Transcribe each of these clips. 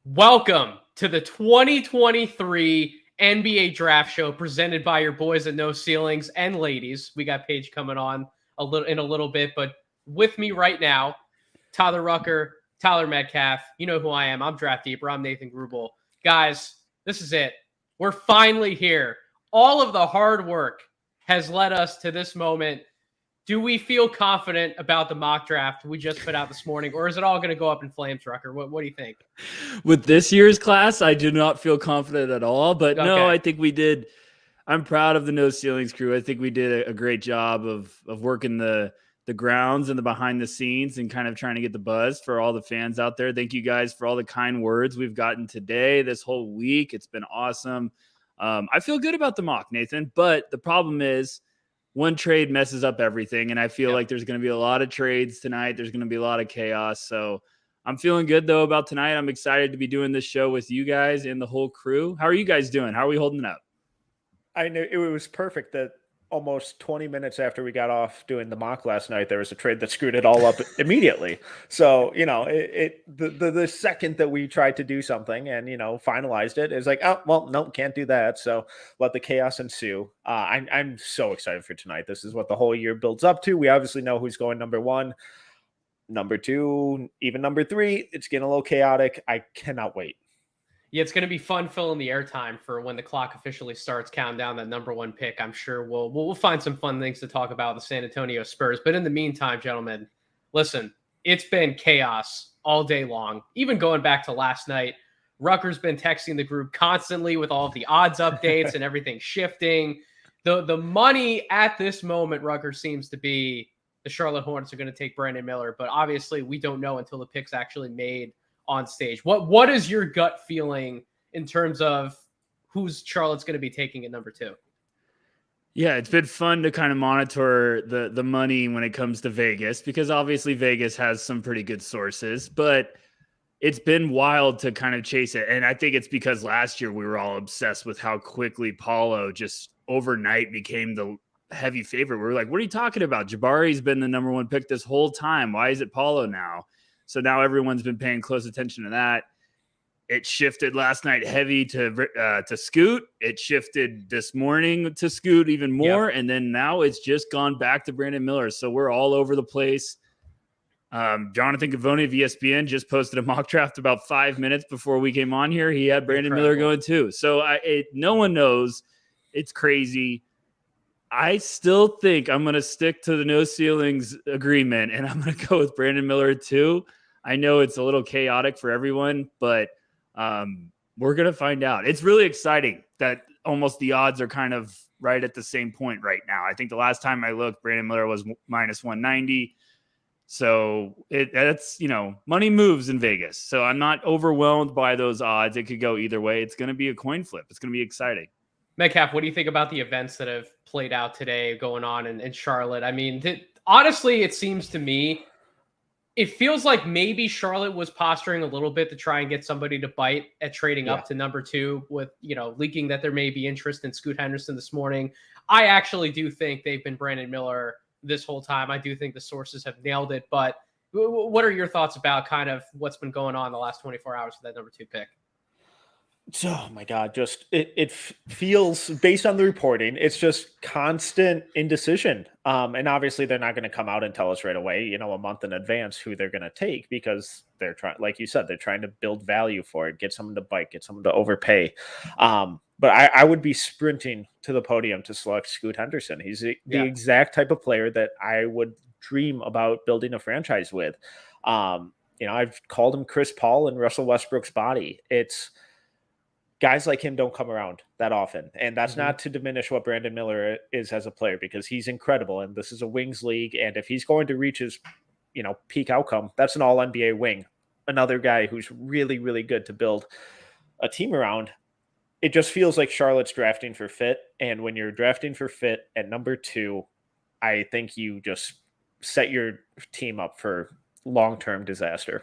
Welcome to the 2023 NBA Draft Show presented by your boys at No Ceilings and ladies. We got Paige coming on a little bit, but with me right now, Tyler Rucker, Tyler Metcalf. You know who I am. I'm Draft Deeper. I'm Nathan Grubel. Guys, this is it. We're finally here. All of the hard work has led us to this moment. Do we feel confident about the mock draft we just put out this morning, or is it all going to go up in flames, Rucker? What do you think? With this year's class, I do not feel confident at all. But Okay. no, I think we did. I'm proud of the No Ceilings crew. I think we did a great job of working the grounds and the behind the scenes and kind of trying to get the buzz for all the fans out there. Thank you guys for all the kind words we've gotten today, this whole week. It's been awesome. I feel good about the mock, Nathan, but the problem is one trade messes up everything. And I feel like there's going to be a lot of trades tonight. There's going to be a lot of chaos. So I'm feeling good, though, about tonight. I'm excited to be doing this show with you guys and the whole crew. How are you guys doing? How are we holding up? I knew it was perfect that almost 20 minutes after we got off doing the mock last night, there was a trade that screwed it all up immediately. So, the second that we tried to do something and, finalized it is like, oh, well, no, can't do that. So let the chaos ensue. I'm so excited for tonight. This is what the whole year builds up to. We obviously know who's going number one, number two, even number three. It's getting a little chaotic. I cannot wait. Yeah, it's going to be fun filling the airtime for when the clock officially starts counting down that number one pick. I'm sure we'll find some fun things to talk about with the San Antonio Spurs. But in the meantime, gentlemen, listen, it's been chaos all day long. Even going back to last night, Rucker's been texting the group constantly with all of the odds updates and everything shifting. The money at this moment, Rucker, seems to be the Charlotte Hornets are going to take Brandon Miller. But obviously, we don't know until the pick's actually made on stage. What is your gut feeling in terms of who's Charlotte's going to be taking at number two? Yeah, it's been fun to kind of monitor the money when it comes to Vegas, because obviously Vegas has some pretty good sources, but it's been wild to kind of chase it. And I think it's because last year we were all obsessed with how quickly Paolo just overnight became the heavy favorite. We were like, what are you talking about? Jabari's been the number one pick this whole time. Why is it Paolo now? So now everyone's been paying close attention to that. It shifted last night heavy to Scoot. It shifted this morning to Scoot even more. Yep. And then now it's just gone back to Brandon Miller. So we're all over the place. Jonathan Gavoni of ESPN just posted a mock draft about 5 minutes before we came on here. He had Brandon Miller going too. So no one knows. It's crazy. I still think I'm going to stick to the No Ceilings agreement, and I'm going to go with Brandon Miller too. I know it's a little chaotic for everyone, but we're going to find out. It's really exciting that almost the odds are kind of right at the same point right now. I think the last time I looked, Brandon Miller was minus 190. So that's, money moves in Vegas. So I'm not overwhelmed by those odds. It could go either way. It's going to be a coin flip. It's going to be exciting. Metcalf, what do you think about the events that have played out today going on in Charlotte? I mean, honestly, it seems to me, it feels like maybe Charlotte was posturing a little bit to try and get somebody to bite at trading up to number two with, leaking that there may be interest in Scoot Henderson this morning. I actually do think they've been Brandon Miller this whole time. I do think the sources have nailed it. But what are your thoughts about kind of what's been going on the last 24 hours for that number two pick? Oh my God, just it feels, based on the reporting, it's just constant indecision. And obviously they're not going to come out and tell us right away, a month in advance who they're going to take, because they're trying, like you said, they're trying to build value for it, get someone to bite, get someone to overpay. But I would be sprinting to the podium to select Scoot Henderson. He's the exact type of player that I would dream about building a franchise with. I've called him Chris Paul and Russell Westbrook's body. It's guys like him don't come around that often. And that's not to diminish what Brandon Miller is as a player, because he's incredible. And this is a wings league. And if he's going to reach his, peak outcome, that's an all NBA wing. Another guy who's really, really good to build a team around. It just feels like Charlotte's drafting for fit. And when you're drafting for fit at number two, I think you just set your team up for long-term disaster.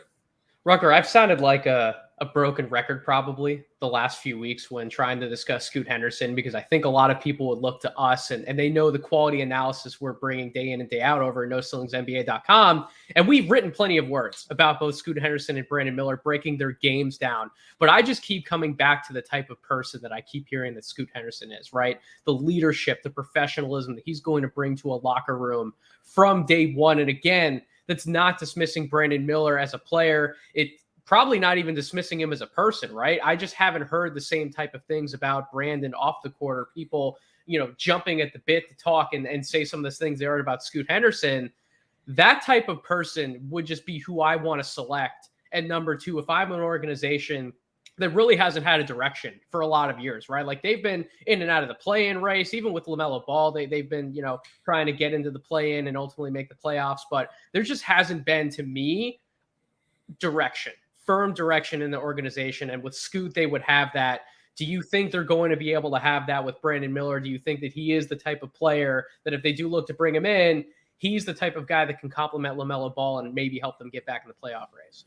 Rucker, I've sounded like a a broken record probably the last few weeks when trying to discuss Scoot Henderson, because I think a lot of people would look to us and they know the quality analysis we're bringing day in and day out over at NoCeilingsNBA.com. And we've written plenty of words about both Scoot Henderson and Brandon Miller breaking their games down. But I just keep coming back to the type of person that I keep hearing that Scoot Henderson is, right? The leadership, the professionalism that he's going to bring to a locker room from day one. And again, that's not dismissing Brandon Miller as a player. It probably not even dismissing him as a person, right? I just haven't heard the same type of things about Brandon off the court, or people, jumping at the bit to talk and say some of those things they heard about Scoot Henderson. That type of person would just be who I want to select at number 2 if I'm an organization that really hasn't had a direction for a lot of years, right? Like they've been in and out of the play-in race, even with LaMelo Ball, they've been, trying to get into the play-in and ultimately make the playoffs, but there just hasn't been, to me, firm direction in the organization. And with Scoot, they would have that. Do you think they're going to be able to have that with Brandon Miller? Do you think that he is the type of player that if they do look to bring him in, he's the type of guy that can complement LaMelo Ball and maybe help them get back in the playoff race?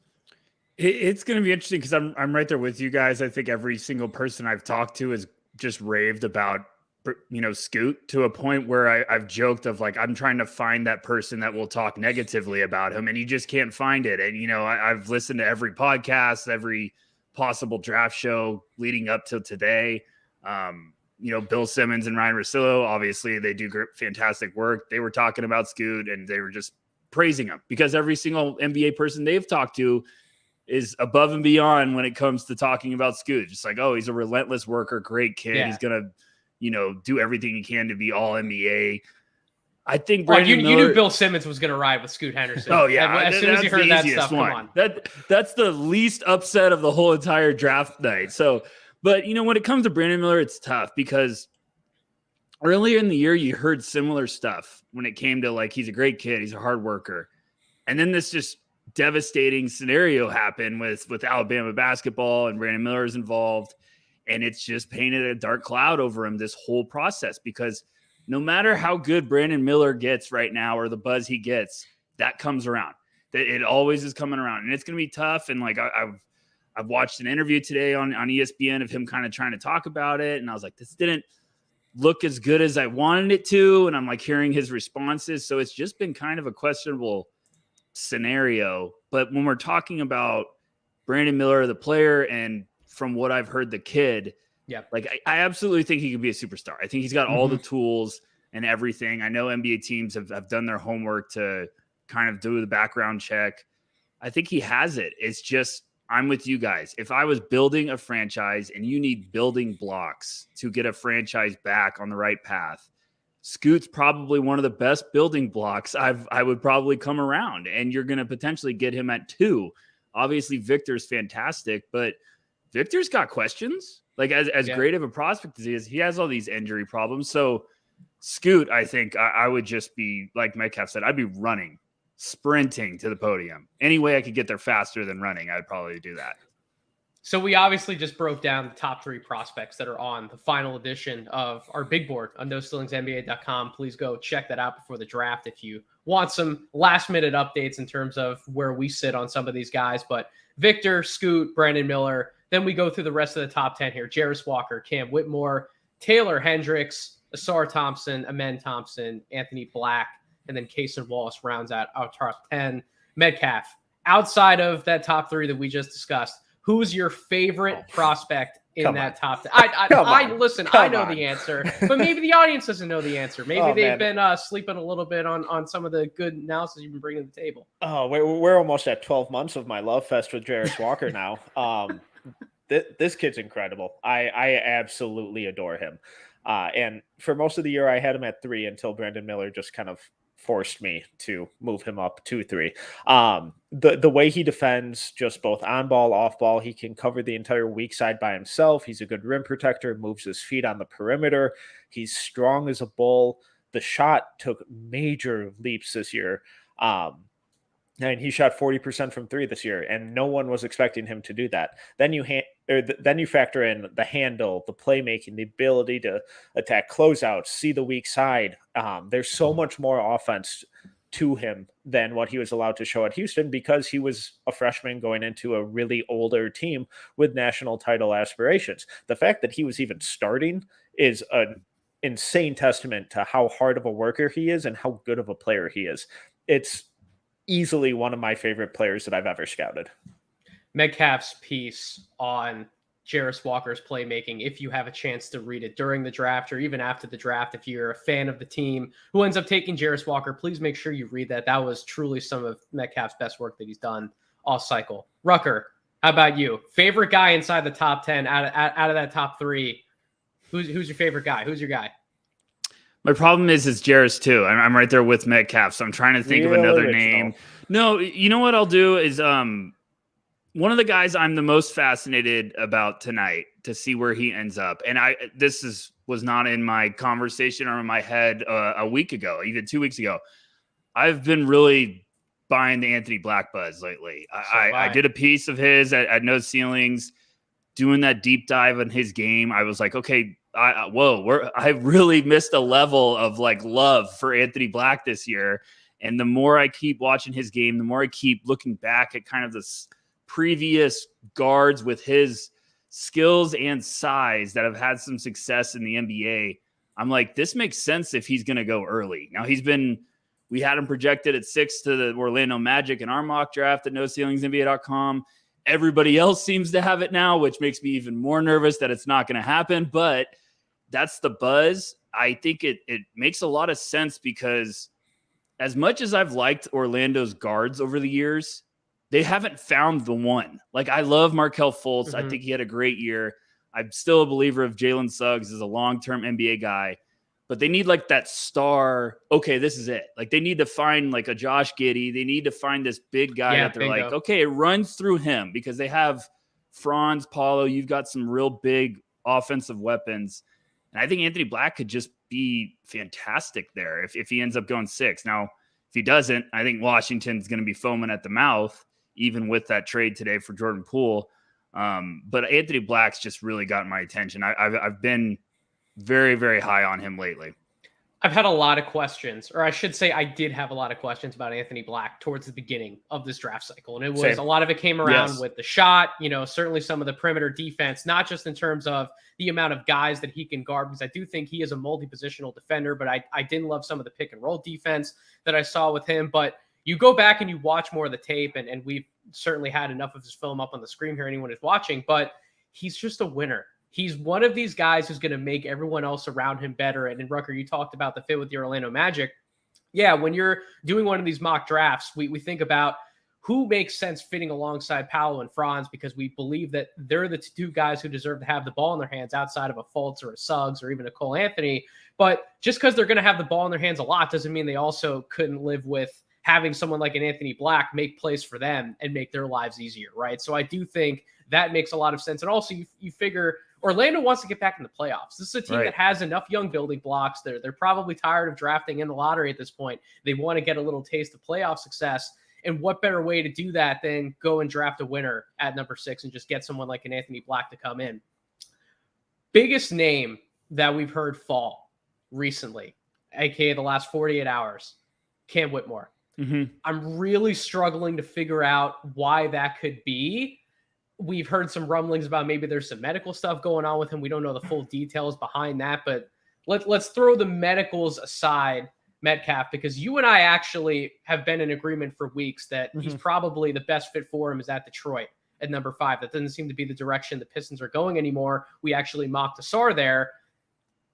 It's going to be interesting because I'm right there with you guys. I think every single person I've talked to has just raved about, Scoot, to a point where I've joked of like, I'm trying to find that person that will talk negatively about him, and you just can't find it. And, I've listened to every podcast, every possible draft show leading up till today. Bill Simmons and Ryan Russillo, obviously they do fantastic work. They were talking about Scoot and they were just praising him because every single NBA person they've talked to is above and beyond when it comes to talking about Scoot. Just like, oh, he's a relentless worker, great kid. Yeah. He's going to, do everything he can to be all NBA. I think Brandon Miller, you knew Bill Simmons was going to ride with Scoot Henderson. Oh yeah. As soon as you heard that stuff, one. Come on. That's the least upset of the whole entire draft night. So, but when it comes to Brandon Miller, it's tough because earlier in the year, you heard similar stuff when it came to like, he's a great kid. He's a hard worker. And then this just devastating scenario happened with Alabama basketball and Brandon Miller is involved. And it's just painted a dark cloud over him, this whole process, because no matter how good Brandon Miller gets right now or the buzz he gets, that comes around. It always is coming around, and it's going to be tough. And like I've watched an interview today on ESPN of him kind of trying to talk about it. And I was like, this didn't look as good as I wanted it to. And I'm like hearing his responses. So it's just been kind of a questionable scenario. But when we're talking about Brandon Miller, the player, and from what I've heard, the kid, yeah, like I absolutely think he could be a superstar. I think he's got all the tools and everything. I know NBA teams have done their homework to kind of do the background check. I think he has it. It's just, I'm with you guys. If I was building a franchise and you need building blocks to get a franchise back on the right path, Scoot's probably one of the best building blocks I would probably come around, and you're going to potentially get him at 2. Obviously Victor's fantastic, but Victor's got questions. Like as great of a prospect as he is, he has all these injury problems. So Scoot, I think I would just be, like Metcalf said, I'd be running, sprinting to the podium. Any way I could get there faster than running, I'd probably do that. So we obviously just broke down the top 3 prospects that are on the final edition of our big board on NoCeilingsNBA.com. Please go check that out before the draft if you want some last-minute updates in terms of where we sit on some of these guys. But Victor, Scoot, Brandon Miller. Then we go through the rest of the top 10 here. Jarris Walker, Cam Whitmore, Taylor Hendricks, Asar Thompson, Amen Thompson, Anthony Black, and then Cason Wallace rounds out our top 10. Metcalf, outside of that top 3 that we just discussed, who's your favorite prospect in that top 10? I know the answer, but maybe the audience doesn't know the answer. Maybe they've been sleeping a little bit on some of the good analysis you've been bringing to the table. Oh, we're almost at 12 months of my love fest with Jarris Walker now. This kid's incredible. I absolutely adore him. And for most of the year, I had him at 3 until Brandon Miller just kind of forced me to move him up 2-3. The way he defends, just both on ball, off ball, he can cover the entire weak side by himself. He's a good rim protector, moves his feet on the perimeter. He's strong as a bull. The shot took major leaps this year. And he shot 40% from 3 this year, and no one was expecting him to do that. Then you factor in the handle, the playmaking, the ability to attack closeouts, see the weak side. There's so much more offense to him than what he was allowed to show at Houston because he was a freshman going into a really older team with national title aspirations. The fact that he was even starting is an insane testament to how hard of a worker he is and how good of a player he is. It's easily one of my favorite players that I've ever scouted. Metcalf's piece on Jarace Walker's playmaking, if you have a chance to read it during the draft or even after the draft, if you're a fan of the team who ends up taking Jarace Walker, please make sure you read that. That was truly some of Metcalf's best work that he's done all cycle. Rucker, how about you? Favorite guy inside the top 10 out of that top 3? Who's your favorite guy? Who's your guy? My problem is Jarace too. I'm right there with Metcalf, so I'm trying to think of another name. No, you know what I'll do is one of the guys I'm the most fascinated about tonight to see where he ends up. And was not in my conversation or in my head a week ago, even 2 weeks ago. I've been really buying the Anthony Black buzz lately. I did a piece of his at No Ceilings, doing that deep dive on his game. I was like, okay, I really missed a level of like love for Anthony Black this year. And the more I keep watching his game, the more I keep looking back at kind of this previous guards with his skills and size that have had some success in the NBA. I'm like, this makes sense if he's going to go early. Now we had him projected at 6 to the Orlando Magic in our mock draft at NoCeilingsNBA.com. Everybody else seems to have it now, which makes me even more nervous that it's not going to happen. But that's the buzz. I think it makes a lot of sense because as much as I've liked Orlando's guards over the years, they haven't found the one. Like, I love Markelle Fultz. I think he had a great year. I'm still a believer of Jalen Suggs as a long-term NBA guy. But they need like that star. Okay, this is it. Like, they need to find like a Josh Giddey. They need to find this big guy that they're like, okay, it runs through him because they have Franz, Paulo. You've got some real big offensive weapons. And I think Anthony Black could just be fantastic there if he ends up going 6. Now, if he doesn't, I think Washington's going to be foaming at the mouth, even with that trade today for Jordan Poole. But Anthony Black's just really gotten my attention. I've been very, very high on him lately. I've had a lot of questions, or I should say I did have a lot of questions about Anthony Black towards the beginning of this draft cycle. And it was a lot of it came around with the shot, certainly some of the perimeter defense, not just in terms of the amount of guys that he can guard, because I do think he is a multi-positional defender, but I didn't love some of the pick and roll defense that I saw with him. But you go back and you watch more of the tape, and we've certainly had enough of his film up on the screen here, anyone is watching, but he's just a winner. He's one of these guys who's going to make everyone else around him better. And in Rucker, you talked about the fit with the Orlando Magic. Yeah, when you're doing one of these mock drafts, we think about who makes sense fitting alongside Paolo and Franz, because we believe that they're the two guys who deserve to have the ball in their hands outside of a Fultz or a Suggs or even a Cole Anthony. But just because they're going to have the ball in their hands a lot doesn't mean they also couldn't live with having someone like an Anthony Black make plays for them and make their lives easier, right? So I do think that makes a lot of sense. And also you figure Orlando wants to get back in the playoffs. This is a team that has enough young building blocks. They're probably tired of drafting in the lottery at this point. They want to get a little taste of playoff success. And what better way to do that than go and draft a winner at number 6 and just get someone like an Anthony Black to come in? Biggest name that we've heard fall recently, aka the last 48 hours, Cam Whitmore. I'm really struggling to figure out why that could be. We've heard some rumblings about maybe there's some medical stuff going on with him. We don't know the full details behind that, but let's throw the medicals aside, Metcalf, because you and I actually have been in agreement for weeks that he's probably the best fit for him is at Detroit at number 5. That doesn't seem to be the direction the Pistons are going anymore. We actually mocked Asar there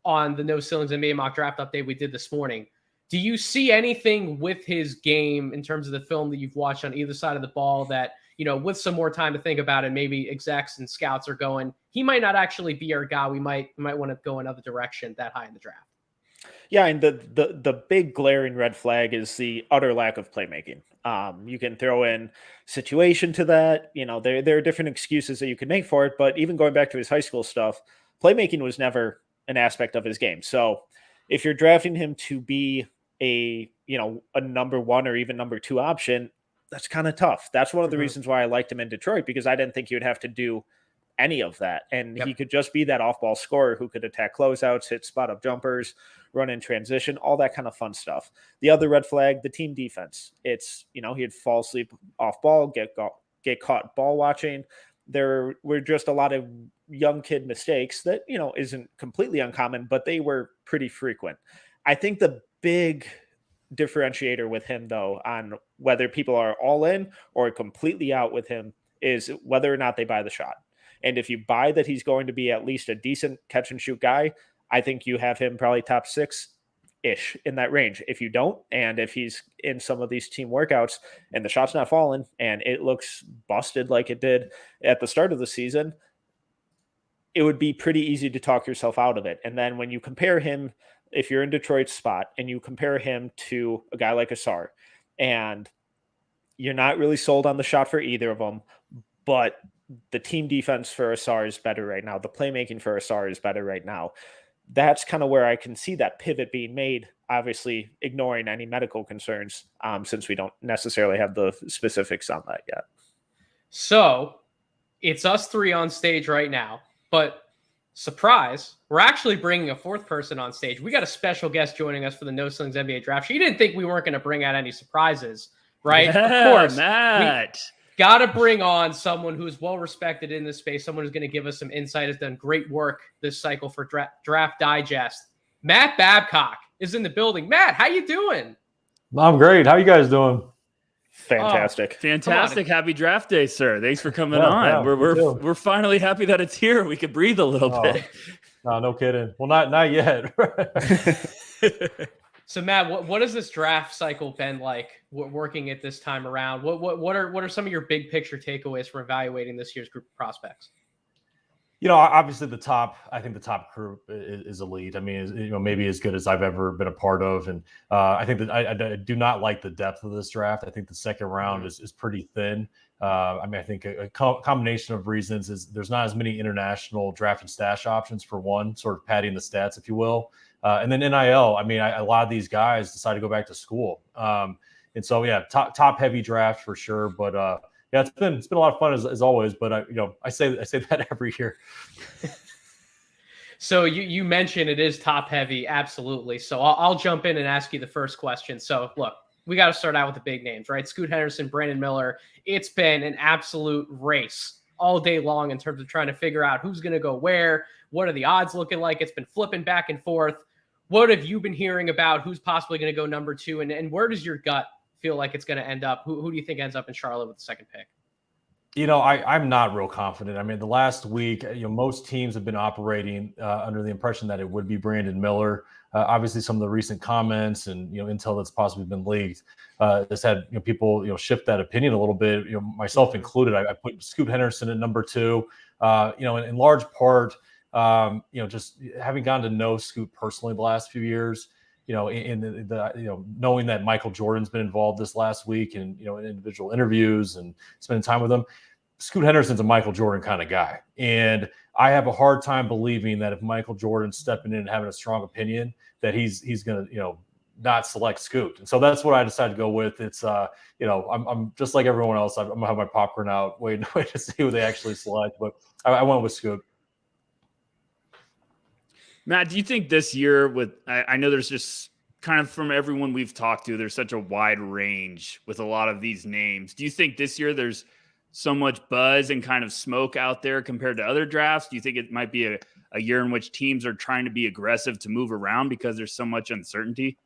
on the No Ceilings NBA mock draft update we did this morning. Do you see anything with his game in terms of the film that you've watched on either side of the ball that, with some more time to think about it, maybe execs and scouts are going, he might not actually be our guy. We might want to go another direction that high in the draft? Yeah, and the big glaring red flag is the utter lack of playmaking. You can throw in situation to that. There are different excuses that you can make for it, but even going back to his high school stuff, playmaking was never an aspect of his game. So if you're drafting him to be a number 1 or even number 2 option, that's kind of tough. That's one of the reasons why I liked him in Detroit, because I didn't think he would have to do any of that. And Yep. he could just be that off ball scorer who could attack closeouts, hit spot up jumpers, run in transition, all that kind of fun stuff. The other red flag, the team defense. It's, he'd fall asleep off ball, get caught ball watching. There were just a lot of young kid mistakes that, isn't completely uncommon, but they were pretty frequent. I think the big differentiator with him, though, on whether people are all in or completely out with him is whether or not they buy the shot. And if you buy that he's going to be at least a decent catch and shoot guy, I think you have him probably top 6-ish in that range. If you don't, and if he's in some of these team workouts and the shot's not falling and it looks busted like it did at the start of the season, it would be pretty easy to talk yourself out of it. And then when you compare him, if you're in Detroit's spot and you compare him to a guy like Ausar, and you're not really sold on the shot for either of them, but the team defense for Ausar is better right now. The playmaking for Ausar is better right now. That's kind of where I can see that pivot being made, obviously ignoring any medical concerns, since we don't necessarily have the specifics on that yet. So it's us three on stage right now, but surprise, we're actually bringing a fourth person on stage. We got a special guest joining us for the No Slings NBA Draft. She didn't think we weren't going to bring out any surprises, right? Yeah, of course, Matt. Got to bring on someone who's well respected in this space, someone who's going to give us some insight, has done great work this cycle for Draft Digest. Matt Babcock is in the building. Matt, how you doing? I'm great. How you guys doing? Fantastic. Fantastic. Happy draft day, sir. Thanks for coming Yeah, on. yeah, We're finally happy that it's here. We could breathe a little bit. No kidding. Well, not yet. So Matt, what has this draft cycle been like working at this time around? What are some of your big picture takeaways from evaluating this year's group of prospects? Obviously I think the top group is elite. I mean, maybe as good as I've ever been a part of. And I think that I do not like the depth of this draft. I think the second round is pretty thin. I think a combination of reasons is there's not as many international draft and stash options for one, sort of padding the stats, if you will. And then NIL, a lot of these guys decide to go back to school. And so, yeah, top heavy draft for sure. But yeah, it's been a lot of fun as always. But I say that every year. So you mentioned it is top heavy, absolutely. So I'll jump in and ask you the first question. So look, we got to start out with the big names, right? Scoot Henderson, Brandon Miller. It's been an absolute race all day long in terms of trying to figure out who's going to go where. What are the odds looking like? It's been flipping back and forth. What have you been hearing about who's possibly going to go number 2? And where does your gut feel like it's going to end up? Who do you think ends up in Charlotte with the second pick? I'm not real confident. The last week, most teams have been operating under the impression that it would be Brandon Miller. Obviously, some of the recent comments and intel that's possibly been leaked has had people shift that opinion a little bit. Myself included. I put Scoot Henderson at number 2. In large part, just having gotten to know Scoot personally the last few years. In the knowing that Michael Jordan's been involved this last week and, in individual interviews and spending time with him, Scoot Henderson's a Michael Jordan kind of guy. And I have a hard time believing that if Michael Jordan's stepping in and having a strong opinion, that he's going to, not select Scoot. And so that's what I decided to go with. It's, I'm just like everyone else. I'm going to have my popcorn out, waiting to see who they actually select. But I went with Scoot. Matt, do you think this year I know there's just kind of from everyone we've talked to, there's such a wide range with a lot of these names. Do you think this year there's so much buzz and kind of smoke out there compared to other drafts? Do you think it might be a year in which teams are trying to be aggressive to move around because there's so much uncertainty?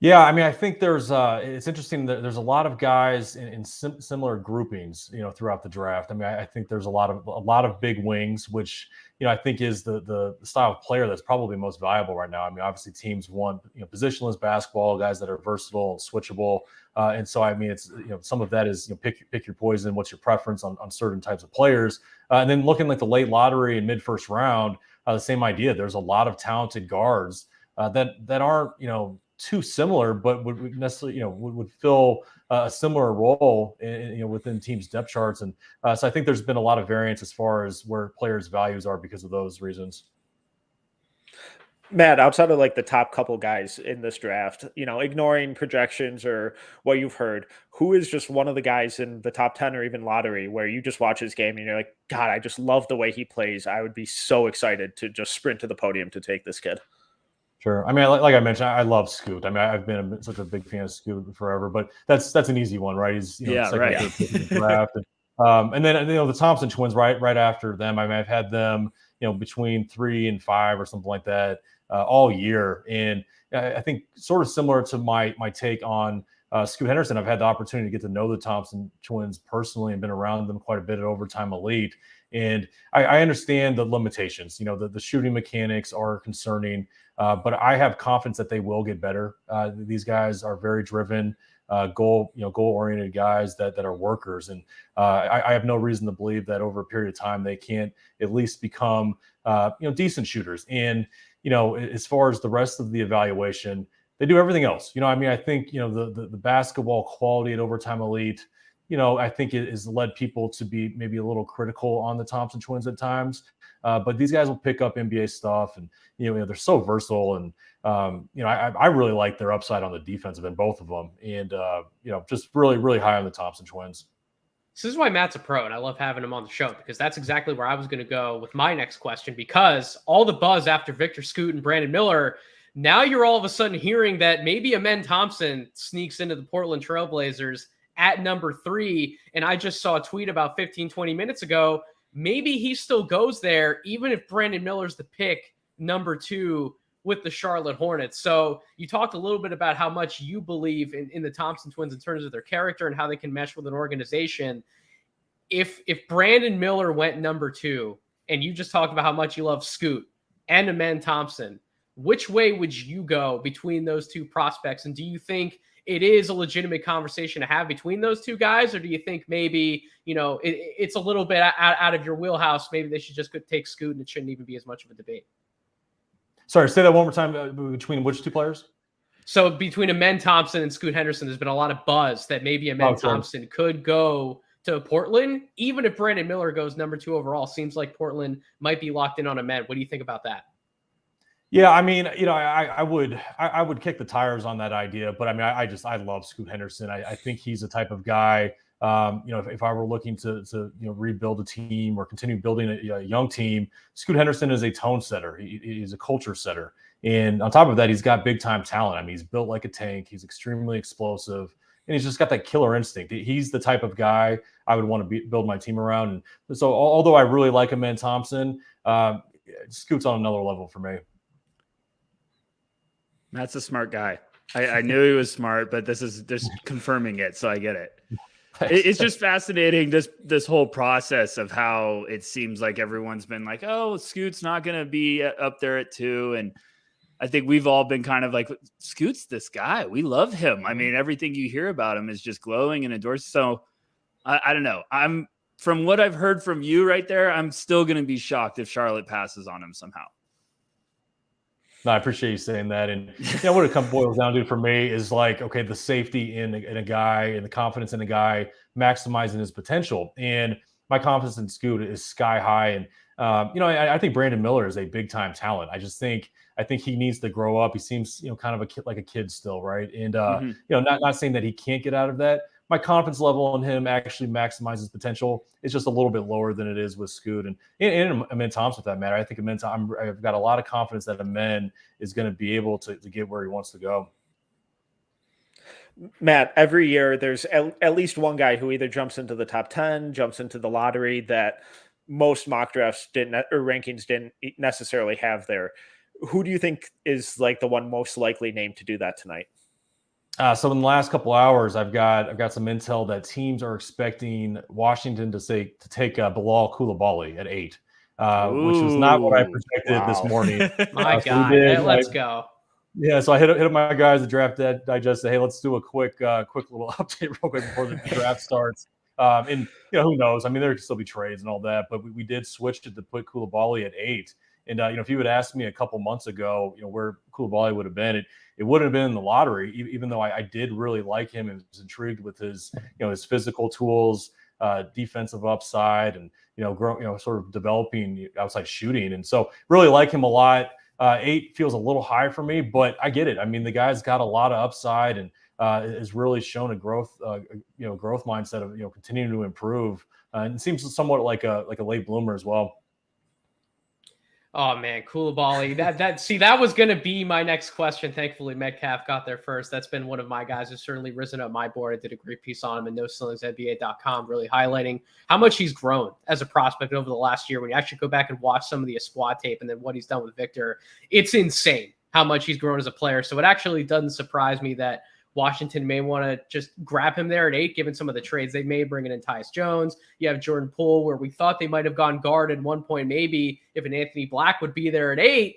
Yeah, I think there's it's interesting that there's a lot of guys in similar groupings, throughout the draft. I think there's a lot of big wings, which I think is the style of player that's probably most valuable right now. Obviously teams want positionless basketball, guys that are versatile and switchable, and so it's some of that is pick your poison. What's your preference on certain types of players, and then looking like the late lottery and mid first round, the same idea. There's a lot of talented guards that aren't too similar, but would necessarily, would fill a similar role within teams' depth charts. And so I think there's been a lot of variance as far as where players' values are because of those reasons. Matt, outside of like the top couple guys in this draft, ignoring projections or what you've heard, who is just one of the guys in the top 10 or even lottery where you just watch his game and you're like, God, I just love the way he plays. I would be so excited to just sprint to the podium to take this kid. Sure. I mean, like I mentioned, I love Scoot. I mean, I've been such a big fan of Scoot forever, but that's an easy one, right? He's second right. or third pick in the draft. And then the Thompson twins right after them. I mean, I've had them between 3 and 5 or something like that all year, and I think sort of similar to my take on Scoot Henderson. I've had the opportunity to get to know the Thompson twins personally and been around them quite a bit at Overtime Elite, and I understand the limitations. The shooting mechanics are concerning. But I have confidence that they will get better. These guys are very driven, goal-oriented guys that are workers, and I have no reason to believe that over a period of time they can't at least become decent shooters. And as far as the rest of the evaluation, they do everything else. I mean, I think the basketball quality at Overtime Elite, I think it has led people to be maybe a little critical on the Thompson twins at times. But these guys will pick up NBA stuff, and they're so versatile, and I really like their upside on the defensive end, both of them, and just really, really high on the Thompson twins. This is why Matt's a pro, and I love having him on the show, because that's exactly where I was going to go with my next question. Because all the buzz after Victor Scoot and Brandon Miller, now you're all of a sudden hearing that maybe Amen Thompson sneaks into the Portland Trailblazers at number 3. And I just saw a tweet about 15, 20 minutes ago. Maybe he still goes there, even if Brandon Miller's the pick number 2 with the Charlotte Hornets. So you talked a little bit about how much you believe in the Thompson twins in terms of their character and how they can mesh with an organization. If Brandon Miller went number 2, and you just talked about how much you love Scoot and Amen Thompson, which way would you go between those two prospects? And do you think it is a legitimate conversation to have between those two guys? Or do you think maybe, it's a little bit out of your wheelhouse? Maybe they should just take Scoot and it shouldn't even be as much of a debate. Sorry, say that one more time. Between which two players? So between Amen Thompson and Scoot Henderson, there's been a lot of buzz that maybe Amen Thompson could go to Portland, even if Brandon Miller goes number 2 overall. Seems like Portland might be locked in on Amen. What do you think about that? Yeah, I mean, I would kick the tires on that idea, but I mean, I love Scoot Henderson. I think he's the type of guy. If I were looking to rebuild a team or continue building a young team, Scoot Henderson is a tone setter. He's a culture setter, and on top of that, he's got big time talent. I mean, he's built like a tank. He's extremely explosive, and he's just got that killer instinct. He's the type of guy I would want to build my team around. And so, although I really like Amen Thompson, Scoot's on another level for me. Matt's a smart guy. I knew he was smart, but this is just confirming it, so I get it. It's just fascinating, this whole process of how it seems like everyone's been like, oh, Scoot's not going to be up there at 2. And I think we've all been kind of like, Scoot's this guy. We love him. I mean, everything you hear about him is just glowing and endorsed. So I don't know. From what I've heard from you right there, I'm still going to be shocked if Charlotte passes on him somehow. No, I appreciate you saying that. And what it boils down to for me is like, okay, the safety in a guy and the confidence in a guy maximizing his potential. And my confidence in Scoot is sky high. And I think Brandon Miller is a big time talent. I think he needs to grow up. He seems kind of a kid, like a kid still, right? And not saying that he can't get out of that. My confidence level in him actually maximizes potential. It's just a little bit lower than it is with Scoot and Amen Thompson, for that matter. I think I've got a lot of confidence that Amen is going to be able to get where he wants to go. Matt, every year there's at least one guy who either jumps into the top 10, jumps into the lottery that most mock drafts rankings didn't necessarily have there. Who do you think is like the one most likely named to do that tonight? So in the last couple hours, I've got some intel that teams are expecting Washington to take Bilal Coulibaly at 8, which was not what I projected this morning. My God, let's go. Yeah, so I hit up my guys at Draft Digest. Say, hey, let's do a quick little update real quick before the draft starts. And who knows? I mean, there could still be trades and all that, but we did switch it to put Coulibaly at 8. And if you would ask me a couple months ago, where Coulibaly would have been, it wouldn't have been in the lottery. Even though I did really like him and was intrigued with his his physical tools, defensive upside, and sort of developing outside shooting. And so really like him a lot. 8 feels a little high for me, but I get it. I mean, the guy's got a lot of upside and has really shown a growth mindset of continuing to improve, and it seems somewhat like a late bloomer as well. Oh man, Koulibaly. That was going to be my next question. Thankfully, Metcalf got there first. That's been one of my guys who's certainly risen up my board. I did a great piece on him in NoCeilingsNBA.com, really highlighting how much he's grown as a prospect over the last year. When you actually go back and watch some of the Espoir tape and then what he's done with Victor, it's insane how much he's grown as a player. So it actually doesn't surprise me that Washington may want to just grab him there at 8, given some of the trades they made, bringing in Tyus Jones. You have Jordan Poole, where we thought they might have gone guard at one point, maybe if an Anthony Black would be there at 8,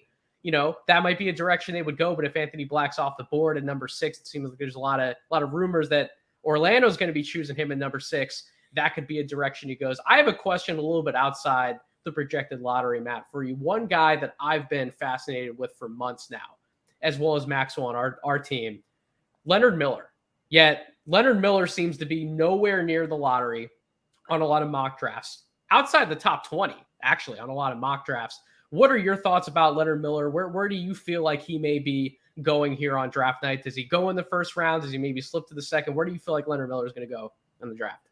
that might be a direction they would go. But if Anthony Black's off the board at number 6, it seems like there's a lot of rumors that Orlando's going to be choosing him at number 6. That could be a direction he goes. I have a question a little bit outside the projected lottery, Matt, for you. One guy that I've been fascinated with for months now, as well as Maxwell on our team, Leonard Miller. Yet Leonard Miller seems to be nowhere near the lottery on a lot of mock drafts, outside the top 20, actually, on a lot of mock drafts. What are your thoughts about Leonard Miller? Where do you feel like he may be going here on draft night? Does he go in the first round? Does he maybe slip to the second? Where do you feel like Leonard Miller is going to go in the draft?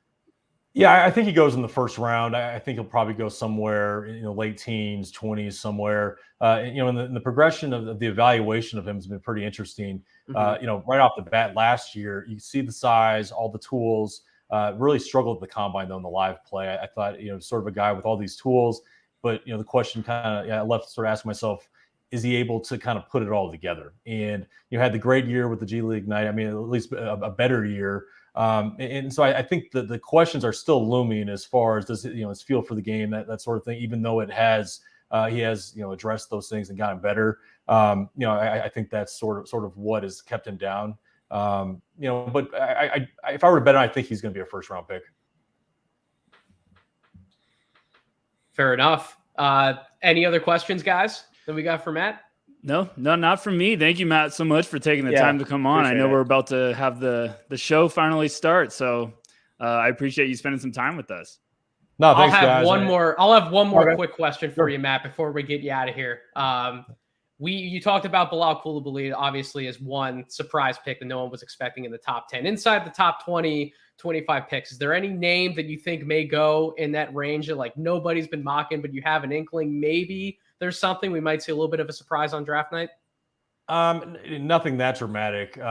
Yeah, I think he goes in the first round. I think he'll probably go somewhere, late teens, 20s, somewhere. In the progression of the evaluation of him has been pretty interesting. Mm-hmm. Right off the bat last year, you see the size, all the tools. Really struggled at the combine though in the live play. I thought, sort of a guy with all these tools, but the question I left sort of asking myself, is he able to kind of put it all together? And had the great year with the G League Ignite. I mean, at least a better year. And so I think the questions are still looming as far as his feel for the game, that sort of thing, even though he has addressed those things and gotten better. I think that's sort of what has kept him down. But if I were to bet, I think he's going to be a first round pick. Fair enough. Any other questions, guys, that we got for Matt? No, not from me. Thank you, Matt, so much for taking the time to come on. I know we're about to have the show finally start, so I appreciate you spending some time with us. No, thanks, I'll have guys. one more quick question for you, Matt, before we get you out of here. You talked about Bilal Koulibaly, obviously, as one surprise pick that no one was expecting in the top 10. Inside the top 20, 25 picks, is there any name that you think may go in that range that like nobody's been mocking, but you have an inkling maybe there's something we might see a little bit of a surprise on draft night? Nothing that dramatic, but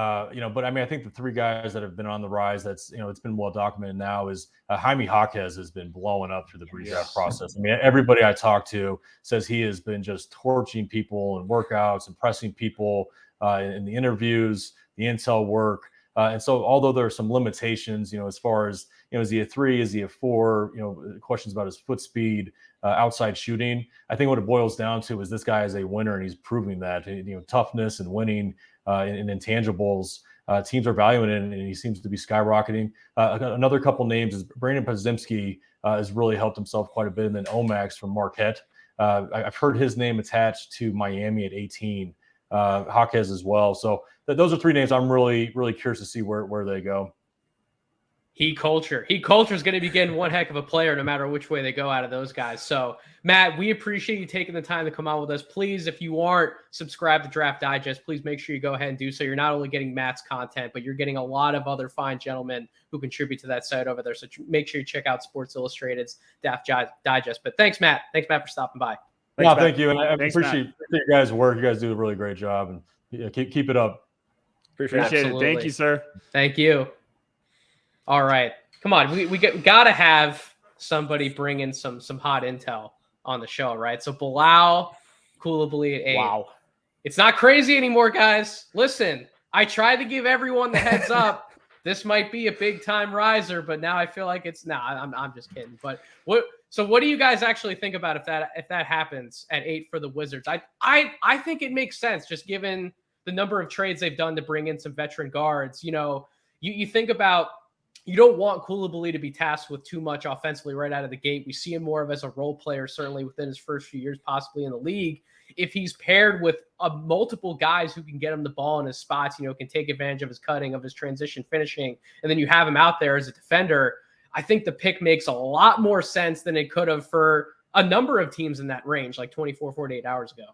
I mean, I think the 3 guys that have been on the rise, that's, it's been well documented now, is Jaime Jaquez has been blowing up through the pre-draft process. I mean, everybody I talk to says he has been just torching people in workouts, impressing people in the interviews, the intel work. And so although there are some limitations, as far as, is he a 3, is he a 4, questions about his foot speed, outside shooting. I think what it boils down to is this guy is a winner, and he's proving that, toughness and winning in intangibles. Teams are valuing it, and he seems to be skyrocketing. Another couple names is Brandon Podziemski has really helped himself quite a bit. And then Omax from Marquette. I've heard his name attached to Miami at 18, Jaquez as well. So those are 3 names I'm really, really curious to see where they go. Heat culture is going to be getting one heck of a player no matter which way they go out of those guys. So, Matt, we appreciate you taking the time to come on with us. Please, if you aren't subscribed to Draft Digest, please make sure you go ahead and do so. You're not only getting Matt's content, but you're getting a lot of other fine gentlemen who contribute to that site over there. So make sure you check out Sports Illustrated's Draft Digest. But thanks, Matt. Thanks, Matt, for stopping by. Thank you. And I appreciate you guys' work. You guys do a really great job, and keep it up. Appreciate it. Thank you, sir. Thank you. All right, come on. We got to have somebody bring in some hot intel on the show, right? So Bilal Koulibaly at 8. Wow, it's not crazy anymore, guys. Listen, I tried to give everyone the heads up. This might be a big time riser, but now I feel like it's not. I'm just kidding. But what do you guys actually think about if that happens at 8 for the Wizards? I think it makes sense, just given the number of trades they've done to bring in some veteran guards. You think about. You don't want Koulibaly to be tasked with too much offensively right out of the gate. We see him more of as a role player, certainly within his first few years, possibly in the league. If he's paired with multiple guys who can get him the ball in his spots, can take advantage of his cutting, of his transition finishing, and then you have him out there as a defender, I think the pick makes a lot more sense than it could have for a number of teams in that range, like 24, 48 hours ago.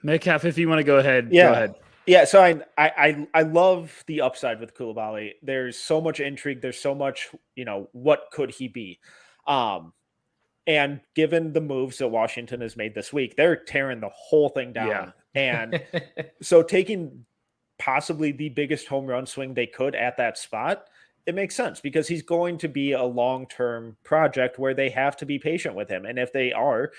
Metcalf, if you want to go ahead, Yeah. go ahead. Yeah, so I love the upside with Koulibaly. There's so much intrigue. There's so much, what could he be? And given the moves that Washington has made this week, they're tearing the whole thing down. Yeah. And so taking possibly the biggest home run swing they could at that spot, it makes sense because he's going to be a long-term project where they have to be patient with him. And if they are,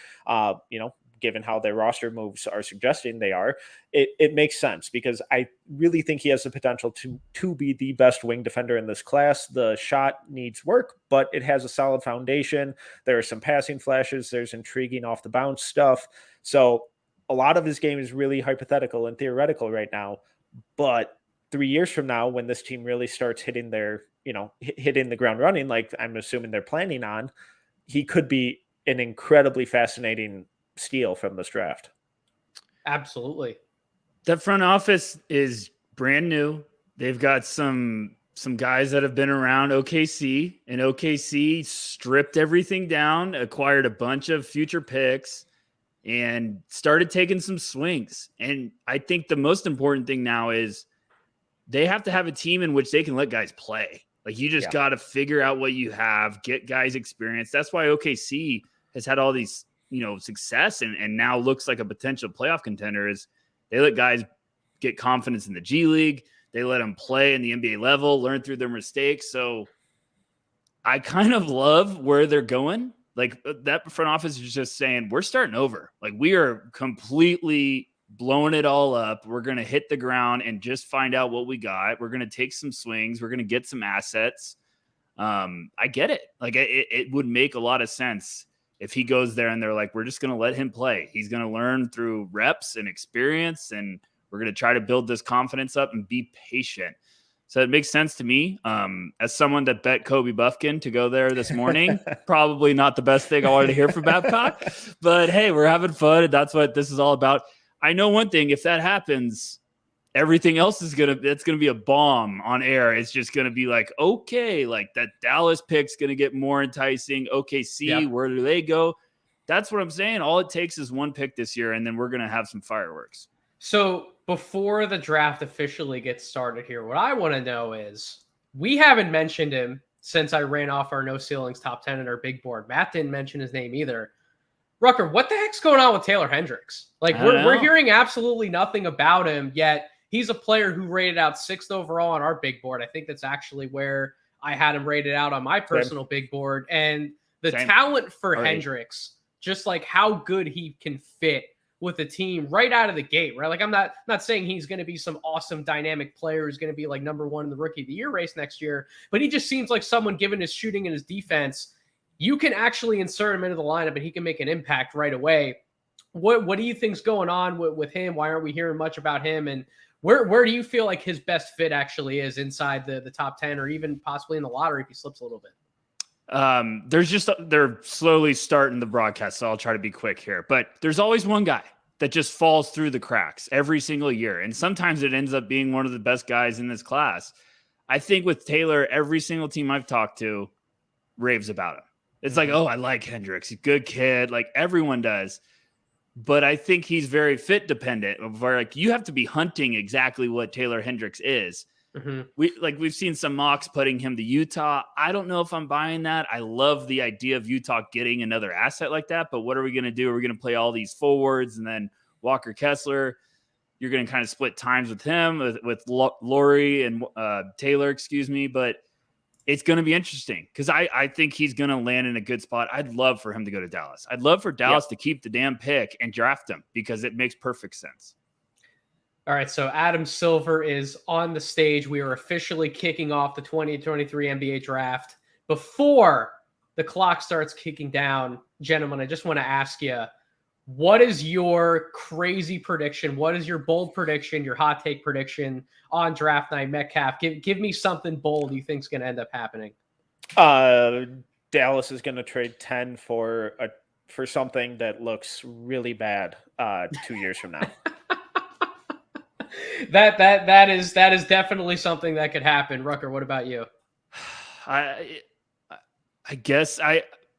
given how their roster moves are suggesting they are, it makes sense because I really think he has the potential to be the best wing defender in this class. The shot needs work, but it has a solid foundation. There are some passing flashes. There's intriguing off the bounce stuff. So a lot of his game is really hypothetical and theoretical right now. But 3 years from now, when this team really starts hitting their, hitting the ground running, like I'm assuming they're planning on, he could be an incredibly fascinating steal from this draft. Absolutely. That front office is brand new. They've got some guys that have been around OKC, and OKC stripped everything down, acquired a bunch of future picks, and started taking some swings. And I think the most important thing now is they have to have a team in which they can let guys play. Like you just got to figure out what you have, get guys experience. That's why OKC has had all these, success and now looks like a potential playoff contender. Is they let guys get confidence in the G League. They let them play in the NBA level, learn through their mistakes. So I kind of love where they're going. Like that front office is just saying, we're starting over. Like we are completely blowing it all up. We're going to hit the ground and just find out what we got. We're going to take some swings. We're going to get some assets. I get it. Like it would make a lot of sense if he goes there and they're like, we're just going to let him play. He's going to learn through reps and experience, and we're going to try to build this confidence up and be patient. So it makes sense to me. As someone that bet Kobe Buffkin to go there this morning, probably not the best thing I wanted to hear from Babcock, but hey, we're having fun, and that's what this is all about. I know one thing, if that happens, everything else it's going to be a bomb on air. It's just going to be like, okay, like that Dallas pick's going to get more enticing. OKC, where do they go? That's what I'm saying. All it takes is one pick this year, and then we're going to have some fireworks. So before the draft officially gets started here, what I want to know is we haven't mentioned him since I ran off our no ceilings top 10 in our big board. Matt didn't mention his name either. Rucker, what the heck's going on with Taylor Hendricks? Like we're hearing absolutely nothing about him, yet he's a player who rated out 6th overall on our big board. I think that's actually where I had him rated out on my personal big board. And the talent for Hendricks, just like how good he can fit with the team right out of the gate, right? Like I'm not saying he's going to be some awesome dynamic player who's going to be like number 1 in the rookie of the year race next year, but he just seems like someone, given his shooting and his defense, you can actually insert him into the lineup and he can make an impact right away. What do you think's going on with him? Why aren't we hearing much about him? And where do you feel like his best fit actually is inside the top 10 or even possibly in the lottery if he slips a little bit? They're slowly starting the broadcast, so I'll try to be quick here. But there's always one guy that just falls through the cracks every single year. And sometimes it ends up being one of the best guys in this class. I think with Taylor, every single team I've talked to raves about him. It's like, oh, I like Hendricks. He's a good kid. Like everyone does. But I think he's very fit dependent. Where like you have to be hunting exactly what Taylor Hendricks is. Mm-hmm. We've seen some mocks putting him to Utah. I don't know if I'm buying that. I love the idea of Utah getting another asset like that. But what are we going to do? Are we going to play all these forwards and then Walker Kessler? You're going to kind of split times with him, with Laurie and Taylor, but it's going to be interesting because I think he's going to land in a good spot. I'd love for him to go to Dallas. I'd love for Dallas to keep the damn pick and draft him because it makes perfect sense. All right, so Adam Silver is on the stage. We are officially kicking off the 2023 NBA draft. Before the clock starts kicking down, gentlemen, I just want to ask you, what is your crazy prediction? What is your bold prediction, your hot take prediction on draft night, Metcalf? Give me something bold you think is going to end up happening. Dallas is going to trade 10 for something that looks really bad 2 years from now. That is definitely something that could happen. Rucker, what about you? I guess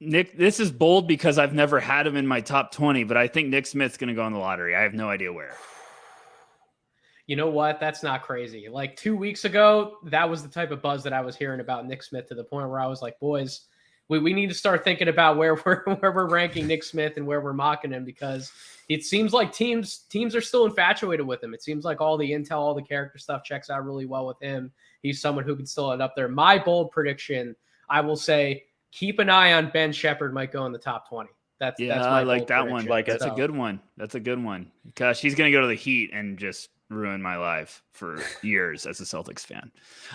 Nick, this is bold because I've never had him in my top 20, but I think Nick Smith's going to go in the lottery. I have no idea where. You know what? That's not crazy. Like 2 weeks ago, that was the type of buzz that I was hearing about Nick Smith, to the point where I was like, boys, we need to start thinking about where we're ranking Nick Smith and where we're mocking him, because it seems like teams are still infatuated with him. It seems like all the intel, all the character stuff checks out really well with him. He's someone who can still end up there. My bold prediction, I will say, keep an eye on Ben Shepherd, might go in the top 20. That's my I like that prediction. one. That's a good one. That's a good one. Gosh, he's going to go to the Heat and just ruin my life for years as a Celtics fan.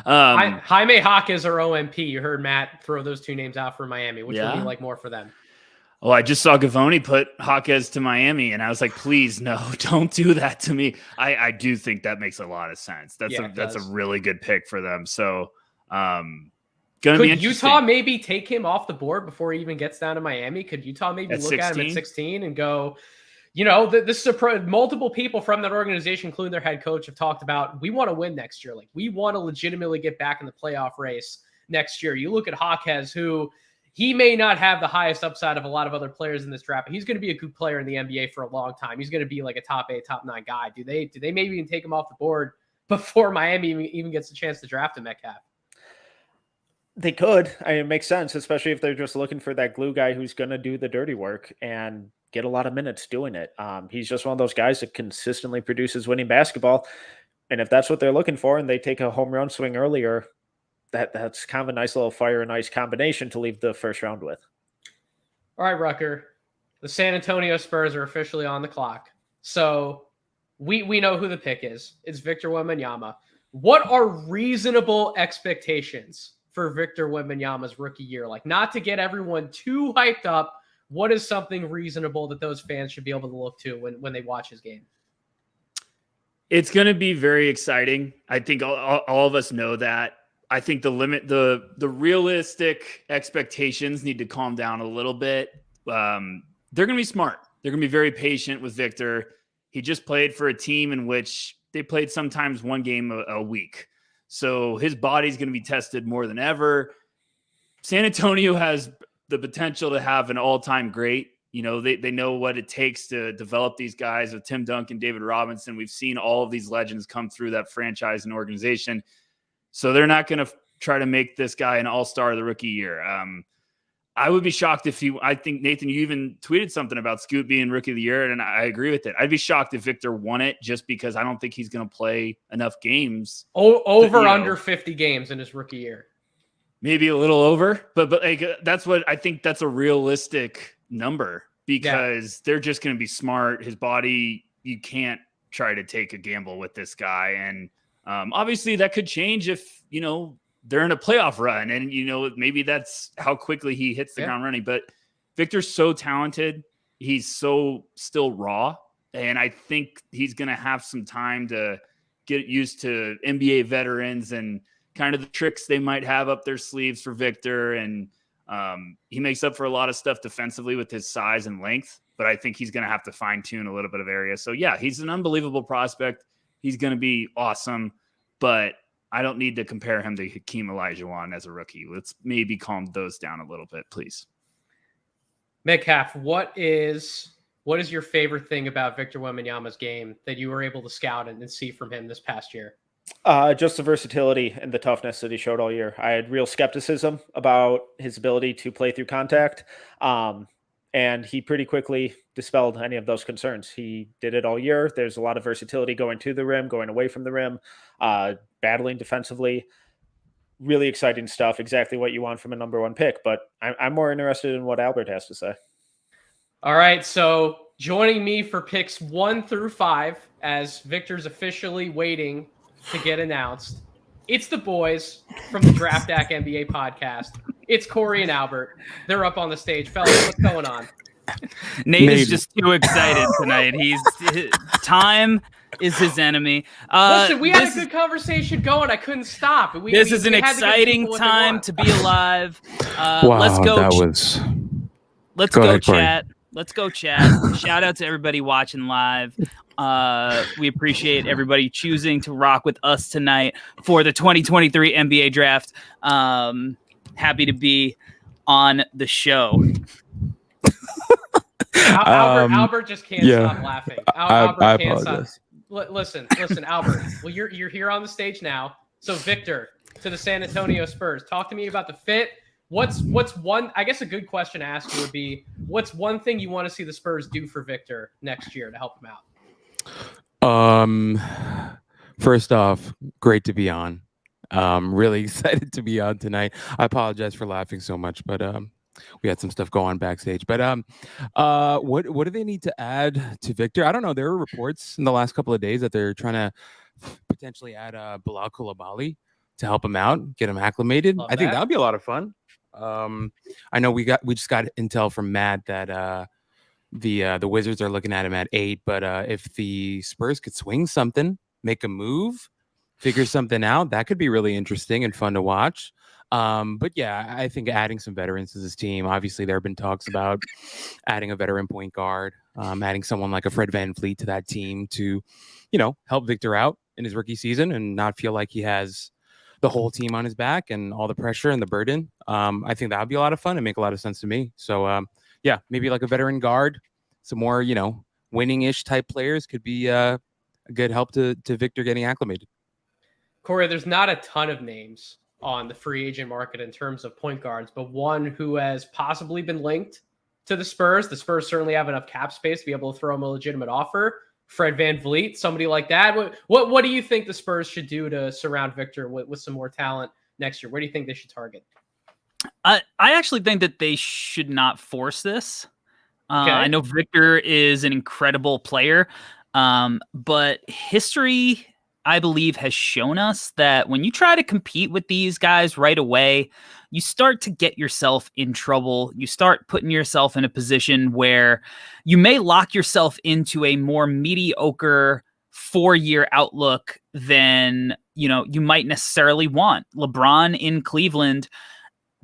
Jaime Jaquez or OMP. You heard Matt throw those two names out for Miami. Which would be like more for them? Oh, I just saw Gavoni put Jaquez to Miami, and I was like, please, no, don't do that to me. I do think that makes a lot of sense. That's a really good pick for them. So, could Utah maybe take him off the board before he even gets down to Miami? Could Utah maybe look at him at 16 and go, this is multiple people from that organization, including their head coach, have talked about, we want to win next year. Like, we want to legitimately get back in the playoff race next year. You look at Jaquez, who he may not have the highest upside of a lot of other players in this draft, but he's going to be a good player in the NBA for a long time. He's going to be like a top 8, top 9 guy. Do they maybe even take him off the board before Miami even gets a chance to draft him, Metcalf? They could. It makes sense, especially if they're just looking for that glue guy who's going to do the dirty work and get a lot of minutes doing it. He's just one of those guys that consistently produces winning basketball. And if that's what they're looking for and they take a home run swing earlier, that's kind of a nice little fire and ice combination to leave the first round with. All right, Rucker. The San Antonio Spurs are officially on the clock. So we know who the pick is. It's Victor Wembanyama. What are reasonable expectations for Victor Wembanyama's rookie year? Like, not to get everyone too hyped up, what is something reasonable that those fans should be able to look to when they watch his game? It's going to be very exciting. I think all of us know that. I think the realistic expectations need to calm down a little bit. They're going to be smart. They're going to be very patient with Victor. He just played for a team in which they played sometimes one game a week. So his body's going to be tested more than ever. San Antonio has the potential to have an all-time great. They know what it takes to develop these guys with Tim Duncan, David Robinson. We've seen all of these legends come through that franchise and organization. So they're not going to try to make this guy an all-star of the rookie year. I would be shocked if I think, Nathan, you even tweeted something about Scoot being rookie of the year, and I agree with it. I'd be shocked if Victor won it, just because I don't think he's going to play enough games. Under 50 games in his rookie year. Maybe a little over, but like, that's what I think. That's a realistic number, because they're just going to be smart. His body, you can't try to take a gamble with this guy. And obviously that could change if, they're in a playoff run, and maybe that's how quickly he hits the ground running. But Victor's so talented. He's so still raw. And I think he's going to have some time to get used to NBA veterans and kind of the tricks they might have up their sleeves for Victor. And he makes up for a lot of stuff defensively with his size and length, but I think he's going to have to fine tune a little bit of areas. So yeah, he's an unbelievable prospect. He's going to be awesome, but I don't need to compare him to Hakeem Olajuwon as a rookie. Let's maybe calm those down a little bit, please. Metcalf, what is your favorite thing about Victor Wembanyama's game that you were able to scout and see from him this past year? Just the versatility and the toughness that he showed all year. I had real skepticism about his ability to play through contact. And he pretty quickly dispelled any of those concerns. He did it all year. There's a lot of versatility going to the rim, going away from the rim, battling defensively. Really exciting stuff. Exactly what you want from a number one pick. But I'm more interested in what Albert has to say. All right. So joining me for picks 1 through 5, as Victor's officially waiting to get announced, it's the boys from the Draft Deck NBA podcast. It's Corey and Albert. They're up on the stage. Fellas, what's going on? Nate is just too excited tonight. Time is his enemy. Listen, we had a good conversation going. I couldn't stop. This is an exciting time to be alive. Let's go. Let's go chat. Let's go chat. Shout out to everybody watching live. We appreciate everybody choosing to rock with us tonight for the 2023 NBA draft. Happy to be on the show. Albert just can't stop laughing. Albert I can't apologize. stop. Listen, Albert. Well, you're here on the stage now. So Victor, to the San Antonio Spurs. Talk to me about the fit. What's one? I guess a good question to ask you would be, what's one thing you want to see the Spurs do for Victor next year to help him out? First off, great to be on. Really excited to be on tonight. I apologize for laughing so much, but we had some stuff go on backstage. But what do they need to add to Victor? I don't know. There were reports in the last couple of days that they're trying to potentially add Bilal Coulibaly to help him out, get him acclimated. I think that would be a lot of fun. I know we just got intel from Matt that the Wizards are looking at him at 8, but if the Spurs could swing something, make a move, figure something out, that could be really interesting and fun to watch. But yeah, I think adding some veterans to this team. Obviously, there have been talks about adding a veteran point guard, adding someone like a Fred VanVleet to that team to, help Victor out in his rookie season and not feel like he has the whole team on his back and all the pressure and the burden. I think that would be a lot of fun and make a lot of sense to me. So yeah, maybe like a veteran guard, some more, winning-ish type players could be a good help to Victor getting acclimated. Corey, there's not a ton of names on the free agent market in terms of point guards, but one who has possibly been linked to the Spurs. The Spurs certainly have enough cap space to be able to throw him a legitimate offer. Fred VanVleet, somebody like that. What do you think the Spurs should do to surround Victor with some more talent next year? Where do you think they should target? I actually think that they should not force this. Okay. I know Victor is an incredible player, but history, I believe, has shown us that when you try to compete with these guys right away, you start to get yourself in trouble. You start putting yourself in a position where you may lock yourself into a more mediocre 4-year outlook than, you might necessarily want. LeBron in Cleveland,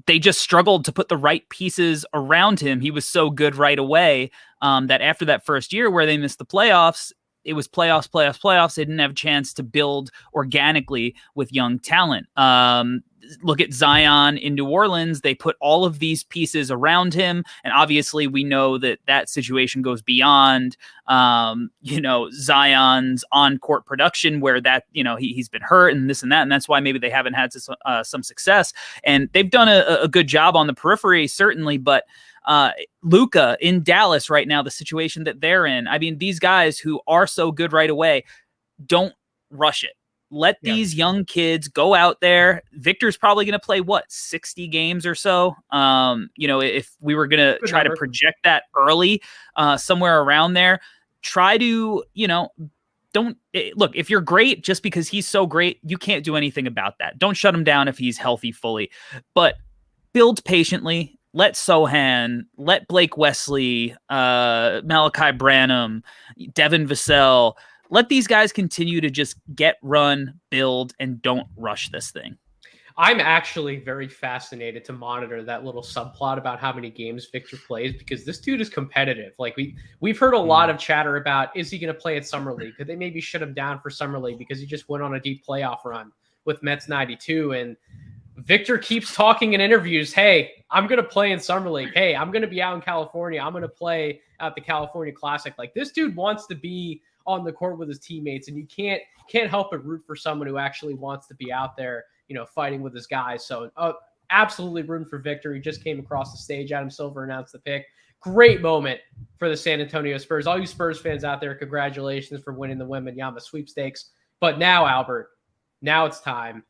they just struggled to put the right pieces around him. He was so good right away that after that first year where they missed the playoffs, it was playoffs. They didn't have a chance to build organically with young talent. Look at Zion in New Orleans. They put all of these pieces around him. And obviously we know that situation goes beyond, Zion's on-court production where that, he's been hurt and this and that. And that's why maybe they haven't had some success. And they've done a good job on the periphery, certainly, but Luka in Dallas right now, the situation that they're in. I mean, these guys who are so good right away, don't rush it. Let these young kids go out there. Victor's probably going to play 60 games or so. If we were going to try to project that early, somewhere around there, try to, look, if you're great, just because he's so great, you can't do anything about that. Don't shut him down if he's healthy fully, but build patiently. Let Sohan, let Blake Wesley, Malachi Branham, Devin Vassell, let these guys continue to just get run, build, and don't rush this thing. I'm actually very fascinated to monitor that little subplot about how many games Victor plays, because this dude is competitive. Like we've heard a lot of chatter about, is he going to play at Summer League? Could they maybe shut him down for Summer League because he just went on a deep playoff run with Mets 92? And Victor keeps talking in interviews, hey, I'm going to play in Summer League. Hey, I'm going to be out in California. I'm going to play at the California Classic. Like, this dude wants to be on the court with his teammates, and you can't help but root for someone who actually wants to be out there, fighting with his guys. So absolutely rooting for Victor. He just came across the stage. Adam Silver announced the pick. Great moment for the San Antonio Spurs. All you Spurs fans out there, congratulations for winning the Wembanyama sweepstakes. But now, Albert, now it's time.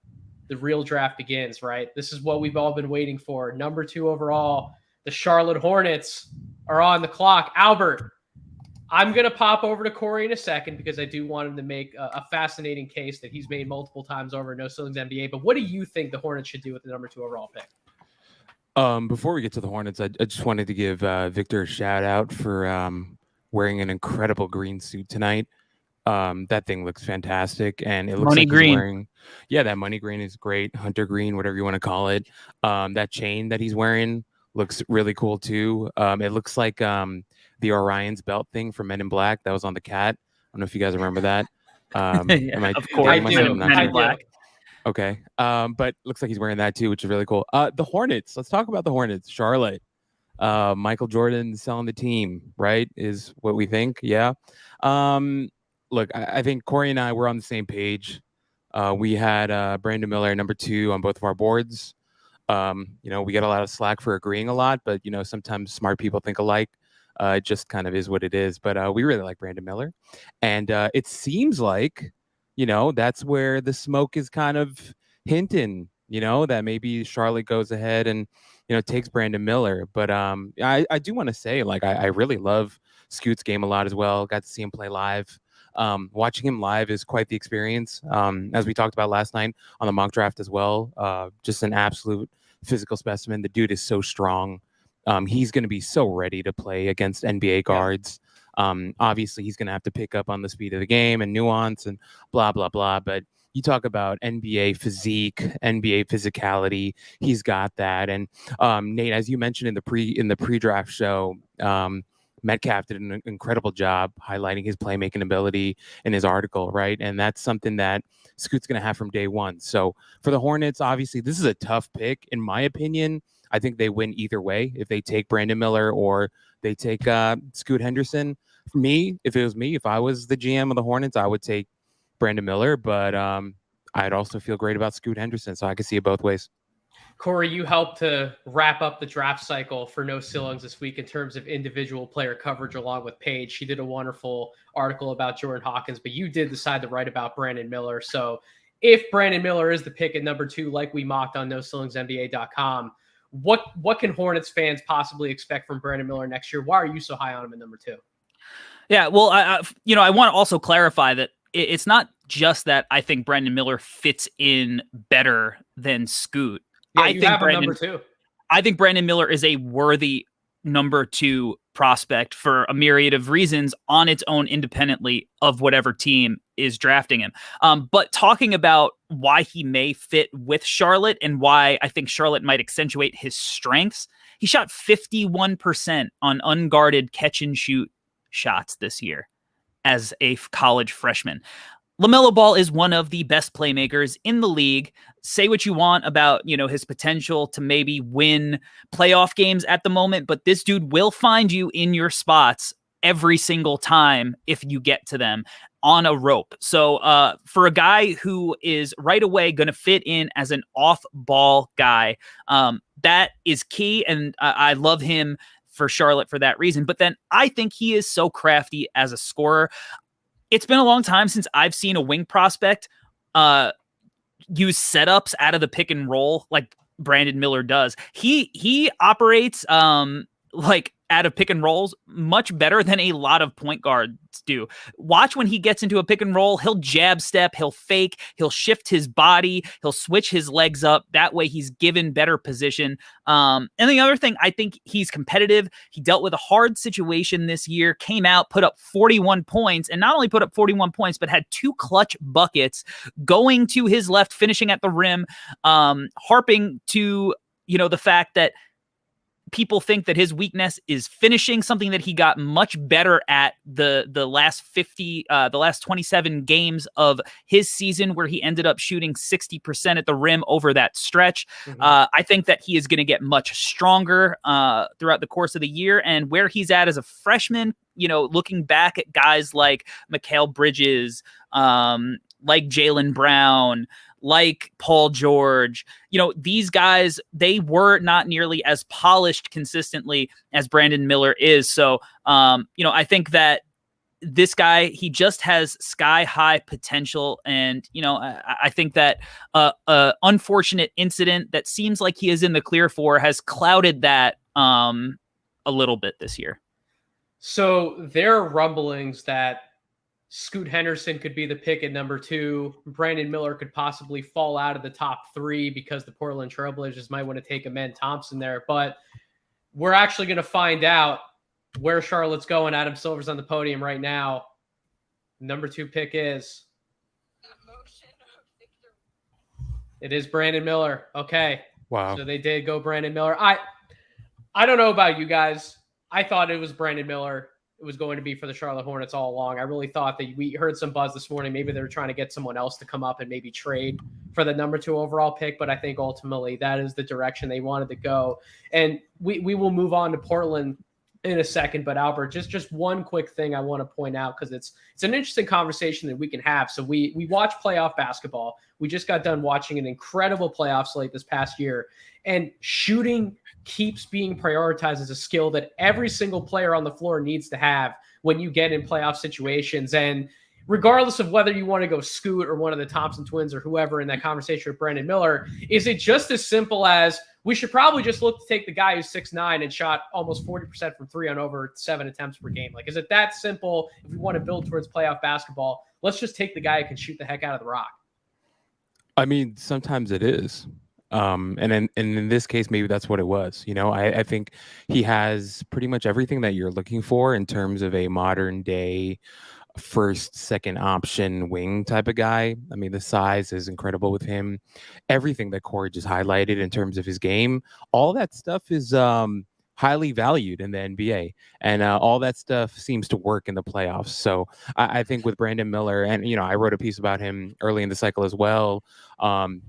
The real draft begins, right? This is what we've all been waiting for. Number 2 overall, the Charlotte Hornets are on the clock. Albert, I'm going to pop over to Corey in a second because I do want him to make a fascinating case that he's made multiple times over No Ceilings NBA. But what do you think the Hornets should do with the number 2 overall pick? Before we get to the Hornets, I just wanted to give Victor a shout out for wearing an incredible green suit tonight. That thing looks fantastic, and it looks money like green. He's wearing, that money green is great. Hunter green, whatever you want to call it. That chain that he's wearing looks really cool too. It looks like the Orion's belt thing from Men in Black that was on the cat. I don't know if you guys remember that. Of course, I do. Okay. But looks like he's wearing that too, which is really cool. The Hornets. Let's talk about the Hornets. Charlotte. Michael Jordan selling the team, right? Is what we think. Yeah. Look, I think Corey and I were on the same page. We had Brandon Miller number 2 on both of our boards. We get a lot of slack for agreeing a lot, but sometimes smart people think alike. It just kind of is what it is. But we really like Brandon Miller, and it seems like that's where the smoke is kind of hinting. That maybe Charlotte goes ahead and takes Brandon Miller. But I do want to say, like, I really love Scoot's game a lot as well. Got to see him play live. Watching him live is quite the experience. As we talked about last night on the mock draft as well, just an absolute physical specimen. The dude is so strong. He's going to be so ready to play against NBA guards. Obviously, he's going to have to pick up on the speed of the game and nuance and blah, blah, blah. But you talk about NBA physique, NBA physicality. He's got that. And Nate, as you mentioned in the pre-draft show, Metcalf did an incredible job highlighting his playmaking ability in his article, right? And that's something that Scoot's going to have from day one. So for the Hornets, obviously, this is a tough pick. In my opinion, I think they win either way if they take Brandon Miller or they take Scoot Henderson. For me, if I was the GM of the Hornets, I would take Brandon Miller, but I'd also feel great about Scoot Henderson, so I can see it both ways. Corey, you helped to wrap up the draft cycle for No Ceilings this week in terms of individual player coverage along with Paige. She did a wonderful article about Jordan Hawkins, but you did decide to write about Brandon Miller. So if Brandon Miller is the pick at number 2, like we mocked on NoCeilingsNBA.com, what can Hornets fans possibly expect from Brandon Miller next year? Why are you so high on him at number 2? Yeah, well, I want to also clarify that it's not just that I think Brandon Miller fits in better than Scoot. Yeah, I think number 2. I think Brandon Miller is a worthy number 2 prospect for a myriad of reasons on its own, independently of whatever team is drafting him. But talking about why he may fit with Charlotte and why I think Charlotte might accentuate his strengths, he shot 51% on unguarded catch and shoot shots this year as a college freshman. LaMelo Ball is one of the best playmakers in the league. Say what you want about, his potential to maybe win playoff games at the moment, but this dude will find you in your spots every single time if you get to them on a rope. So for a guy who is right away going to fit in as an off-ball guy, that is key, and I love him for Charlotte for that reason. But then I think he is so crafty as a scorer. It's been a long time since I've seen a wing prospect use setups out of the pick and roll like Brandon Miller does. He operates like out of pick and rolls much better than a lot of point guards do. Watch when he gets into a pick and roll, he'll jab step, he'll fake, he'll shift his body, he'll switch his legs up. That way he's given better position. And the other thing, I think he's competitive. He dealt with a hard situation this year, came out, put up 41 points, and not only put up 41 points, but had 2 clutch buckets going to his left, finishing at the rim, harping to, the fact that people think that his weakness is finishing, something that he got much better at the last 27 games of his season, where he ended up shooting 60% at the rim over that stretch. Mm-hmm. I think that he is going to get much stronger throughout the course of the year, and where he's at as a freshman, looking back at guys like Mikal Bridges, like Jaylen Brown, like Paul George, these guys, they were not nearly as polished consistently as Brandon Miller is. So, I think that this guy, he just has sky high potential. And, I think that unfortunate incident that seems like he is in the clear for has clouded that a little bit this year. So there are rumblings that Scoot Henderson could be the pick at number 2. Brandon Miller could possibly fall out of the top 3 because the Portland Trailblazers might want to take Amen Thompson there. But we're actually going to find out where Charlotte's going. Adam Silver's on the podium right now. Number 2 pick is... It is Brandon Miller. Okay. Wow. So they did go Brandon Miller. I don't know about you guys. I thought it was Brandon Miller. it was going to be for the Charlotte Hornets all along. I really thought that we heard some buzz this morning. Maybe they were trying to get someone else to come up and maybe trade for the number 2 overall pick. But I think ultimately that is the direction they wanted to go. And we will move on to Portland in a second. But Albert, just one quick thing I want to point out, because it's an interesting conversation that we can have. So we watch playoff basketball. We just got done watching an incredible playoff slate this past year. And shooting keeps being prioritized as a skill that every single player on the floor needs to have when you get in playoff situations. And regardless of whether you want to go Scoot or one of the Thompson twins or whoever in that conversation with Brandon Miller, is it just as simple as we should probably just look to take the guy who's 6'9" and shot almost 40% from 3 on over 7 attempts per game? Like, is it that simple? If we want to build towards playoff basketball, let's just take the guy who can shoot the heck out of the rock. I mean, sometimes it is. And in this case, maybe that's what it was. You know, I think he has pretty much everything that you're looking for in terms of a modern day first, second option wing type of guy. I mean, the size is incredible with him. Everything that Corey just highlighted in terms of his game, all that stuff is highly valued in the NBA, and all that stuff seems to work in the playoffs. So I think with Brandon Miller, and I wrote a piece about him early in the cycle as well,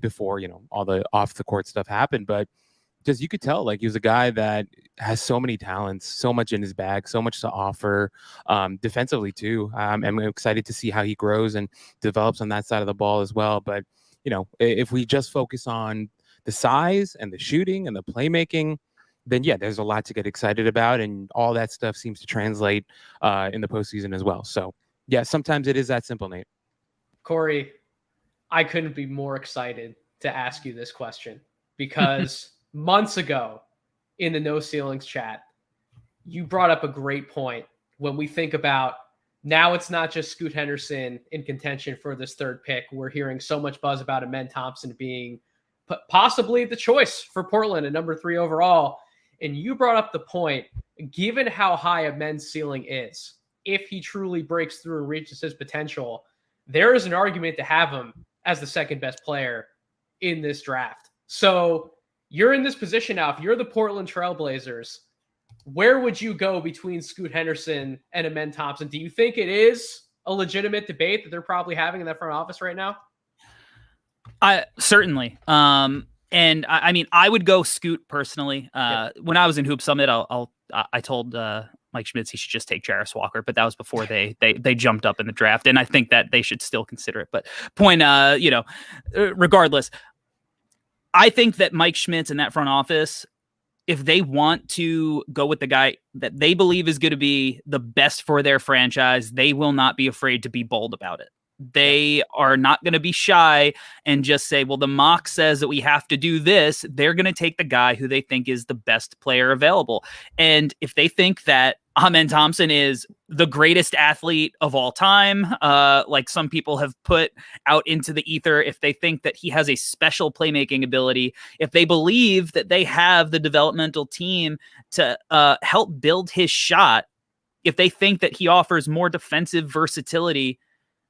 before all the off the court stuff happened, but just you could tell like he was a guy that has so many talents, so much in his bag, so much to offer, defensively too. I'm excited to see how he grows and develops on that side of the ball as well. But if we just focus on the size and the shooting and the playmaking, then yeah, there's a lot to get excited about, and all that stuff seems to translate in the postseason as well. So yeah, sometimes it is that simple, Nate. Corey, I couldn't be more excited to ask you this question, because months ago in the No Ceilings chat, you brought up a great point. When we think about now, it's not just Scoot Henderson in contention for this 3rd pick. We're hearing so much buzz about Amen Thompson being possibly the choice for Portland at number 3 overall. And you brought up the point, given how high Amen's ceiling is, if he truly breaks through and reaches his potential, there is an argument to have him as the 2nd best player in this draft. So you're in this position now. If you're the Portland Trailblazers, where would you go between Scoot Henderson and Amen Thompson? Do you think it is a legitimate debate that they're probably having in that front office right now? Certainly. And I mean, I would go Scoot personally. When I was in Hoop Summit, I told Mike Schmitz he should just take Jarris Walker, but that was before they jumped up in the draft, and I think that they should still consider it. But regardless, I think that Mike Schmitz and that front office, if they want to go with the guy that they believe is going to be the best for their franchise, they will not be afraid to be bold about it. They are not going to be shy and just say, well, the mock says that we have to do this. They're going to take the guy who they think is the best player available. And if they think that Amen Thompson is the greatest athlete of all time, like some people have put out into the ether, if they think that he has a special playmaking ability, if they believe that they have the developmental team to help build his shot, if they think that he offers more defensive versatility,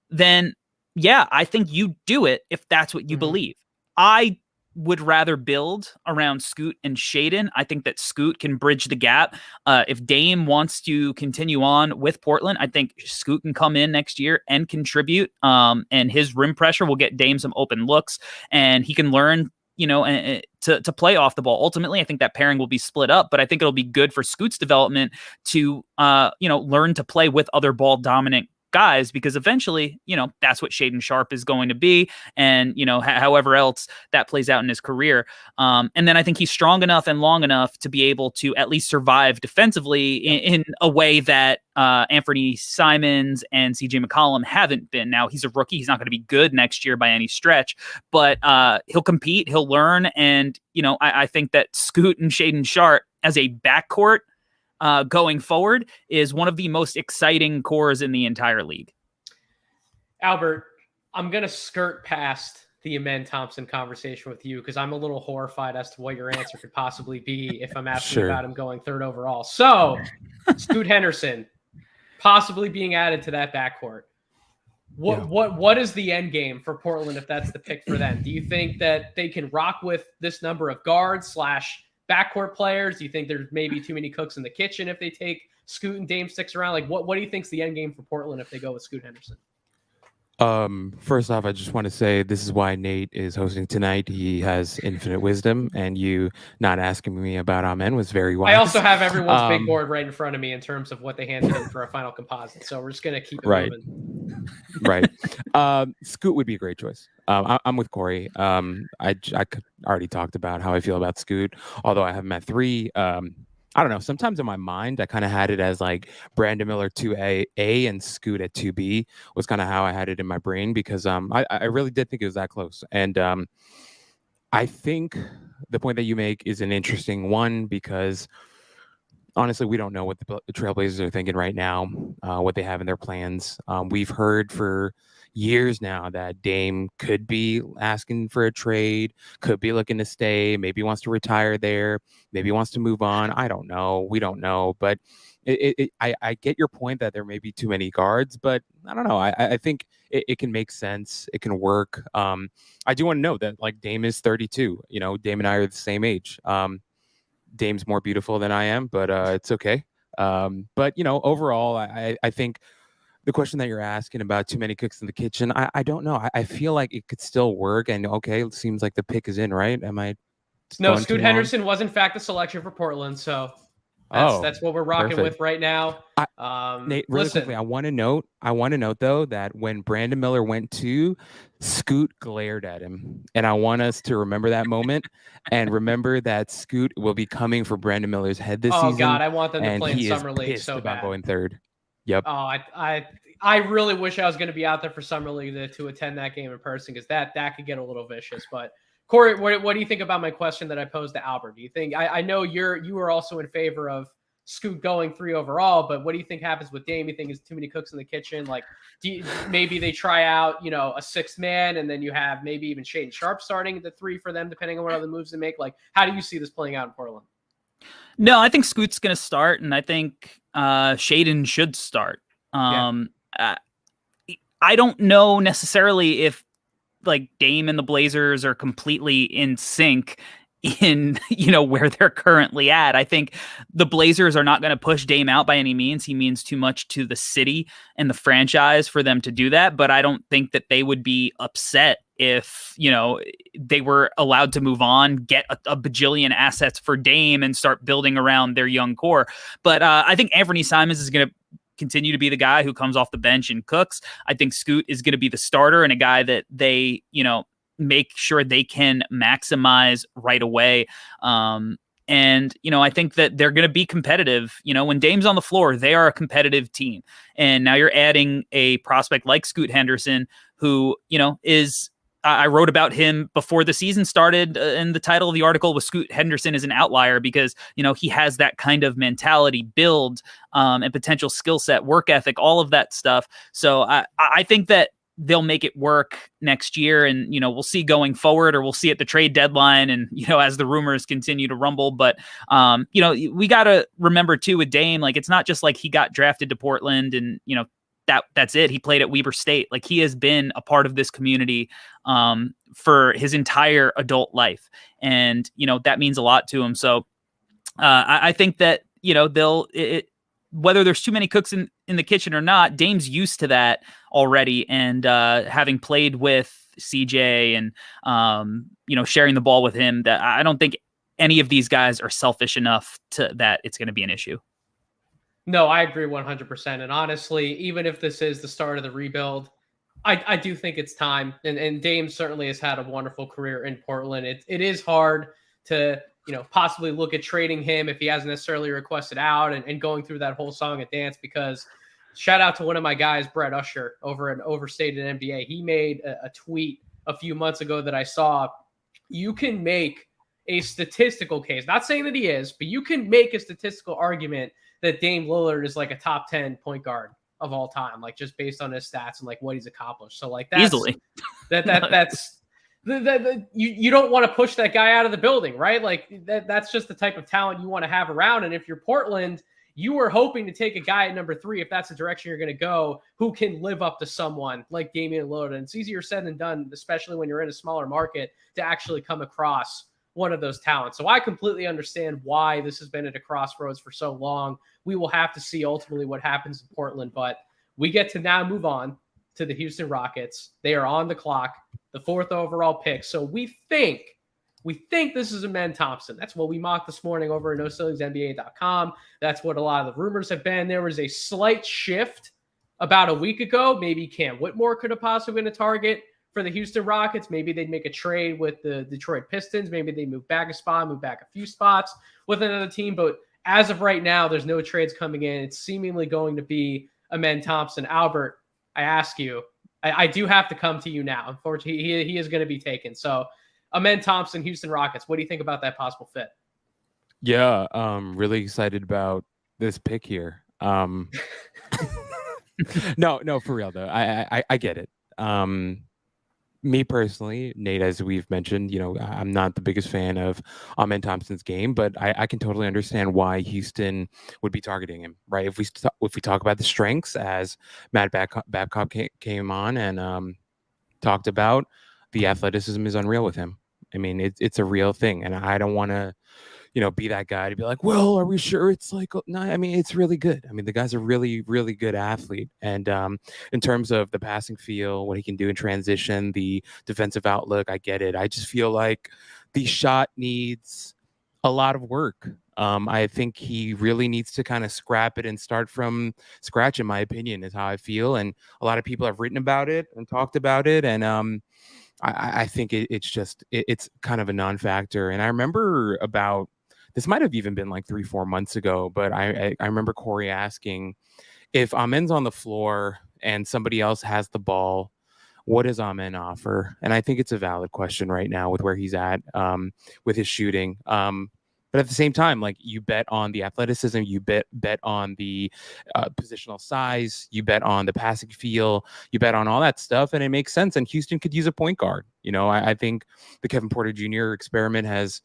then yeah, I think you do it if that's what you believe. I would rather build around Scoot and Shaedon. I think that Scoot can bridge the gap. If Dame wants to continue on with Portland, I think Scoot can come in next year and contribute. And his rim pressure will get Dame some open looks, and he can learn, to play off the ball. Ultimately, I think that pairing will be split up, but I think it'll be good for Scoot's development to, learn to play with other ball dominant guys, because eventually, that's what Shaedon Sharpe is going to be. And, however else that plays out in his career. And then I think he's strong enough and long enough to be able to at least survive defensively in a way that Anthony Simons and CJ McCollum haven't been. Now, he's a rookie. He's not going to be good next year by any stretch, but he'll compete, he'll learn. And, I think that Scoot and Shaedon Sharpe as a backcourt going forward is one of the most exciting cores in the entire league. Albert, I'm going to skirt past the Amen Thompson conversation with you because I'm a little horrified as to what your answer could possibly be if I'm asking about him going 3rd overall. So, Scoot Henderson possibly being added to that backcourt. What is the end game for Portland if that's the pick for them? Do you think that they can rock with this number of guards / backcourt players? Do you think there's maybe too many cooks in the kitchen if they take Scoot and Dame sticks around? Like, what do you think's the end game for Portland if they go with Scoot Henderson? First off, I just want to say this is why Nate is hosting tonight. He has infinite wisdom, and you not asking me about Amen was very wise. I also have everyone's big board right in front of me in terms of what they handed in for a final composite. So we're just going to keep it moving. Right. Scoot would be a great choice. I'm with Corey. I already talked about how I feel about Scoot, although I have him at 3. I don't know. Sometimes in my mind, I kind of had it as like Brandon Miller 2A and Scoot at 2B was kind of how I had it in my brain, because I really did think it was that close. And I think the point that you make is an interesting one, because honestly, we don't know what the Trailblazers are thinking right now, what they have in their plans. We've heard for years now that Dame could be asking for a trade, could be looking to stay, maybe wants to retire there, maybe wants to move on. I don't know. We don't know. But I get your point that there may be too many guards, but I don't know. I think it can make sense. It can work. I do want to know that, like, Dame is 32. You know, Dame and I are the same age. Dame's more beautiful than I am, but it's okay. But, you know, overall, I think the question that you're asking about too many cooks in the kitchen, I don't know. I feel like it could still work. And okay, it seems like the pick is in, right? Am I? No, Scoot Henderson was in fact the selection for Portland. So that's what we're rocking with right now. Nate, really quickly, I want to note though that when Brandon Miller went to, Scoot glared at him, and I want us to remember that moment and remember that Scoot will be coming for Brandon Miller's head this season. Oh God, I want them to play in Summer League so about bad. Going third. Yep. Oh, I really wish I was going to be out there for Summer League to attend that game in person, because that could get a little vicious. But Corey, what do you think about my question that I posed to Albert? Do you think I know you were also in favor of Scoot going 3 overall, but what do you think happens with Dame? You think it's too many cooks in the kitchen? Like, maybe they try out, you know, a 6th man, and then you have maybe even Shaedon Sharpe starting at the 3 for them, depending on what other moves they make. Like, how do you see this playing out in Portland? No, I think Scoot's going to start, and I think Shaedon should start. I don't know necessarily if, like, Dame and the Blazers are completely in sync in, you know, where they're currently at. I think the Blazers are not going to push Dame out by any means. He means too much to the city and the franchise for them to do that. But I don't think that they would be upset if, you know, they were allowed to move on, get a bajillion assets for Dame and start building around their young core. But I think Anthony Simons is going to continue to be the guy who comes off the bench and cooks. I think Scoot is going to be the starter and a guy that they, you know, make sure they can maximize right away. And, you know, I think that they're going to be competitive. You know, when Dame's on the floor, they are a competitive team. And now you're adding a prospect like Scoot Henderson, who, you know, is, I wrote about him before the season started, and the title of the article was Scoot Henderson is an outlier, because, you know, he has that kind of mentality, build, and potential skill set, work ethic, all of that stuff. So I think that they'll make it work next year, and, you know, we'll see going forward, or we'll see at the trade deadline, and, you know, as the rumors continue to rumble. But you know, we got to remember too with Dame, like, it's not just like he got drafted to Portland and, you know, that's it. He played at Weber State. Like, he has been a part of this community for his entire adult life, and, you know, that means a lot to him. So I think that, you know, whether there's too many cooks in the kitchen or not, Dame's used to that already. And having played with CJ and, you know, sharing the ball with him, that I don't think any of these guys are selfish enough that it's going to be an issue. No, I agree 100%. And honestly, even if this is the start of the rebuild, I do think it's time. And Dame certainly has had a wonderful career in Portland. It is hard to, you know, possibly look at trading him if he hasn't necessarily requested out and going through that whole song and dance, because shout out to one of my guys, Brett Usher, over at Overstated NBA. He made a tweet a few months ago that I saw. You can make a statistical case, not saying that he is, but you can make a statistical argument that Dame Lillard is like a top 10 point guard of all time, like, just based on his stats and like what he's accomplished. So like, that's easily that's you don't want to push that guy out of the building, right? Like, that's just the type of talent you want to have around. And if you're Portland, you were hoping to take a guy at number 3, if that's the direction you're going to go, who can live up to someone like Damian Lillard. And it's easier said than done, especially when you're in a smaller market, to actually come across one of those talents. So I completely understand why this has been at a crossroads for so long. We will have to see ultimately what happens in Portland, but we get to now move on to the Houston Rockets. They are on the clock, the 4th overall pick. So we think this is Amen Thompson. That's what we mocked this morning over at NoCeilingsNBA.com. That's what a lot of the rumors have been. There was a slight shift about a week ago. Maybe Cam Whitmore could have possibly been a target for the Houston Rockets. Maybe they'd make a trade with the Detroit Pistons. Maybe they move back a spot, move back a few spots with another team. But as of right now, there's no trades coming in. It's seemingly going to be Amen Thompson. Albert, I ask you, I do have to come to you now. Unfortunately, he is going to be taken. So Amen Thompson, Houston Rockets. What do you think about that possible fit? Yeah, really excited about this pick here. No, for real though. I get it. Me personally, Nate, as we've mentioned, I'm not the biggest fan of Amen Thompson's game, but I can totally understand why Houston would be targeting him, right? If we talk about the strengths, as Matt Babcock came on and talked about, the athleticism is unreal with him. I mean, it's a real thing, and I don't want to, be that guy to be like, well, are we sure it's like, no, I mean, it's really good. I mean, the guy's a really, really good athlete. And in terms of the passing feel, what he can do in transition, the defensive outlook, I get it. I just feel like the shot needs a lot of work. I think he really needs to kind of scrap it and start from scratch, in my opinion, is how I feel. And a lot of people have written about it and talked about it. And I think it's kind of a non-factor. And I remember this might have even been like 3-4 months ago, but I remember Corey asking, if Amen's on the floor and somebody else has the ball, what does Amen offer? And I think it's a valid question right now with where he's at with his shooting. But at the same time, like, you bet on the athleticism, you bet on the positional size, you bet on the passing feel, you bet on all that stuff, and it makes sense. And Houston could use a point guard. I think the Kevin Porter Jr. experiment has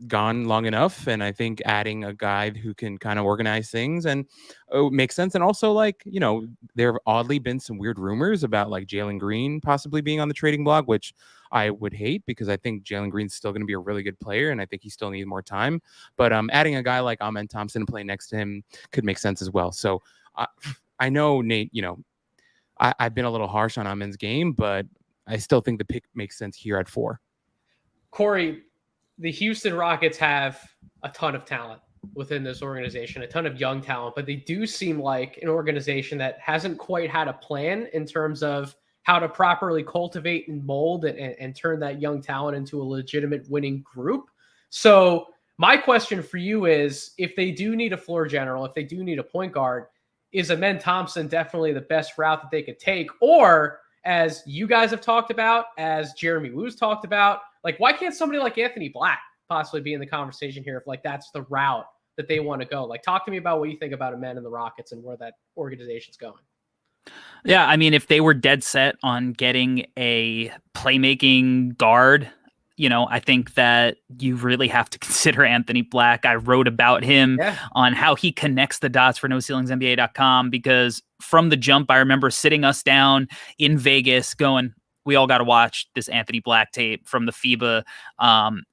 gone long enough, and I think adding a guy who can kind of organize things and makes sense. And also, like, there have oddly been some weird rumors about like Jalen Green possibly being on the trading block, which I would hate, because I think Jalen Green's still going to be a really good player, and I think he still needs more time. But adding a guy like Amen Thompson and playing next to him could make sense as well. So I know, Nate, I've been a little harsh on Amen's game, but I still think the pick makes sense here at 4. Corey, the Houston Rockets have a ton of talent within this organization, a ton of young talent, but they do seem like an organization that hasn't quite had a plan in terms of how to properly cultivate and mold and turn that young talent into a legitimate winning group. So my question for you is, if they do need a floor general, if they do need a point guard, is Amen Thompson definitely the best route that they could take? Or, as you guys have talked about, as Jeremy Wu's talked about, like, why can't somebody like Anthony Black possibly be in the conversation here if, like, that's the route that they want to go? Like, talk to me about what you think about Amen and the Rockets and where that organization's going. Yeah, I mean, if they were dead set on getting a playmaking guard, I think that you really have to consider Anthony Black. I wrote about him on how he connects the dots for NoCeilingsNBA.com, because from the jump, I remember sitting us down in Vegas going, we all got to watch this Anthony Black tape from the FIBA,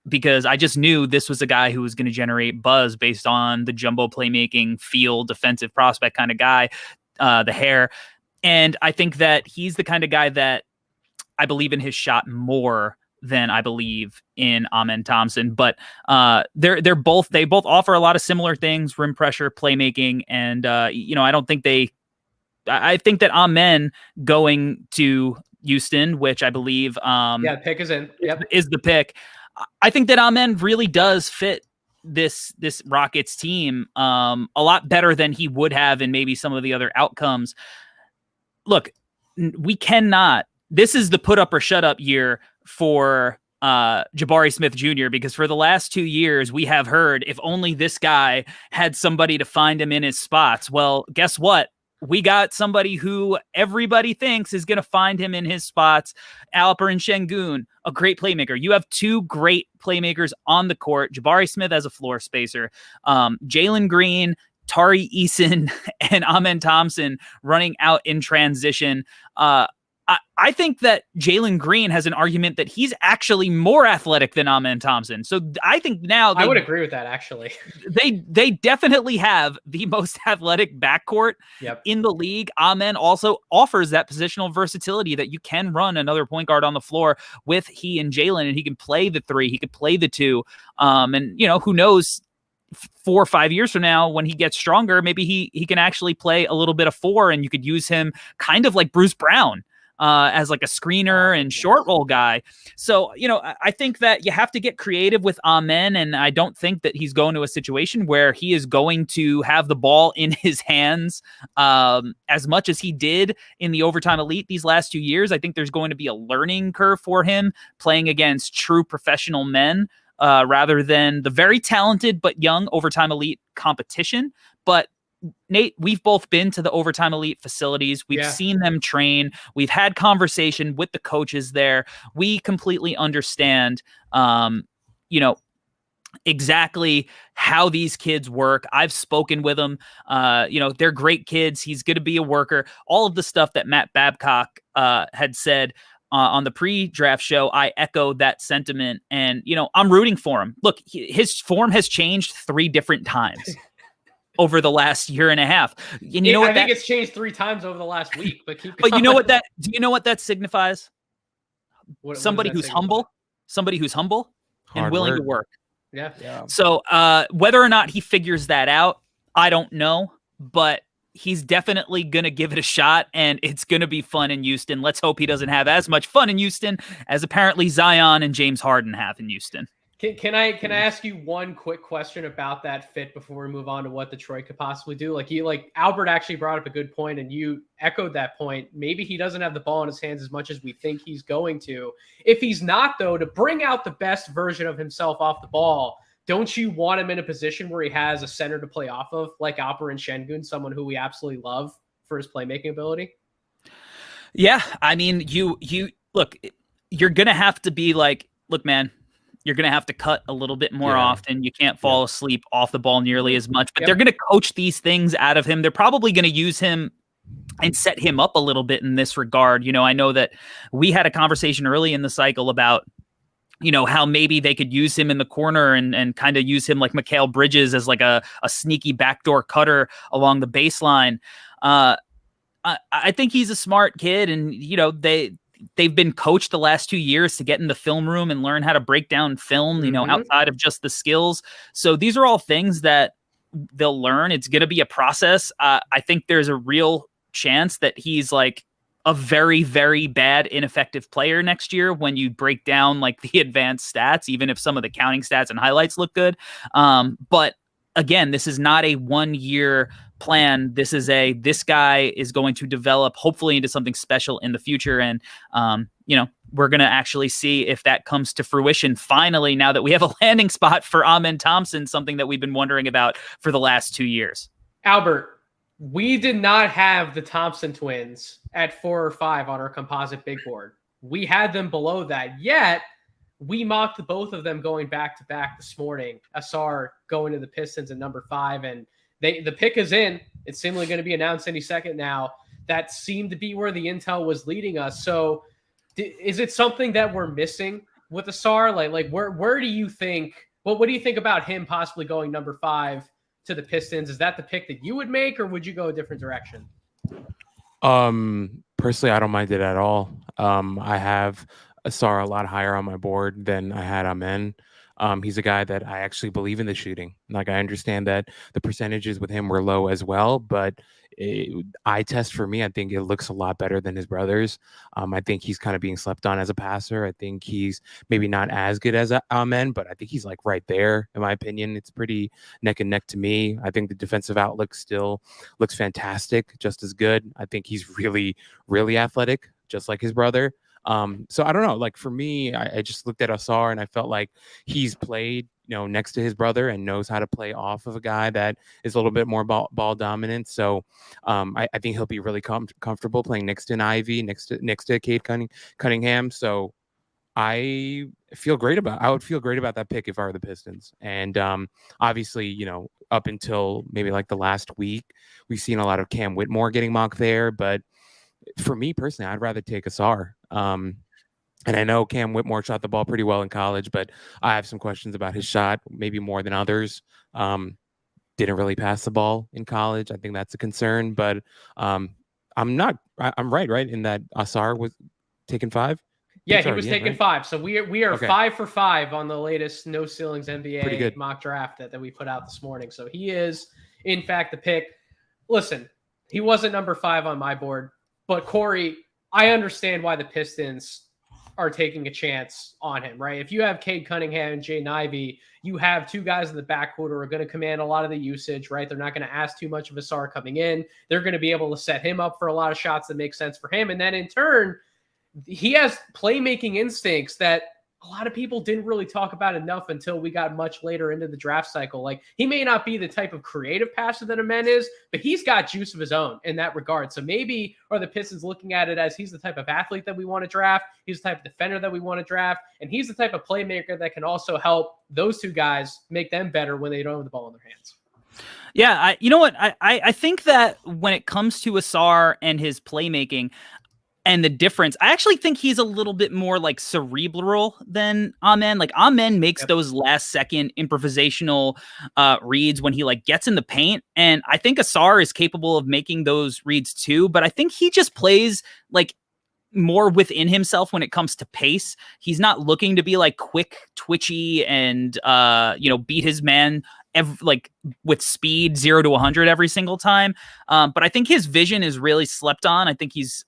because I just knew this was a guy who was going to generate buzz based on the jumbo playmaking, field, defensive prospect kind of guy, the hair. And I think that he's the kind of guy that I believe in his shot more than I believe in Amen Thompson. But they both offer a lot of similar things: rim pressure, playmaking, and I don't think I think that Amen going to Houston, which I believe pick is in. Yep. Is the pick. I think that Amen really does fit this Rockets team a lot better than he would have in maybe some of the other outcomes. Look, we cannot. This is the put up or shut up year for Jabari Smith Jr., because for the last 2 years we have heard, if only this guy had somebody to find him in his spots. Well, guess what? We got somebody who everybody thinks is going to find him in his spots. Alperen Şengün, a great playmaker. You have 2 great playmakers on the court. Jabari Smith as a floor spacer. Jalen Green, Tari Eason, and Amen Thompson running out in transition. I think that Jalen Green has an argument that he's actually more athletic than Amen Thompson. So I think now I would agree with that, actually. They definitely have the most athletic backcourt in the league. Amen also offers that positional versatility that you can run another point guard on the floor with he and Jalen, and he can play the 3, he could play the 2. And who knows, 4 or 5 years from now, when he gets stronger, maybe he can actually play a little bit of 4, and you could use him kind of like Bruce Brown as like a screener and short roll guy. So, I think that you have to get creative with Amen, and I don't think that he's going to a situation where he is going to have the ball in his hands as much as he did in the Overtime Elite these last 2 years. I think there's going to be a learning curve for him playing against true professional men rather than the very talented but young Overtime Elite competition. But Nate, we've both been to the Overtime Elite facilities. We've seen them train. We've had conversation with the coaches there. We completely understand, exactly how these kids work. I've spoken with them. They're great kids. He's going to be a worker. All of the stuff that Matt Babcock had said on the pre-draft show, I echoed that sentiment. And, I'm rooting for him. Look, his form has changed 3 different times over the last year and a half. And I think it's changed 3 times over the last week, but keep going. But do you know what that signifies? Somebody who's humble and willing to work. Yeah. So whether or not he figures that out, I don't know, but he's definitely going to give it a shot, and it's going to be fun in Houston. Let's hope he doesn't have as much fun in Houston as apparently Zion and James Harden have in Houston. Can I ask you one quick question about that fit before we move on to what Detroit could possibly do? Albert actually brought up a good point, and you echoed that point. Maybe he doesn't have the ball in his hands as much as we think he's going to. If he's not, though, to bring out the best version of himself off the ball, don't you want him in a position where he has a center to play off of, like Alperen Şengün, someone who we absolutely love for his playmaking ability? Yeah, I mean, you look, you're gonna have to be like, look, man, you're going to have to cut a little bit more often. You can't fall asleep off the ball nearly as much, but they're going to coach these things out of him. They're probably going to use him and set him up a little bit in this regard. I know that we had a conversation early in the cycle about, how maybe they could use him in the corner and kind of use him like Mikal Bridges as like a sneaky backdoor cutter along the baseline. I think he's a smart kid, and, they've been coached the last 2 years to get in the film room and learn how to break down film, outside of just the skills. So these are all things that they'll learn. It's going to be a process. I think there's a real chance that he's like a very, very bad, ineffective player next year when you break down like the advanced stats, even if some of the counting stats and highlights look good. But again, this is not a 1-year plan. This guy is going to develop hopefully into something special in the future. And, we're going to actually see if that comes to fruition finally, now that we have a landing spot for Amen Thompson, something that we've been wondering about for the last 2 years. Albert, we did not have the Thompson twins at 4 or 5 on our composite big board. We had them below that, yet we mocked both of them going back to back this morning. Ausar going to the Pistons at number 5, and the pick is in. It's seemingly going to be announced any second now. That seemed to be where the intel was leading us. So is it something that we're missing with Ausar? Like where do you think, what do you think about him possibly going number 5 to the Pistons? Is that the pick that you would make, or would you go a different direction? Personally, I don't mind it at all. I have Ausar a lot higher on my board than I had Amen. He's a guy that I actually believe in the shooting. Like, I understand that the percentages with him were low as well, but eye test for me, I think it looks a lot better than his brothers. I think he's kind of being slept on as a passer. I think he's maybe not as good as Amen, but I think he's like right there, in my opinion. It's pretty neck and neck to me. I think the defensive outlook still looks fantastic, just as good. I think he's really, really athletic, just like his brother. So I don't know, like for me, I just looked at Ausar and I felt like he's played, next to his brother and knows how to play off of a guy that is a little bit more ball dominant. So I think he'll be really comfortable playing next to an Ivy, next to Cade Cunningham. So I would feel great about that pick if I were the Pistons. And obviously, up until maybe like the last week, we've seen a lot of Cam Whitmore getting mocked there, but for me personally, I'd rather take Asar. And I know Cam Whitmore shot the ball pretty well in college, but I have some questions about his shot, maybe more than others. Didn't really pass the ball in college. I think that's a concern, but I'm right in that Asar was taken 5. Yeah, he was taken 5. So we are Okay. 5 for 5 on the latest No Ceilings Pretty NBA good. mock draft that we put out this morning. So he is, in fact, the pick. Listen, he wasn't number 5 on my board, but Corey, I understand why the Pistons are taking a chance on him, right? If you have Cade Cunningham and Jaden Ivey, you have 2 guys in the backcourt who are going to command a lot of the usage, right? They're not going to ask too much of Asar coming in. They're going to be able to set him up for a lot of shots that make sense for him. And then in turn, he has playmaking instincts that a lot of people didn't really talk about enough until we got much later into the draft cycle. Like, he may not be the type of creative passer that Amen is, but he's got juice of his own in that regard. So maybe are the Pistons looking at it as he's the type of athlete that we want to draft, he's the type of defender that we want to draft, and he's the type of playmaker that can also help those 2 guys make them better when they don't have the ball in their hands. Yeah, you know what? I think that when it comes to Asar and his playmaking, and the difference, I actually think he's a little bit more like cerebral than Amen. Like, Amen makes those last second improvisational reads when he like gets in the paint. And I think Asar is capable of making those reads too, but I think he just plays like more within himself when it comes to pace. He's not looking to be like quick, twitchy, and beat his man like with speed 0 to 100 every single time. But I think his vision is really slept on. I think he's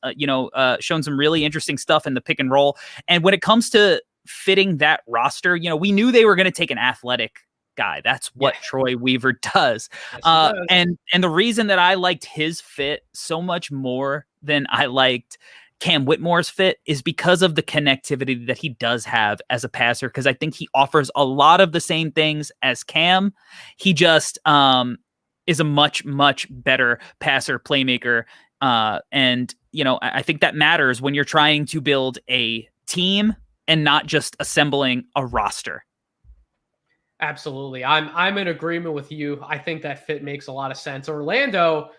shown some really interesting stuff in the pick and roll. And when it comes to fitting that roster, we knew they were going to take an athletic guy. That's what Troy Weaver does. Yes, and the reason that I liked his fit so much more than I liked Cam Whitmore's fit is because of the connectivity that he does have as a passer, because I think he offers a lot of the same things as Cam. He just is a much, much better passer, playmaker. And I think that matters when you're trying to build a team and not just assembling a roster. Absolutely. I'm in agreement with you. I think that fit makes a lot of sense. Orlando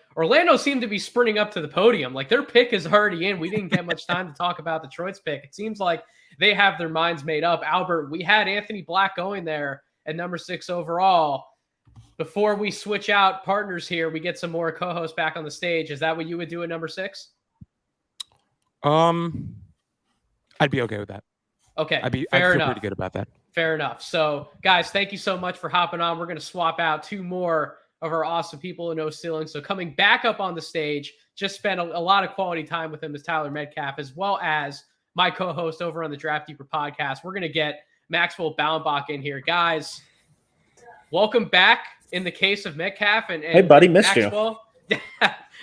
seemed to be sprinting up to the podium. Like, their pick is already in. We didn't get much time to talk about Detroit's pick. It seems like they have their minds made up. Albert, we had Anthony Black going there at number 6 overall. Before we switch out partners here, we get some more co-hosts back on the stage. Is that what you would do at number 6? I'd be okay with that. Okay. I'd feel pretty good about that. Fair enough. So, guys, thank you so much for hopping on. We're going to swap out 2 more of our awesome people in No Ceiling. So, coming back up on the stage, just spent a lot of quality time with him, is Tyler Metcalf, as well as my co-host over on the Draft Deeper podcast. We're going to get Maxwell Baumbach in here. Guys, welcome back in the case of Metcalf. And hey, buddy, missed Maxwell, you.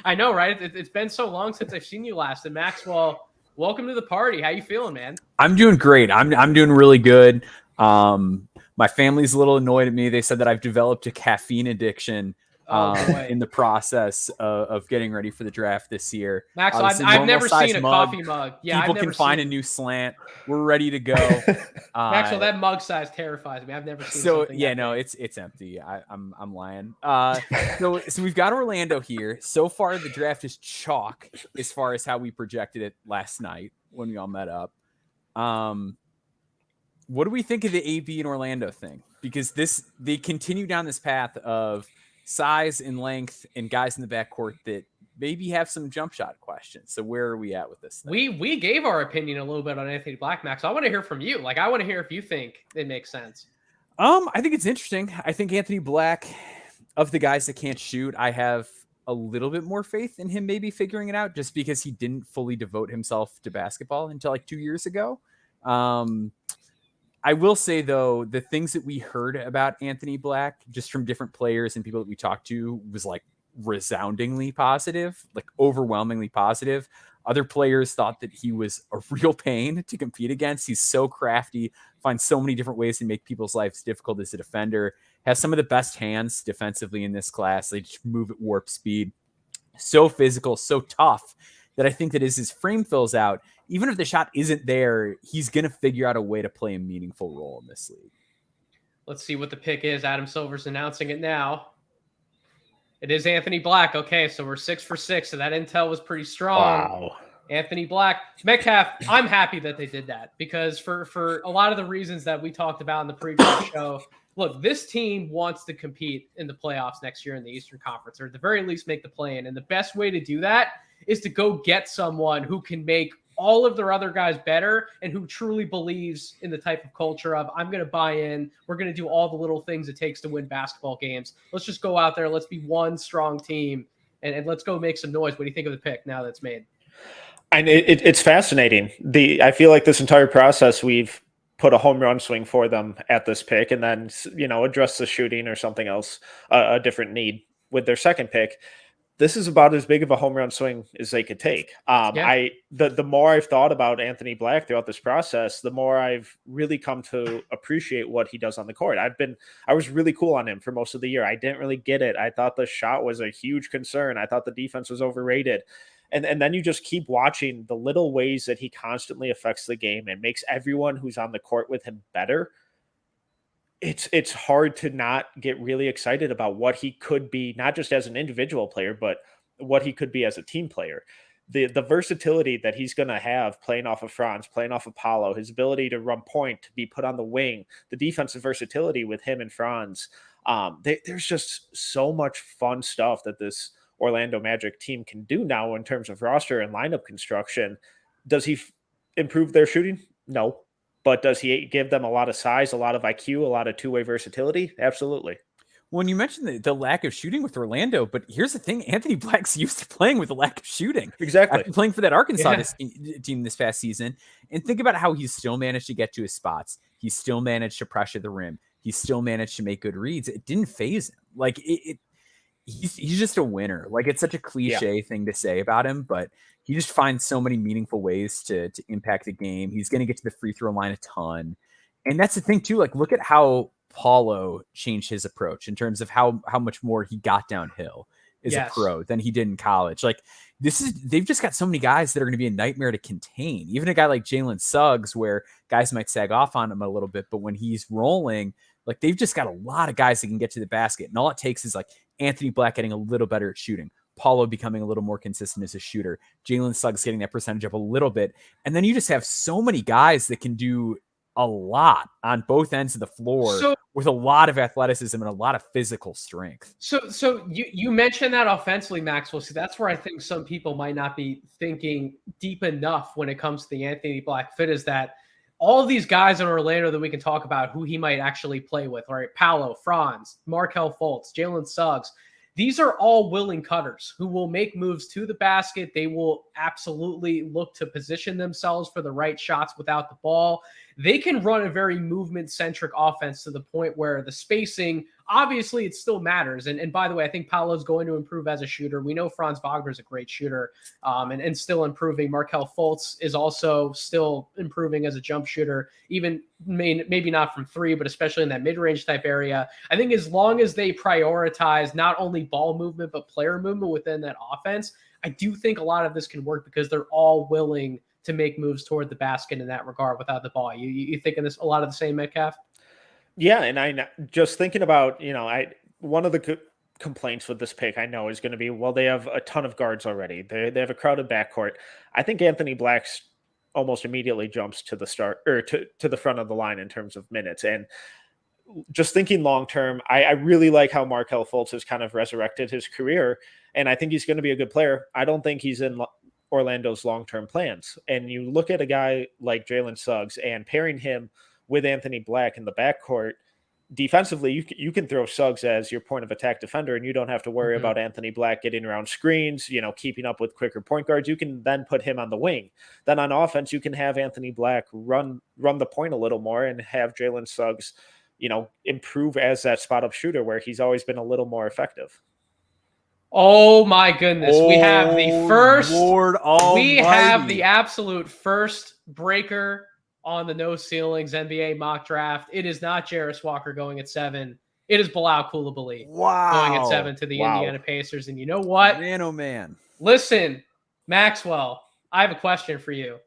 I know, right? It's been so long since I've seen you last. And Maxwell, welcome to the party. How you feeling, man? I'm doing great. I'm doing really good. My family's a little annoyed at me. They said that I've developed a caffeine addiction in the process of getting ready for the draft this year. Max, I've never seen a coffee mug. Yeah, people can find a new slant. We're ready to go. Maxwell, that mug size terrifies me. I've never seen. So yeah, no, it's empty. I'm lying. So we've got Orlando here. So far, the draft is chalk as far as how we projected it last night when we all met up. What do we think of the AB and Orlando thing? Because they continue down this path of size and length and guys in the backcourt that maybe have some jump shot questions. So where are we at with this thing? We gave our opinion a little bit on Anthony Black, Max. I want to hear from you. Like, I want to hear if you think it makes sense. I think it's interesting. I think Anthony Black, of the guys that can't shoot, I have a little bit more faith in him maybe figuring it out, just because he didn't fully devote himself to basketball until like 2 years ago. I will say, though, the things that we heard about Anthony Black, just from different players and people that we talked to, was like resoundingly positive, like overwhelmingly positive. Other players thought that he was a real pain to compete against. He's so crafty, finds so many different ways to make people's lives difficult as a defender, has some of the best hands defensively in this class. They just move at warp speed. So physical, so tough, that I think that as his frame fills out, even if the shot isn't there, he's going to figure out a way to play a meaningful role in this league. Let's see what the pick is. Adam Silver's announcing it now. It is Anthony Black. Okay, so we're 6 for 6. So that intel was pretty strong. Wow. Anthony Black, Metcalf, I'm happy that they did that because for a lot of the reasons that we talked about in the previous show, look, this team wants to compete in the playoffs next year in the Eastern Conference, or at the very least make the play-in. And the best way to do that is to go get someone who can make all of their other guys better and who truly believes in the type of culture of, I'm going to buy in. We're going to do all the little things it takes to win basketball games. Let's just go out there. Let's be one strong team and let's go make some noise. What do you think of the pick now that's made? And it's fascinating. I feel like this entire process, we've put a home run swing for them at this pick and then, address the shooting or something else, a different need with their second pick. This is about as big of a home run swing as they could take. The more I've thought about Anthony Black throughout this process, the more I've really come to appreciate what he does on the court. I was really cool on him for most of the year. I didn't really get it. I thought the shot was a huge concern. I thought the defense was overrated. And then you just keep watching the little ways that he constantly affects the game and makes everyone who's on the court with him better. It's hard to not get really excited about what he could be, not just as an individual player, but what he could be as a team player. The versatility that he's going to have playing off of Franz, playing off of Paolo, his ability to run point, to be put on the wing, the defensive versatility with him and Franz. There's just so much fun stuff that this Orlando Magic team can do now in terms of roster and lineup construction. Does he improve their shooting? No. But does he give them a lot of size, a lot of IQ, a lot of two-way versatility? Absolutely. When you mentioned the lack of shooting with Orlando, but here's the thing, Anthony Black's used to playing with a lack of shooting. Exactly. After playing for that Arkansas team this past season. And think about how he's still managed to get to his spots. He still managed to pressure the rim. He still managed to make good reads. It didn't phase him. Like he's just a winner. Like it's such a cliche thing to say about him, but he just finds so many meaningful ways to impact the game. He's going to get to the free throw line a ton. And that's the thing too. Like look at how Paulo changed his approach in terms of how much more he got downhill as a pro than he did in college. Like they've just got so many guys that are going to be a nightmare to contain. Even a guy like Jalen Suggs, where guys might sag off on him a little bit, but when he's rolling, like they've just got a lot of guys that can get to the basket. And all it takes is like Anthony Black getting a little better at shooting, Paulo becoming a little more consistent as a shooter, Jalen Suggs getting that percentage up a little bit. And then you just have so many guys that can do a lot on both ends of the floor with a lot of athleticism and a lot of physical strength. So you mentioned that offensively, Maxwell. So that's where I think some people might not be thinking deep enough when it comes to the Anthony Black fit, is that all of these guys in Orlando that we can talk about who he might actually play with, all right, Paolo, Franz, Markelle Fultz, Jalen Suggs, these are all willing cutters who will make moves to the basket. They will absolutely look to position themselves for the right shots without the ball. They can run a very movement-centric offense to the point where the spacing, obviously, it still matters. And by the way, I think Paolo's going to improve as a shooter. We know Franz Wagner is a great shooter and still improving. Markelle Fultz is also still improving as a jump shooter, even maybe not from three, but especially in that mid-range type area. I think as long as they prioritize not only ball movement, but player movement within that offense, I do think a lot of this can work because they're all willing to make moves toward the basket in that regard without the ball. You thinking this a lot of the same, Metcalf? Yeah, and I just thinking about, one of the complaints with this pick I know is going to be, well, they have a ton of guards already. They have a crowded backcourt. I think Anthony Black's almost immediately jumps to the start or to the front of the line in terms of minutes. And just thinking long term, I really like how Markelle Fultz has kind of resurrected his career, and I think he's going to be a good player. I don't think he's in Orlando's long-term plans. And you look at a guy like Jalen Suggs and pairing him with Anthony Black in the backcourt, defensively, you can throw Suggs as your point of attack defender, and you don't have to worry about Anthony Black getting around screens, keeping up with quicker point guards. You can then put him on the wing. Then on offense, you can have Anthony Black run the point a little more and have Jalen Suggs, improve as that spot-up shooter where he's always been a little more effective. Oh my goodness. We have the first, Lord Almighty. We have the absolute first breaker on the No Ceilings NBA mock draft. It is not Jarace Walker going at 7. It is Bilal Coulibaly going at 7 to the Indiana Pacers. And you know what? Man, oh man. Listen, Maxwell, I have a question for you.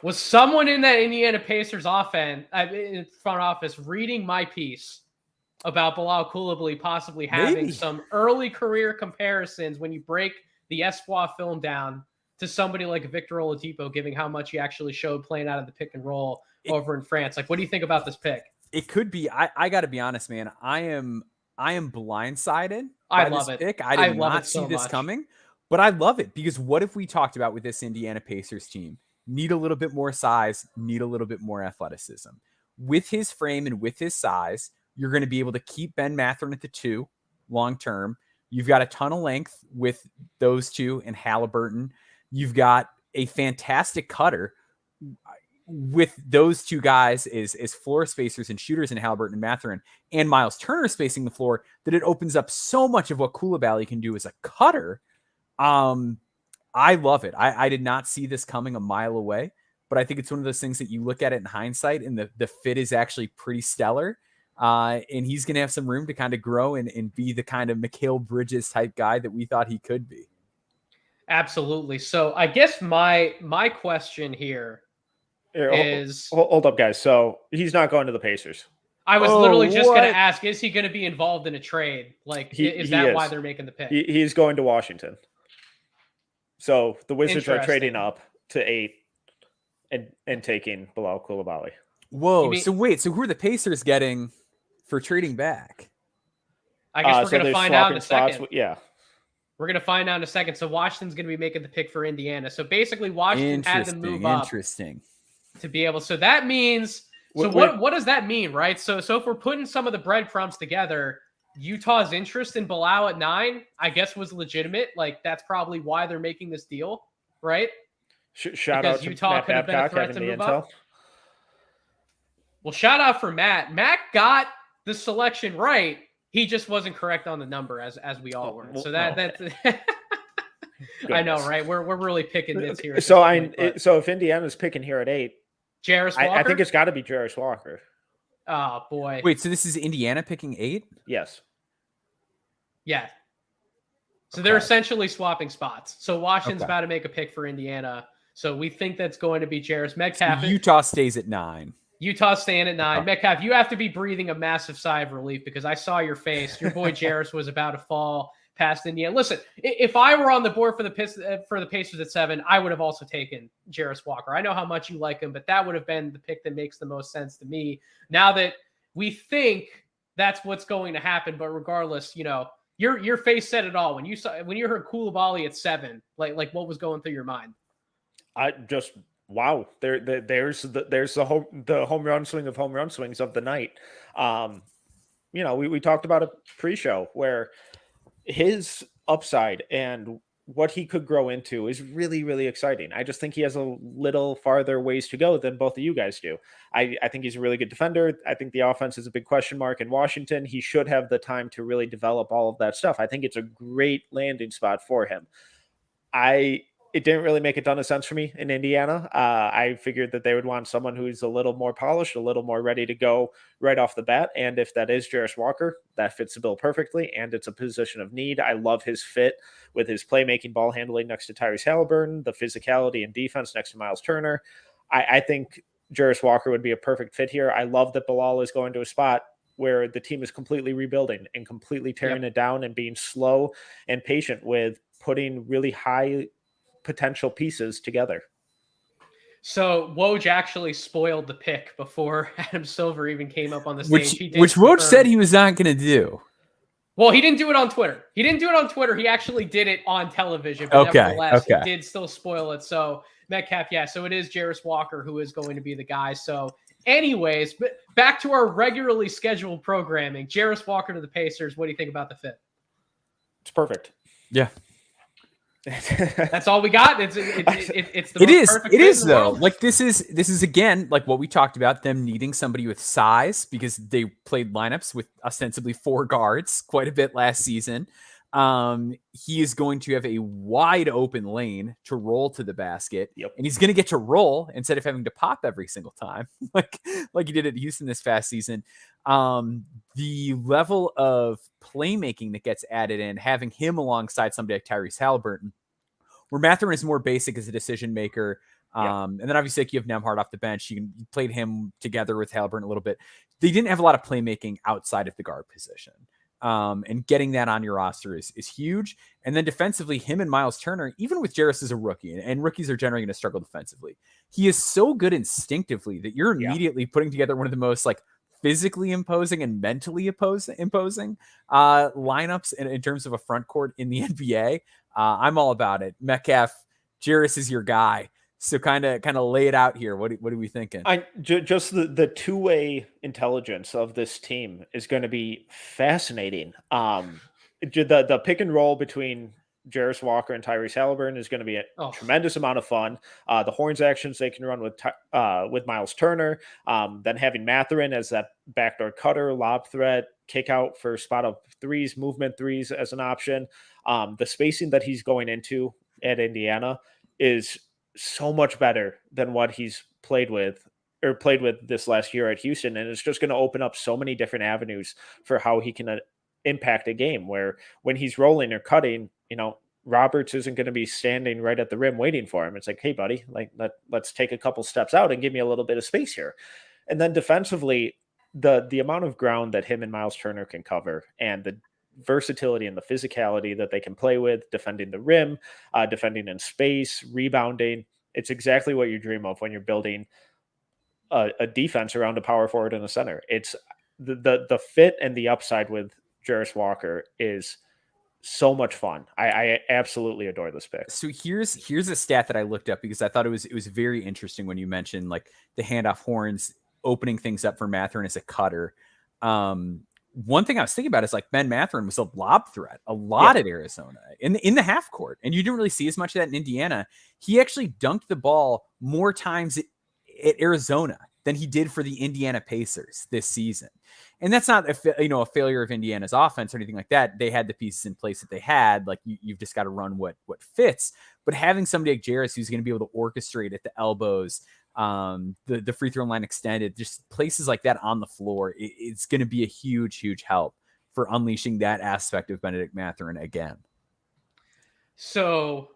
Was someone in that Indiana Pacers offense, in front office, reading my piece about Bilal Coulibaly possibly having some early career comparisons when you break the Espoir film down to somebody like Victor Oladipo, given how much he actually showed playing out of the pick and roll over in France? Like, what do you think about this pick? It could be. I got to be honest, man. I am blindsided I by love this it. pick. I did love not it so see this much. coming, but I love it because what if we talked about with this Indiana Pacers team? Need a little bit more size, need a little bit more athleticism. With his frame and with his size, you're going to be able to keep Ben Mathurin at the 2 long term. You've got a ton of length with those two and Halliburton. You've got a fantastic cutter with those two guys is floor spacers and shooters in Halliburton and Mathurin, and Miles Turner spacing the floor, that it opens up so much of what Coulibaly can do as a cutter. I love it. I did not see this coming a mile away, but I think it's one of those things that you look at it in hindsight and the fit is actually pretty stellar. And he's going to have some room to kind of grow and be the kind of Mikal Bridges type guy that we thought he could be. Absolutely. So I guess my question here is... Hold up, guys. So he's not going to the Pacers. I was literally just going to ask, is he going to be involved in a trade? Like, is that why they're making the pick? He's going to Washington. So the Wizards are trading up to 8 and taking Bilal Coulibaly. Whoa. So who are the Pacers getting for trading back? I guess we're going to find out in a second. Yeah. We're going to find out in a second. So Washington's going to be making the pick for Indiana. So basically Washington had to move up to be able. So that means, so what does that mean, right? So if we're putting some of the breadcrumbs together, Utah's interest in Bilal at 9, I guess, was legitimate. Like, that's probably why they're making this deal, right? Shout out to Utah could have been a threat to move up. Well, shout out for Matt. Matt got the selection right. He just wasn't correct on the number, as we all were. So that's I know, right? We're really picking this here. So if Indiana's picking here at 8, Jarris Walker? I think it's got to be Jarris Walker. Oh boy! Wait, so this is Indiana picking 8? Yes. Yeah. So they're essentially swapping spots. So Washington's about to make a pick for Indiana. So we think that's going to be Jarris. Metcalf. So Utah stays at 9. Utah staying at 9. Metcalf, you have to be breathing a massive sigh of relief because I saw your face. Your boy Jarris was about to fall past Indiana. Listen, if I were on the board for the Pacers at 7, I would have also taken Jarris Walker. I know how much you like him, but that would have been the pick that makes the most sense to me. Now that we think that's what's going to happen, but regardless, your face said it all when you heard Coulibaly at 7. Like what was going through your mind? I just wow. There's the home run swing of home run swings of the night. We talked about a pre-show where his upside and what he could grow into is really, really exciting. I just think he has a little farther ways to go than both of you guys do. I think he's a really good defender. I think the offense is a big question mark in Washington. He should have the time to really develop all of that stuff. I think it's a great landing spot for him. It didn't really make a ton of sense for me in Indiana. I figured that they would want someone who's a little more polished, a little more ready to go right off the bat. And if that is Jarris Walker, that fits the bill perfectly. And it's a position of need. I love his fit with his playmaking, ball handling next to Tyrese Halliburton, the physicality and defense next to Miles Turner. I think Jarris Walker would be a perfect fit here. I love that Bilal is going to a spot where the team is completely rebuilding and completely tearing it down and being slow and patient with putting really high potential pieces together. So Woj actually spoiled the pick before Adam Silver even came up on the stage. Which Woj said he was not going to do. Well, he didn't do it on Twitter. He actually did it on television. But nevertheless, he did still spoil it. So Metcalf, so it is Jarris Walker who is going to be the guy. So anyways, but back to our regularly scheduled programming. Jarris Walker to the Pacers. What do you think about the fit? It's perfect. Yeah. That's all we got. It is though. Like this is again like what we talked about, them needing somebody with size because they played lineups with ostensibly 4 guards quite a bit last season. He is going to have a wide open lane to roll to the basket, and he's going to get to roll instead of having to pop every single time like he did at Houston this past season. The level of playmaking that gets added in, having him alongside somebody like Tyrese Halliburton, where Mathurin is more basic as a decision maker. And then obviously like you have Nembhard off the bench. You played him together with Halliburton a little bit. They didn't have a lot of playmaking outside of the guard position. And getting that on your roster is huge. And then defensively, him and Miles Turner, even with Jarris as a rookie, and rookies are generally going to struggle defensively, he is so good instinctively that you're immediately putting together one of the most like physically imposing and mentally imposing lineups in terms of a front court in the NBA. I'm all about it. Metcalf, Jarris is your guy. So kind of lay it out here. What are we thinking? Just the two-way intelligence of this team is going to be fascinating. The pick and roll between Jarris Walker and Tyrese Halliburton is going to be a tremendous amount of fun. The Horns actions they can run with Miles Turner, then having Mathurin as that backdoor cutter, lob threat, kick out for spot up threes, movement threes as an option. The spacing that he's going into at Indiana is so much better than what he's played with this last year at Houston. And it's just going to open up so many different avenues for how he can impact a game, where when he's rolling or cutting, Roberts isn't going to be standing right at the rim waiting for him. It's like, hey buddy, like let's take a couple steps out and give me a little bit of space here. And then defensively, the amount of ground that him and Miles Turner can cover, and the versatility and the physicality that they can play with, defending the rim, defending in space, rebounding. It's exactly what you dream of when you're building a defense around a power forward and a center. It's the fit and the upside with Jarris Walker is so much fun. I absolutely adore this pick. So here's a stat that I looked up because I thought it was very interesting when you mentioned like the handoff Horns opening things up for Mathurin as a cutter. One thing I was thinking about is like Ben Mathurin was a lob threat a lot at Arizona in the half court. And you didn't really see as much of that in Indiana. He actually dunked the ball more times at Arizona than he did for the Indiana Pacers this season. And that's not a failure of Indiana's offense or anything like that. They had the pieces in place that they had. Like you've just got to run what fits. But having somebody like Jarris who's going to be able to orchestrate at the elbows, the free throw line extended, just places like that on the floor, it's going to be a huge help for unleashing that aspect of Benedict Mathurin again. So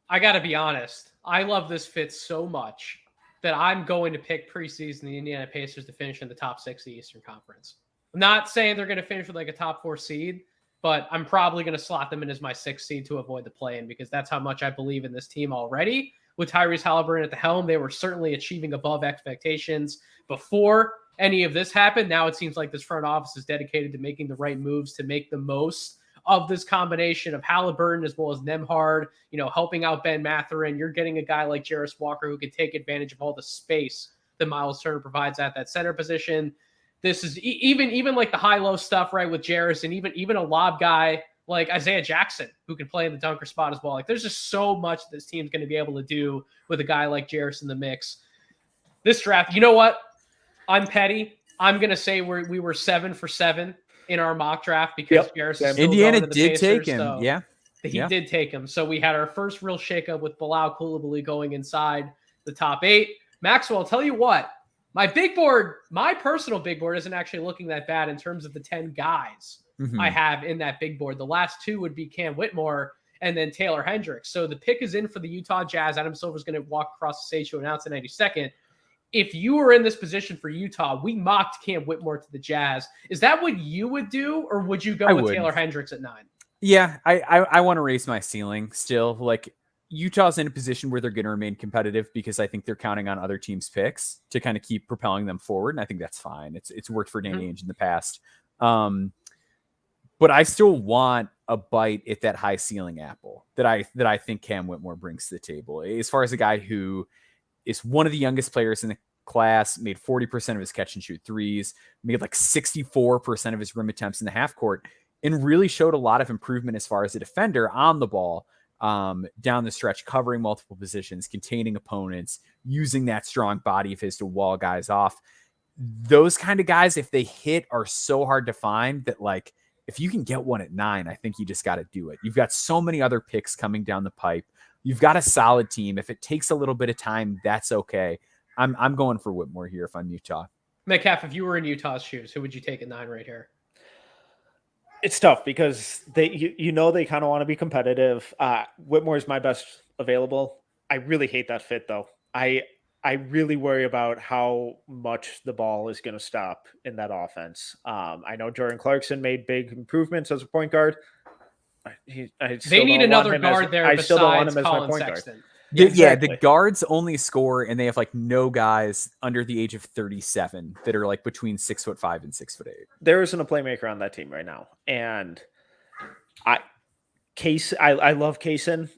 I got to be honest. I love this fit so much that I'm going to pick preseason the Indiana Pacers to finish in the top 6 of the Eastern Conference. I'm not saying they're going to finish with like a top 4 seed, but I'm probably going to slot them in as my 6th seed to avoid the play-in, because that's how much I believe in this team already. With Tyrese Halliburton at the helm, they were certainly achieving above expectations before any of this happened. Now it seems like this front office is dedicated to making the right moves to make the most of this combination of Halliburton as well as Nembhard, helping out Ben Mathurin. You're getting a guy like Jarris Walker who can take advantage of all the space that Miles Turner provides at that center position. This is even like the high-low stuff, right, with Jarris, and even a lob guy like Isaiah Jackson who can play in the dunker spot as well. Like there's just so much this team's going to be able to do with a guy like Jarris in the mix. This draft, you know what? I'm petty. I'm going to say we were 7 for 7 in our mock draft because Jarris is Indiana did Pacers, take him. so he did take him. So we had our first real shakeup with Bilal Coulibaly going inside the top 8. Maxwell, I'll tell you what, my personal big board isn't actually looking that bad in terms of the 10 guys I have in that big board. The last 2 would be Cam Whitmore and then Taylor Hendricks. So the pick is in for the Utah Jazz. Adam Silver's going to walk across the stage to announce the 92nd. If you were in this position for Utah, we mocked Cam Whitmore to the Jazz. Is that what you would do, or would you go with Taylor Hendricks at 9? Yeah, I want to raise my ceiling still. Like Utah's in a position where they're going to remain competitive because I think they're counting on other teams' picks to kind of keep propelling them forward, and I think that's fine. It's worked for Danny Ainge in the past. But I still want a bite at that high ceiling apple that I think Cam Whitmore brings to the table. As far as a guy who is one of the youngest players in the class, made 40% of his catch and shoot threes, made like 64% of his rim attempts in the half court, and really showed a lot of improvement as far as a defender on the ball, down the stretch, covering multiple positions, containing opponents, using that strong body of his to wall guys off. Those kind of guys, if they hit, are so hard to find that, like, if you can get one at 9, I think you just got to do it. You've got so many other picks coming down the pipe. You've got a solid team. If it takes a little bit of time, that's okay. I'm going for Whitmore here if I'm Utah. Metcalf, if you were in Utah's shoes, who would you take at 9 right here? It's tough because they kind of want to be competitive. Whitmore is my best available. I really hate that fit though. I I really worry about how much the ball is going to stop in that offense. I know Jordan Clarkson made big improvements as a point guard. I They need another guard there I still don't want besides him as my Colin point guard. Sexton. Yeah, exactly. the guards only score, and they have like no guys under the age of 37 that are like between 6'5" and 6'8". There isn't a playmaker on that team right now, and I love Kaysen.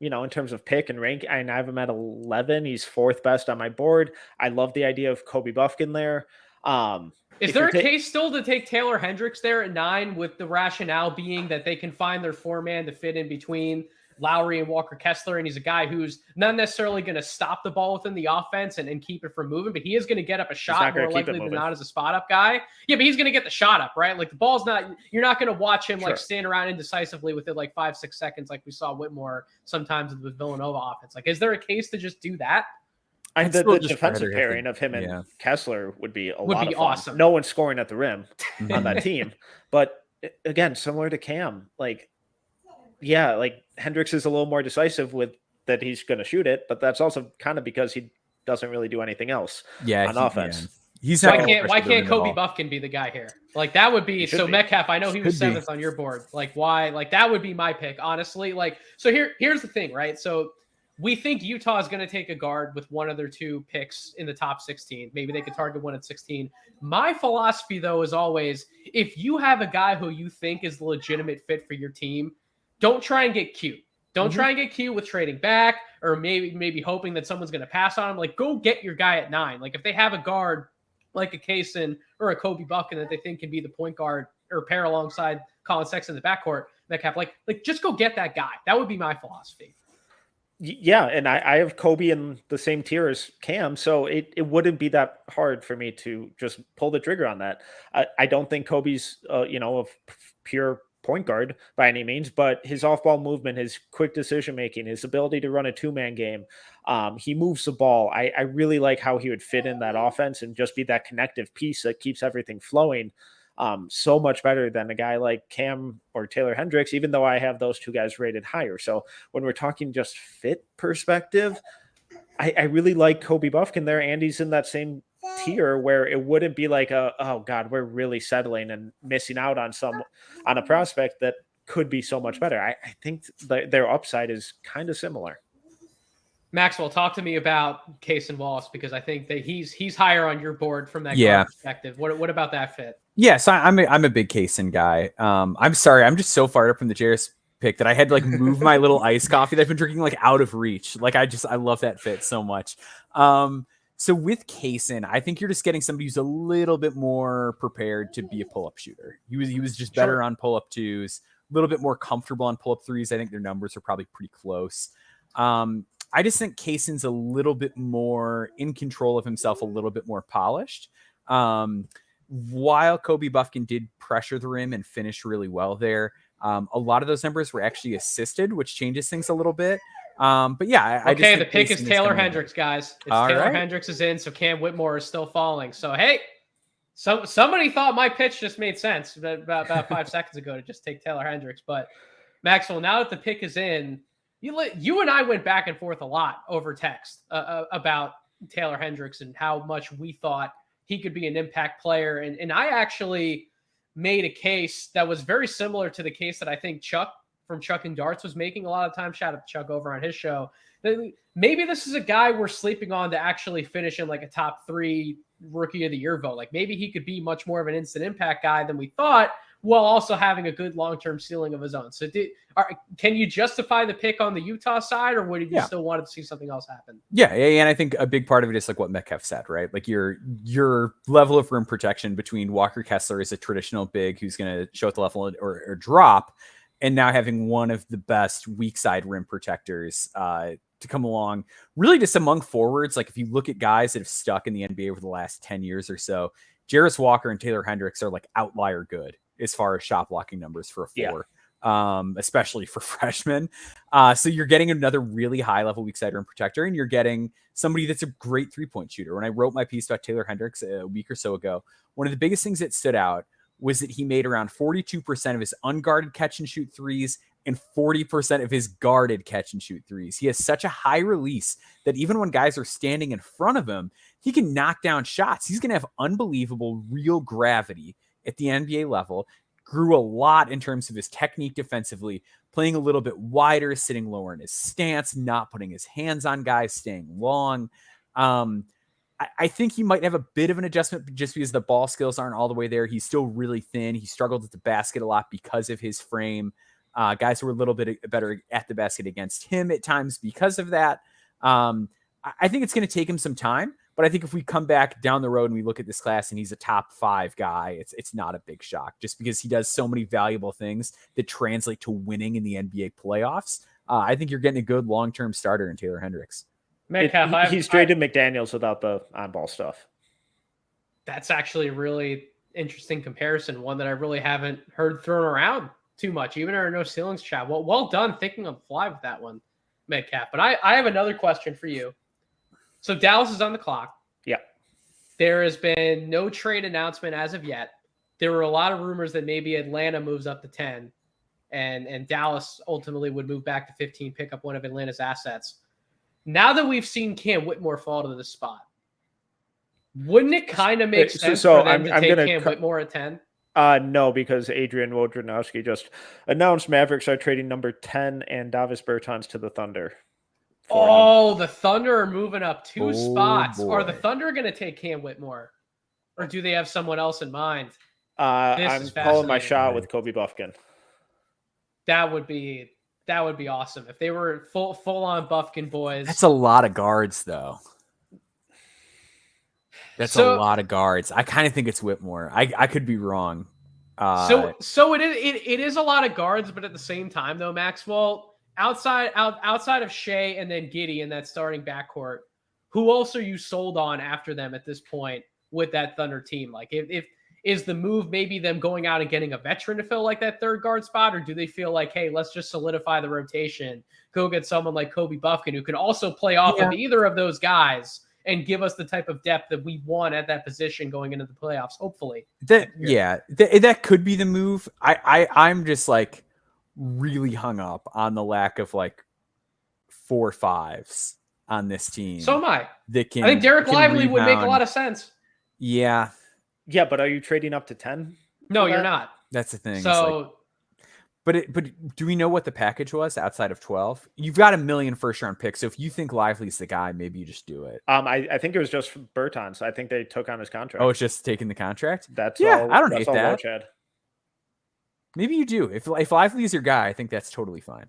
In terms of pick and rank, I have him at 11. He's 4th best on my board. I love the idea of Kobe Buffkin there. Is there a case still to take Taylor Hendricks there at 9, with the rationale being that they can find their 4-man to fit in between Lowry and Walker Kessler, and he's a guy who's not necessarily going to stop the ball within the offense and keep it from moving, but he is going to get up a shot more likely than not as a spot up guy. Yeah, but he's going to get the shot up, right? Like the ball's not, you're not going to watch him like stand around indecisively with it like 5-6 seconds like we saw Whitmore sometimes with Villanova offense. Like, is there a case to just do that? The defensive pairing of him and Kessler would be a lot of fun. Awesome. No one's scoring at the rim on that team. But again, similar to Cam, like Hendricks is a little more decisive with that he's going to shoot it, but that's also kind of because he doesn't really do anything else on offense. He's why can't Kobe Buffkin be the guy here? Like that would be so. Metcalf, I know he was 7th on your board. Like why? Like that would be my pick, honestly. Like so here's the thing, right? So we think Utah is going to take a guard with one of their 2 picks in the top 16. Maybe they could target one at 16. My philosophy, though, is always if you have a guy who you think is the legitimate fit for your team, don't try and get cute. Don't try and get cute with trading back or maybe hoping that someone's going to pass on him. Like, go get your guy at 9. Like, if they have a guard like a Kaysen or a Kobe Buffkin that they think can be the point guard or pair alongside Colin Sexton in the backcourt, Metcalf, like just go get that guy. That would be my philosophy. Yeah, and I have Kobe in the same tier as Cam, so it wouldn't be that hard for me to just pull the trigger on that. I don't think Kobe's a pure point guard by any means, but his off-ball movement, his quick decision-making, his ability to run a 2-man game, he moves the ball. I really like how he would fit in that offense and just be that connective piece that keeps everything flowing. So much better than a guy like Cam or Taylor Hendricks, even though I have those 2 guys rated higher. So when we're talking just fit perspective, I really like Kobe Buffkin there, and he's in that same tier where it wouldn't be like oh God, we're really settling and missing out on a prospect that could be so much better. I think their upside is kind of similar. Maxwell, talk to me about Kaysen Wallace, because I think that he's higher on your board from that guard perspective. What about that fit? Yes, I'm a big Kaysen guy. I'm sorry, I'm just so fired up from the Jairus pick that I had to like move my little iced coffee that I've been drinking like out of reach. Like I love that fit so much. So with Kaysen, I think you're just getting somebody who's a little bit more prepared to be a pull-up shooter. He was just better on pull-up 2s, a little bit more comfortable on pull-up 3s. I think their numbers are probably pretty close. I just think Kaysen's a little bit more in control of himself, a little bit more polished. While Kobe Buffkin did pressure the rim and finish really well there, a lot of those numbers were actually assisted, which changes things a little bit. But yeah, I just the pick Kaysen is Taylor Hendricks, guys. It's Taylor Hendricks is in, so Cam Whitmore is still falling. So hey, somebody thought my pitch just made sense about 5 seconds ago to just take Taylor Hendricks. But Maxwell, now that the pick is in, you and I went back and forth a lot over text about Taylor Hendricks and how much we thought he could be an impact player. And I actually made a case that was very similar to the case that I think Chuck from Chuck and Darts was making a lot of times. Shout out to Chuck over on his show. Maybe this is a guy we're sleeping on to actually finish in like a top 3 rookie of the year vote. Like maybe he could be much more of an instant impact guy than we thought, while also having a good long-term ceiling of his own. So can you justify the pick on the Utah side, or would you still want to see something else happen? Yeah. And I think a big part of it is like what Metcalf said, right? Like your level of rim protection between Walker Kessler as a traditional big who's going to show at the level or drop, and now having one of the best weak side rim protectors to come along, really just among forwards. Like if you look at guys that have stuck in the NBA over the last 10 years or so, Jarace Walker and Taylor Hendricks are like outlier good as far as shot blocking numbers for a 4, especially for freshmen. So you're getting another really high level weak side rim protector, and you're getting somebody that's a great 3-point shooter. When I wrote my piece about Taylor Hendricks a week or so ago, one of the biggest things that stood out was that he made around 42% of his unguarded catch and shoot 3s and 40% of his guarded catch and shoot threes. He has such a high release that even when guys are standing in front of him, he can knock down shots. He's going to have unbelievable real gravity at the NBA level. Grew a lot in terms of his technique defensively, playing a little bit wider, sitting lower in his stance, not putting his hands on guys, staying long. I think he might have a bit of an adjustment just because the ball skills aren't all the way there. He's still really thin. He struggled at the basket a lot because of his frame. Guys who were a little bit better at the basket against him at times because of that. I think it's going to take him some time, but I think if we come back down the road and we look at this class and he's a top 5 guy, it's not a big shock just because he does so many valuable things that translate to winning in the NBA playoffs. I think you're getting a good long-term starter in Taylor Hendricks. He's traded McDaniels without the on-ball stuff. That's actually a really interesting comparison, one that I really haven't heard thrown around too much, even in our No Ceilings chat. Well done thinking on the fly with that one, Metcalf. But I have another question for you. So Dallas is on the clock. Yeah. There has been no trade announcement as of yet. There were a lot of rumors that maybe Atlanta moves up to 10 and Dallas ultimately would move back to 15, pick up one of Atlanta's assets. Now that we've seen Cam Whitmore fall to this spot, wouldn't it kind of make sense for them to take Cam Whitmore at 10? No, because Adrian Wojnarowski just announced Mavericks are trading number 10 and Davis Bertans to the Thunder. Oh, the Thunder are moving up 2 spots. Boy. Are the Thunder going to take Cam Whitmore? Or do they have someone else in mind? I'm calling my shot with Kobe Buffkin. That would be awesome. If they were full on Buffkin boys. That's a lot of guards, though. That's a lot of guards. I kind of think it's Whitmore. I could be wrong. So it is a lot of guards, but at the same time, though, Maxwell, outside of Shea and then Giddey in that starting backcourt, who also you sold on after them at this point with that Thunder team? Like, if is the move maybe them going out and getting a veteran to fill like that third guard spot, or do they feel like, hey, let's just solidify the rotation, go get someone like Kobe Buffkin who can also play off of either of those guys and give us the type of depth that we want at that position going into the playoffs, hopefully. That could be the move. I'm just like really hung up on the lack of like 4-5s on this team. So am I. I think Derek Lively would make a lot of sense. Yeah. Yeah, but are you trading up to 10? No, you're not. That's the thing. So, but do we know what the package was outside of 12? You've got $1 million first-round picks, so if you think Lively's the guy, maybe you just do it. I think it was just Bertans. I think they took on his contract. Oh, it's just taking the contract? I don't hate that. Maybe you do. If Lively's your guy, I think that's totally fine.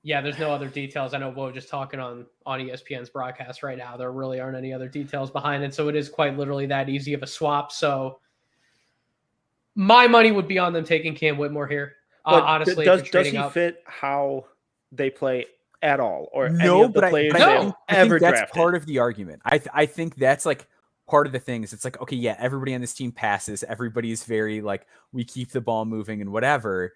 Yeah, there's no other details. I know Woj just talking on ESPN's broadcast right now. There really aren't any other details behind it. So it is quite literally that easy of a swap. So my money would be on them taking Cam Whitmore here. Honestly, does he fit how they play at all? Or no, any of the but players I think that's drafted? part of the argument. I think that's like part of the thing is it's like, okay, yeah, everybody on this team passes. Everybody's very like, we keep the ball moving and whatever.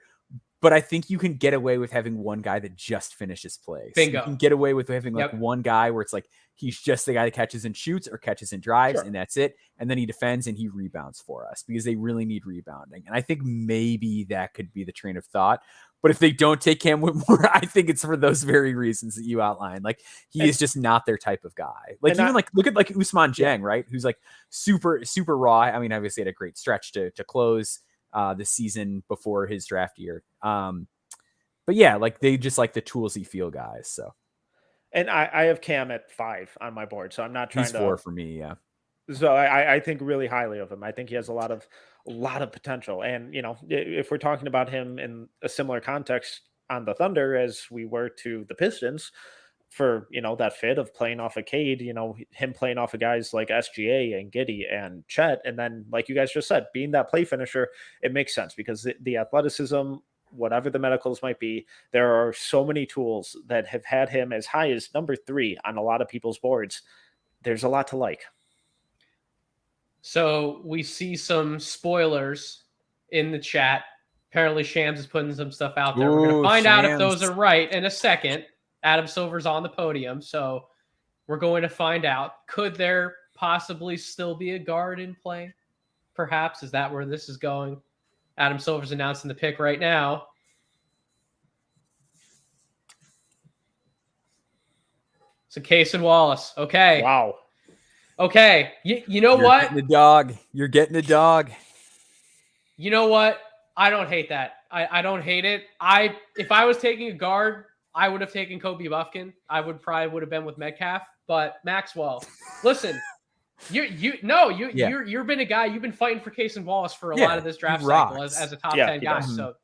But I think you can get away with having one guy that just finishes plays. Bingo. You can get away with having like one guy where it's like he's just the guy that catches and shoots or catches and drives, and that's it. And then he defends and he rebounds for us because they really need rebounding. And I think maybe that could be the train of thought. But if they don't take Cam Whitmore, I think it's for those very reasons that you outlined. Like he is just not their type of guy. Like even like look at like Ousmane Dieng, right? Who's like super, super raw. I mean, obviously had a great stretch to close the season before his draft year. But yeah, like they just like the toolsy feel guys. So, and I have Cam at 5 on my board, so I'm not trying He's 4 for me. Yeah. So I think really highly of him. I think he has a lot of potential. And, you know, if we're talking about him in a similar context on the Thunder as we were to the Pistons for, you know, that fit of playing off of Cade, you know, him playing off of guys like SGA and Giddey and Chet. And then, like you guys just said, being that play finisher, it makes sense because the athleticism, whatever the medicals might be, there are so many tools that have had him as high as number 3 on a lot of people's boards. There's a lot to like. So we see some spoilers in the chat. Apparently Shams is putting some stuff out there. We're going to find out if those are right in a second. Adam Silver's on the podium, so we're going to find out. Could there possibly still be a guard in play? Perhaps. Is that where this is going? Adam Silver's announcing the pick right now. So Cason Wallace. Okay. Wow. Okay. You know You're what? getting the dog. You're getting the dog. You know what? I don't hate that. I don't hate it. If I was taking a guard, I would have taken Kobe Buffkin. I would have been with Metcalf. But Maxwell, listen, you've been a guy. You've been fighting for Cason Wallace for a lot of this draft cycle as a top 10 guy. does. So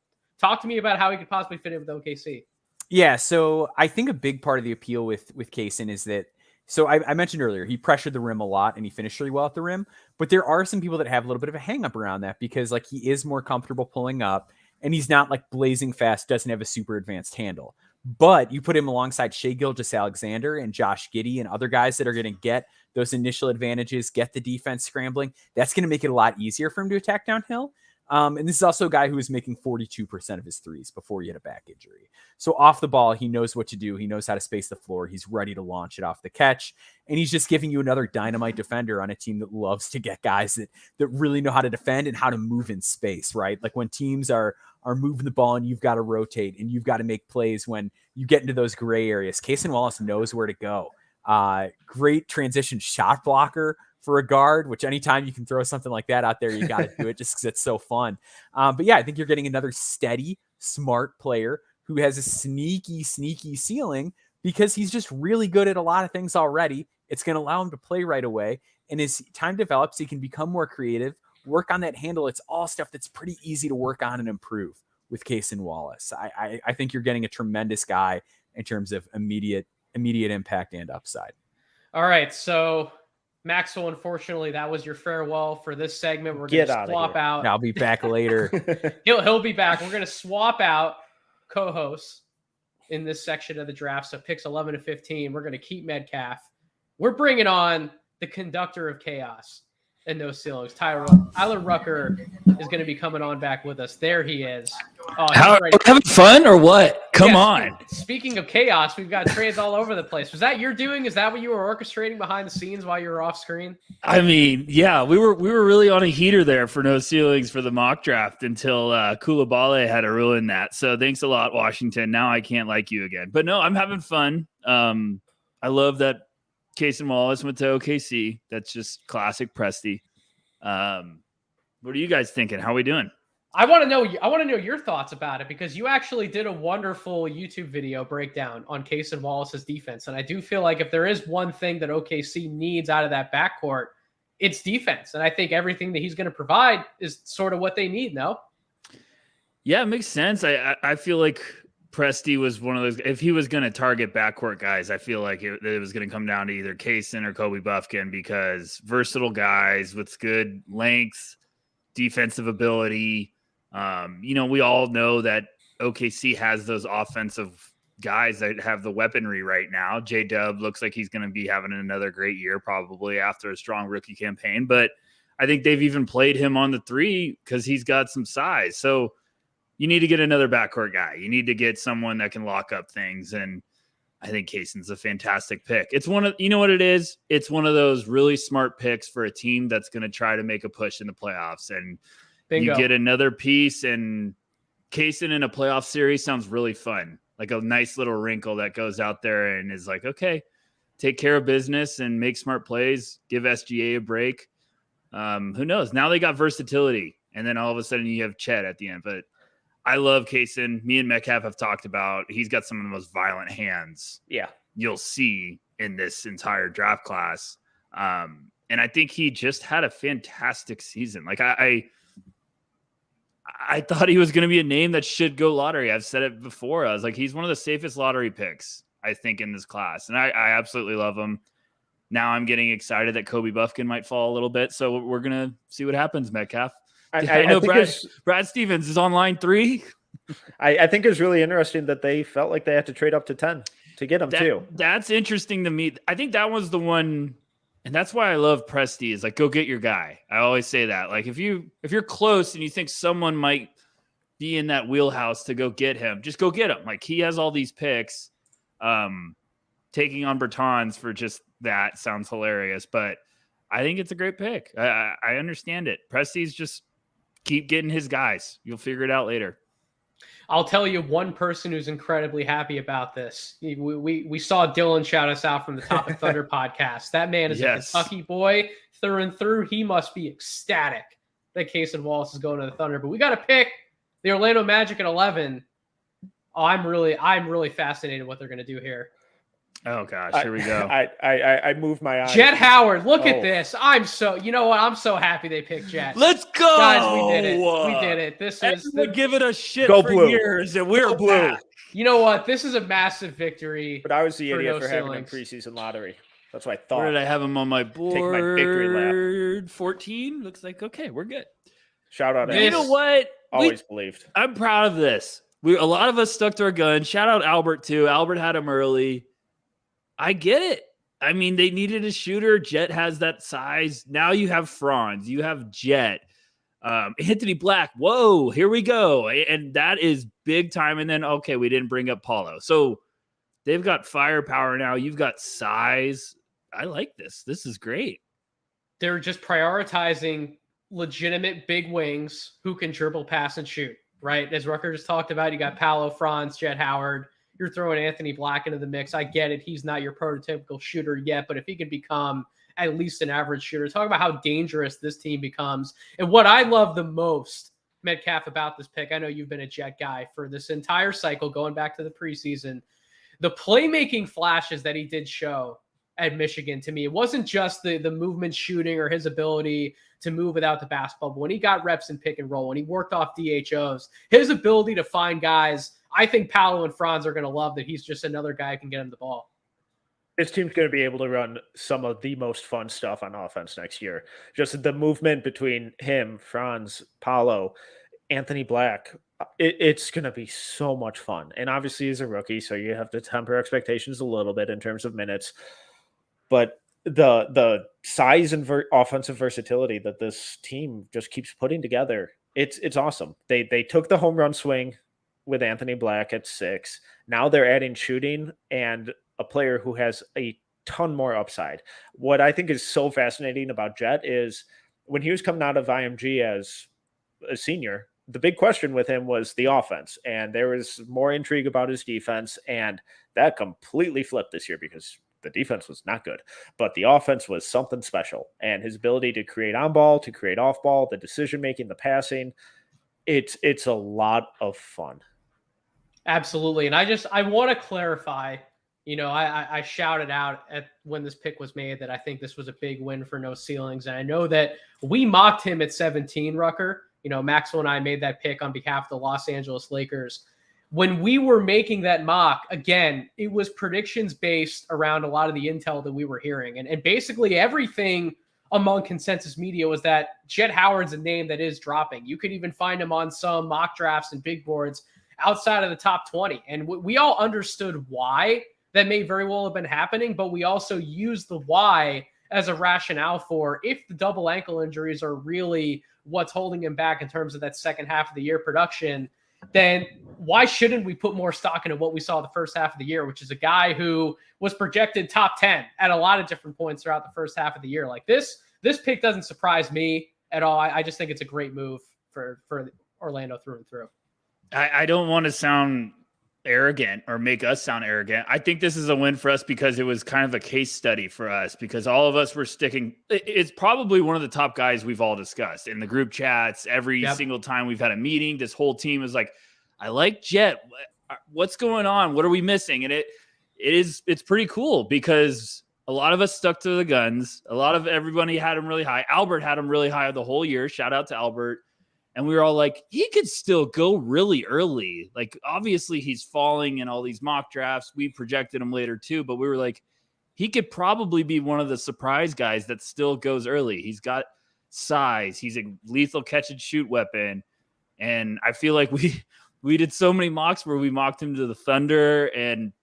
talk to me about how he could possibly fit in with OKC. Yeah, so I think a big part of the appeal with Cason is that, so I mentioned earlier, he pressured the rim a lot and he finished really well at the rim, but there are some people that have a little bit of a hang up around that because like he is more comfortable pulling up and he's not like blazing fast, doesn't have a super advanced handle. But you put him alongside Shai Gilgeous-Alexander and Josh Giddey and other guys that are going to get those initial advantages, get the defense scrambling. That's going to make it a lot easier for him to attack downhill. And this is also a guy who was making 42% of his threes before he had a back injury. So off the ball, he knows what to do. He knows how to space the floor. He's ready to launch it off the catch. And he's just giving you another dynamite defender on a team that loves to get guys that really know how to defend and how to move in space, right? Like when teams are moving the ball and you've got to rotate and you've got to make plays when you get into those gray areas. Cason Wallace knows where to go. Great transition shot blocker for a guard, which anytime you can throw something like that out there, you got to do it just because it's so fun. But yeah, I think you're getting another steady, smart player who has a sneaky ceiling because he's just really good at a lot of things already. It's going to allow him to play right away. And as time develops, he can become more creative, work on that handle. It's all stuff that's pretty easy to work on and improve with Cason Wallace. I think you're getting a tremendous guy in terms of immediate impact and upside. All right, so Maxwell, unfortunately, that was your farewell for this segment. We're going to swap out. I'll be back later. He'll be back. We're going to swap out co-hosts in this section of the draft. So picks 11 to 15. We're going to keep Metcalf. We're bringing on the conductor of chaos and no ceilings. Tyler Rucker is going to be coming on back with us. There he is. Oh, How, having fun or what? Come on. Speaking of chaos, we've got trades all over the place. Was that your doing? Is that what you were orchestrating behind the scenes while you were off screen? I mean, yeah, we were really on a heater there for no ceilings for the mock draft until Koulibaly had to ruin that. So thanks a lot, Washington. Now I can't like you again. But no, I'm having fun. I love that Cason Wallace went to OKC. That's just classic Presty. What are you guys thinking? How are we doing? I want to know your thoughts about it because you actually did a wonderful YouTube video breakdown on Cason Wallace's defense. And I do feel like if there is one thing that OKC needs out of that backcourt, it's defense. And I think everything that he's going to provide is sort of what they need, no? Yeah, it makes sense. I feel like Presty was one of those, if he was going to target backcourt guys, I feel like it was going to come down to either Cason or Kobe Buffkin because versatile guys with good length, defensive ability. We all know that OKC has those offensive guys that have the weaponry right now. J-Dub looks like he's going to be having another great year probably after a strong rookie campaign, but I think they've even played him on the three because he's got some size. So you need to get another backcourt guy. You need to get someone that can lock up things. And I think Cason's a fantastic pick. It's you know what it is? It's one of those really smart picks for a team that's going to try to make a push in the playoffs. And Bingo. You get another piece, and Cason in a playoff series sounds really fun. Like a nice little wrinkle that goes out there and is like, okay, take care of business and make smart plays, give SGA a break. Who knows? Now they got versatility. And then all of a sudden you have Chet at the end. But I love Cason. Me and Metcalf have talked about he's got some of the most violent hands you'll see in this entire draft class. And I think he just had a fantastic season. Like I thought he was going to be a name that should go lottery. I've said it before. I was like, he's one of the safest lottery picks, I think, in this class. And I absolutely love him. Now I'm getting excited that Kobe Buffkin might fall a little bit. So we're going to see what happens, Metcalf. I know Brad Stevens is on line 3. I think it's really interesting that they felt like they had to trade up to 10 to get him too. That's interesting to me. I think that was the one, and that's why I love Presty is like, go get your guy. I always say that. Like if you're close and you think someone might be in that wheelhouse to go get him, just go get him. Like he has all these picks. Taking on Bertans for just that sounds hilarious, but I think it's a great pick. I understand it. Presty's just keep getting his guys. You'll figure it out later. I'll tell you one person who's incredibly happy about this. We saw Dylan shout us out from the Top of Thunder podcast. That man is a Kentucky boy through and through. He must be ecstatic that Cason Wallace is going to the Thunder. But we got to pick the Orlando Magic at 11. Oh, I'm really fascinated what they're going to do here. Oh gosh, here we go. I moved my eyes. Jet Howard, look at this. I'm so happy they picked Jet. Let's go, guys. We did it. We did it. This is giving us shit Go for blue. years, and we're blue. Back. You know what? This is a massive victory. But I was the idiot for having ceilings. him preseason lottery. That's what I thought. Where did I have him on my board? Take my victory lap. 14. Looks like okay. We're good. Shout out. You know what? Always believed. I'm proud of this. A lot of us stuck to our guns. Shout out Albert too. Albert had him early. I get it. I mean, they needed a shooter. Jet has that size. Now you have Franz. You have Jet. Anthony Black. Whoa, here we go. And that is big time. And then, okay, we didn't bring up Paulo. So they've got firepower now. You've got size. I like this. This is great. They're just prioritizing legitimate big wings who can dribble, pass, and shoot, right? As Rucker just talked about, you got Paolo, Franz, Jet Howard. You're throwing Anthony Black into the mix. I get it. He's not your prototypical shooter yet, but if he can become at least an average shooter, talk about how dangerous this team becomes. And what I love the most, Metcalf, about this pick, I know you've been a Jet guy for this entire cycle, going back to the preseason, the playmaking flashes that he did show at Michigan to me. It wasn't just the movement shooting or his ability to move without the basketball, but when he got reps in pick and roll, when he worked off DHOs, his ability to find guys, I think Paolo and Franz are going to love that he's just another guy who can get him the ball. This team's going to be able to run some of the most fun stuff on offense next year. Just the movement between him, Franz, Paolo, Anthony Black. It's going to be so much fun. And obviously he's a rookie, so you have to temper expectations a little bit in terms of minutes. But the size and offensive versatility that this team just keeps putting together, it's awesome. They took the home run swing with Anthony Black at 6. Now they're adding shooting and a player who has a ton more upside. What I think is so fascinating about Jet is when he was coming out of IMG as a senior, the big question with him was the offense, and there was more intrigue about his defense, and that completely flipped this year because the defense was not good, but the offense was something special, and his ability to create on ball, to create off ball, the decision making, the passing, it's a lot of fun. Absolutely. And I want to clarify, I shouted out at when this pick was made that I think this was a big win for No Ceilings. And I know that we mocked him at 17, Rucker. Maxwell and I made that pick on behalf of the Los Angeles Lakers. When we were making that mock, again, it was predictions based around a lot of the intel that we were hearing. And basically everything among consensus media was that Jet Howard's a name that is dropping. You could even find him on some mock drafts and big boards outside of the top 20. And we all understood why that may very well have been happening, but we also used the why as a rationale for if the double ankle injuries are really what's holding him back in terms of that second half of the year production, then why shouldn't we put more stock into what we saw the first half of the year, which is a guy who was projected top 10 at a lot of different points throughout the first half of the year. Like this pick doesn't surprise me at all. I just think it's a great move for Orlando through and through. I don't want to sound arrogant or make us sound arrogant. I think this is a win for us because it was kind of a case study for us because all of us were sticking. It's probably one of the top guys we've all discussed in the group chats. Every single time we've had a meeting, this whole team is like, I like Jet. What's going on? What are we missing? And it's pretty cool because a lot of us stuck to the guns. A lot of everybody had him really high. Albert had him really high the whole year. Shout out to Albert. And we were all like, he could still go really early. Like, obviously, he's falling in all these mock drafts. We projected him later, too. But we were like, he could probably be one of the surprise guys that still goes early. He's got size. He's a lethal catch-and-shoot weapon. And I feel like we did so many mocks where we mocked him to the Thunder, and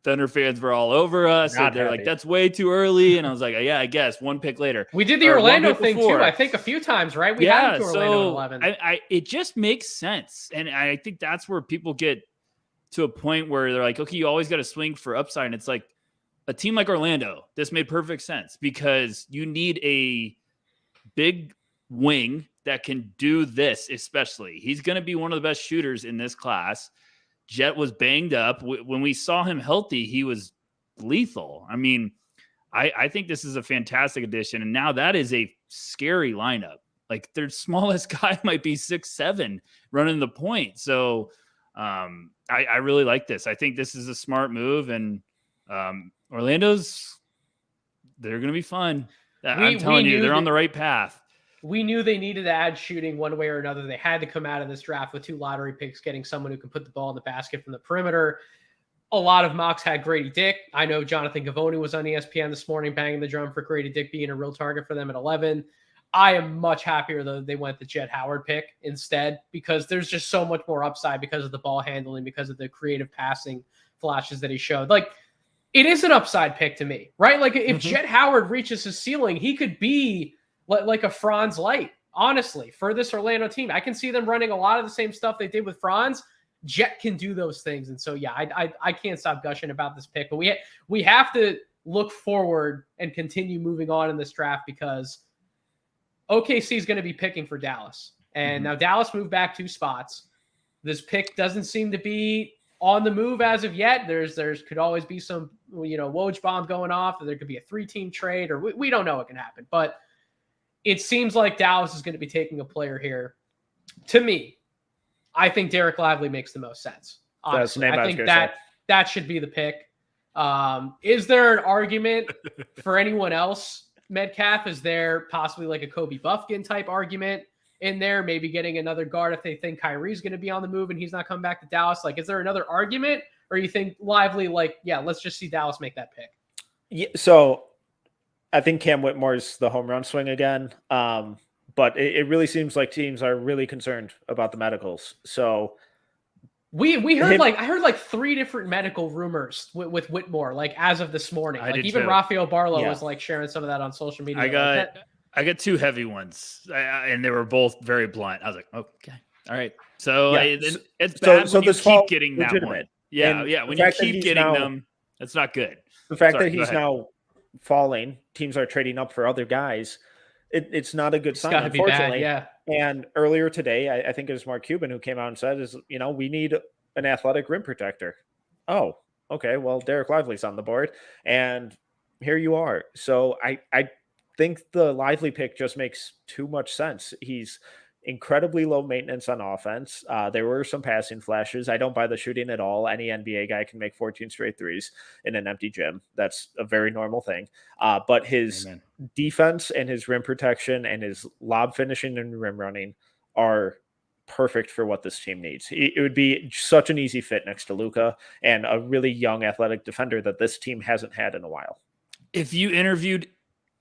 Thunder fans were all over us. And they're like, that's way too early. And I was like, yeah, I guess one pick later. We did the Orlando thing too, I think a few times, right? We had him to Orlando 11. It just makes sense. And I think that's where people get to a point where they're like, okay, you always got to swing for upside. And it's like a team like Orlando, this made perfect sense because you need a big wing that can do this, especially. He's going to be one of the best shooters in this class. Jet was banged up. When we saw him healthy, he was lethal. I mean, I think this is a fantastic addition. And now that is a scary lineup. Like their smallest guy might be 6'7" running the point. So I really like this. I think this is a smart move. And Orlando's, they're going to be fun. I'm telling you, they're on the right path. We knew they needed to add shooting one way or another. They had to come out of this draft with 2 lottery picks, getting someone who can put the ball in the basket from the perimeter. A lot of mocks had Grady Dick. I know Jonathan Gavoni was on ESPN this morning banging the drum for Grady Dick being a real target for them at 11. I am much happier though they went the Jet Howard pick instead, because there's just so much more upside because of the ball handling, because of the creative passing flashes that he showed. Like, it is an upside pick to me, right? Like if Jet Howard reaches his ceiling, he could be like a Franz Light, honestly, for this Orlando team. I can see them running a lot of the same stuff they did with Franz. Jet can do those things. And so, yeah, I can't stop gushing about this pick, but we have to look forward and continue moving on in this draft, because OKC is going to be picking for Dallas. And now Dallas moved back 2 spots. This pick doesn't seem to be on the move as of yet. There's could always be some, Woj bomb going off. There could be a 3-team trade, or we don't know what can happen. But it seems like Dallas is going to be taking a player here. To me, I think Derek Lively makes the most sense. Honestly, I think that should be the pick. Is there an argument for anyone else, Metcalf? Is there possibly like a Kobe Buffkin type argument in there? Maybe getting another guard if they think Kyrie's going to be on the move and he's not coming back to Dallas. Like, is there another argument, or you think Lively, like, yeah, let's just see Dallas make that pick? Yeah, so I think Cam Whitmore's the home run swing again. But it really seems like teams are really concerned about the medicals. So we heard I heard 3 different medical rumors with Whitmore, like as of this morning. Like even too. Rafael Barlow was like sharing some of that on social media. I got 2 heavy ones, and they were both very blunt. I was like, okay, all right. So it's bad when you keep getting that one. Yeah. When you keep getting them, that's not good. The fact that he's now falling, teams are trading up for other guys. It's not a good sign, unfortunately. Bad, yeah. And earlier today, I think it was Mark Cuban who came out and said, we need an athletic rim protector. Oh, okay. Well, Derek Lively's on the board, and here you are. So I think the Lively pick just makes too much sense. He's incredibly low maintenance on offense. There were some passing flashes. I don't buy the shooting at all. Any NBA guy can make 14 straight threes in an empty gym. That's a very normal thing. But his defense and his rim protection and his lob finishing and rim running are perfect for what this team needs. It would be such an easy fit next to Luka, and a really young athletic defender that this team hasn't had in a while. If you interviewed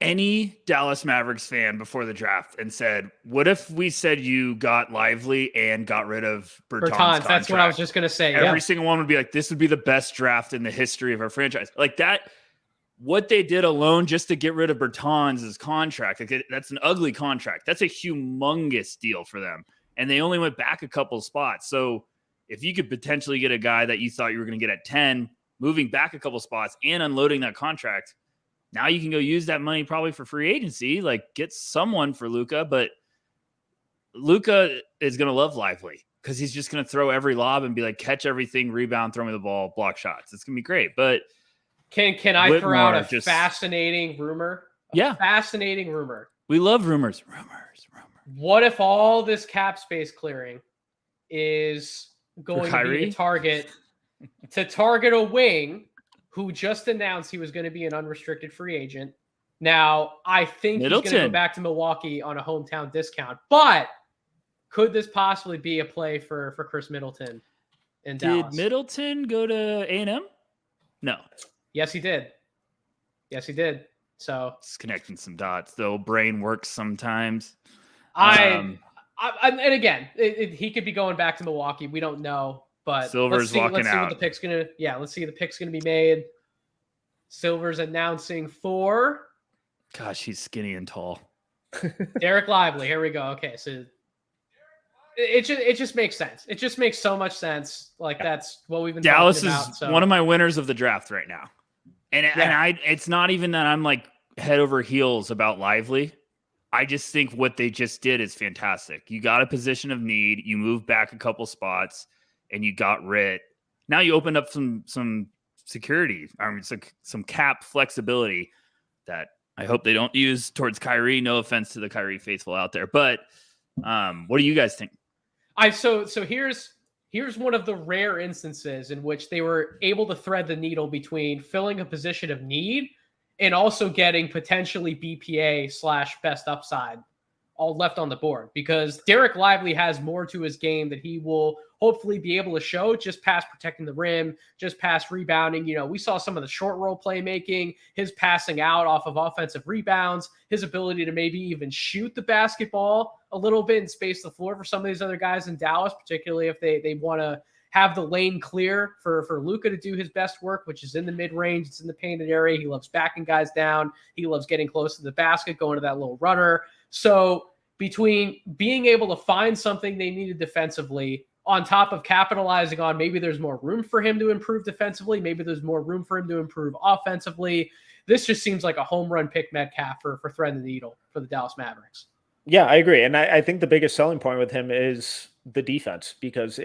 any Dallas Mavericks fan before the draft and said, what if we said you got Lively and got rid of Bertans? That's what I was just going to say. Every single one would be like, this would be the best draft in the history of our franchise. Like that, what they did alone just to get rid of Bertans' contract, that's an ugly contract. That's a humongous deal for them. And they only went back a couple spots. So if you could potentially get a guy that you thought you were going to get at 10, moving back a couple spots and unloading that contract, now you can go use that money probably for free agency, like get someone for Luka. But Luka is going to love Lively because he's just going to throw every lob and be like, catch everything, rebound, throw me the ball, block shots. It's going to be great. But can I throw out a fascinating rumor? Fascinating rumor. We love rumors. What if all this cap space clearing is going to be a target to target a wing who just announced he was going to be an unrestricted free agent? Now, I think he's going to go back to Milwaukee on a hometown discount, but could this possibly be a play for Chris Middleton in Dallas? Did Middleton go to A&M? No. Yes, he did. So it's connecting some dots, though. Brain works sometimes. And again, he could be going back to Milwaukee. We don't know. But Silver's walking out. Let's see the pick's gonna be made. Silver's announcing for. Gosh, he's skinny and tall. Derek Lively. Here we go. Okay, so it just makes sense. It just makes so much sense. Like that's what we've been. Dallas talking about, is one of my winners of the draft right now, and it's not even that I'm like head over heels about Lively. I just think what they just did is fantastic. You got a position of need, you moved back a couple spots, and you got Rit. Now you opened up some security, some cap flexibility that I hope they don't use towards Kyrie. No offense to the Kyrie faithful out there, but what do you guys think? So here's one of the rare instances in which they were able to thread the needle between filling a position of need and also getting potentially BPA / best upside all left on the board, because Derek Lively has more to his game that he will hopefully be able to show just past protecting the rim, just past rebounding. You know, we saw some of the short roll playmaking, his passing out off of offensive rebounds, his ability to maybe even shoot the basketball a little bit and space the floor for some of these other guys in Dallas, particularly if they want to have the lane clear for Luka to do his best work, which is in the mid-range. It's in the painted area. He loves backing guys down. He loves getting close to the basket, going to that little runner. So between being able to find something they needed defensively, on top of capitalizing on maybe there's more room for him to improve defensively, maybe there's more room for him to improve offensively, this just seems like a home run pick Metcalf for threading the needle for the Dallas Mavericks. Yeah, I agree. And I think the biggest selling point with him is the defense, because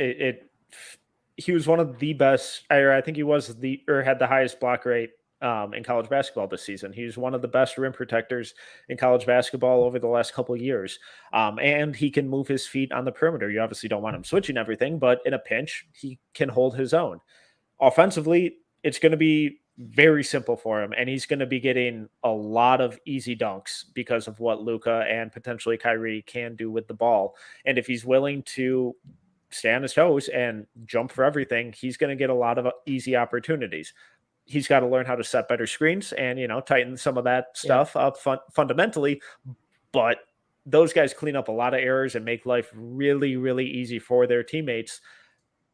he was one of the best, or I think he was had the highest block rate in college basketball this season. He's one of the best rim protectors in college basketball over the last couple of years. And he can move his feet on the perimeter. You obviously don't want him switching everything, but in a pinch, he can hold his own. Offensively, it's going to be very simple for him, and he's going to be getting a lot of easy dunks because of what Luka and potentially Kyrie can do with the ball. And if he's willing to stay on his toes and jump for everything, he's going to get a lot of easy opportunities. He's got to learn how to set better screens and, tighten some of that stuff up fundamentally. But those guys clean up a lot of errors and make life really, really easy for their teammates.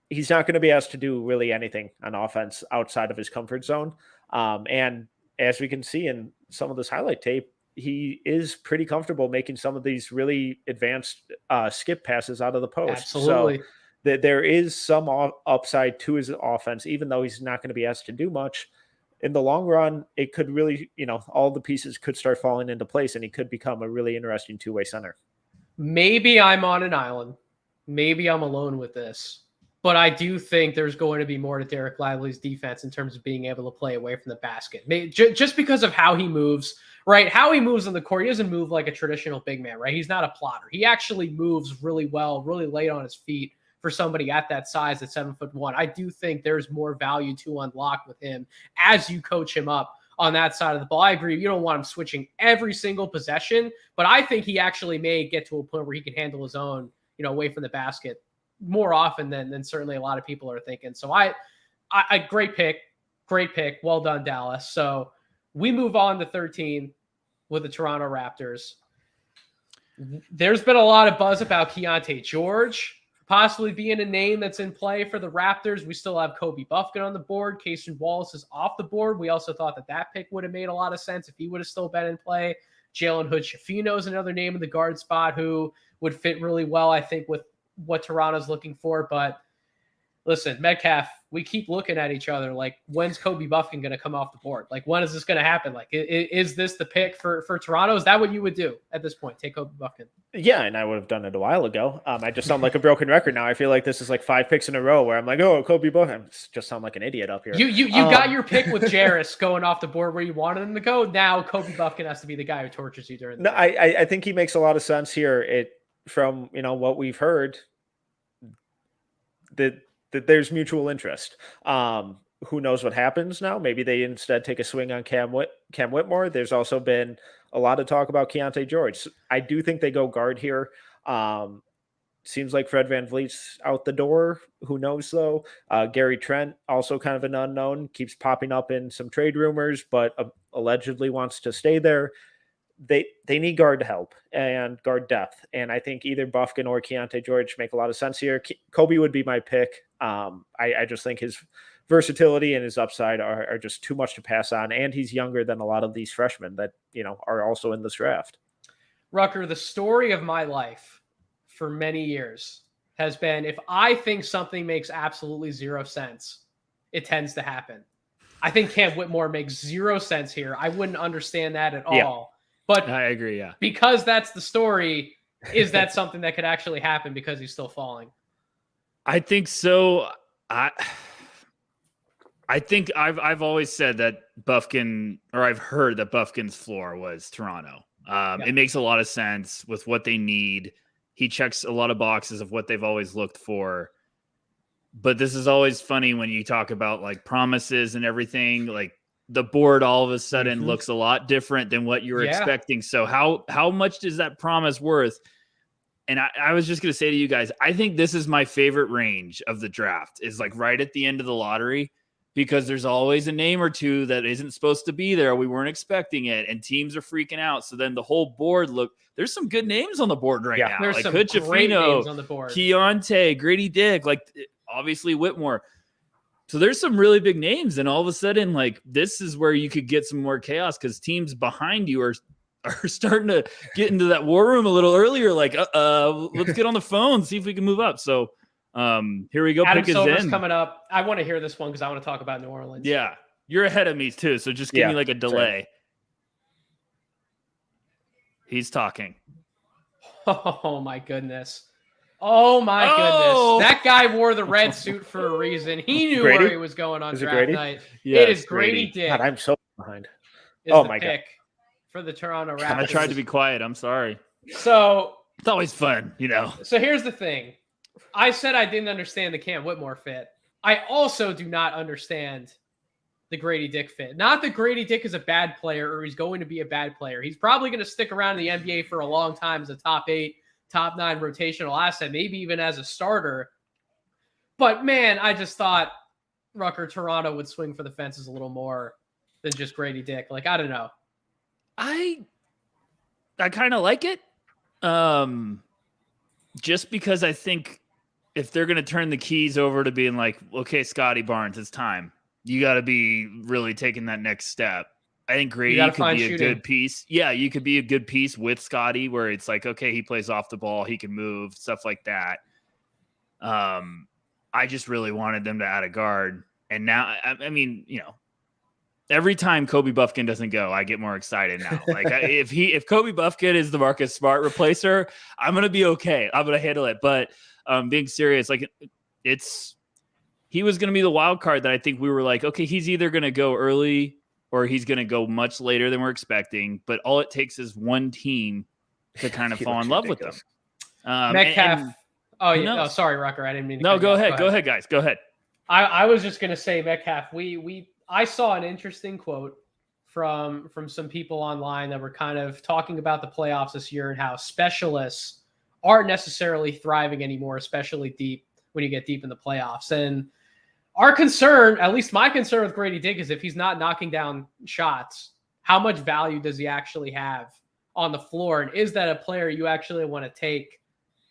He's not going to be asked to do really anything on offense outside of his comfort zone. And as we can see in some of this highlight tape, he is pretty comfortable making some of these really advanced skip passes out of the post. Absolutely. So there is some upside to his offense, even though he's not going to be asked to do much. In the long run, it could really, all the pieces could start falling into place, and he could become a really interesting two-way center. Maybe I'm on an island. Maybe I'm alone with this. But I do think there's going to be more to Derek Lively's defense in terms of being able to play away from the basket. Just because of how he moves, right? How he moves on the court. He doesn't move like a traditional big man, right? He's not a plotter. He actually moves really well, really late on his feet for somebody at that size at 7'1". I do think there's more value to unlock with him as you coach him up on that side of the ball. I agree. You don't want him switching every single possession, but I think he actually may get to a point where he can handle his own, away from the basket more often than certainly a lot of people are thinking. So I great pick. Well done, Dallas. So we move on to 13 with the Toronto Raptors. There's been a lot of buzz about Keontae George possibly being a name that's in play for the Raptors. We still have Kobe Buffkin on the board. Cason Wallace is off the board. We also thought that pick would have made a lot of sense if he would have still been in play. Jalen Hood-Schifino is another name in the guard spot who would fit really well, I think, with what Toronto's looking for. But listen, Metcalf, we keep looking at each other like, when's Kobe Buffkin going to come off the board? Like, when is this going to happen? Like, is this the pick for Toronto? Is that what you would do at this point? Take Kobe Buffkin? Yeah, and I would have done it a while ago. I just sound like a broken record now. I feel like this is like 5 picks in a row where I'm like, oh, Kobe Buffkin. I just sound like an idiot up here. You got your pick with Jarris going off the board where you wanted him to go. Now Kobe Buffkin has to be the guy who tortures you during the No, I think he makes a lot of sense here. From what we've heard, that there's mutual interest. Who knows what happens now? Maybe they instead take a swing on Cam Whitmore. There's also been a lot of talk about Keontae George. I do think they go guard here. Seems like Fred VanVleet's out the door. Who knows, though? Gary Trent, also kind of an unknown, keeps popping up in some trade rumors, but allegedly wants to stay there. They need guard help and guard depth. And I think either Buffkin or Keontae George make a lot of sense here. Kobe would be my pick. I just think his versatility and his upside are just too much to pass on. And he's younger than a lot of these freshmen that, are also in this draft. Rucker, the story of my life for many years has been, if I think something makes absolutely zero sense, it tends to happen. I think Cam Whitmore makes zero sense here. I wouldn't understand that at all. But I agree. Yeah. because that's the story, is that something that could actually happen because he's still falling? I think so. I think I've always said that Bufkin, or I've heard that Bufkin's floor was Toronto. It makes a lot of sense with what they need. He checks a lot of boxes of what they've always looked for. But this is always funny when you talk about like promises and everything. Like the board all of a sudden looks a lot different than what you were expecting. So how much is that promise worth? And I was just going to say to you guys, I think this is my favorite range of the draft, is like right at the end of the lottery, because there's always a name or two that isn't supposed to be there. We weren't expecting it, and teams are freaking out. So then the whole board there's some good names on the board right now. There's like some Kutchafino, great names on the board. Keontae, Grady Dick, like obviously Whitmore. So there's some really big names, and all of a sudden, like this is where you could get some more chaos because teams behind you are starting to get into that war room a little earlier. Like, let's get on the phone, see if we can move up. So here we go. Adam Pick Silver's his in. coming up. I want to hear this one because I want to talk about New Orleans. Yeah, you're ahead of me too. So just give me like a delay. He's talking. Oh my goodness. Oh my goodness. That guy wore the red suit for a reason. He knew where he was going on draft night. Yeah, it is Grady Dick. God, I'm so behind. Oh my God. For the Toronto Raptors. I tried to be quiet. I'm sorry. So it's always fun, you know. So here's the thing. I said I didn't understand the Cam Whitmore fit. I also do not understand the Grady Dick fit. Not that Grady Dick is a bad player or he's going to be a bad player. He's probably going to stick around in the NBA for a long time as a top 8, top 9 rotational asset, maybe even as a starter. But man, I just thought Rucker Toronto would swing for the fences a little more than just Grady Dick. Like, I don't know. I kind of like it. Just because I think if they're going to turn the keys over to being like, okay, Scotty Barnes, it's time. You got to be really taking that next step. I think Grady could be a good piece. Yeah, you could be a good piece with Scotty where it's like, okay, he plays off the ball, he can move, stuff like that. I just really wanted them to add a guard. And now, I mean, you know, every time Kobe Bufkin doesn't go, I get more excited now. Like if Kobe Bufkin is the Marcus Smart replacer, I'm going to be okay. I'm going to handle it. But being serious, like he was going to be the wild card that I think we were like, okay, he's either going to go early or he's going to go much later than we're expecting. But all it takes is one team to kind of fall in love with them. Metcalf. Sorry, Rucker. I didn't mean to. No, go ahead. Go ahead, guys. Go ahead. I was just going to say, Metcalf, I saw an interesting quote from some people online that were kind of talking about the playoffs this year and how specialists aren't necessarily thriving anymore, especially deep when you get deep in the playoffs. And our concern, at least my concern with Grady Dick, is if he's not knocking down shots, how much value does he actually have on the floor? And is that a player you actually want to take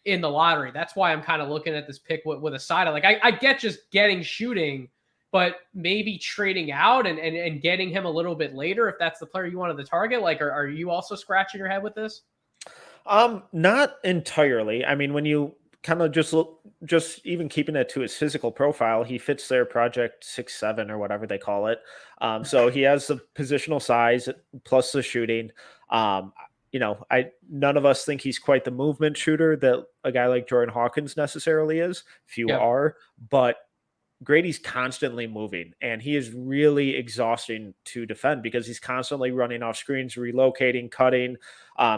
in the lottery? That's why I'm kind of looking at this pick with a side. Like I get just getting shooting, but maybe trading out and getting him a little bit later if that's the player you wanted to target. Like, are you also scratching your head with this? Not entirely. I mean, when you kind of just even keeping it to his physical profile, he fits their project 6'7" or whatever they call it. So he has the positional size plus the shooting. You know, none of us think he's quite the movement shooter that a guy like Jordan Hawkins necessarily is. Few are, but Grady's constantly moving, and he is really exhausting to defend because he's constantly running off screens, relocating, cutting.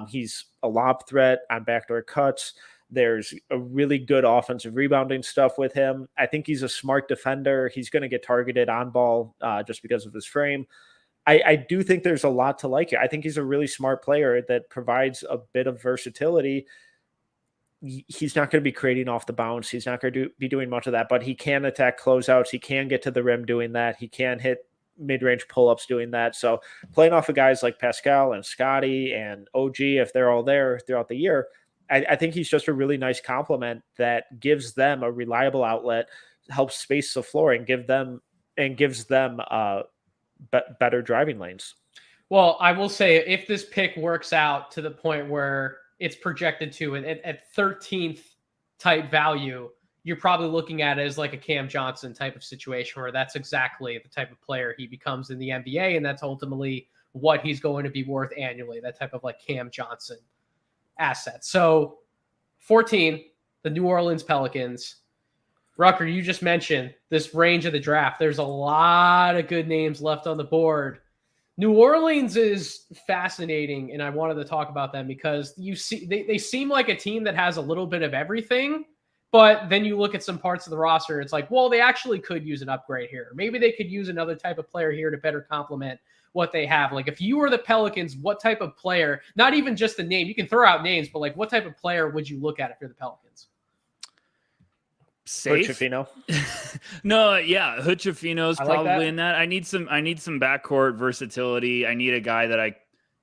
He's a lob threat on backdoor cuts. There's a really good offensive rebounding stuff with him. I think he's a smart defender. He's going to get targeted on ball just because of his frame. I do think there's a lot to like it. I think he's a really smart player that provides a bit of versatility. He's not going to be creating off the bounce. He's not going to be doing much of that, but he can attack closeouts. He can get to the rim doing that. He can hit mid-range pull-ups doing that. So playing off of guys like Pascal and Scotty and OG, if they're all there throughout the year, I think he's just a really nice compliment that gives them a reliable outlet, helps space the floor, and gives them better driving lanes. Well, I will say if this pick works out to the point where it's projected to at 13th type value, you're probably looking at it as like a Cam Johnson type of situation where that's exactly the type of player he becomes in the NBA. And that's ultimately what he's going to be worth annually, that type of like Cam Johnson asset. So 14, the New Orleans Pelicans. Rucker, you just mentioned this range of the draft. There's a lot of good names left on the board. New Orleans is fascinating, and I wanted to talk about them because you see they seem like a team that has a little bit of everything, but then you look at some parts of the roster, it's like, well, they actually could use an upgrade here. Maybe they could use another type of player here to better complement what they have. Like if you were the Pelicans, what type of player, not even just the name, you can throw out names, but like what type of player would you look at if you're the Pelicans? Safe. Hood-Schifino? No, yeah, Hood-Schifino's probably like that. in that. I need some backcourt versatility. I need a guy that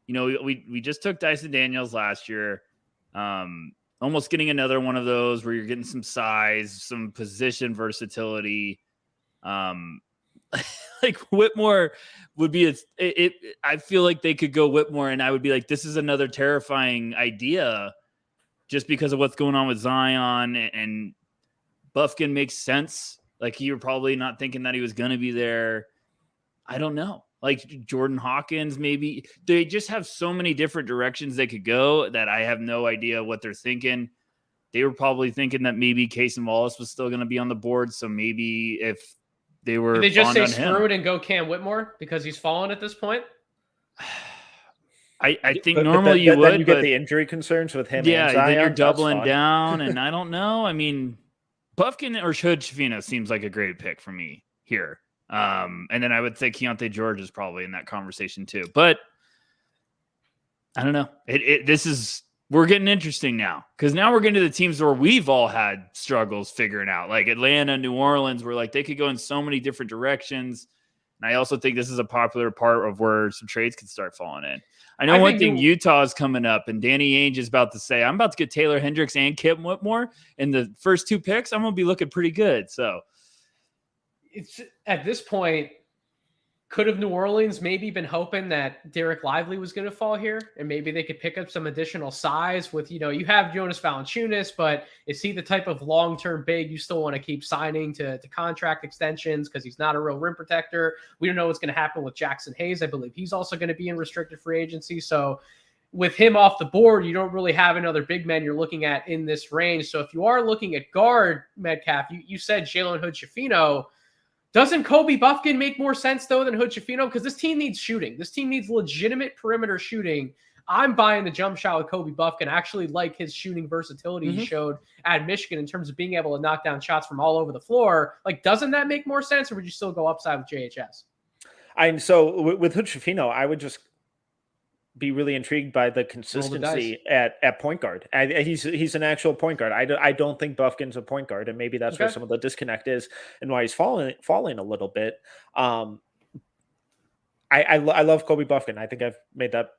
we just took Dyson Daniels last year. Almost getting another one of those where you're getting some size, some position versatility. Like Whitmore would be I feel like they could go Whitmore, and I would be like, this is another terrifying idea, just because of what's going on with Zion and Bufkin makes sense. Like you were probably not thinking that he was going to be there. I don't know. Like Jordan Hawkins, maybe. They just have so many different directions they could go that I have no idea what they're thinking. They were probably thinking that maybe Cason Wallace was still going to be on the board. So maybe if they were, Did they just say screw it and go Cam Whitmore because he's fallen at this point? I think normally you would. Then you get the injury concerns with him. Yeah, and Zion. then you're That's doubling fine. down, and I don't know. I mean, Bufkin or Hood-Schifino seems like a great pick for me here. And then I would say Keontae George is probably in that conversation too. But I don't know. We're getting interesting now because now we're getting to the teams where we've all had struggles figuring out, like Atlanta, New Orleans, where like they could go in so many different directions. And I also think this is a popular part of where some trades could start falling in. I know one thing, Utah is coming up, and Danny Ainge is about to say, I'm about to get Taylor Hendricks and Kip Whitmore in the first two picks. I'm going to be looking pretty good. So it's at this point, could have New Orleans maybe been hoping that Derek Lively was going to fall here, and maybe they could pick up some additional size with, you have Jonas Valanciunas, but is he the type of long-term big you still want to keep signing to contract extensions because he's not a real rim protector? We don't know what's going to happen with Jackson Hayes. I believe he's also going to be in restricted free agency. So with him off the board, you don't really have another big man you're looking at in this range. So if you are looking at guard, Metcalf, you said Jalen Hood-Schifino. Doesn't Kobe Bufkin make more sense, though, than Hood-Schifino? Because this team needs shooting. This team needs legitimate perimeter shooting. I'm buying the jump shot with Kobe Bufkin. I actually like his shooting versatility he showed at Michigan in terms of being able to knock down shots from all over the floor. Like, doesn't that make more sense, or would you still go upside with JHS? So with Hood-Schifino, I would just be really intrigued by the consistency at point guard. He's an actual point guard. I don't think Bufkin's a point guard, and maybe that's where some of the disconnect is and why he's falling a little bit. I love Kobe Bufkin. I think I've made that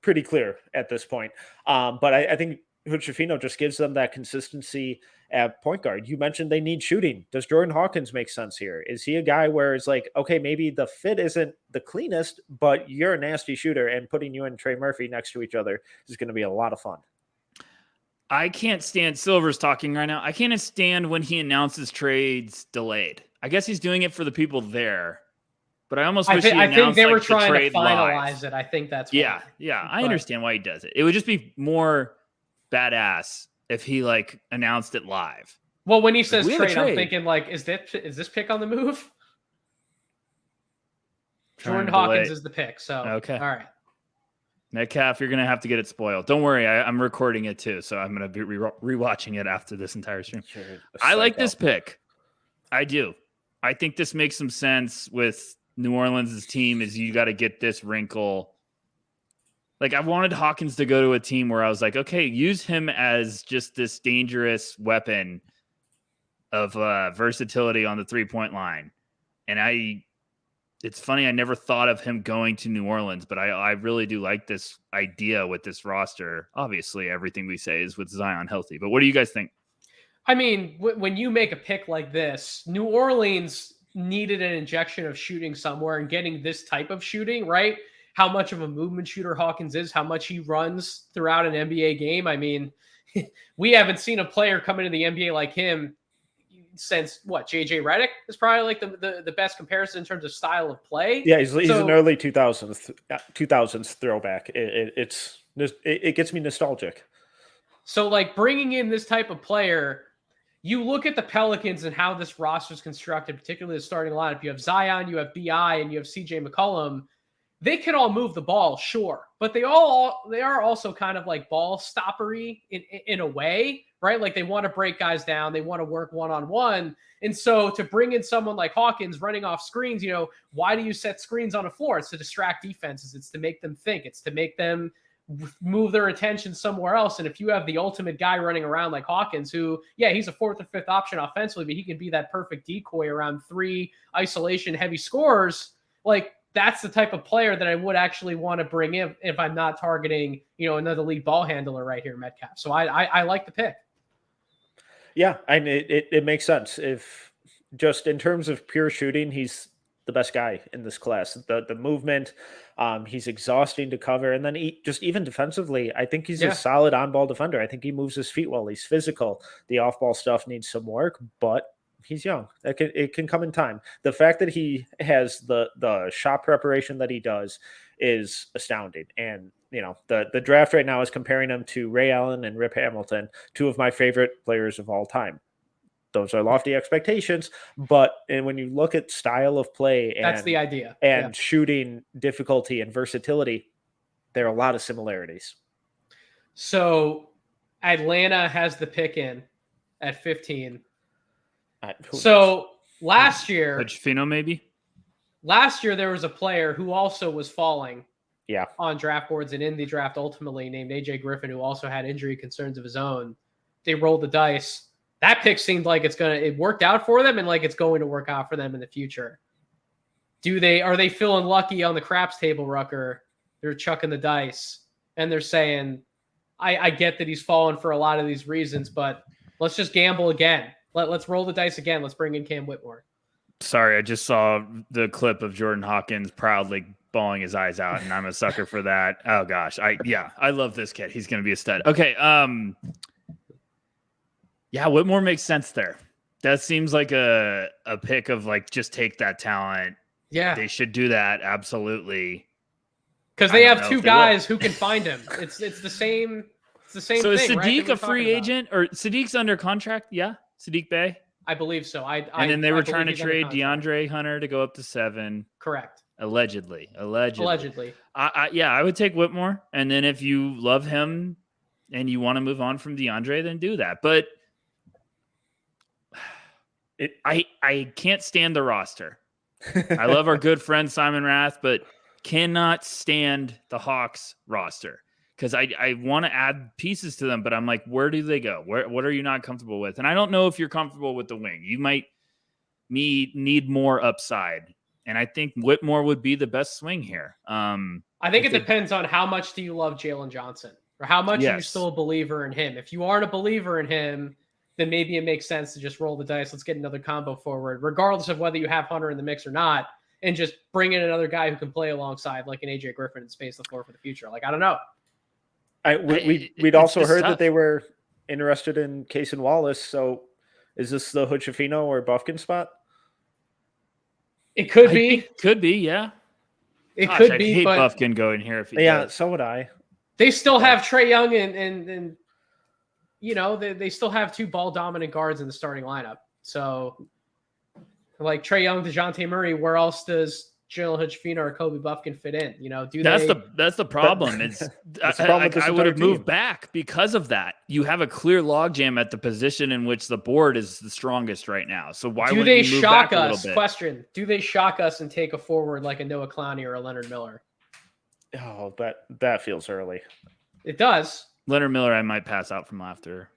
pretty clear at this point. But I think Hood-Schifino just gives them that consistency at point guard. You mentioned they need shooting. Does Jordan Hawkins make sense here? Is he a guy where it's like, okay, maybe the fit isn't the cleanest, but you're a nasty shooter, and putting you and Trey Murphy next to each other is going to be a lot of fun. I can't stand Silver's talking right now. I can't stand when he announces trades delayed. I guess he's doing it for the people there, but I almost wish he announced, I think they were trying to finalize it. I think that's why. Yeah. I understand why he does it. It would just be more badass if he announced it live. Well, when he says trade, I'm thinking is this pick on the move? Jordan Hawkins is the pick. So okay, all right. Metcalf, you're gonna have to get it spoiled. Don't worry, I'm recording it too, so I'm gonna be rewatching it after this entire stream. I like this pick. I do. I think this makes some sense with New Orleans' team. Is you got to get this wrinkle. I wanted Hawkins to go to a team where I was like, okay, use him as just this dangerous weapon of versatility on the 3-point line. And it's funny, I never thought of him going to New Orleans, but I really do like this idea with this roster. Obviously, everything we say is with Zion healthy. But what do you guys think? I mean, when you make a pick like this, New Orleans needed an injection of shooting somewhere, and getting this type of shooting, right? How much of a movement shooter Hawkins is, how much he runs throughout an NBA game. I mean, we haven't seen a player come into the NBA like him. since what JJ Redick is probably like the best comparison in terms of style of play. Yeah, he's an early 2000s throwback. It gets me nostalgic. So like bringing in this type of player, you look at the Pelicans and how this roster is constructed, particularly the starting lineup. You have Zion, you have BI, and you have CJ McCollum. They can all move the ball, sure, but they are also kind of like ball stoppery in a way, right? Like they want to break guys down, they want to work one-on-one. And so to bring in someone like Hawkins running off screens, why do you set screens on a floor? It's to distract defenses. It's to make them think. It's to make them move their attention somewhere else. And if you have the ultimate guy running around like Hawkins, who, yeah, he's a 4th or 5th option offensively, but he can be that perfect decoy around 3 isolation heavy scorers, like that's the type of player that I would actually want to bring in if I'm not targeting, another lead ball handler right here, Metcalf. So I like the pick. Yeah, and it makes sense. If just in terms of pure shooting, he's the best guy in this class. The movement, he's exhausting to cover, and then even defensively, I think he's a solid on-ball defender. I think he moves his feet well. He's physical. The off-ball stuff needs some work, but he's young. It can come in time. The fact that he has the shot preparation that he does is astounding. And the draft right now is comparing him to Ray Allen and Rip Hamilton, 2 of my favorite players of all time. Those are lofty expectations, but when you look at style of play and that's the idea, and shooting difficulty and versatility, there are a lot of similarities. So Atlanta has the pick in at 15. So last year, Fino maybe. Last year there was a player who also was falling, on draft boards and in the draft ultimately, named AJ Griffin, who also had injury concerns of his own. They rolled the dice. That pick seemed like it worked out for them, and like it's going to work out for them in the future. Are they feeling lucky on the craps table, Rucker? They're chucking the dice and they're saying, I get that he's fallen for a lot of these reasons, but let's just gamble again. Let's roll the dice again. Let's bring in Cam Whitmore. Sorry, I just saw the clip of Jordan Hawkins proudly bawling his eyes out, and I'm a sucker for that. Oh gosh, I love this kid. He's going to be a stud. Okay, yeah, Whitmore makes sense there. That seems like a pick of like just take that talent. Yeah, they should do that absolutely. Because they have 2 guys who can find him. It's the same. It's the same. So thing, is Sadiq right, a free agent or Sadiq's under contract? Yeah, Sadiq Bey. I believe so. And then they were trying to trade DeAndre Hunter to go up to 7. Correct. Allegedly. Allegedly. I would take Whitmore, and then if you love him and you want to move on from DeAndre, then do that. But I can't stand the roster. I love our good friend Simon Rath, but cannot stand the Hawks roster because I want to add pieces to them, but I'm like, where do they go? What are you not comfortable with? And I don't know if you're comfortable with the wing. You might need more upside. And I think Whitmore would be the best swing here. I think it depends on how much do you love Jalen Johnson or how much are you still a believer in him? If you aren't a believer in him, then maybe it makes sense to just roll the dice. Let's get another combo forward, regardless of whether you have Hunter in the mix or not, and just bring in another guy who can play alongside like an AJ Griffin and space the floor for the future. Like, I don't know. We'd also heard that they were interested in Cason Wallace. So is this the Hood-Schifino or Bufkin spot? It could be. Could be, yeah. It could be. I'd hate but Bufkin going here if he does. So would I. They still have Trae Young and they still have 2 ball dominant guards in the starting lineup. So like Trae Young, DeJounte Murray, where else does Jalen Hood-Schifino or Kobe Bufkin fit in? That's the problem. I would have moved back because of that. You have a clear logjam at the position in which the board is the strongest right now. So why would you move back a little bit? Question: do they shock us and take a forward like a Noah Clowney or a Leonard Miller? Oh, that feels early. It does. Leonard Miller, I might pass out from laughter.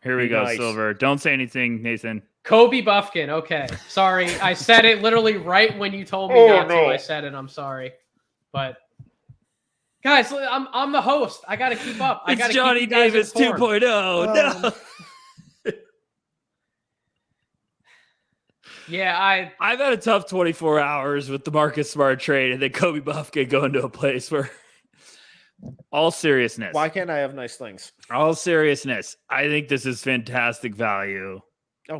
Here we go, Silver. Don't say anything, Nathan. Kobe Bufkin. Okay. Sorry. I said it literally right when you told me not to. I said it. I'm sorry. But guys, I'm the host. I got to keep up. I got to Johnny keep you guys Davis informed. 2.0. No. Yeah, I've had a tough 24 hours with the Marcus Smart trade and then Kobe Bufkin going to a place where all seriousness. Why can't I have nice things? All seriousness. I think this is fantastic value.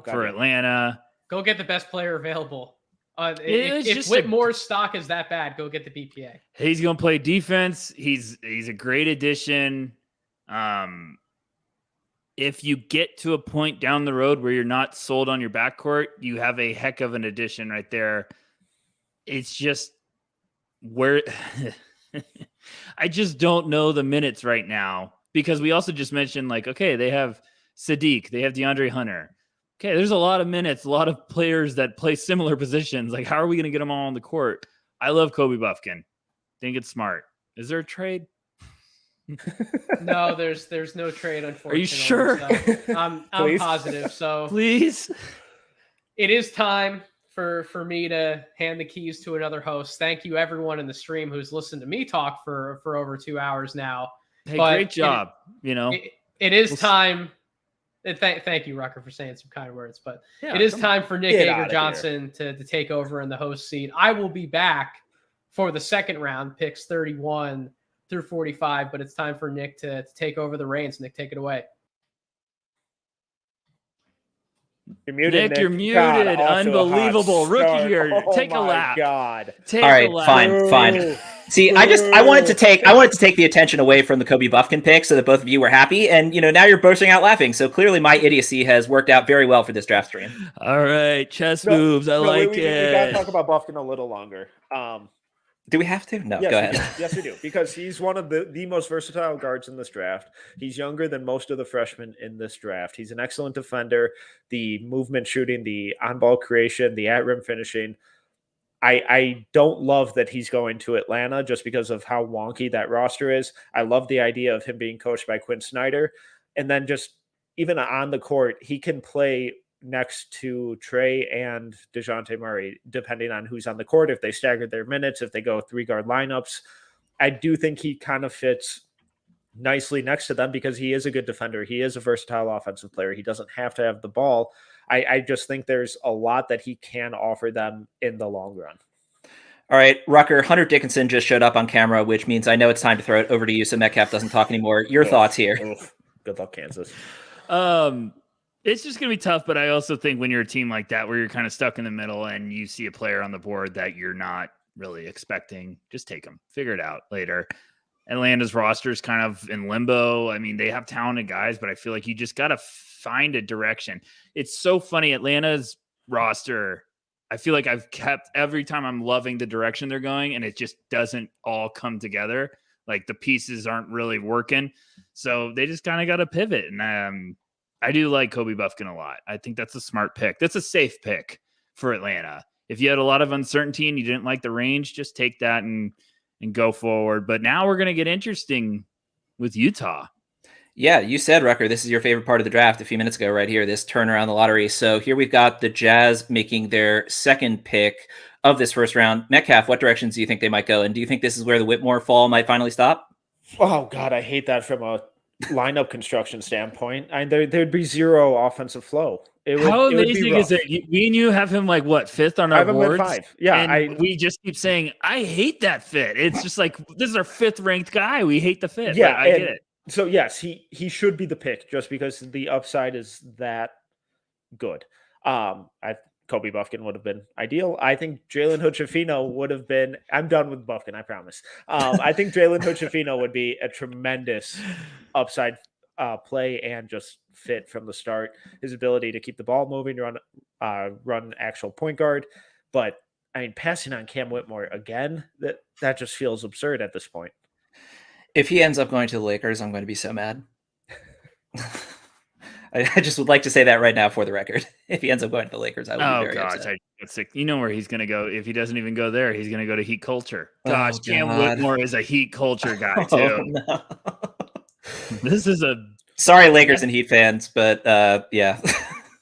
for Atlanta. Go get the best player available. If just Whitmore's stock is that bad, go get the BPA. He's going to play defense. He's a great addition. If you get to a point down the road where you're not sold on your backcourt, you have a heck of an addition right there. It's just where I just don't know the minutes right now, because we also just mentioned, like, okay, they have Sadiq, they have DeAndre Hunter. Okay, there's a lot of minutes, a lot of players that play similar positions. Like, how are we going to get them all on the court? I love Kobe Buffkin. Think it's smart. Is there a trade? No, there's no trade, unfortunately. Are you sure? So I'm positive. So please. It is time for me to hand the keys to another host. Thank you, everyone in the stream who's listened to me talk for over 2 hours now. Hey, great job. It is time. Thank you, Rucker, for saying some kind words. But it is time for Nick Hager-Johnson to take over in the host seat. I will be back for the second round, picks 31 through 45, but it's time for Nick to take over the reins. Nick, take it away. You're muted, Nick. You're muted. God, unbelievable. Rookie here. Take a lap. God. Take All right, a lap. fine. See, I wanted to take the attention away from the Kobe Buffkin pick so that both of you were happy, and now you're bursting out laughing. So clearly my idiocy has worked out very well for this draft stream. All right, chess moves. I like it. We gotta talk about Buffkin a little longer. Do we have to? No, yes, go ahead. Yes, we do. Because he's one of the most versatile guards in this draft. He's younger than most of the freshmen in this draft. He's an excellent defender. The movement shooting, the on-ball creation, the at-rim finishing. I don't love that he's going to Atlanta just because of how wonky that roster is. I love the idea of him being coached by Quinn Snyder. And then just even on the court, he can play next to Trey and DeJounte Murray, depending on who's on the court, if they stagger their minutes, if they go 3-guard lineups. I do think he kind of fits nicely next to them because he is a good defender. He is a versatile offensive player. He doesn't have to have the ball. I just think there's a lot that he can offer them in the long run. All right, Rucker, Hunter Dickinson just showed up on camera, which means I know it's time to throw it over to you so Metcalf doesn't talk anymore. Your thoughts here. Good luck, Kansas. It's just going to be tough, but I also think when you're a team like that, where you're kind of stuck in the middle and you see a player on the board that you're not really expecting, just take them. Figure it out later. Atlanta's roster is kind of in limbo. I mean, they have talented guys, but I feel like you just got to find a direction. It's so funny. Atlanta's roster, I feel like I've kept every time I'm loving the direction they're going, and it just doesn't all come together. Like the pieces aren't really working. So they just kind of got to pivot. And I do like Kobe Buffkin a lot. I think that's a smart pick. That's a safe pick for Atlanta. If you had a lot of uncertainty and you didn't like the range, just take that and go forward. But now we're going to get interesting with Utah. Yeah, you said, Rucker, this is your favorite part of the draft a few minutes ago right here, this turn around the lottery. So here we've got the Jazz making their second pick of this first round. Metcalf, what directions do you think they might go? And do you think this is where the Whitmore fall might finally stop? Oh, God, I hate that from a lineup construction standpoint. There'd be zero offensive flow. How amazing is it? Me and you have him like what, 5th on our boards? 5. Yeah, and we just keep saying, I hate that fit. It's just like, this is our 5th ranked guy. We hate the fit. Yeah, I get it. So yes, he should be the pick just because the upside is that good. Kobe Buffkin would have been ideal. I think Jalen Hood-Schifino would have been. I'm done with Buffkin, I promise. I think Jalen Hood-Schifino would be a tremendous upside play and just fit from the start. His ability to keep the ball moving, run actual point guard. But I mean, passing on Cam Whitmore again, that just feels absurd at this point. If he ends up going to the Lakers, I'm going to be so mad. I just would like to say that right now for the record. If he ends up going to the Lakers, I will be very upset. You know where he's going to go. If he doesn't even go there, he's going to go to Heat Culture. Gosh, Cam Whitmore is a Heat Culture guy too. No. This is sorry, Lakers and Heat fans, but yeah.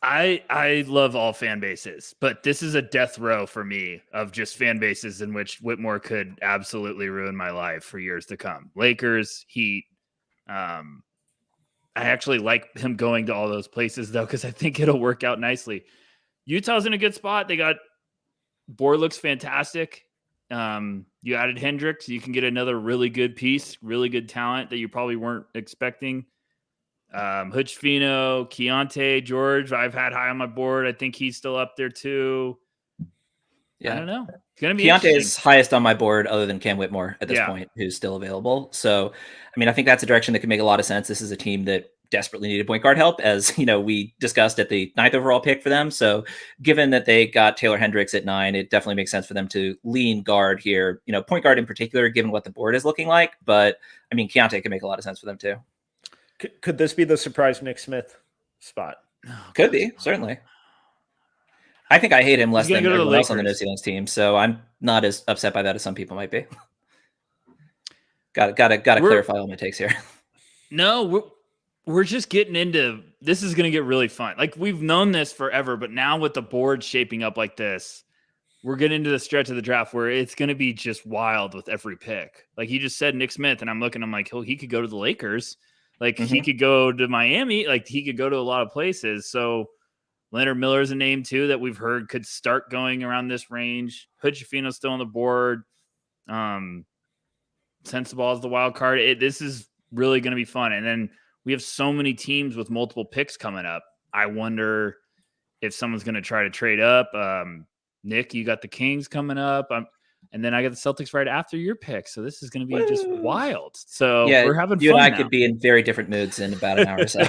I love all fan bases, but this is a death row for me of just fan bases in which Whitmore could absolutely ruin my life for years to come. Lakers, Heat. I actually like him going to all those places though, because I think it'll work out nicely. Utah's in a good spot. They got board looks fantastic. You added Hendricks, you can get another really good piece, really good talent that you probably weren't expecting. Hood-Schifino, Keontae, George, I've had high on my board. I think he's still up there too. Yeah. I don't know. It's going to be Keontae interesting. is highest on my board other than Cam Whitmore at this point, who's still available. So, I mean, I think that's a direction that could make a lot of sense. This is a team that desperately needed point guard help, as we discussed at the 9th overall pick for them. So given that they got Taylor Hendricks at 9, it definitely makes sense for them to lean guard here, point guard in particular, given what the board is looking like. But I mean, Keontae could make a lot of sense for them too. Could this be the surprise Nick Smith spot? Could be, certainly. I think I hate him less than everyone else on the No Ceilings team, so I'm not as upset by that as some people might be. Got to clarify all my takes here. No, we're just getting into this. Is going to get really fun. Like, we've known this forever, but now with the board shaping up like this, we're getting into the stretch of the draft where it's going to be just wild with every pick. Like, you just said Nick Smith, and I'm like, he could go to the Lakers. Like, he could go to Miami. Like, he could go to a lot of places. So Leonard Miller is a name too that we've heard could start going around this range. Hood-Schifino's still on the board. Sensabaugh is the wild card. This is really going to be fun. And then we have so many teams with multiple picks coming up. I wonder if someone's going to try to trade up. Nick, you got the Kings coming up. And then I got the Celtics right after your pick. So this is going to be just wild. So yeah, we're having you fun and I now. could be in very different moods in about an hour or so.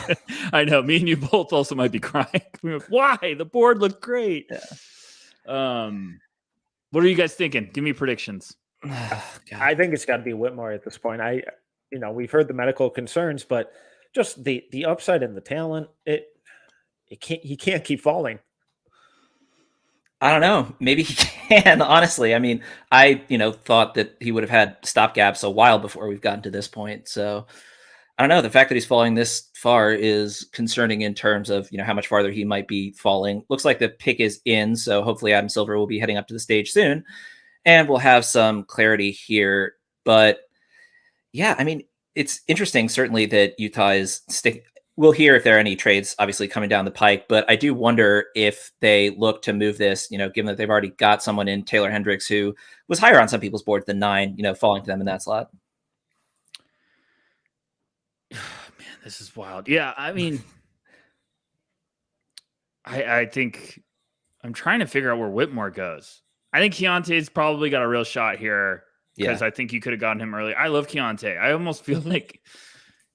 I know. Me and you both also might be crying. Why? The board looked great. Yeah. What are you guys thinking? Give me predictions. I think it's got to be Whitmore at this point. We've heard the medical concerns, but just the upside and the talent, he can't keep falling. I don't know. Maybe he can, honestly. I mean, I, thought that he would have had stopgaps a while before we've gotten to this point. So I don't know. The fact that he's falling this far is concerning in terms of, how much farther he might be falling. Looks like the pick is in. So hopefully Adam Silver will be heading up to the stage soon and we'll have some clarity here. But yeah, I mean, it's interesting, certainly, that Utah is We'll hear if there are any trades obviously coming down the pike, but I do wonder if they look to move this, given that they've already got someone in Taylor Hendricks who was higher on some people's boards than 9, falling to them in that slot. Man, this is wild. Yeah, I mean, I think I'm trying to figure out where Whitmore goes. I think Keontae's probably got a real shot here because I think you could have gotten him early. I love Keontae. I almost feel like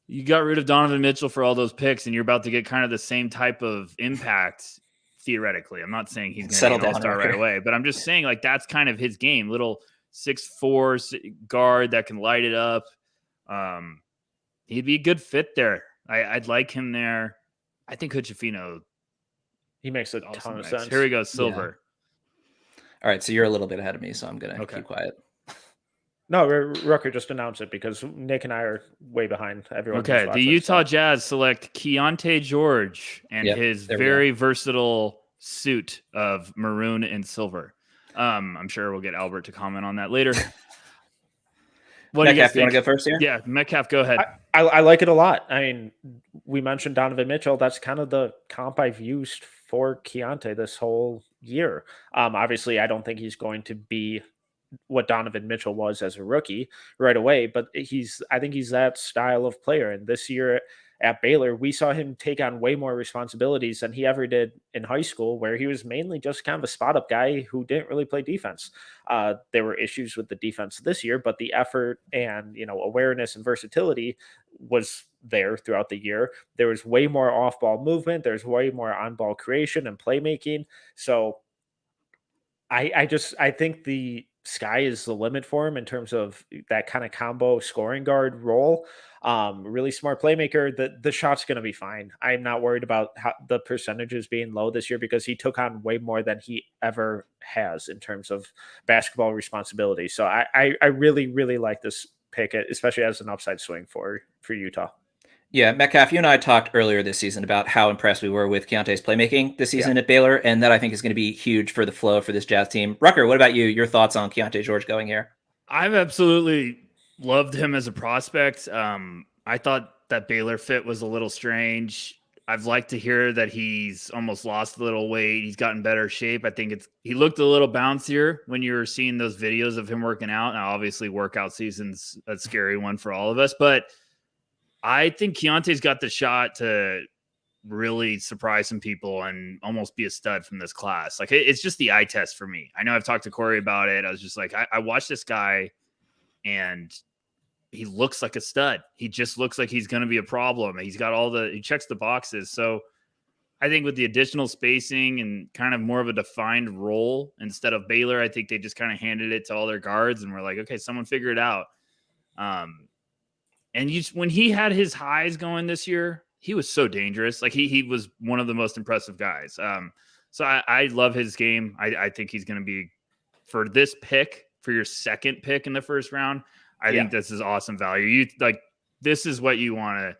you got rid of Donovan Mitchell for all those picks, and you're about to get kind of the same type of impact theoretically. I'm not saying he's going to be an all-star right away, but I'm just saying, like, that's kind of his game. Little 6'4" guard that can light it up. He'd be a good fit there. I'd like him there. I think Hood-Schifino. He makes a ton of sense. Here we go, Silver. Yeah. All right, so you're a little bit ahead of me, so I'm going to keep quiet. No, Rucker just announced it because Nick and I are way behind everyone. Okay, the Utah Jazz select Keontae George and his very versatile suit of maroon and silver. I'm sure we'll get Albert to comment on that later. What Metcalf, you want to go first here? Yeah, Metcalf, go ahead. I like it a lot. I mean, we mentioned Donovan Mitchell. That's kind of the comp I've used for Keontae this whole year. Obviously, I don't think he's going to be what Donovan Mitchell was as a rookie right away, but I think he's that style of player. And this year at Baylor, we saw him take on way more responsibilities than he ever did in high school, where he was mainly just kind of a spot up guy who didn't really play defense. There were issues with the defense this year, but the effort and, awareness and versatility was there throughout the year. There was way more off ball movement. There's way more on ball creation and playmaking. So I think the sky is the limit for him in terms of that kind of combo scoring guard role. Really smart playmaker. The shot's going to be fine. I'm not worried about the percentages being low this year because he took on way more than he ever has in terms of basketball responsibility. So I really, really like this pick, especially as an upside swing for Utah. Yeah, Metcalf, you and I talked earlier this season about how impressed we were with Keontae's playmaking this season at Baylor, and that I think is going to be huge for the flow for this Jazz team. Rucker, what about you? Your thoughts on Keontae George going here? I've absolutely loved him as a prospect. I thought that Baylor fit was a little strange. I've liked to hear that he's almost lost a little weight. He's gotten better shape. I think he looked a little bouncier when you were seeing those videos of him working out. Now, obviously, workout season's a scary one for all of us, but I think Keontae's got the shot to really surprise some people and almost be a stud from this class. Like it's just the eye test for me. I know I've talked to Corey about it. I was just like, I watched this guy and he looks like a stud. He just looks like he's going to be a problem. He's got he checks the boxes. So I think with the additional spacing and kind of more of a defined role instead of Baylor, I think they just kind of handed it to all their guards and were like, okay, someone figure it out. And when he had his highs going this year, he was so dangerous. Like he was one of the most impressive guys. So I love his game. I think he's going to be, for this pick, for your second pick in the first round, I think this is awesome value. This is what you want to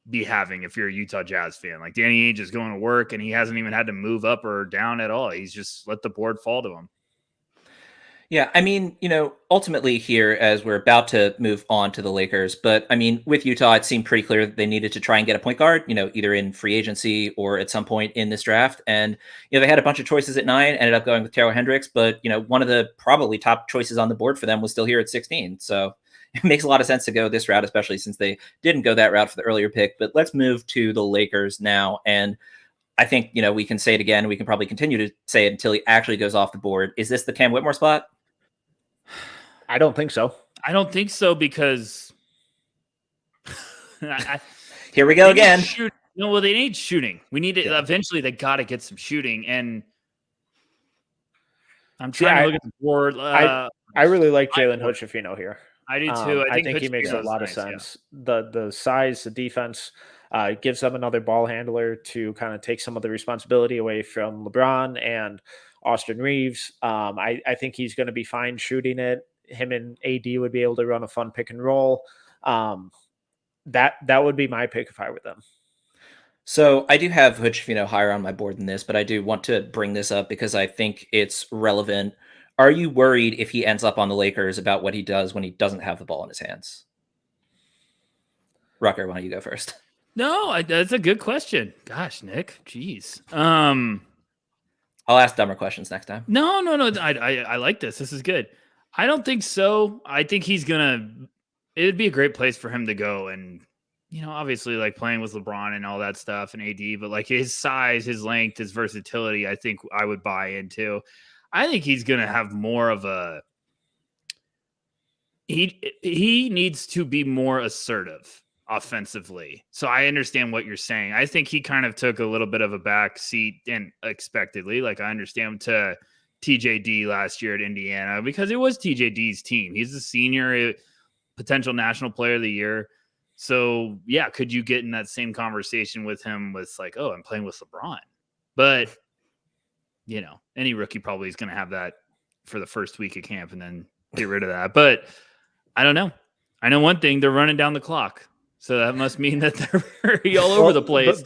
be having if you're a Utah Jazz fan. Like Danny Ainge is going to work and he hasn't even had to move up or down at all. He's just let the board fall to him. Yeah, I mean, ultimately here, as we're about to move on to the Lakers, but I mean, with Utah, it seemed pretty clear that they needed to try and get a point guard, either in free agency or at some point in this draft. And, they had a bunch of choices at 9, ended up going with Taylor Hendricks, but, one of the probably top choices on the board for them was still here at 16. So it makes a lot of sense to go this route, especially since they didn't go that route for the earlier pick. But let's move to the Lakers now. And I think, we can say it again. We can probably continue to say it until he actually goes off the board. Is this the Cam Whitmore spot? I don't think so. I don't think so because here we go again. Well, they need shooting. We need it. Yeah. Eventually, they got to get some shooting. And I'm trying to look at the board. I really like Jalen Hood-Schifino here. I do too. I think he makes a lot of sense. Yeah. The size, the defense gives them another ball handler to kind of take some of the responsibility away from LeBron and Austin Reeves. I think he's going to be fine shooting it. Him and AD would be able to run a fun pick and roll. That would be my pick if I were them. So I do have Hood-Schifino higher on my board than this, but I do want to bring this up because I think it's relevant. Are you worried if he ends up on the Lakers about what he does when he doesn't have the ball in his hands? Rucker, why don't you go first? No, that's a good question. Gosh, Nick, jeez. I'll ask dumber questions next time. No. I like this. This is good. I don't think so. I think it'd be a great place for him to go. And, obviously like playing with LeBron and all that stuff and AD, but like his size, his length, his versatility, I think I would buy into. I think he's going to have more of he needs to be more assertive offensively. So I understand what you're saying. I think he kind of took a little bit of a back seat and expectedly, like I understand, to TJD last year at Indiana because it was TJD's team. He's a senior, potential national player of the year. So yeah, could you get in that same conversation with him with like, oh, I'm playing with LeBron? But any rookie probably is going to have that for the first week of camp and then get rid of that. But I don't know. I know one thing, they're running down the clock. So that must mean that they're very all over the place.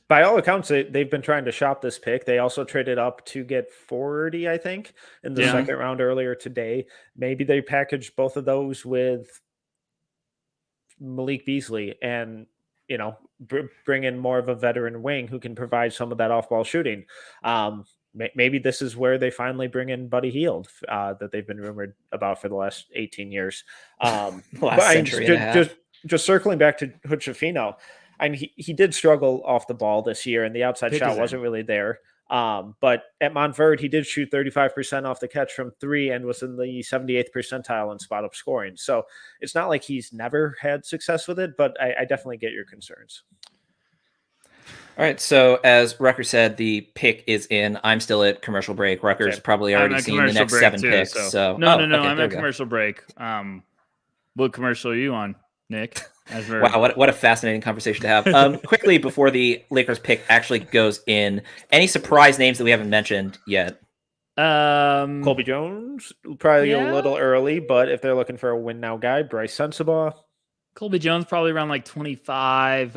By all accounts, they've been trying to shop this pick. They also traded up to get 40, I think, in the second round earlier today. Maybe they packaged both of those with Malik Beasley and, bring in more of a veteran wing who can provide some of that off-ball shooting. Maybe this is where they finally bring in Buddy Hield that they've been rumored about for the last 18 years. Just circling back to Hood-Schifino, he did struggle off the ball this year, and the outside shot wasn't really there. But at Montverde, he did shoot 35% off the catch from 3 and was in the 78th percentile in spot-up scoring. So it's not like he's never had success with it, but I definitely get your concerns. All right, so as Rucker said, the pick is in. I'm still at commercial break. Rucker's probably already seen the next 7 picks. So no, I'm at commercial break. What commercial are you on, Nick? Wow, what a fascinating conversation to have. Quickly, before the Lakers pick actually goes in, any surprise names that we haven't mentioned yet? Colby Jones, probably a little early, but if they're looking for a win now guy, Bryce Sensabaugh. Colby Jones probably around like 25.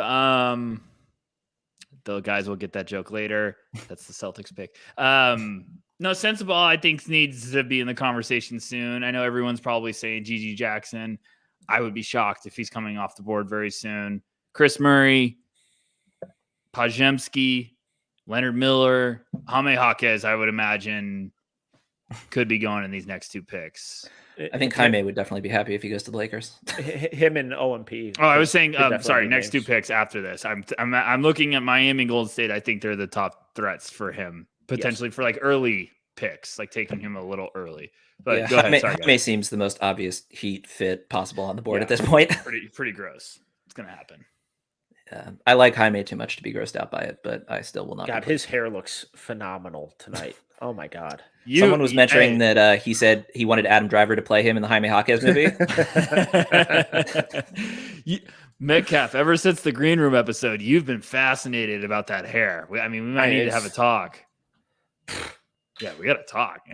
The guys will get that joke later. That's the Celtics pick. No, Sensabaugh, I think, needs to be in the conversation soon. I know everyone's probably saying Gigi Jackson. I would be shocked if he's coming off the board very soon. Chris Murray, Podziemski, Leonard Miller, Jaime Jaquez, I would imagine could be going in these next 2 picks. I think Jaime would definitely be happy if he goes to the Lakers. Him and OMP. Oh, I was saying, could sorry, definitely next 2 games. picks after this. I'm looking at Miami and Golden State. I think they're the top threats for him, potentially for like early picks, like taking him a little early. But Yeah, go ahead. Sorry, Jaime seems the most obvious Heat fit possible on the board at this point. pretty gross. It's gonna happen. I like Jaime too much to be grossed out by it, but I still will not. God, his hair looks phenomenal tonight. Oh my God. Someone was mentioning that he said he wanted Adam Driver to play him in the Jaime Jaquez movie. Metcalf, ever since the Green Room episode, you've been fascinated about that hair. We might need to have a talk. Yeah, we got to talk.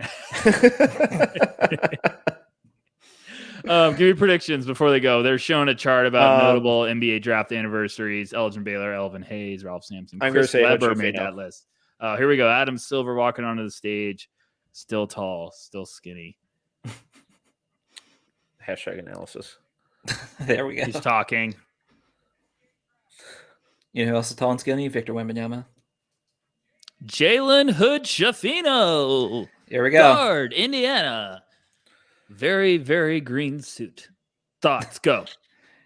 Give me predictions before they go. They're showing a chart about notable NBA draft anniversaries. Elgin Baylor, Elvin Hayes, Ralph Sampson. Chris Webber made that list. Here we go. Adam Silver walking onto the stage. Still tall, still skinny. Hashtag analysis. There we go. He's talking. You know who else is tall and skinny? Victor Wembanyama. Jalen Hood Shafino. Here we go. Guard, Indiana. Very, very green suit. Thoughts? Go.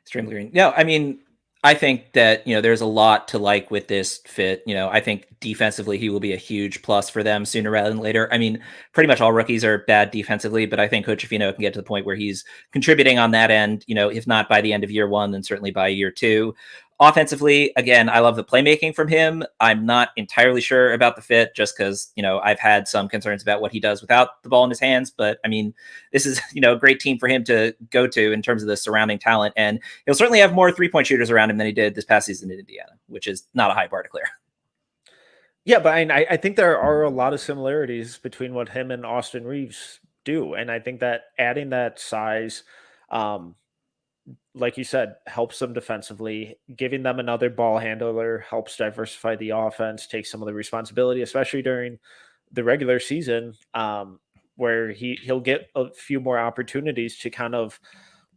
Extremely green. No, I mean, I think that, there's a lot to like with this fit. I think defensively he will be a huge plus for them sooner rather than later. I mean, pretty much all rookies are bad defensively, but I think Hood Shafino can get to the point where he's contributing on that end, if not by the end of year 1, then certainly by year 2. Offensively, again, I love the playmaking from him. I'm not entirely sure about the fit just because, I've had some concerns about what he does without the ball in his hands. But I mean, this is, a great team for him to go to in terms of the surrounding talent. And he'll certainly have more 3-point shooters around him than he did this past season in Indiana, which is not a high bar to clear. Yeah, but I think there are a lot of similarities between what him and Austin Reeves do. And I think that adding that size, like you said, helps them defensively. Giving them another ball handler helps diversify the offense, take some of the responsibility, especially during the regular season, where he'll get a few more opportunities to kind of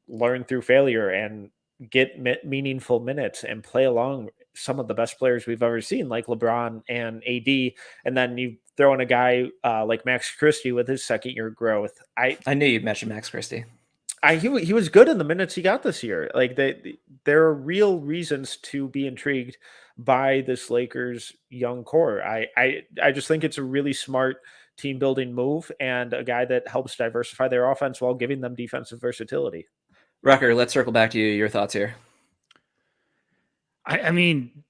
learn through failure and get meaningful minutes and play along some of the best players we've ever seen, like LeBron and AD. And then you throw in a guy like Max Christie with his second year growth. I knew you'd mention Max Christie. He was good in the minutes he got this year. Like there are real reasons to be intrigued by this Lakers young core. I just think it's a really smart team building move and a guy that helps diversify their offense while giving them defensive versatility. Rucker, let's circle back to you. Your thoughts here. I mean,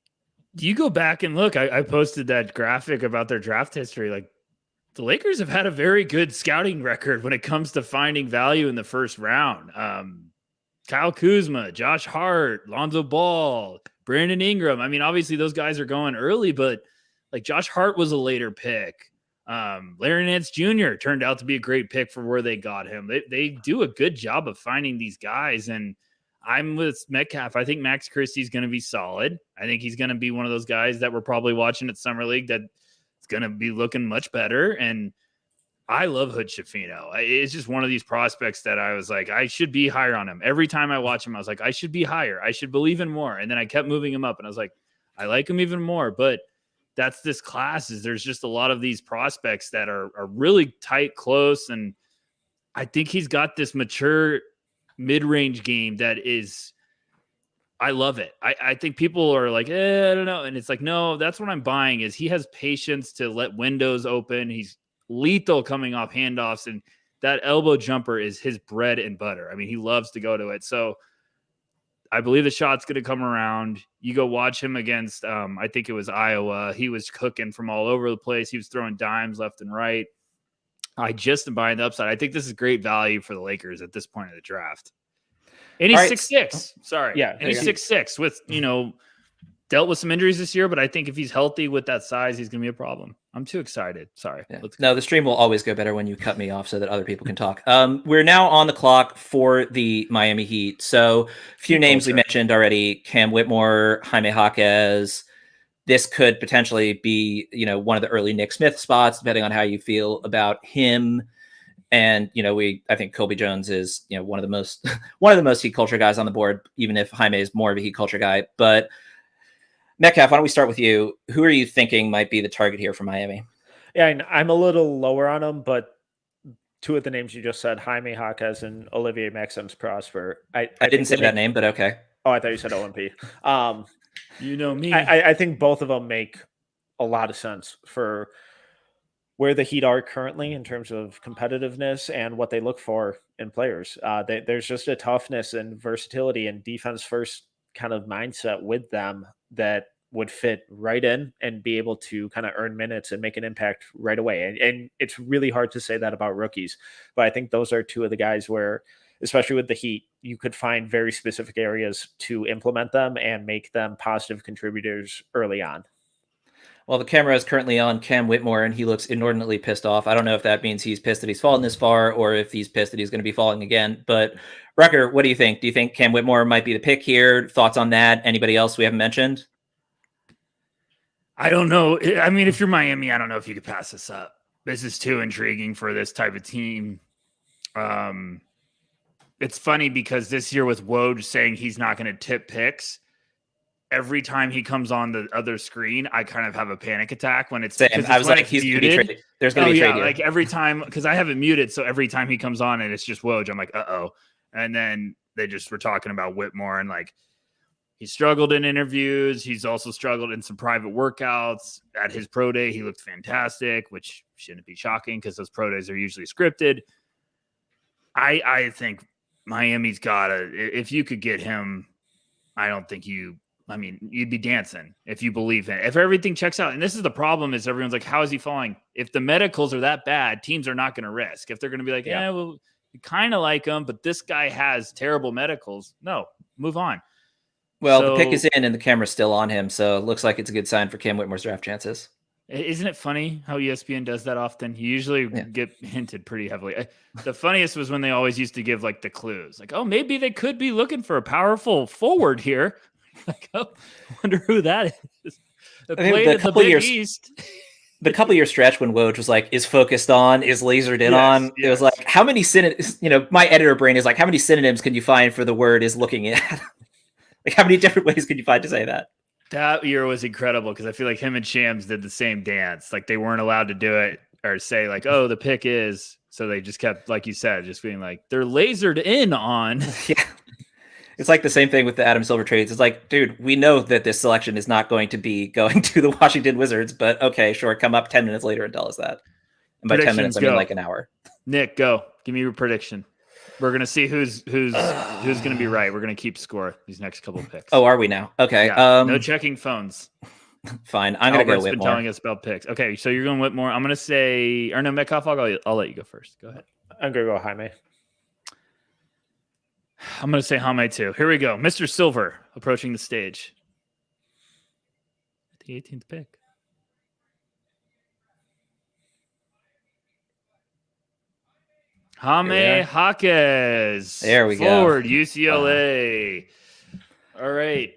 you go back and look. I posted that graphic about their draft history. Like, the Lakers have had a very good scouting record when it comes to finding value in the first round. Kyle Kuzma, Josh Hart, Lonzo Ball, Brandon Ingram. I mean, obviously those guys are going early, but like Josh Hart was a later pick. Larry Nance Jr. turned out to be a great pick for where they got him. They do a good job of finding these guys. And I'm with Metcalf. I think Max Christie is going to be solid. I think he's going to be one of those guys that we're probably watching at Summer League that going to be looking much better. And I love Hood Shafino. It's just one of these prospects that I was like, I should be higher on him. Every time I watch him, I was like, I should be higher. I should believe in more. And then I kept moving him up and I was like, I like him even more. But that's this class is there's just a lot of these prospects that are really tight, close. And I think he's got this mature mid-range game that is, I love it. I think people are like, I don't know. And it's like, no, that's what I'm buying is he has patience to let windows open. He's lethal coming off handoffs. And that elbow jumper is his bread and butter. I mean, he loves to go to it. So I believe the shot's going to come around. You go watch him against, I think it was Iowa. He was cooking from all over the place. He was throwing dimes left and right. I just am buying the upside. I think this is great value for the Lakers at this point of the draft. And he's 6'6". Sorry. Yeah. And he's 6'6" with, dealt with some injuries this year, but I think if he's healthy with that size, he's going to be a problem. I'm too excited. Sorry. Yeah. No, the stream will always go better when you cut me off so that other people can talk. We're now on the clock for the Miami Heat. So a few names we mentioned already, Cam Whitmore, Jaime Jaquez. This could potentially be, one of the early Nick Smith spots, depending on how you feel about him. And, I think Colby Jones is, one of the most Heat culture guys on the board, even if Jaime is more of a Heat culture guy. But Metcalf, why don't we start with you? Who are you thinking might be the target here for Miami? Yeah, I'm a little lower on him, but two of the names you just said, Jaime Jaquez and Olivier Maxence Prosper. I didn't say that name, but okay. Oh, I thought you said OMP. You know me. I think both of them make a lot of sense for where the Heat are currently in terms of competitiveness and what they look for in players. There's just a toughness and versatility and defense first kind of mindset with them that would fit right in and be able to kind of earn minutes and make an impact right away. And it's really hard to say that about rookies, but I think those are two of the guys where, especially with the Heat, you could find very specific areas to implement them and make them positive contributors early on. Well, the camera is currently on Cam Whitmore, and he looks inordinately pissed off. I don't know if that means he's pissed that he's fallen this far or if he's pissed that he's going to be falling again. But, Rucker, what do you think? Do you think Cam Whitmore might be the pick here? Thoughts on that? Anybody else we haven't mentioned? I don't know. I mean, if you're Miami, I don't know if you could pass this up. This is too intriguing for this type of team. It's funny because this year with Woj saying he's not going to tip picks, every time he comes on the other screen, I kind of have a panic attack when it's. Same. I was like, he's going to be traded. There's going to be a trade here. Like every time, because I have it muted, so every time he comes on and it's just Woj, I'm like, uh-oh. And then they just were talking about Whitmore and like he struggled in interviews. He's also struggled in some private workouts. At his pro day, he looked fantastic, which shouldn't be shocking because those pro days are usually scripted. I think Miami's got to, if you could get him, you'd be dancing if you believe in it. If everything checks out. And this is the problem is everyone's like, how is he falling? If the medicals are that bad, teams are not going to risk. If they're going to be like, well, we kind of like him, but this guy has terrible medicals. No, move on. Well, the pick is in and the camera's still on him. So it looks like it's a good sign for Cam Whitmore's draft chances. Isn't it funny how ESPN does that often? You usually get hinted pretty heavily. The funniest was when they always used to give like the clues. Like, oh, maybe they could be looking for a powerful forward here. Like, oh, I wonder who that is. The couple year stretch when Woj was like, is focused on, is lasered in on. It was like, how many synonyms, my editor brain is like, how many synonyms can you find for the word is looking at? Like, how many different ways can you find to say that? That year was incredible because I feel like him and Shams did the same dance. Like they weren't allowed to do it or say like, oh, the pick is. So they just kept, like you said, just being like, they're lasered in on. Yeah. It's like the same thing with the Adam Silver trades. It's like, dude, we know that this selection is not going to be going to the Washington Wizards, but okay, sure, come up 10 minutes later and tell us that. And by 10 minutes, I mean like an hour. Nick, go. Give me your prediction. We're gonna see who's gonna be right. We're gonna keep score these next couple of picks. Oh, are we now? Okay. Yeah. No checking phones. Fine. I'm gonna go Whitmore. Been telling us about picks. Okay, so you're going Whitmore. I'm gonna say, or no, Metcalf. I'll let you go first. Go ahead. I'm gonna go Jaime. I'm gonna say Jaime too. Here we go. Mr. Silver approaching the stage. The 18th pick. Jaime Jaquez. There we go. Forward, UCLA. All right.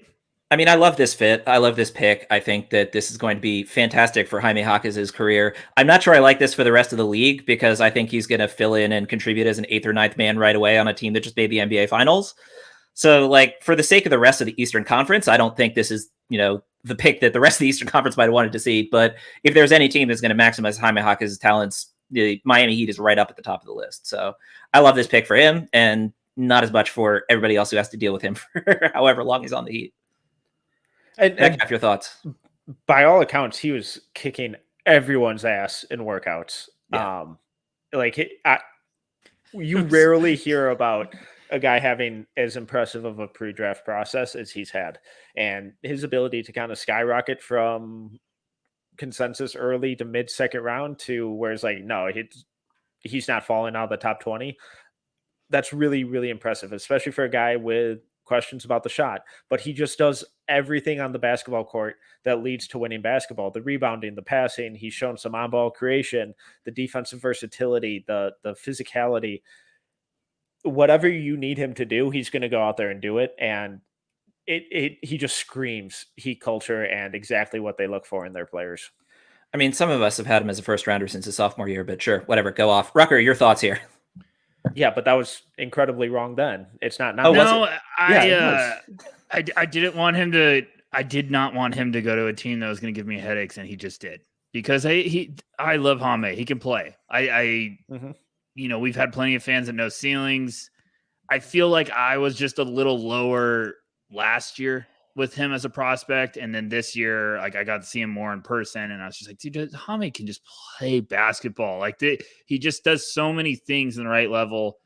I mean, I love this fit. I love this pick. I think that this is going to be fantastic for Jaime Jaquez's career. I'm not sure I like this for the rest of the league because I think he's going to fill in and contribute as an 8th or 9th man right away on a team that just made the NBA Finals. So, like, for the sake of the rest of the Eastern Conference, I don't think this is, the pick that the rest of the Eastern Conference might have wanted to see. But if there's any team that's going to maximize Jaime Jaquez's talents, the Miami Heat is right up at the top of the list. So I love this pick for him and not as much for everybody else who has to deal with him for however long he's on the Heat. And your thoughts? By all accounts, he was kicking everyone's ass in workouts. Yeah. You rarely hear about a guy having as impressive of a pre-draft process as he's had. And his ability to kind of skyrocket from consensus early to mid-second round to where it's like, no, he's not falling out of the top 20. That's really, really impressive, especially for a guy with questions about the shot. But he just does everything on the basketball court that leads to winning basketball. The rebounding, the passing, he's shown some on-ball creation, the defensive versatility, the physicality. Whatever you need him to do, he's going to go out there and do it. And he just screams Heat culture and exactly what they look for in their players. I mean, some of us have had him as a first rounder since his sophomore year, but sure, whatever, go off. Rucker, your thoughts here? Yeah, but that was incredibly wrong then. It's not now. Oh, no, I didn't want him to. I did not want him to go to a team that was going to give me headaches, and he just did because I love Jaime. He can play. we've had plenty of fans that know ceilings. I feel like I was just a little lower last year with him as a prospect. And then this year, like I got to see him more in person. And I was just like, dude, Jaime can just play basketball. Like he just does so many things in the right level,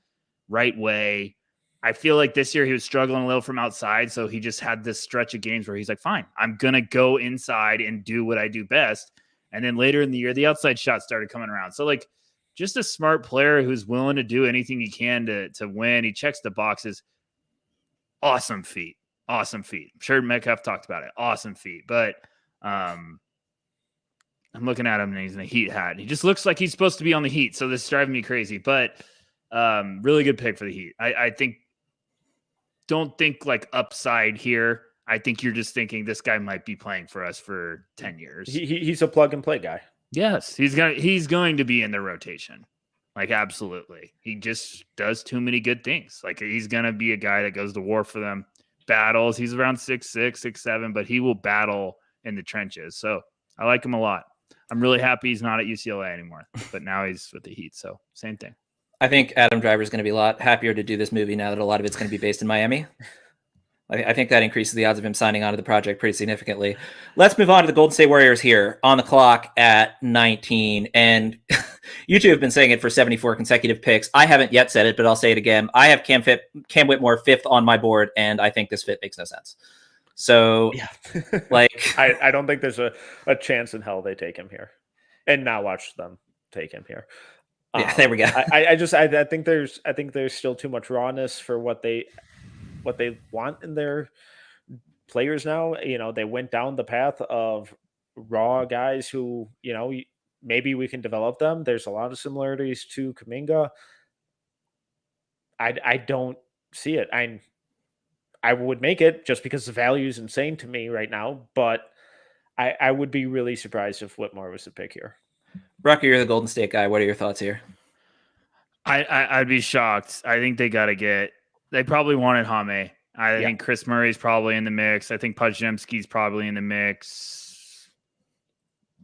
right way. I feel like this year he was struggling a little from outside. So he just had this stretch of games where he's like, fine, I'm going to go inside and do what I do best. And then later in the year, the outside shot started coming around. So like just a smart player who's willing to do anything he can to win. He checks the boxes. Awesome feet. Awesome feet. I'm sure Metcalf talked about it. Awesome feet. But I'm looking at him and he's in a Heat hat. He just looks like he's supposed to be on the Heat. So this is driving me crazy. But really good pick for the Heat. I think, don't think like upside here. I think you're just thinking this guy might be playing for us for 10 years. He's a plug and play guy. Yes, he's going to be in the rotation. Like, absolutely. He just does too many good things. Like, he's going to be a guy that goes to war for them, battles. He's around 6'6", 6'7", but he will battle in the trenches. So I like him a lot. I'm really happy he's not at UCLA anymore, but now he's with the Heat. So same thing. I think Adam Driver is going to be a lot happier to do this movie now that a lot of it's going to be based in Miami. I think that increases the odds of him signing on to the project pretty significantly. Let's move on to the Golden State Warriors here on the clock at 19. And you two have been saying it for 74 consecutive picks. I haven't yet said it, but I'll say it again. I have Cam Whitmore 5th on my board, and I think this fit makes no sense. So, yeah, I don't think there's a chance in hell they take him here. And now watch them take him here. Yeah, there we go. I think there's still too much rawness for what they want in their players now. They went down the path of raw guys who, maybe we can develop them. There's a lot of similarities to Kuminga. I don't see it. I would make it just because the value is insane to me right now, but I would be really surprised if Whitmore was the pick here. Rucker, you're the Golden State guy. What are your thoughts here? I'd be shocked. I think they probably wanted Jaime. I think Chris Murray's probably in the mix. I think Podziemski's probably in the mix.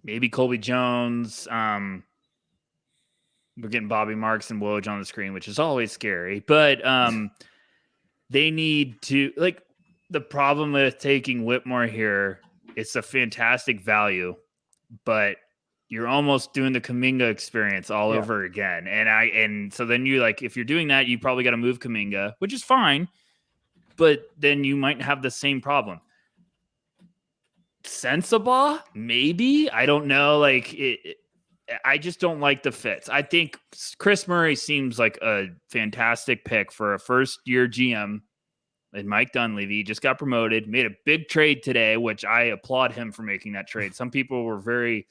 Maybe Colby Jones. We're getting Bobby Marks and Woj on the screen, which is always scary. But they need to, like, the problem with taking Whitmore here, it's a fantastic value, but you're almost doing the Kuminga experience all over again. And so then you, like, if you're doing that, you probably got to move Kuminga, which is fine, but then you might have the same problem. Sensabaugh, maybe, I don't know. Like I just don't like the fits. I think Chris Murray seems like a fantastic pick for a first-year GM. And Mike Dunleavy just got promoted, made a big trade today, which I applaud him for making that trade. Some people were very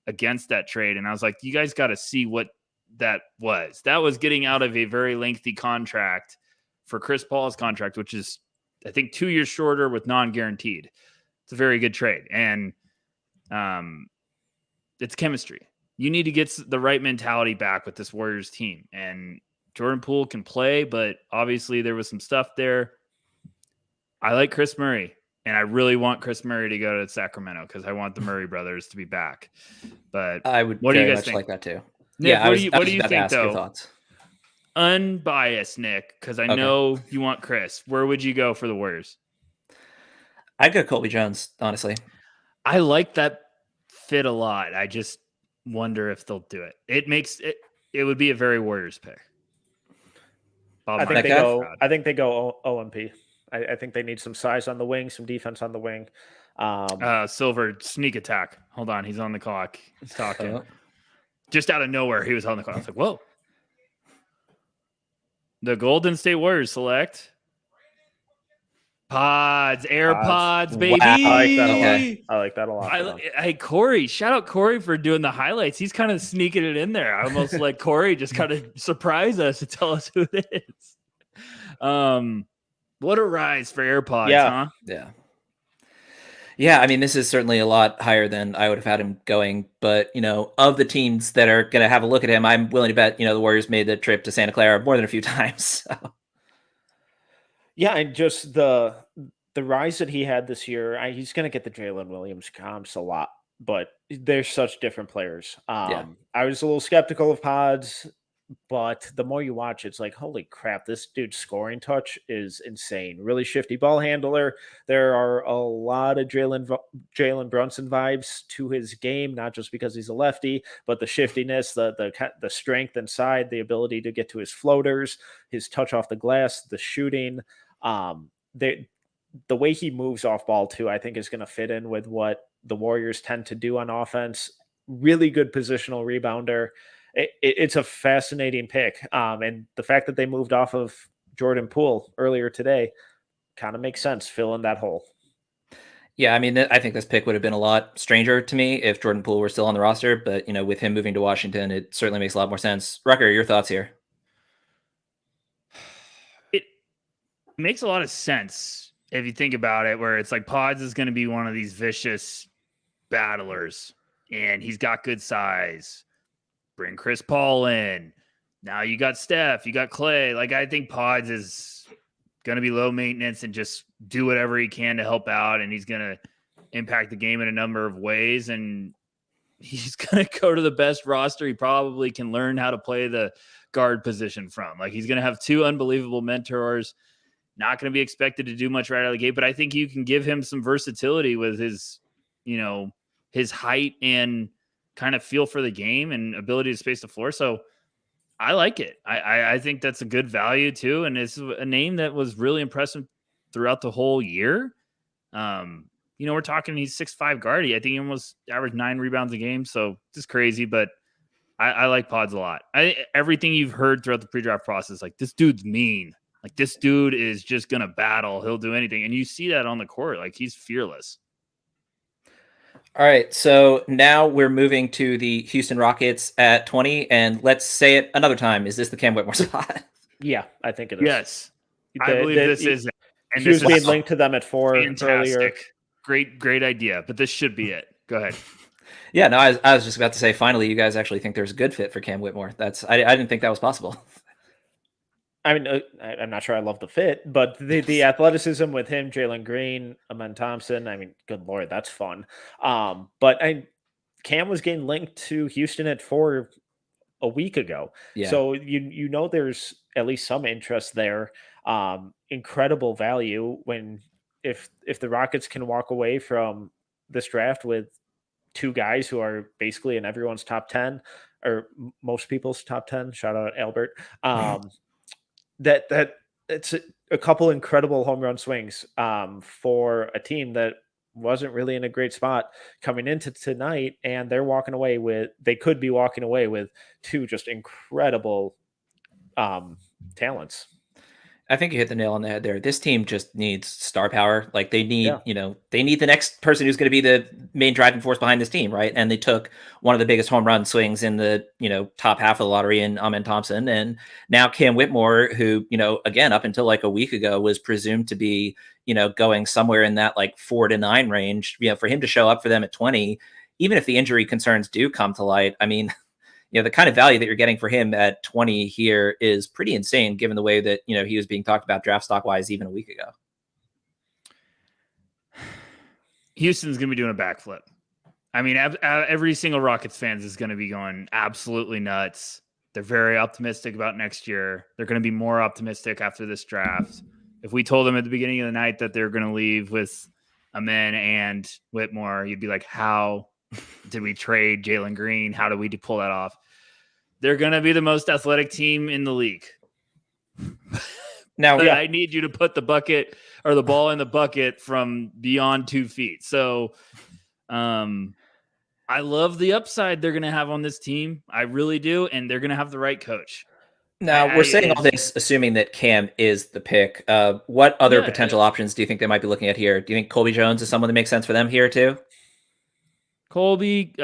against that trade, and I was like, you guys got to see what that was. That was getting out of a very lengthy contract for Chris Paul's contract, which is, I think, 2 years shorter with non-guaranteed. It's a very good trade, and it's chemistry. You need to get the right mentality back with this Warriors team, and Jordan Poole can play, but obviously there was some stuff there. I like Chris Murray, and I really want Chris Murray to go to Sacramento because I want the Murray brothers to be back. But I would what do you very guys much think? like that too. Nick, Yeah, what do you think, your though? thoughts. Unbiased, Nick, because I know you want Chris. Where would you go for the Warriors? I'd go Colby Jones, honestly. I like that fit a lot. I just wonder if they'll do it. It would be a very Warriors pick. I think they go OMP. I think they need some size on the wing, some defense on the wing. Silver, sneak attack. Hold on, he's on the clock. He's talking. Just out of nowhere, he was on the clock. I was like, whoa. The Golden State Warriors select AirPods, baby. Wow. I like that a lot. Hey, Corey, shout out Corey for doing the highlights. He's kind of sneaking it in there. I almost like Corey just kind of surprise us and tell us who it is. What a rise for AirPods, huh? Yeah. I mean, this is certainly a lot higher than I would have had him going. But, of the teams that are going to have a look at him, I'm willing to bet, the Warriors made the trip to Santa Clara more than a few times. So. Yeah, and just the rise that he had this year, he's going to get the Jalen Williams comps a lot, but they're such different players. I was a little skeptical of Pods But the more you watch, it's like, holy crap, this dude's scoring touch is insane. Really shifty ball handler. There are a lot of Jalen Brunson vibes to his game, not just because he's a lefty, but the shiftiness, the strength inside, the ability to get to his floaters, his touch off the glass, the shooting. The way he moves off ball too, I think is going to fit in with what the Warriors tend to do on offense. Really good positional rebounder. It's a fascinating pick. And the fact that they moved off of Jordan Poole earlier today kind of makes sense, fill in that hole. Yeah, I mean, I think this pick would have been a lot stranger to me if Jordan Poole were still on the roster, but with him moving to Washington, it certainly makes a lot more sense. Rucker, your thoughts here? It makes a lot of sense if you think about it, where it's like Pods is going to be one of these vicious battlers, and he's got good size. Bring Chris Paul in. Now you got Steph, you got Clay. Like, I think Pods is going to be low maintenance and just do whatever he can to help out. And he's going to impact the game in a number of ways. And he's going to go to the best roster he probably can learn how to play the guard position from. Like, he's going to have two unbelievable mentors, not going to be expected to do much right out of the gate, but I think you can give him some versatility with his, his height and kind of feel for the game and ability to space the floor. So I like it. I think that's a good value too. And it's a name that was really impressive throughout the whole year. We're talking, he's 6'5" guard. I think he almost averaged 9 rebounds a game. So just crazy, but I like Pods a lot. Everything you've heard throughout the pre-draft process, like, this dude's mean. Like, this dude is just going to battle. He'll do anything. And you see that on the court. Like, he's fearless. All right, so now we're moving to the Houston Rockets at 20, and let's say it another time. Is this the Cam Whitmore spot? Yeah, I think it is. Yes, I believe this is it. And this was linked to them at 4 earlier. Great idea, but this should be it. Go ahead. Yeah, no, I was just about to say, finally, you guys actually think there's a good fit for Cam Whitmore. I didn't think that was possible. I mean, I'm not sure I love the fit, but the athleticism with him, Jalen Green, Amen Thompson, I mean, good Lord, that's fun. But Cam was getting linked to Houston at 4 a week ago. Yeah. So there's at least some interest there. Incredible value if the Rockets can walk away from this draft with 2 guys who are basically in everyone's top 10 or most people's top 10. Shout out Albert. That it's a couple incredible home run swings for a team that wasn't really in a great spot coming into tonight, and they could be walking away with 2 just incredible talents. I think you hit the nail on the head there. This team just needs star power. Like, they need, they need the next person who's going to be the main driving force behind this team, right? And they took one of the biggest home run swings in the, top half of the lottery in Amen Thompson. And now Cam Whitmore, who, again, up until like a week ago was presumed to be, going somewhere in that like 4 to 9 range, for him to show up for them at 20, even if the injury concerns do come to light, I mean, the kind of value that you're getting for him at 20 here is pretty insane, given the way that, he was being talked about draft stock wise even a week ago. Houston's going to be doing a backflip. I mean, every single Rockets fans is going to be going absolutely nuts. They're very optimistic about next year. They're going to be more optimistic after this draft. If we told them at the beginning of the night that they're going to leave with Amen and Whitmore, you'd be like, how did we trade Jalen Green? How do we pull that off? They're going to be the most athletic team in the league. Now, I need you to put the bucket or the ball in the bucket from beyond 2 feet. So I love the upside they're going to have on this team. I really do. And they're going to have the right coach. Now, we're saying all this assuming that Cam is the pick. What other potential options do you think they might be looking at here? Do you think Colby Jones is someone that makes sense for them here too? Colby,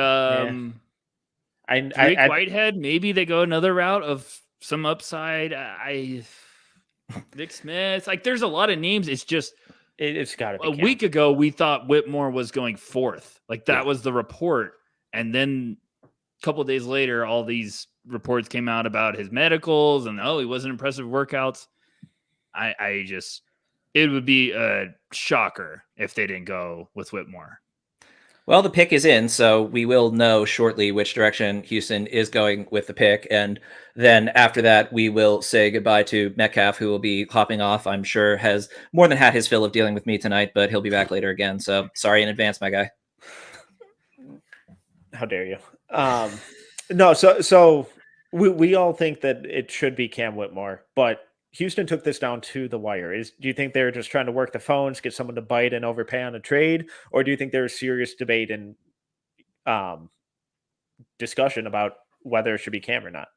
Whitehead, maybe they go another route of some upside. Nick Smith, like, there's a lot of names. It's just it's got to be a Cam. Week ago we thought Whitmore was going 4th. Like, that was the report, and then a couple of days later, all these reports came out about his medicals and he wasn't impressive workouts. It would be a shocker if they didn't go with Whitmore. Well, the pick is in, so we will know shortly which direction Houston is going with the pick. And then after that, we will say goodbye to Metcalf, who will be hopping off. I'm sure has more than had his fill of dealing with me tonight, but he'll be back later again. So sorry in advance, my guy. How dare you? No, so we all think that it should be Cam Whitmore, but Houston took this down to the wire. Do you think they're just trying to work the phones, get someone to bite and overpay on a trade, or do you think there's serious debate and discussion about whether it should be Cam or not?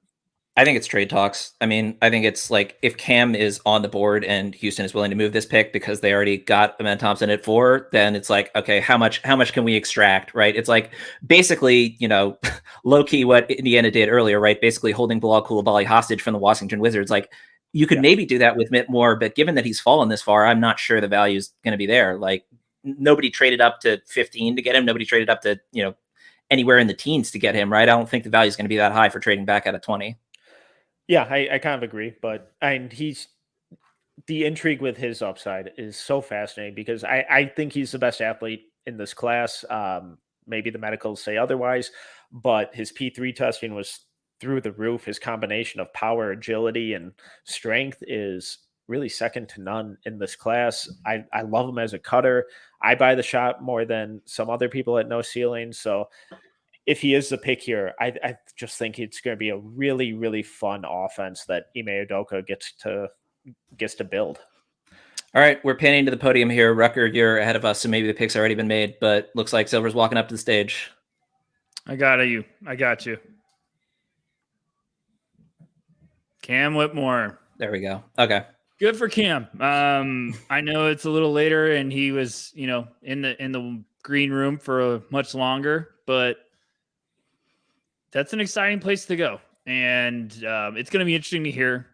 I think it's trade talks. I mean, I think it's like if Cam is on the board and Houston is willing to move this pick because they already got Amen Thompson at 4, then it's like, okay, how much can we extract, right? It's like basically, low key what Indiana did earlier, right? Basically holding Bilal Coulibaly hostage from the Washington Wizards. Like you could maybe do that with Whitmore, but given that he's fallen this far, I'm not sure the value is going to be there. Like nobody traded up to 15 to get him. Nobody traded up to, anywhere in the teens to get him, right? I don't think the value is going to be that high for trading back out of 20. Yeah, I kind of agree, but he's the intrigue with his upside is so fascinating because I think he's the best athlete in this class. Maybe the medicals say otherwise, but his P3 testing was through the roof. His combination of power, agility, and strength is really second to none in this class. I love him as a cutter. I buy the shot more than some other people at No Ceiling. So if he is the pick here, I just think it's going to be a really, really fun offense that Ime Udoka gets to build. All right, we're panning to the podium here. Rucker, you're ahead of us, so maybe the pick's already been made, but looks like Silver's walking up to the stage. I got you. Cam Whitmore. There we go. Okay. Good for Cam. I know it's a little later and he was, in the green room for much longer, but that's an exciting place to go. And it's going to be interesting to hear.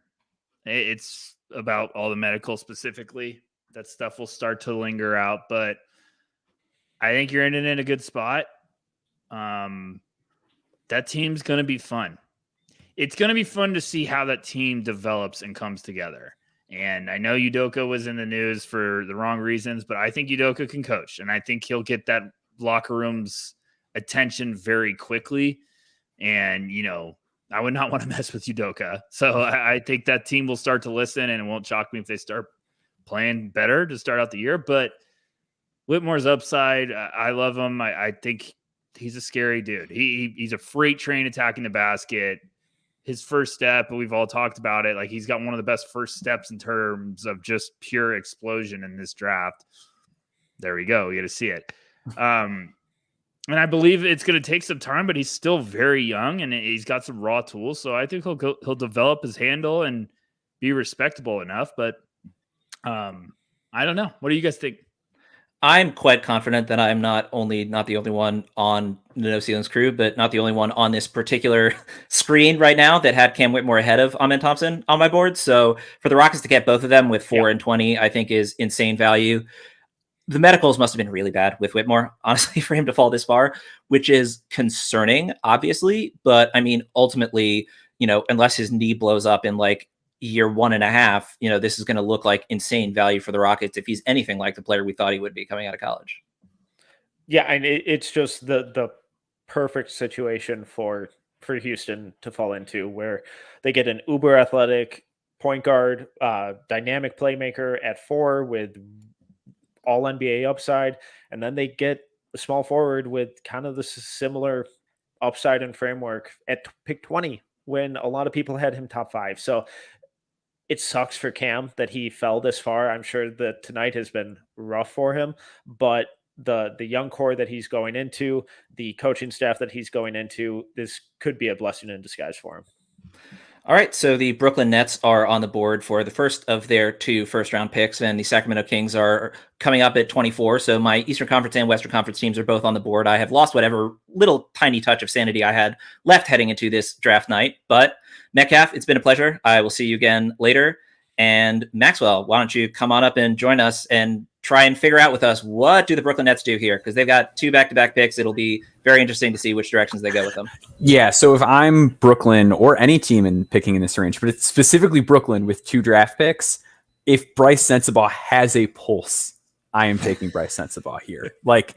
It's about all the medical specifically. That stuff will start to linger out, but I think you're in a good spot. That team's going to be fun. It's going to be fun to see how that team develops and comes together. And I know Udoka was in the news for the wrong reasons, but I think Udoka can coach. And I think he'll get that locker room's attention very quickly. And, I would not want to mess with Udoka. So I think that team will start to listen, and it won't shock me if they start playing better to start out the year. But Whitmore's upside, I love him. I think he's a scary dude. He's a freight train attacking the basket. His first step, we've all talked about it. Like he's got one of the best first steps in terms of just pure explosion in this draft. There we go. We get to see it. And I believe it's going to take some time, but he's still very young and he's got some raw tools. So I think he'll develop his handle and be respectable enough. But I don't know. What do you guys think? I'm quite confident that I'm not the only one on the No Ceilings crew, but not the only one on this particular screen right now that had Cam Whitmore ahead of Amen Thompson on my board. So for the Rockets to get both of them with 4 and 20, I think is insane value. The medicals must have been really bad with Whitmore, honestly, for him to fall this far, which is concerning, obviously. But I mean, ultimately, unless his knee blows up in like year 1.5, this is going to look like insane value for the Rockets if he's anything like the player we thought he would be coming out of college. Yeah, and it's just the perfect situation for Houston to fall into, where they get an uber athletic point guard, dynamic playmaker at 4 with all NBA upside, and then they get a small forward with kind of the similar upside and framework at pick 20 when a lot of people had him top 5. So it sucks for Cam that he fell this far. I'm sure that tonight has been rough for him, but the young core that he's going into, the coaching staff that he's going into, this could be a blessing in disguise for him. All right, so the Brooklyn Nets are on the board for the first of their 2 first-round picks, and the Sacramento Kings are coming up at 24. So my Eastern Conference and Western Conference teams are both on the board. I have lost whatever little tiny touch of sanity I had left heading into this draft night. But Metcalf, it's been a pleasure. I will see you again later. And Maxwell, why don't you come on up and join us and try and figure out with us, what do the Brooklyn Nets do here? Because they've got 2 back-to-back picks. It'll be very interesting to see which directions they go with them. Yeah, so if I'm Brooklyn or any team in picking in this range, but it's specifically Brooklyn with 2 draft picks, if Bryce Sensabaugh has a pulse, I am taking Bryce Sensabaugh here. Like,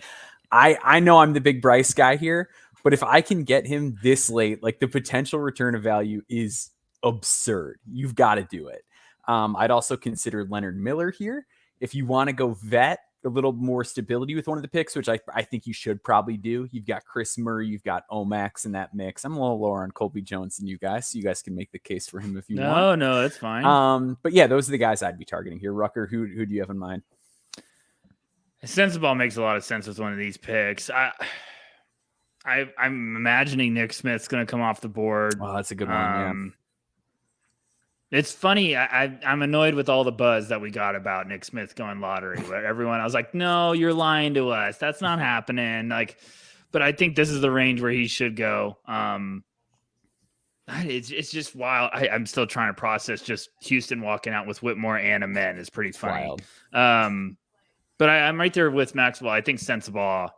I know I'm the big Bryce guy here, but if I can get him this late, like the potential return of value is absurd. You've got to do it. I'd also consider Leonard Miller here. If you want to go vet a little more stability with one of the picks, which I think you should probably do. You've got Chris Murray, you've got Omax in that mix. I'm a little lower on Colby Jones than you guys, so you guys can make the case for him if you want. No, that's fine. But yeah, those are the guys I'd be targeting here. Rucker, who do you have in mind? Sensible makes a lot of sense with one of these picks. I'm imagining Nick Smith's going to come off the board. Oh, that's a good one. Yeah. It's funny. I'm annoyed with all the buzz that we got about Nick Smith going lottery. Where everyone, I was like, no, you're lying to us. That's not happening. But I think this is the range where he should go. It's just wild. I'm still trying to process just Houston walking out with Whitmore and Amen is pretty funny. Wild. But I'm right there with Maxwell. I think sensible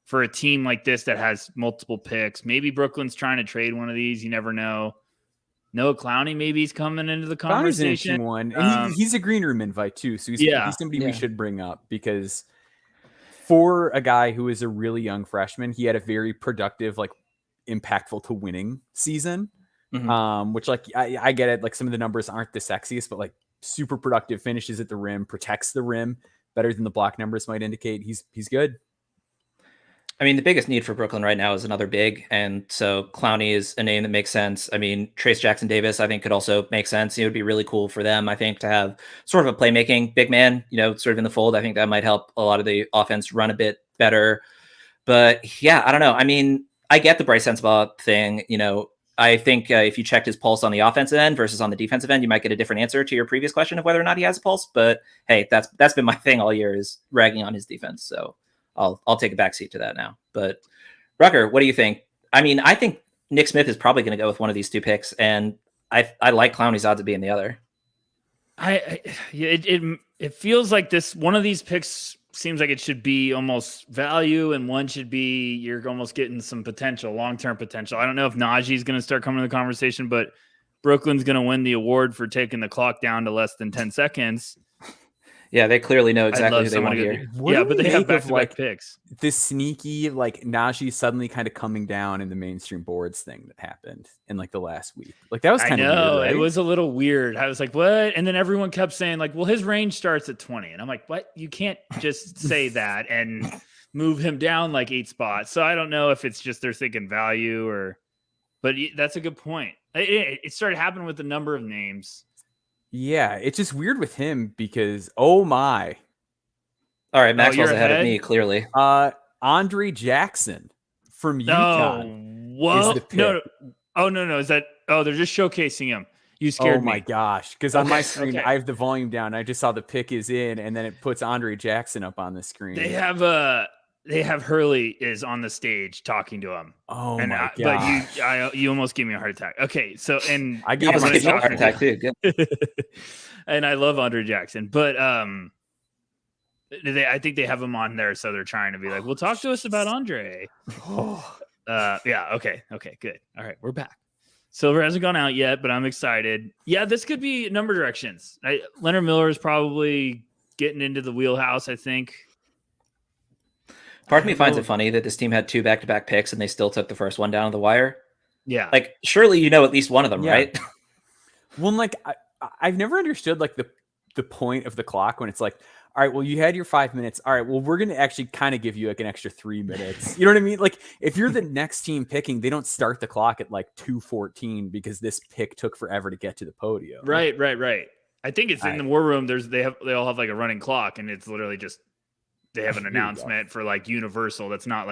for a team like this that has multiple picks. Maybe Brooklyn's trying to trade one of these. You never know. Noah Clowney, maybe he's coming into the conversation. One. And he's a green room invite too. So he's somebody we should bring up because for a guy who is a really young freshman, he had a very productive, impactful to winning season. Which I get it. Like some of the numbers aren't the sexiest, but super productive finishes at the rim, protects the rim better than the block numbers might indicate. He's good. I mean, the biggest need for Brooklyn right now is another big. And so Clowney is a name that makes sense. I mean, Trace Jackson Davis, I think, could also make sense. It would be really cool for them, I think, to have sort of a playmaking big man, sort of in the fold. I think that might help a lot of the offense run a bit better. But yeah, I don't know. I mean, I get the Bryce Sensabaugh thing. I think if you checked his pulse on the offensive end versus on the defensive end, you might get a different answer to your previous question of whether or not he has a pulse. But hey, that's been my thing all year, is ragging on his defense. So I'll take a backseat to that now. But Rucker, what do you think? I mean, I think Nick Smith is probably going to go with one of these two picks, and I like Clowney's odds of being the other. It feels like this one of these picks seems like it should be almost value, and one should be you're almost getting some potential, long-term potential. I don't know if Najee's going to start coming to the conversation, but Brooklyn's going to win the award for taking the clock down to less than 10 seconds. Yeah, they clearly know exactly who they want here. But they have back-to-back picks. This sneaky, Najee suddenly kind of coming down in the mainstream boards thing that happened in the last week. That was kind of weird, right? It was a little weird. I was like, what? And then everyone kept saying well, his range starts at 20. And I'm like, what? You can't just say that and move him down 8 spots. So I don't know if it's just they're thinking value but that's a good point. It started happening with the number of names. Yeah, it's just weird with him because oh my. All right, Maxwell's ahead of me, clearly. Andre Jackson from UConn. Whoa. No. Oh, no. Is that they're just showcasing him. You scared me. Oh my gosh. Because on my screen, I have the volume down. I just saw the pick is in, and then it puts Andre Jackson up on the screen. They have Hurley is on the stage talking to him. Oh my god! But you almost gave me a heart attack. Okay, so and I gave him a heart attack too. Good. And I love Andre Jackson, but I think they have him on there, so they're trying to be like, "Well, talk to us about Andre." Yeah. Okay. Good. All right, we're back. Silver hasn't gone out yet, but I'm excited. Yeah, this could be a number of directions. Leonard Miller is probably getting into the wheelhouse, I think. Part of me finds it funny that this team had 2 back-to-back picks and they still took the first one down to the wire. Yeah. Surely at least one of them, right? Well, I've never understood the point of the clock when it's all right, well, you had your 5 minutes. All right, well, we're going to actually kind of give you an extra 3 minutes. You know what I mean? If you're the next team picking, they don't start the clock at 2:14 because this pick took forever to get to the podium. Right. I think it's in the war room. They all have a running clock, and it's literally just they have an announcement for Universal that's not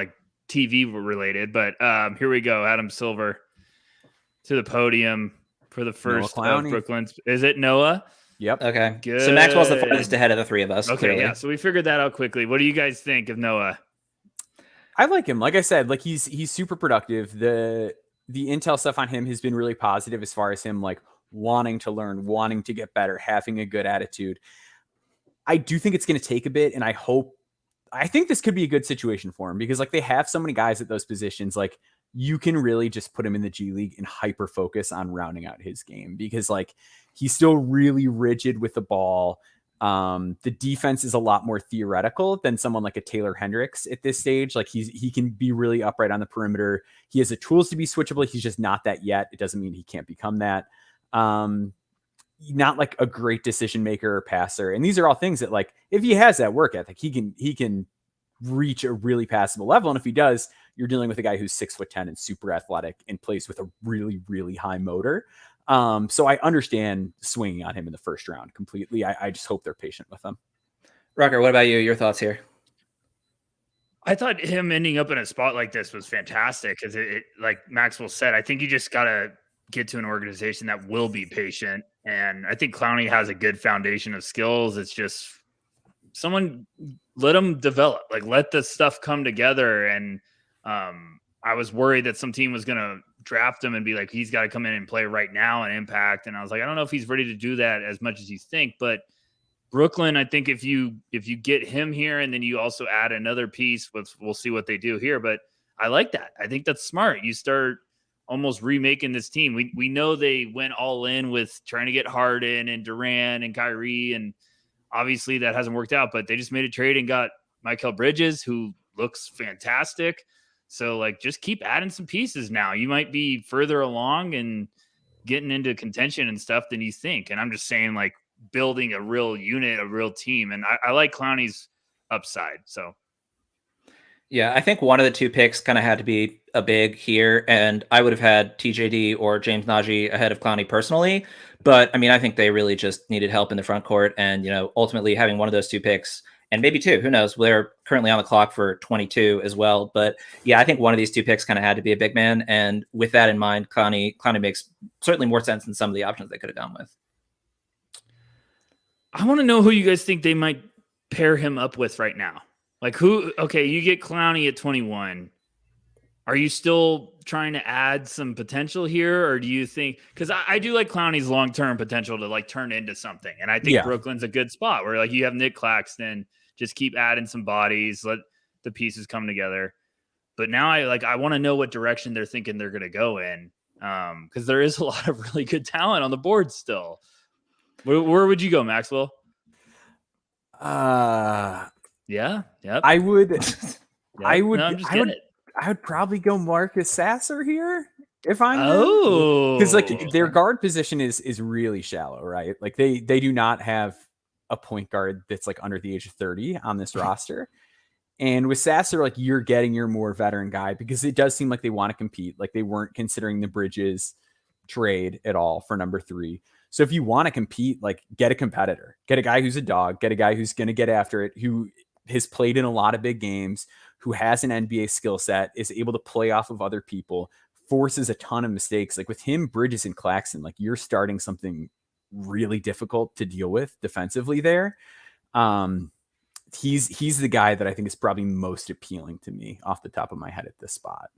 TV related. But here we go. Adam Silver to the podium for the first of Brooklyn's. Is it Noah? Yep. Okay. Good. So Maxwell's the farthest ahead of the 3 of us. Okay. Clearly. Yeah. So we figured that out quickly. What do you guys think of Noah? I like him. Like I said, he's super productive. The intel stuff on him has been really positive as far as him wanting to learn, wanting to get better, having a good attitude. I do think it's going to take a bit, and I think this could be a good situation for him because they have so many guys at those positions. You can really just put him in the G League and hyper focus on rounding out his game because he's still really rigid with the ball. The defense is a lot more theoretical than someone like a Taylor Hendricks at this stage. He can be really upright on the perimeter. He has the tools to be switchable. He's just not that yet. It doesn't mean he can't become that. Not like a great decision maker or passer. And these are all things that, like, if he has that work ethic, he can reach a really passable level. And if he does, you're dealing with a guy who's 6'10" and super athletic and plays with a really, really high motor. So I understand swinging on him in the first round completely. I just hope they're patient with him. Rucker, what about you? Your thoughts here? I thought him ending up in a spot like this was fantastic because it, like Maxwell said, I think you just got to get to an organization that will be patient. And I think Clowney has a good foundation of skills. It's just someone let him develop, like let the stuff come together. And I was worried that some team was going to draft him and be like, he's got to come in and play right now and impact. And I was like, I don't know if he's ready to do that as much as you think, but Brooklyn, I think if you get him here and then you also add another piece, we'll see what they do here. But I like that. I think that's smart. You start almost remaking this team. We know they went all in with trying to get Harden and Durant and Kyrie, and obviously that hasn't worked out. But they just made a trade and got Mikal Bridges, who looks fantastic. So like, just keep adding some pieces now. You might be further along and getting into contention and stuff than you think. And I'm just saying, like, building a real unit, a real team. And I like Clowney's upside. So, yeah, I think one of the two picks kind of had to be a big here. And I would have had TJD or James Najee ahead of Clowney personally. But I mean, I think they really just needed help in the front court. And, ultimately having one of those two picks, and maybe two, who knows? They're currently on the clock for 22 as well. But yeah, I think one of these two picks kind of had to be a big man. And with that in mind, Clowney makes certainly more sense than some of the options they could have gone with. I want to know who you guys think they might pair him up with right now. Like okay, you get Clowney at 21. Are you still trying to add some potential here? Or do you think, because I do like Clowney's long-term potential to like turn into something. And I think Brooklyn's a good spot where like you have Nick Claxton, just keep adding some bodies, let the pieces come together. But now I want to know what direction they're thinking they're going to go in. Because there is a lot of really good talent on the board still. Where would you go, Maxwell? Yeah. Yep. I would. Yep. I would. No, I would probably go Marcus Sasser here if I'm. Oh, because like their guard position is really shallow, right? Like they do not have a point guard that's like under the age of 30 on this roster. And with Sasser, like you're getting your more veteran guy because it does seem like they want to compete. Like they weren't considering the Bridges trade at all for number 3. So if you want to compete, like get a competitor, get a guy who's a dog, get a guy who's going to get after it, who has played in a lot of big games, who has an NBA skill set, is able to play off of other people, forces a ton of mistakes. Like with him, Bridges, and Claxton, like you're starting something really difficult to deal with defensively there. He's the guy that I think is probably most appealing to me off the top of my head at this spot.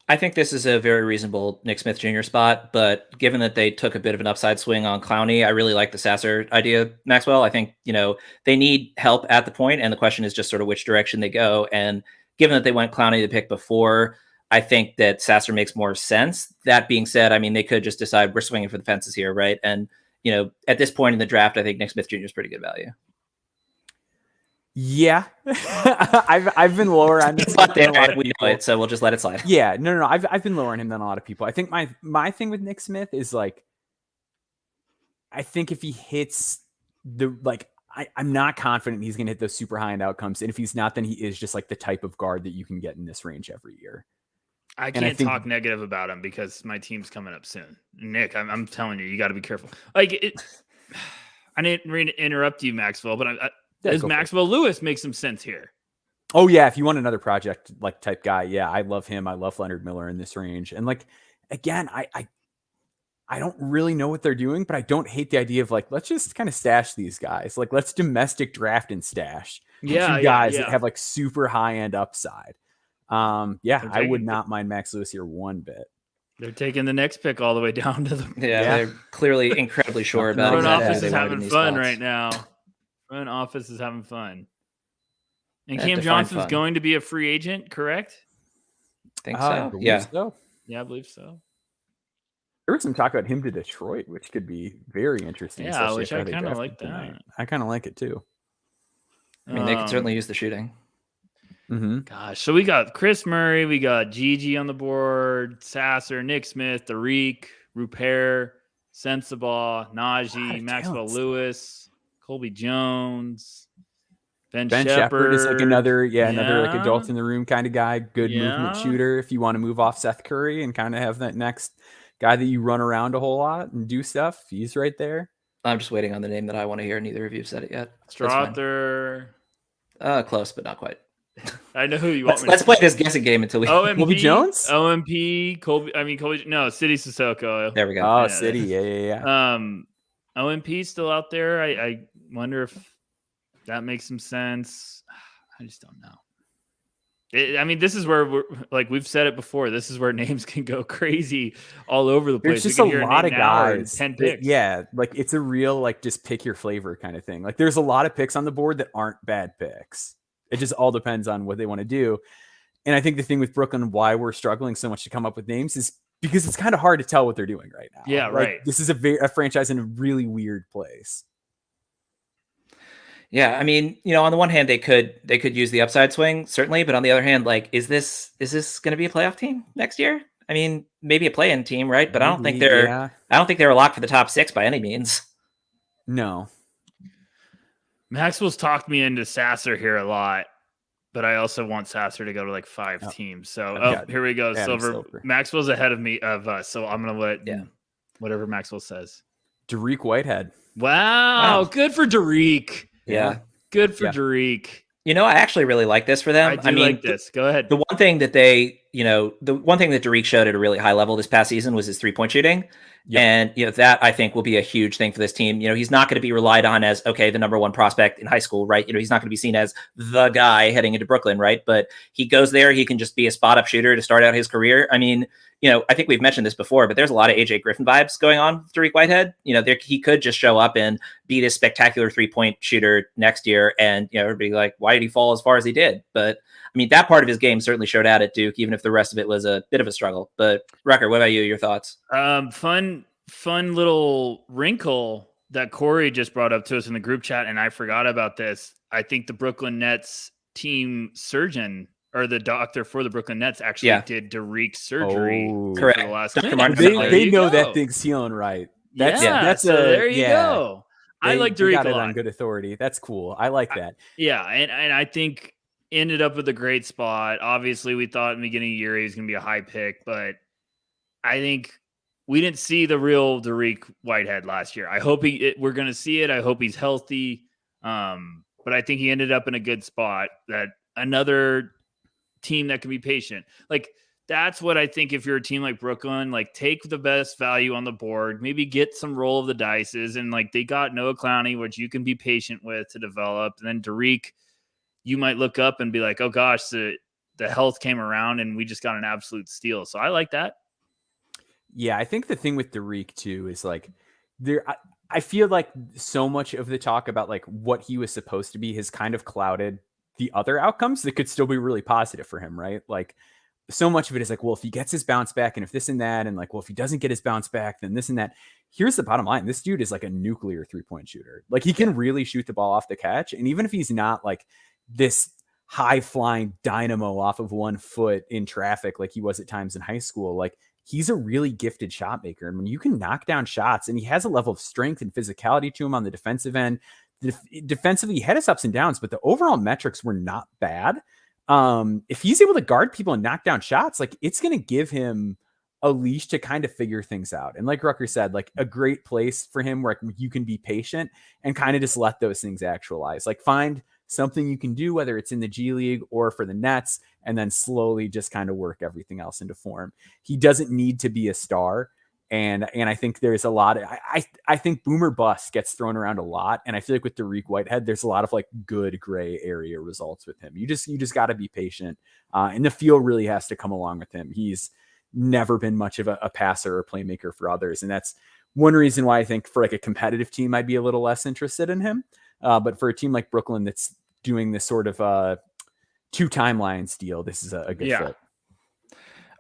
I think this is a very reasonable Nick Smith Jr. spot, but given that they took a bit of an upside swing on Clowney, I really like the Sasser idea, Maxwell. I think, they need help at the point, and the question is just sort of which direction they go. And given that they went Clowney the pick before, I think that Sasser makes more sense. That being said, I mean, they could just decide we're swinging for the fences here, right? And, at this point in the draft, I think Nick Smith Jr. is pretty good value. Yeah, I've been lower on this. So we'll just let it slide. Yeah, no. I've been lower on him than a lot of people. I think my thing with Nick Smith is like, I think if he hits I'm not confident he's going to hit those super high end outcomes. And if he's not, then he is just like the type of guard that you can get in this range every year. I can't talk negative about him because my team's coming up soon. Nick, I'm telling you, you got to be careful. Like I didn't mean to interrupt you, Maxwell, but does Maxwell Lewis make some sense here? Oh yeah, if you want another project like type guy, yeah, I love him. I love Leonard Miller in this range, and like again, I don't really know what they're doing, but I don't hate the idea of like let's just kind of stash these guys. Like let's domestic draft and stash. Guys that have like super high end upside. I would not mind Max Lewis here one bit. They're taking the next pick all the way down to the. They're clearly incredibly sure about it. Front office is having fun right now. Front office is having fun. And Cam Johnson's going to be a free agent, correct? I think so. Yeah. Yeah, I believe so. There was some talk about him to Detroit, which could be very interesting. Yeah, which I kind of like that. I kind of like it too. I mean, they could certainly use the shooting. Mm-hmm. Gosh, so we got Chris Murray, we got Gigi on the board, Sasser, Nick Smith, Tariq, Rupert, Sensabaugh, Najee, Maxwell talents. Lewis, Colby Jones, Ben Shepherd is like another like Yeah. adult in the room kind of guy. Good movement Yeah. shooter. If you want to move off Seth Curry and kind of have that next guy that you run around a whole lot and do stuff, he's right there. I'm just waiting on the name that I want to hear. Neither of you have said it yet. That's fine. Strother. Close, but not quite. I know who you want. Let's play this guessing game until we. OMP, Colby Jones? OMP, Colby. No, City Sissoko. There we go. Oh, Yeah, City. Yeah. OMP still out there. I wonder if that makes some sense. I just don't know. This is where we've said it before. This is where names can go crazy all over the place. There's just a lot of guys. 10 picks. Yeah, like it's a real like just pick your flavor kind of thing. Like there's a lot of picks on the board that aren't bad picks. It just all depends on what they want to do. And I think the thing with Brooklyn, why we're struggling so much to come up with names, is because it's kind of hard to tell what they're doing right now. Yeah, like, right. This is a franchise in a really weird place. Yeah, I mean, on the one hand, they could use the upside swing, certainly, but on the other hand, like, is this going to be a playoff team next year? I mean, maybe a play-in team, right? But I don't think they're a lock for the top 6 by any means. No. Maxwell's talked me into Sasser here a lot, but I also want Sasser to go to like 5 teams. So here we go. Silver. Maxwell's ahead of us, so I'm gonna let whatever Maxwell says. Dariq Whitehead. Wow. Good for Dariq. Yeah. Good for Dariq. I actually really like this for them. I mean, like this. Go ahead. The one thing that Dariq showed at a really high level this past season was his 3-point shooting. Yep. And, that I think will be a huge thing for this team. He's not going to be relied on as, the number 1 prospect in high school, right? He's not going to be seen as the guy heading into Brooklyn, right? But he goes there, he can just be a spot up shooter to start out his career. I mean, I think we've mentioned this before, but there's a lot of AJ Griffin vibes going on with Dariq Whitehead. He could just show up and be this spectacular 3-point shooter next year. And, everybody like, why did he fall as far as he did? But I mean, that part of his game certainly showed out at Duke, even if the rest of it was a bit of a struggle. But Rucker, what about you? Your thoughts? Fun little wrinkle that Corey just brought up to us in the group chat, and I forgot about this. I think the Brooklyn Nets team surgeon or the doctor for the Brooklyn Nets actually did Dariq surgery. Correct. For the last they know that thing's healing right. There you go. I like Dariq a lot. On good authority. That's cool. I like that. And I think ended up with a great spot. Obviously, we thought in the beginning of the year he was going to be a high pick, but I think we didn't see the real Dariq Whitehead last year. I hope we're going to see it. I hope he's healthy. But I think he ended up in a good spot. That another team that can be patient. Like that's what I think. If you're a team like Brooklyn, like take the best value on the board, maybe get some roll of the dices, and like they got Noah Clowney, which you can be patient with to develop. And then Dariq, you might look up and be like, oh gosh, the health came around and we just got an absolute steal. So I like that. Yeah, I think the thing with Dariq too is like I feel like so much of the talk about like what he was supposed to be has kind of clouded the other outcomes that could still be really positive for him, right? Like so much of it is like, well, if he gets his bounce back and if this and that, and like, well, if he doesn't get his bounce back, then this and that. Here's the bottom line. This dude is like a nuclear 3-point shooter. Like he can really shoot the ball off the catch. And even if he's not like this high flying dynamo off of 1 foot in traffic, like he was at times in high school, like he's a really gifted shot maker. And when you can knock down shots, and he has a level of strength and physicality to him on the defensive end, defensively, he had his ups and downs, but the overall metrics were not bad. If he's able to guard people and knock down shots, like it's going to give him a leash to kind of figure things out. And like Rucker said, like a great place for him where you can be patient and kind of just let those things actualize. Like find something you can do, whether it's in the G League or for the Nets, and then slowly just kind of work everything else into form. He doesn't need to be a star. And I think there's a lot of, I think boomer bust gets thrown around a lot. And I feel like with Dariq Whitehead, there's a lot of like good gray area results with him. You just got to be patient. And the feel really has to come along with him. He's never been much of a passer or playmaker for others. And that's one reason why I think for like a competitive team, I'd be a little less interested in him. But for a team like Brooklyn that's doing this sort of 2 timelines deal, this is a good fit.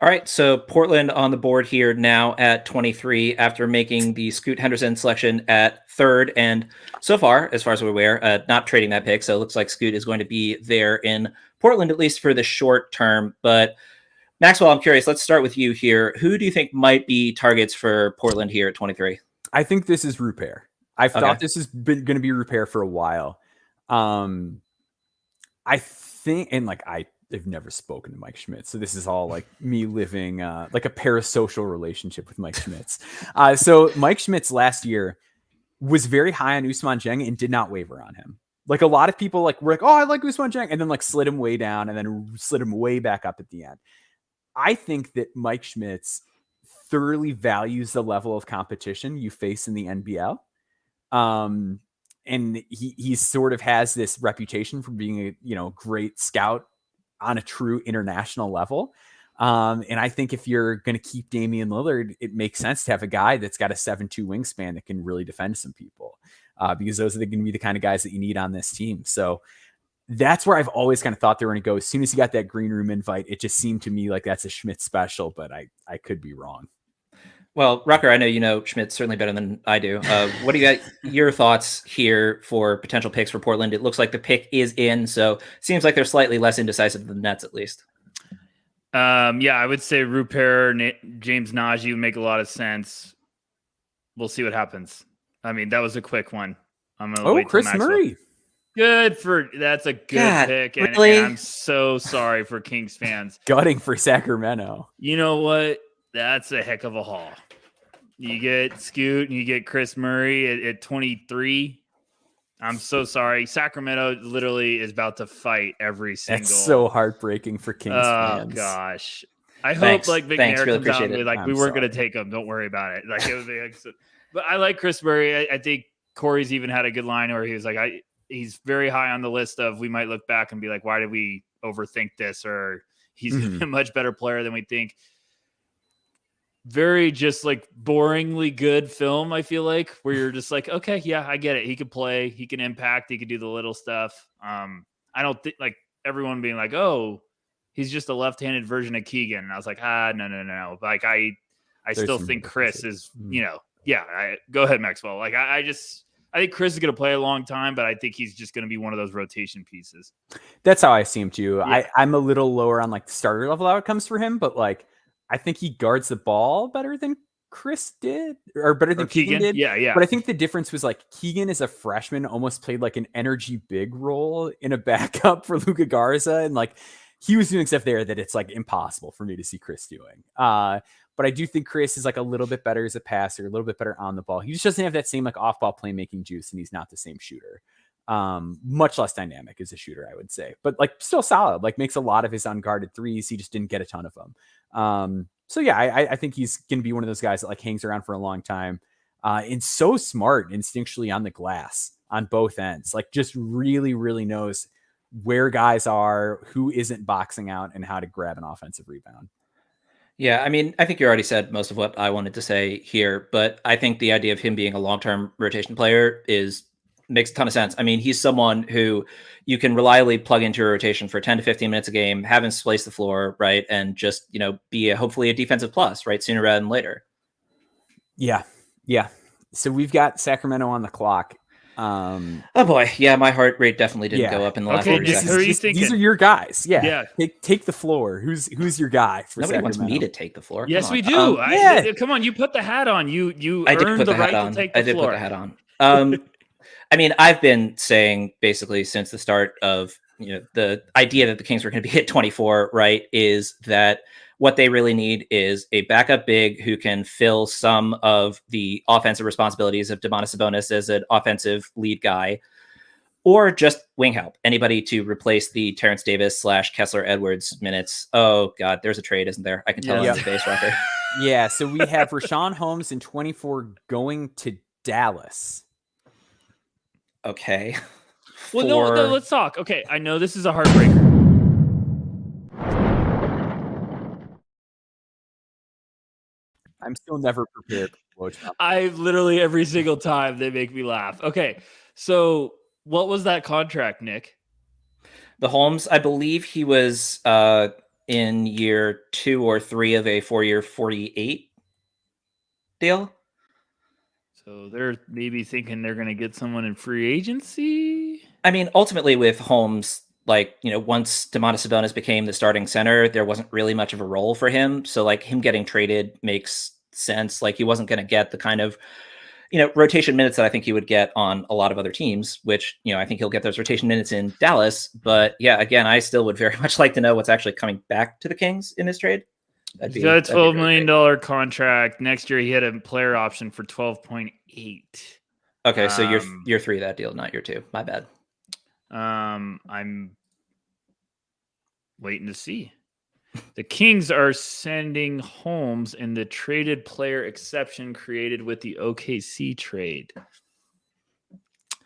All right, so Portland on the board here now at 23 after making the Scoot Henderson selection at 3rd. And so far as we're aware, not trading that pick. So it looks like Scoot is going to be there in Portland, at least for the short term. But Maxwell, I'm curious, let's start with you here. Who do you think might be targets for Portland here at 23? I think this is Rupert. I've Okay. thought this has been going to be Rupert for a while. I think, and like I've never spoken to Mike Schmitz, so this is all like me living like a parasocial relationship with Mike Schmitz. So Mike Schmitz last year was very high on Ousmane Dieng and did not waver on him. Like a lot of people like were like, oh, I like Ousmane Dieng, and then like slid him way down and then slid him way back up at the end. I think that Mike Schmitz thoroughly values the level of competition you face in the NBL. And he sort of has this reputation for being a great scout on a true international level. And I think if you're going to keep Damian Lillard, it makes sense to have a guy that's got a 7'2" wingspan that can really defend some people, because those are going to be the kind of guys that you need on this team. So that's where I've always kind of thought they were going to go. As soon as he got that green room invite, it just seemed to me like that's a Schmitz special, but I could be wrong. Well, Rucker, I know you know Schmitz certainly better than I do. What do you got your thoughts here for potential picks for Portland? It looks like the pick is in, so seems like they're slightly less indecisive than the Nets, at least. Yeah, I would say Rupert, James Najee would make a lot of sense. We'll see what happens. I mean, that was a quick one. I'm gonna wait till Chris Maxwell. Murray. That's a good pick. And I'm so sorry for Kings fans. Gutting for Sacramento. You know what? That's a heck of a haul. You get Scoot and you get Chris Murray at 23. I'm so sorry. Sacramento literally is about to fight every single. That's so heartbreaking for Kings fans. Oh gosh. I Thanks. hope like Big Thanks. Nair Really comes out appreciate and be it. like, I'm we weren't sorry. going to take him. Don't worry about it. Like it would be like, but I like Chris Murray. I think Corey's even had a good line where he was like, he's very high on the list of, we might look back and be like, why did we overthink this? Or he's a much better player than we think. Very just like boringly good film, I feel like, where you're just like, okay, yeah, I get it. He could play, he can impact, he could do the little stuff. I don't think like everyone being like, oh, he's just a left-handed version of Keegan. And I was like, no. Like I still think Chris is, go ahead, Maxwell. Like I think Chris is going to play a long time, but I think he's just going to be one of those rotation pieces. That's how I see him too. Yeah. I'm a little lower on like the starter level outcomes for him, but like I think he guards the ball better than Chris did, or better than Keegan did. Yeah. But I think the difference was like Keegan as a freshman almost played like an energy big role in a backup for Luka Garza. And like he was doing stuff there that it's like impossible for me to see Chris doing. But I do think Chris is like a little bit better as a passer, a little bit better on the ball. He just doesn't have that same like off ball playmaking juice, and he's not the same shooter. Much less dynamic as a shooter, I would say, but like still solid, like makes a lot of his unguarded threes. He just didn't get a ton of them. So yeah, I think he's going to be one of those guys that like hangs around for a long time. And so smart instinctually on the glass on both ends, like just really, really knows where guys are, who isn't boxing out, and how to grab an offensive rebound. Yeah, I mean, I think you already said most of what I wanted to say here, but I think the idea of him being a long-term rotation player makes a ton of sense. I mean, he's someone who you can reliably plug into a rotation for 10 to 15 minutes a game, have him splice the floor, right? And just, be hopefully a defensive plus, right? Sooner rather than later. Yeah. So we've got Sacramento on the clock. Oh boy. Yeah. My heart rate definitely didn't go up in the last 30 seconds. These are your guys. Yeah. Take the floor. Who's your guy for Nobody Sacramento? wants me to take the floor. Yes, we do. Come on. You put the hat on. You earned the right to take the floor. Put the hat on. I mean, I've been saying basically since the start of, the idea that the Kings were going to be at 24, right, is that what they really need is a backup big who can fill some of the offensive responsibilities of Domantas Sabonis as an offensive lead guy, or just wing help. Anybody to replace the Terrence Davis / Kessler Edwards minutes. Oh God, there's a trade, isn't there? I can tell on the base record. Yeah. So we have Rashawn Holmes in 24 going to Dallas. Okay. Well, no, let's talk. Okay, I know this is a heartbreaker. I'm still never prepared. I literally every single time they make me laugh. Okay, so what was that contract, Nick? The Holmes, I believe he was in year 2 or 3 of a 4-year 48 deal. So they're maybe thinking they're going to get someone in free agency. I mean, ultimately with Holmes, like, once Domantas Sabonis became the starting center, there wasn't really much of a role for him. So like him getting traded makes sense. Like he wasn't going to get the kind of rotation minutes that I think he would get on a lot of other teams, which, I think he'll get those rotation minutes in Dallas. But yeah, again, I still would very much like to know what's actually coming back to the Kings in this trade. He's got a $12 million contract. Next year, he had a player option for 12.8. Okay, so you're 3 of that deal, not year 2. My bad. I'm waiting to see. The Kings are sending Holmes in the traded player exception created with the OKC trade.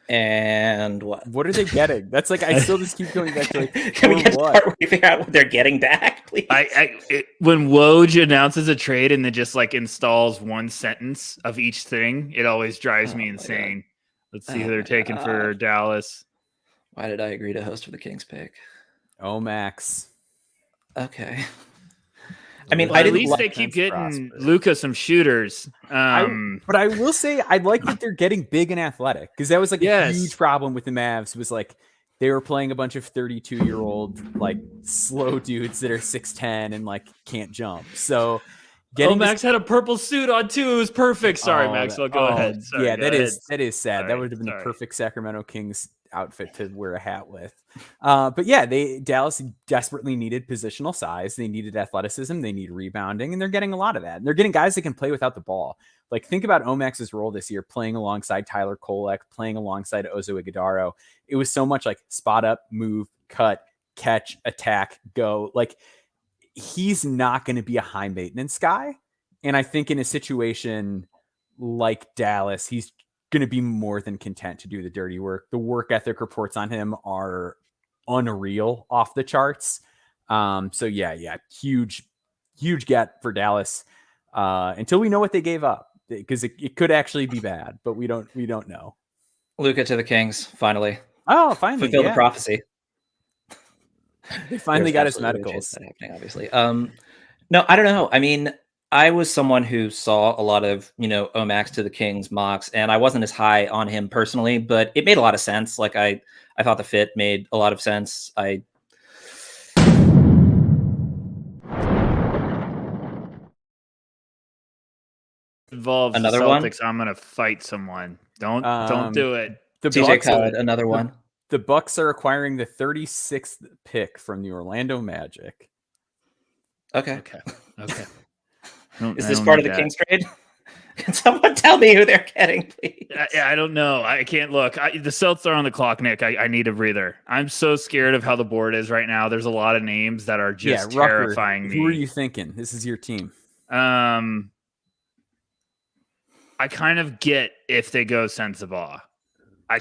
And what are they getting? That's like, I still just keep going back to like, can we get part where we figure out what they're getting back, please? When Woj announces a trade and then just like installs one sentence of each thing, it always drives me insane. Let's see who they're taking for Dallas. Why did I agree to host for the Kings pick? Max. Okay. I mean, at least they keep getting Luka some shooters. But I will say I like that they're getting big and athletic, because that was like a huge problem with the Mavs. Was like they were playing a bunch of 32-year-old like slow dudes that are 6'10" and like can't jump. So Max had a purple suit on too. It was perfect. Sorry, Maxwell. Go ahead. Sorry, yeah, that is sad. Sorry, that would have been the perfect Sacramento Kings outfit to wear a hat with. But yeah, Dallas desperately needed positional size. They needed athleticism. They need rebounding, and they're getting a lot of that. And they're getting guys that can play without the ball. Like, think about Omax's role this year, playing alongside Tyler Kolek, playing alongside Ozo Ighodaro. It was so much like spot up, move, cut, catch, attack, go. Like, he's not going to be a high maintenance guy. And I think in a situation like Dallas, he's going to be more than content to do the dirty work. The work ethic reports on him are unreal, off the charts. So yeah, huge get for Dallas until we know what they gave up, because it could actually be bad, but we don't know. Luka to the Kings, finally. Oh, finally, fulfill the prophecy. They finally got his medicals. That happening, obviously. No, I don't know. I mean, I was someone who saw a lot of, Omax to the Kings mocks, and I wasn't as high on him personally, but it made a lot of sense. Like, I thought the fit made a lot of sense. Involves another the one. I'm gonna fight someone. Don't do it. TJ Khaled, another one. The Bucks are acquiring the 36th pick from the Orlando Magic. Okay. Is this part of the Kings trade? Can someone tell me who they're getting, please? I don't know. I can't look. The Celtics are on the clock, Nick. I need a breather. I'm so scared of how the board is right now. There's a lot of names that are just terrifying me. Who are you thinking? This is your team. I kind of get if they go Sensabaugh. I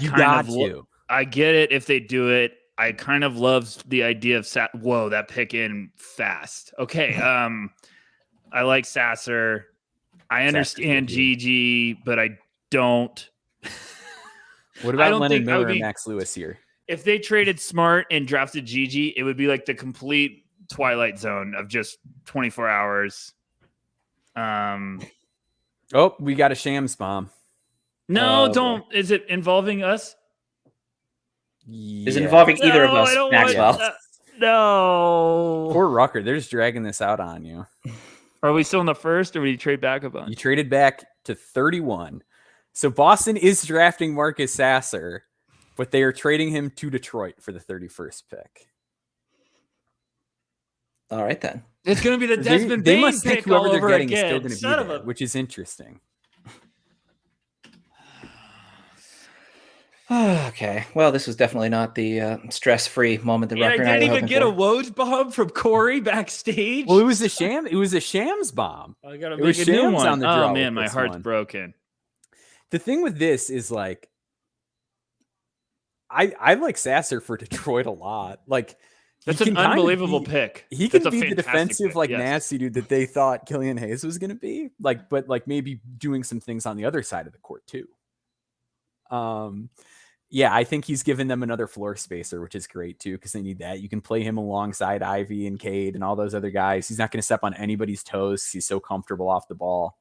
get it if they do it. I kind of love the idea of whoa, that pick in fast. Okay. I like Sasser. I understand GG, but I don't. What about Lennon Miller and Max Lewis here? If they traded Smart and drafted GG, it would be like the complete Twilight Zone of just 24 hours. Oh, we got a Shams bomb. No, don't. Is it involving us? Yeah. Is it involving either of us, Maxwell? No. Poor Rucker. They're just dragging this out on you. Are we still in the first, or did you trade back a bunch? You traded back to 31. So Boston is drafting Marcus Sasser, but they are trading him to Detroit for the 31st pick. All right, then. It's going to be the Desmond Bane must pick think whoever all they're over getting again. is still going to be there, which is interesting. Okay. Well, this was definitely not the stress-free moment that Rucker and I were didn't even get for. a Woj bomb from Corey backstage. Well, it was a sham. It was a Shams bomb. I got to make a new one. Oh man, my heart's broken. The thing with this is like, I like Sasser for Detroit a lot. Like, that's an unbelievable pick. He can be the defensive, nasty dude that they thought Killian Hayes was going to be. Like, but like maybe doing some things on the other side of the court too. Yeah, I think he's given them another floor spacer, which is great too, because they need that. You can play him alongside Ivy and Cade and all those other guys. He's not going to step on anybody's toes. He's so comfortable off the ball.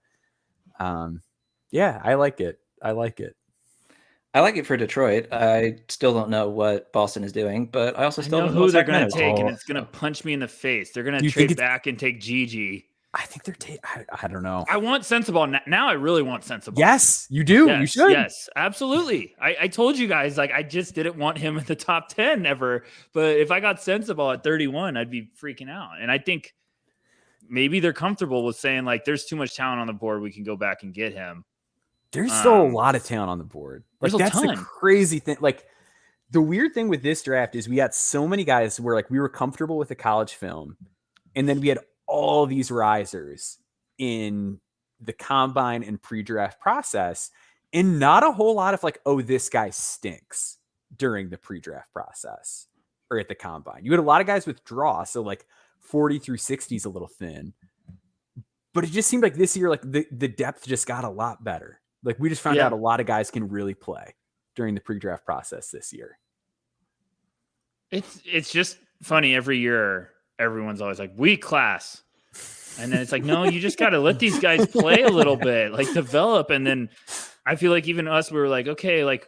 Yeah, I like it. I like it for Detroit. I still don't know what Boston is doing, but I also still know don't know who they're going to take, and it's going to punch me in the face. They're going to trade back and take Gigi. I think they're. I don't know. I want Sensabaugh now. I really want Sensabaugh. Yes, you do. Yes, you should. Yes, absolutely. I told you guys, like, I just didn't want him in the top 10 ever. But if I got Sensabaugh at 31, I'd be freaking out. And I think maybe they're comfortable with saying, like, there's too much talent on the board. We can go back and get him. There's still a lot of talent on the board. Like, There's a that's ton. the crazy thing. Like, the weird thing with this draft is we had so many guys where, like, we were comfortable with the college film, and then we had all these risers in the combine and pre-draft process, and not a whole lot of like, oh, this guy stinks during the pre-draft process or at the combine. You had a lot of guys with draw, so like 40 through 60 is a little thin. But it just seemed like this year, like the depth just got a lot better. Like we just found out a lot of guys can really play during the pre-draft process this year. It's just funny. Every year, everyone's always like, weak class. And then it's like, no, you just got to let these guys play a little bit, like develop. And then I feel like even us, we were like, okay, like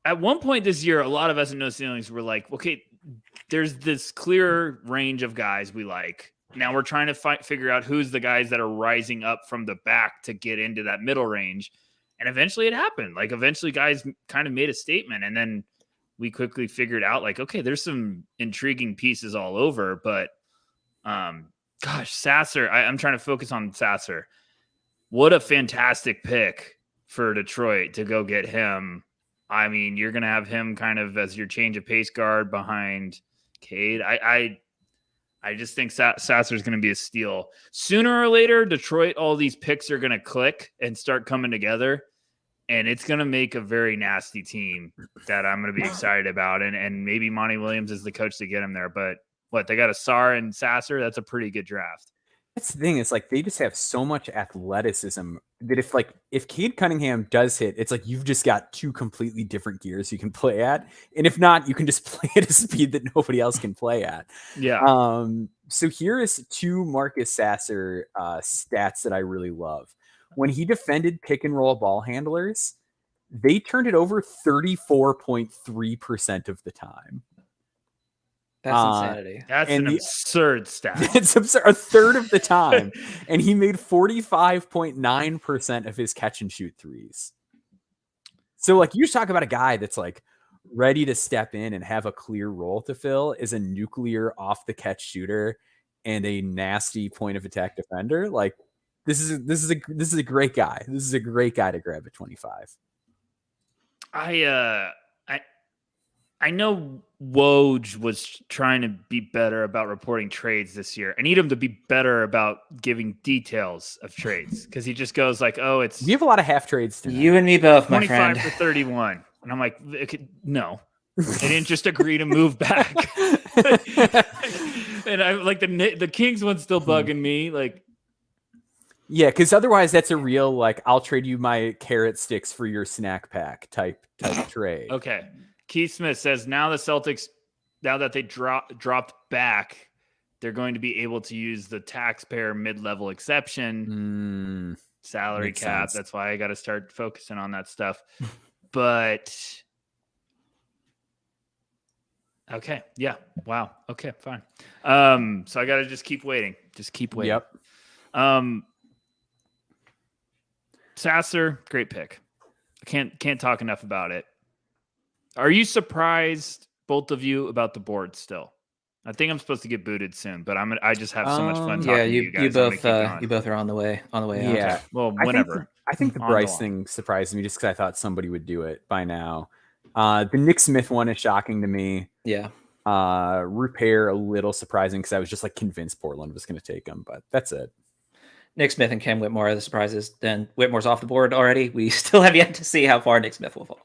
at one point this year, a lot of us in No Ceilings were like, okay, there's this clear range of guys we like. Now we're trying to figure out who's the guys that are rising up from the back to get into that middle range. And eventually it happened. Like eventually guys kind of made a statement. And then we quickly figured out like, okay, there's some intriguing pieces all over, but gosh, Sasser, I'm trying to focus on Sasser. What a fantastic pick for Detroit to go get him. I mean, you're going to have him kind of as your change of pace guard behind Cade. I just think Sasser is going to be a steal. Sooner or later, Detroit, all these picks are going to click and start coming together, and it's going to make a very nasty team that I'm going to be excited about. And maybe Monty Williams is the coach to get him there, but what, they got a Sarr and Sasser? That's a pretty good draft. That's the thing. It's like they just have so much athleticism that if Cade Cunningham does hit, it's like you've just got two completely different gears you can play at. And if not, you can just play at a speed that nobody else can play at. Yeah. So here is two Marcus Sasser stats that I really love. When he defended pick and roll ball handlers, they turned it over 34.3% of the time. That's insanity. That's an absurd stat. It's absurd. A third of the time. And he made 45.9% of his catch and shoot threes. So like you talk about a guy that's like ready to step in and have a clear role to fill as a nuclear off the catch shooter and a nasty point of attack defender. Like this is a great guy. This is a great guy to grab at 25. I know Woj was trying to be better about reporting trades this year. I need him to be better about giving details of trades because he just goes like, "Oh, it's." We have a lot of half trades tonight. You and me both, my friend. 25 for 31, and I'm like, no, they didn't just agree to move back. And I like the Kings one's still bugging me, like. Yeah, because otherwise that's a real like I'll trade you my carrot sticks for your snack pack type trade. Okay. Keith Smith says now the Celtics, now that they dropped back, they're going to be able to use the taxpayer mid-level exception salary cap. Sense. That's why I got to start focusing on that stuff. But okay, yeah, wow, okay, fine. So I got to just keep waiting. Just keep waiting. Yep. Sasser, great pick. I can't talk enough about it. Are you surprised, both of you, about the board still? I think I'm supposed to get booted soon, but I just have so much fun talking to you guys. You both are on the way. Yeah. Out. Well, whenever. I think the Bryce thing surprised me just because I thought somebody would do it by now. The Nick Smith one is shocking to me. Yeah. Repair a little surprising because I was just like convinced Portland was going to take him, but that's it. Nick Smith and Cam Whitmore are the surprises. Then Whitmore's off the board already. We still have yet to see how far Nick Smith will fall.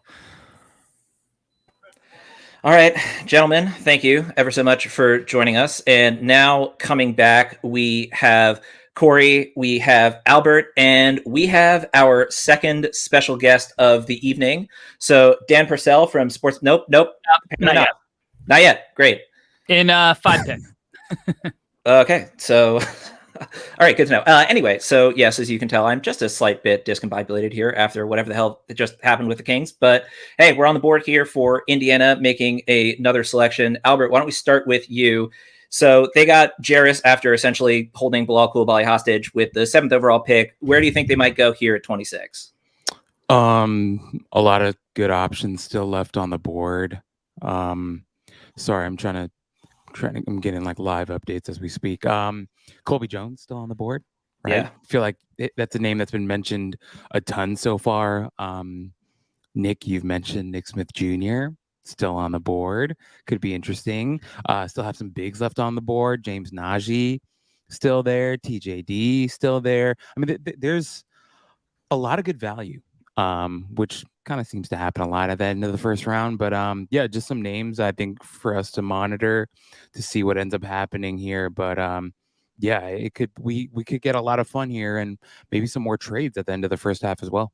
All right, gentlemen, thank you ever so much for joining us. And now coming back, we have Corey, we have Albert, and we have our second special guest of the evening. So Dan Purcell from Sports. Nope. Not yet. Great. In 5 pick. Okay, so. All right, good to know. Anyway, so yes, as you can tell, I'm just a slight bit discombobulated here after whatever the hell just happened with the Kings. But hey, we're on the board here for Indiana making another selection. Albert, why don't we start with you? So they got Jarris after essentially holding Bilal Coulibaly hostage with the 7th overall pick. Where do you think they might go here at 26? A lot of good options still left on the board. Sorry, I'm I'm getting like live updates as we speak. Colby Jones still on the board, right? Yeah. I feel like that's a name that's been mentioned a ton so far. Nick, you've mentioned Nick Smith Jr. still on the board. Could be interesting. Still have some bigs left on the board. James Najee still there. TJD still there. I mean, there's a lot of good value, which kind of seems to happen a lot at the end of the first round. But yeah, just some names I think for us to monitor to see what ends up happening here. But yeah, we could get a lot of fun here and maybe some more trades at the end of the first half as well.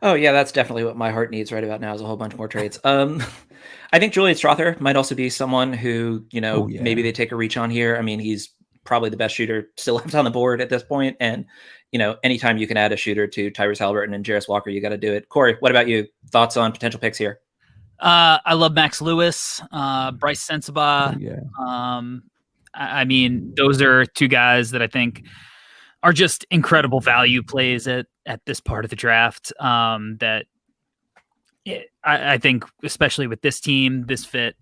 Oh yeah, that's definitely what my heart needs right about now is a whole bunch more trades. I think Julian Strother might also be someone who, maybe they take a reach on here. I mean, he's probably the best shooter still left on the board at this point. And, anytime you can add a shooter to Tyrese Halliburton and Jarris Walker, you got to do it. Corey, what about you? Thoughts on potential picks here? I love Max Lewis, Bryce Sensabaugh. Oh, yeah. I mean, those are two guys that I think are just incredible value plays at this part of the draft. I think, especially with this team, this fit,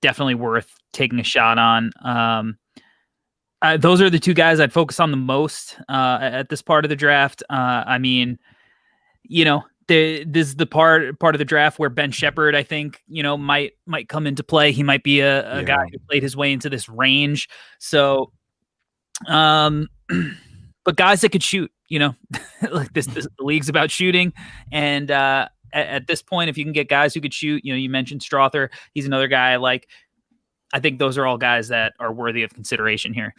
definitely worth taking a shot on. Those are the two guys I'd focus on the most at this part of the draft. I mean, this is the part of the draft where Ben Shepherd, I think, might come into play. He might be a guy who played his way into this range. So, but guys that could shoot, like the league's about shooting. And at this point, if you can get guys who could shoot, you mentioned Strother, he's another guy I like. I think those are all guys that are worthy of consideration here.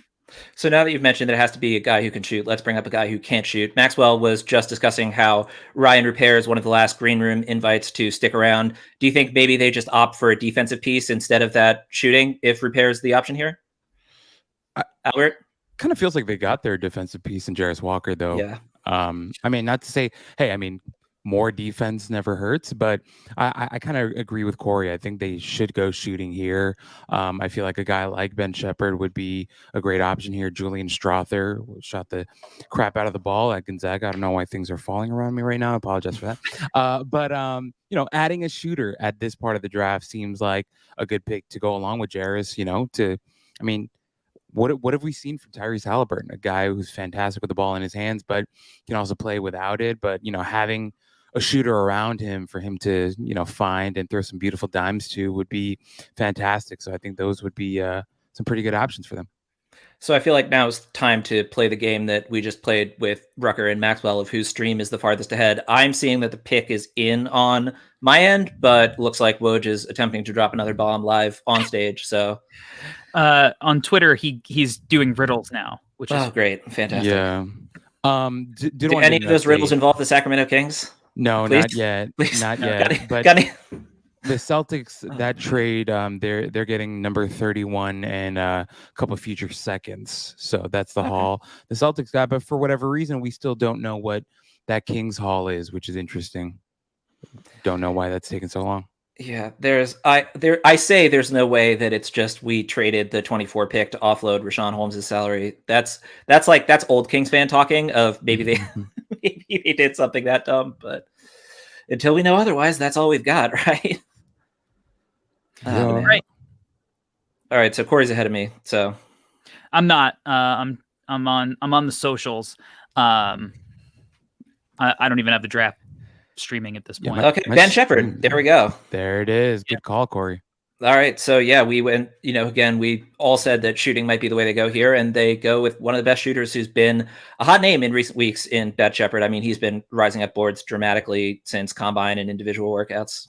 So now that you've mentioned that it has to be a guy who can shoot, let's bring up a guy who can't shoot. Maxwell was just discussing how Ryan Rupert is one of the last green room invites to stick around. Do you think maybe they just opt for a defensive piece instead of that shooting if Rupert is the option here? Albert? Kind of feels like they got their defensive piece in Jarris Walker, though. Yeah. I mean, not to say, hey, I mean, more defense never hurts, but I kind of agree with Corey. I think they should go shooting here. I feel like a guy like Ben Shepherd would be a great option here. Julian Strother shot the crap out of the ball at Gonzaga. I don't know why things are falling around me right now. I apologize for that. But adding a shooter at this part of the draft seems like a good pick to go along with Jarris, what have we seen from Tyrese Halliburton? A guy who's fantastic with the ball in his hands, but can also play without it. But, having a shooter around him for him to, find and throw some beautiful dimes to would be fantastic. So I think those would be some pretty good options for them. So I feel like now is time to play the game that we just played with Rucker and Maxwell of whose stream is the farthest ahead. I'm seeing that the pick is in on my end, but looks like Woj is attempting to drop another bomb live on stage. So on Twitter, he's doing riddles now, which is great. Fantastic. Yeah. Did any of those riddles involve the Sacramento Kings? No, Please? not yet. Please? Not No, yet. got But it. the Celtics, that trade, they're getting number 31 and a couple future seconds. So that's the haul the Celtics got. But for whatever reason, we still don't know what that Kings haul is, which is interesting. Don't know why that's taking so long. Yeah, I say there's no way that it's just we traded the 24 pick to offload Rashawn Holmes' salary. That's old Kings fan talking of maybe they did something that dumb, but until we know otherwise, that's all we've got, right? right. All right, so Corey's ahead of me. So I'm not. I'm on the socials. I don't even have the draft streaming at this point. Okay, Ben Shepherd. There we go. There it is. Good call, Corey. All right. So yeah, we went, again, we all said that shooting might be the way they go here, and they go with one of the best shooters who's been a hot name in recent weeks in Ben Shepherd. I mean, he's been rising up boards dramatically since combine and individual workouts.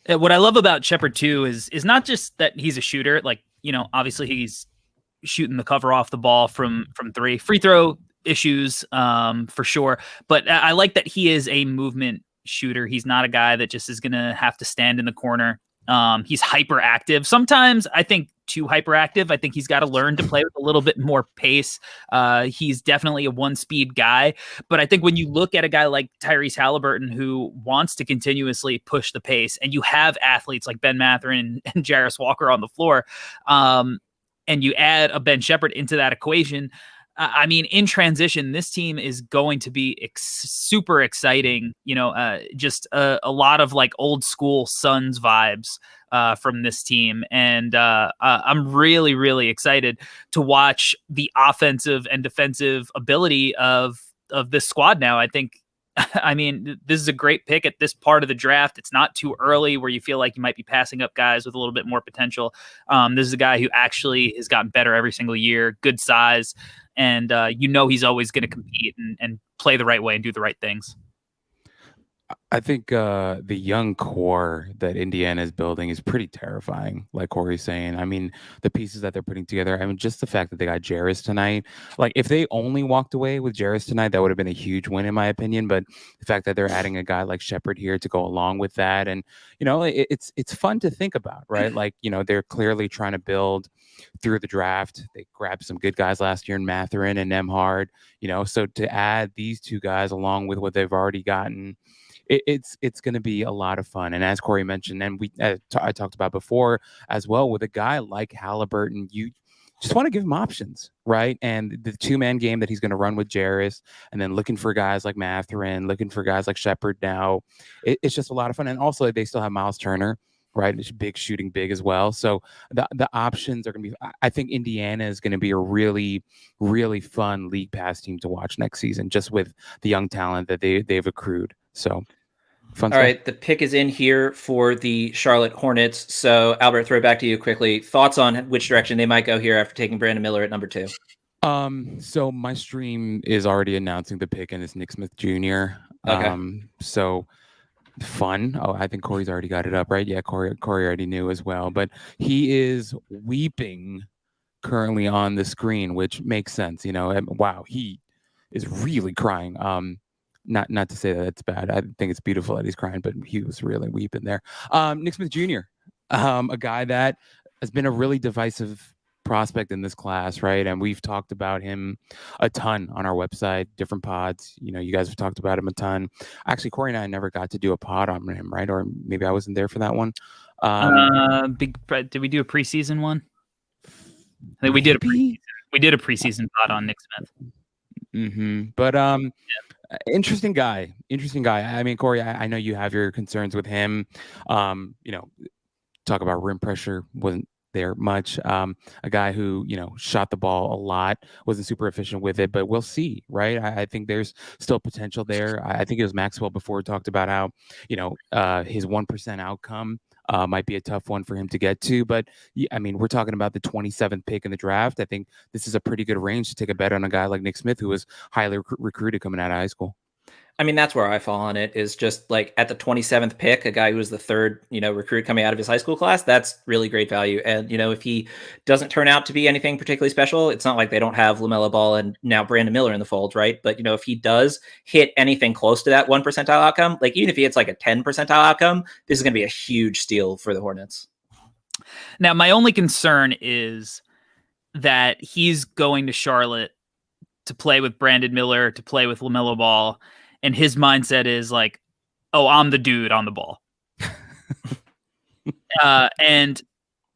What I love about Shepherd too is not just that he's a shooter. Like, obviously he's shooting the cover off the ball from three. Free throw issues for sure, but I like that he is a movement shooter. He's not a guy that just is gonna have to stand in the corner He's hyperactive. Sometimes I think too hyperactive. I think he's got to learn to play with a little bit more pace. He's definitely a one-speed guy. But I think when you look at a guy like Tyrese Halliburton who wants to continuously push the pace, and you have athletes like Ben Mathurin and Jarris Walker on the floor, and you add a Ben Shepherd into that equation, I mean, in transition, this team is going to be super exciting. Just a lot of like old school Suns vibes from this team. And I'm really, really excited to watch the offensive and defensive ability of this squad now. I think, I mean, this is a great pick at this part of the draft. It's not too early where you feel like you might be passing up guys with a little bit more potential. This is a guy who actually has gotten better every single year, good size. And he's always going to compete and play the right way and do the right things. I think the young core that Indiana is building is pretty terrifying, like Corey's saying. I mean, the pieces that they're putting together, I mean, just the fact that they got Jarris tonight. Like, if they only walked away with Jarris tonight, that would have been a huge win, in my opinion. But the fact that they're adding a guy like Shepherd here to go along with that, and, it's fun to think about, right? Like, they're clearly trying to build through the draft. They grabbed some good guys last year in Mathurin and Nembhard, so to add these two guys along with what they've already gotten, it's going to be a lot of fun. And as Corey mentioned, and I talked about before as well, with a guy like Halliburton, you just want to give him options, right? And the 2-man game that he's going to run with Jarris, and then looking for guys like Mathurin, looking for guys like Shepherd now, it's just a lot of fun. And also they still have Miles Turner, right? It's big shooting big as well. So the options are going to be, I think Indiana is going to be a really, really fun league pass team to watch next season, just with the young talent that they've accrued. So fun. All right. The pick is in here for the Charlotte Hornets. So Albert, throw it back to you quickly. Thoughts on which direction they might go here after taking Brandon Miller at number 2? So my stream is already announcing the pick, and it's Nick Smith Jr. Okay. So fun. Oh, I think Corey's already got it up, right? Yeah, Corey already knew as well, but he is weeping currently on the screen, which makes sense. Wow, he is really crying. Not to say that it's bad. I think it's beautiful that he's crying, but he was really weeping there. Nick Smith Jr., a guy that has been a really divisive prospect in this class, right? And we've talked about him a ton on our website, different pods. You guys have talked about him a ton. Actually, Corey and I never got to do a pod on him, right? Or maybe I wasn't there for that one. Did we do a preseason one? I think we did a preseason pod on Nick Smith. Mm-hmm. But interesting guy. I mean, Corey, I know you have your concerns with him. Talk about rim pressure, wasn't there much. A guy who shot the ball a lot, wasn't super efficient with it, but we'll see, right? I think there's still potential there. I think it was Maxwell before talked about how his 1% outcome might be a tough one for him to get to, but I mean, we're talking about the 27th pick in the draft. I think this is a pretty good range to take a bet on a guy like Nick Smith, who was highly recruited coming out of high school. I mean, that's where I fall on it, is just like at the 27th pick, a guy who was the third, recruit coming out of his high school class. That's really great value. And, if he doesn't turn out to be anything particularly special, it's not like they don't have LaMelo Ball and now Brandon Miller in the fold, right? But, if he does hit anything close to that 1 percentile outcome, like even if he hits like a 10 percentile outcome, this is going to be a huge steal for the Hornets. Now, my only concern is that he's going to Charlotte to play with Brandon Miller, to play with LaMelo Ball. And his mindset is like, oh, I'm the dude on the ball. And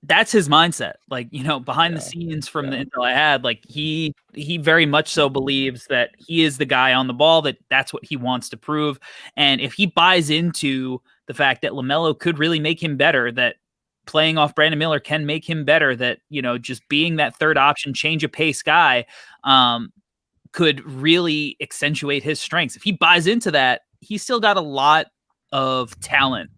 that's his mindset. Like, behind the scenes from the intel I had, like he very much so believes that he is the guy on the ball, that's what he wants to prove. And if he buys into the fact that LaMelo could really make him better, that playing off Brandon Miller can make him better, that, just being that third option, change of pace guy, could really accentuate his strengths. If he buys into that, he's still got a lot of talent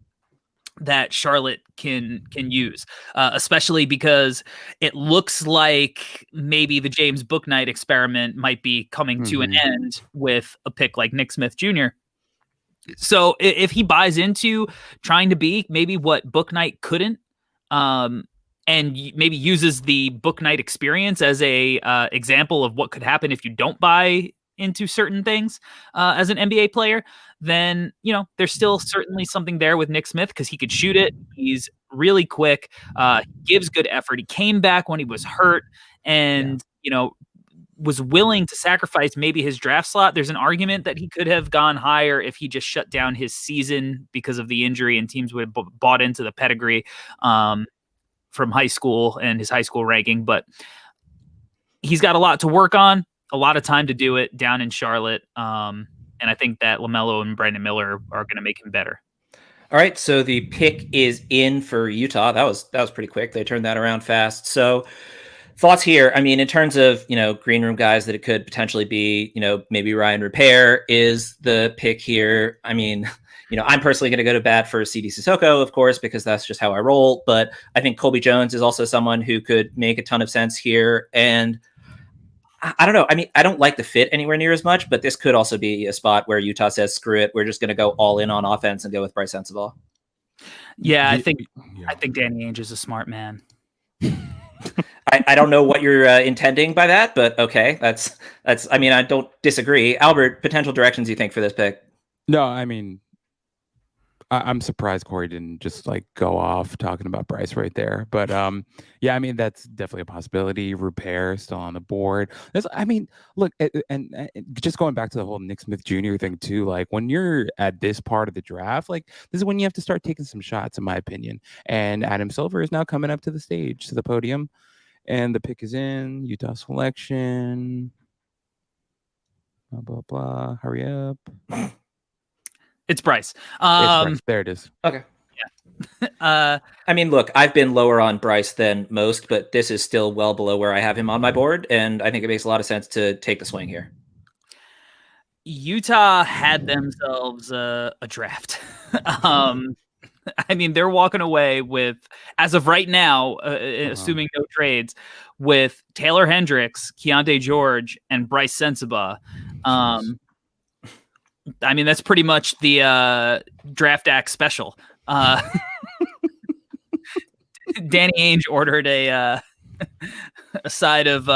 that Charlotte can use, especially because it looks like maybe the James Bouknight experiment might be coming to an end with a pick like Nick Smith Jr. So if he buys into trying to be maybe what Bouknight couldn't, and maybe uses the Bouknight experience as a example of what could happen if you don't buy into certain things as an NBA player, then, there's still certainly something there with Nick Smith because he could shoot it. He's really quick, gives good effort. He came back when he was hurt and, was willing to sacrifice maybe his draft slot. There's an argument that he could have gone higher if he just shut down his season because of the injury and teams would have bought into the pedigree from high school and his high school ranking. But he's got a lot to work on, a lot of time to do it down in Charlotte. And I think that LaMelo and Brandon Miller are going to make him better. All right, so the pick is in for Utah. That was pretty quick. They turned that around fast. So thoughts here. I mean, in terms of, green room guys that it could potentially be, maybe Ryan Repair is the pick here. I mean, I'm personally going to go to bat for CD Sissoko, of course, because that's just how I roll. But I think Colby Jones is also someone who could make a ton of sense here. And I don't know. I mean, I don't like the fit anywhere near as much, but this could also be a spot where Utah says, screw it. We're just going to go all in on offense and go with Bryce Sensabaugh. Yeah, I think Danny Ainge is a smart man. I don't know what you're intending by that, but okay. That's, I mean, I don't disagree. Albert, potential directions you think for this pick? No, I mean, I'm surprised Corey didn't just go off talking about Bryce right there. But yeah, I mean, that's definitely a possibility. Repair still on the board. Look, and just going back to the whole Nick Smith Jr. thing too, when you're at this part of the draft, this is when you have to start taking some shots, in my opinion. And Adam Silver is now coming up to the stage, to the podium. And the pick is in, Utah selection. Blah, blah, blah. Hurry up. It's Bryce. It's Bryce. There it is. Okay. Yeah. I mean, look, I've been lower on Bryce than most, but this is still well below where I have him on my board. And I think it makes a lot of sense to take the swing here. Utah had themselves a draft. I mean, they're walking away with, as of right now, assuming no trades, with Taylor Hendricks, Keontae George, and Bryce Sensabaugh. I mean, that's pretty much the Draft Act special. Danny Ainge ordered a side of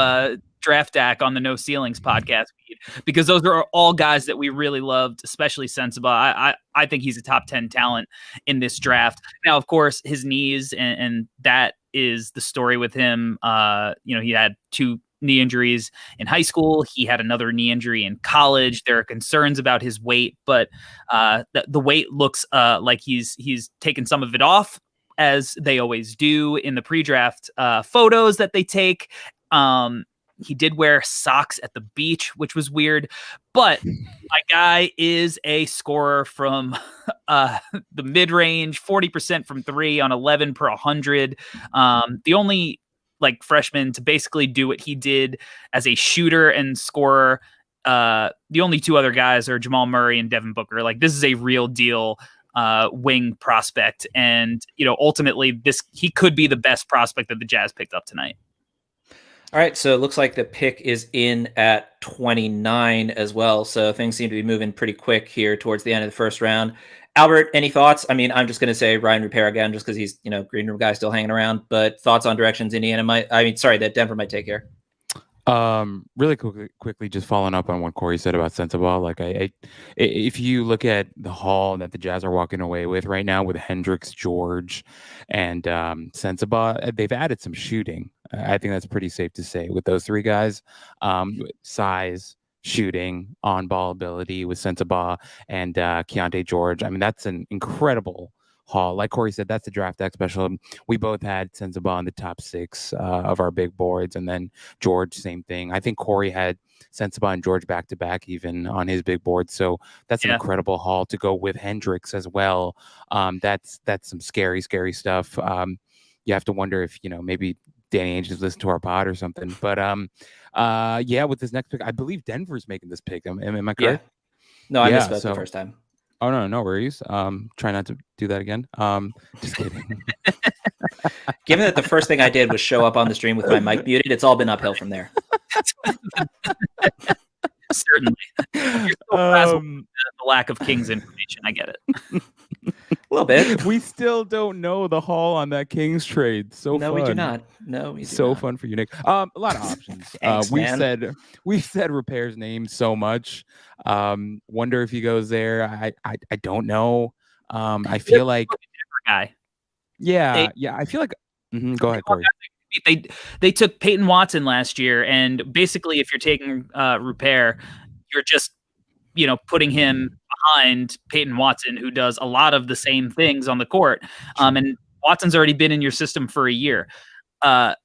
Draft Act on the No Ceilings podcast feed because those are all guys that we really loved, especially Sensabaugh. I think he's a top 10 talent in this draft. Now, of course, his knees and that is the story with him. He had 2 knee injuries in high school. He had another knee injury in college. There are concerns about his weight, but the weight looks like he's taken some of it off, as they always do in the pre-draft photos that they take. He did wear socks at the beach, which was weird, but my guy is a scorer from the mid-range, 40% from 3 on 11 per 100. The only freshman to basically do what he did as a shooter and scorer. The only 2 other guys are Jamal Murray and Devin Booker. This is a real deal wing prospect. And, ultimately he could be the best prospect that the Jazz picked up tonight. All right, so it looks like the pick is in at 29 as well. So things seem to be moving pretty quick here towards the end of the first round. Albert, any thoughts? I mean, I'm just going to say Ryan Repair again, just because he's, green room guy still hanging around. But thoughts on directions that Denver might take here? Really quickly, just following up on what Corey said about Sensabaugh. If you look at the haul that the Jazz are walking away with right now with Hendricks, George, and Sensabaugh, they've added some shooting. I think that's pretty safe to say with those 3 guys. Size, shooting, on-ball ability with Sensabaugh and Keontae George. I mean, that's an incredible haul. Like Corey said, that's the Draft Act special. We both had Sensabaugh in the top 6 of our big boards, and then George, same thing. I think Corey had Sensabaugh and George back-to-back even on his big board. So that's an incredible haul to go with Hendricks as well. That's some scary, scary stuff. You have to wonder if, maybe Danny Ainge just listened to our pod or something. But with this next pick, I believe Denver's making this pick. Am I correct? Yeah. No, I missed that the first time. Oh, no worries. Try not to do that again. Just kidding. Given that the first thing I did was show up on the stream with my mic muted, it's all been uphill from there. Certainly. You're so frazzled with the lack of King's information. I get it. A little bit. We still don't know the haul on that Kings trade. So no, fun. we do not. No, we do so not. fun for you, Nick. A lot of options. Thanks, man. We've said Repair's name so much. Wonder if he goes there. I don't know. I feel like guy. Yeah, I feel like. Go ahead, Corey. They took Peyton Watson last year, and basically, if you're taking Repair, you're just putting him behind Peyton Watson, who does a lot of the same things on the court. And Watson's already been in your system for a year. I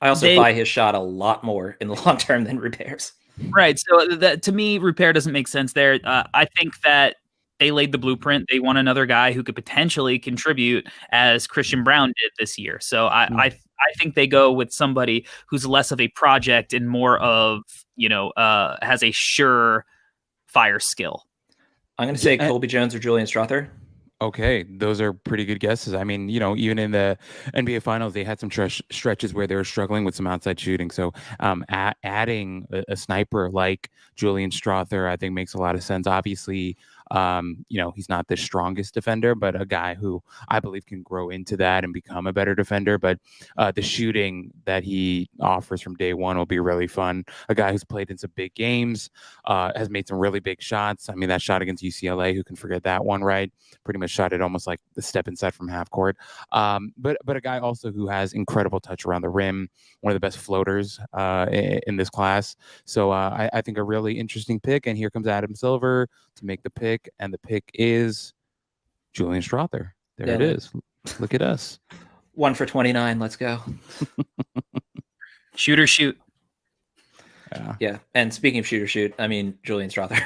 also buy his shot a lot more in the long term than Repair's. Right. So that, to me, Repair doesn't make sense there. I think that they laid the blueprint. They want another guy who could potentially contribute as Christian Braun did this year. So I think they go with somebody who's less of a project and more of, has a sure fire skill. I'm going to say Colby Jones or Julian Strother. Okay, those are pretty good guesses. I mean, even in the NBA Finals, they had some stretches where they were struggling with some outside shooting. So adding a sniper like Julian Strother, I think, makes a lot of sense. Obviously, he's not the strongest defender, but a guy who I believe can grow into that and become a better defender. But the shooting that he offers from day one will be really fun. A guy who's played in some big games, has made some really big shots. I mean, that shot against UCLA, who can forget that one, right? Pretty much shot it almost like the step inside from half court. But a guy also who has incredible touch around the rim, one of the best floaters in this class. So I think a really interesting pick. And here comes Adam Silver to make the pick. And the pick is Julian Strother. There it is. Look at us. 1 for 29. Let's go. Shoot or shoot. Yeah. And speaking of shoot or shoot, I mean, Julian Strother,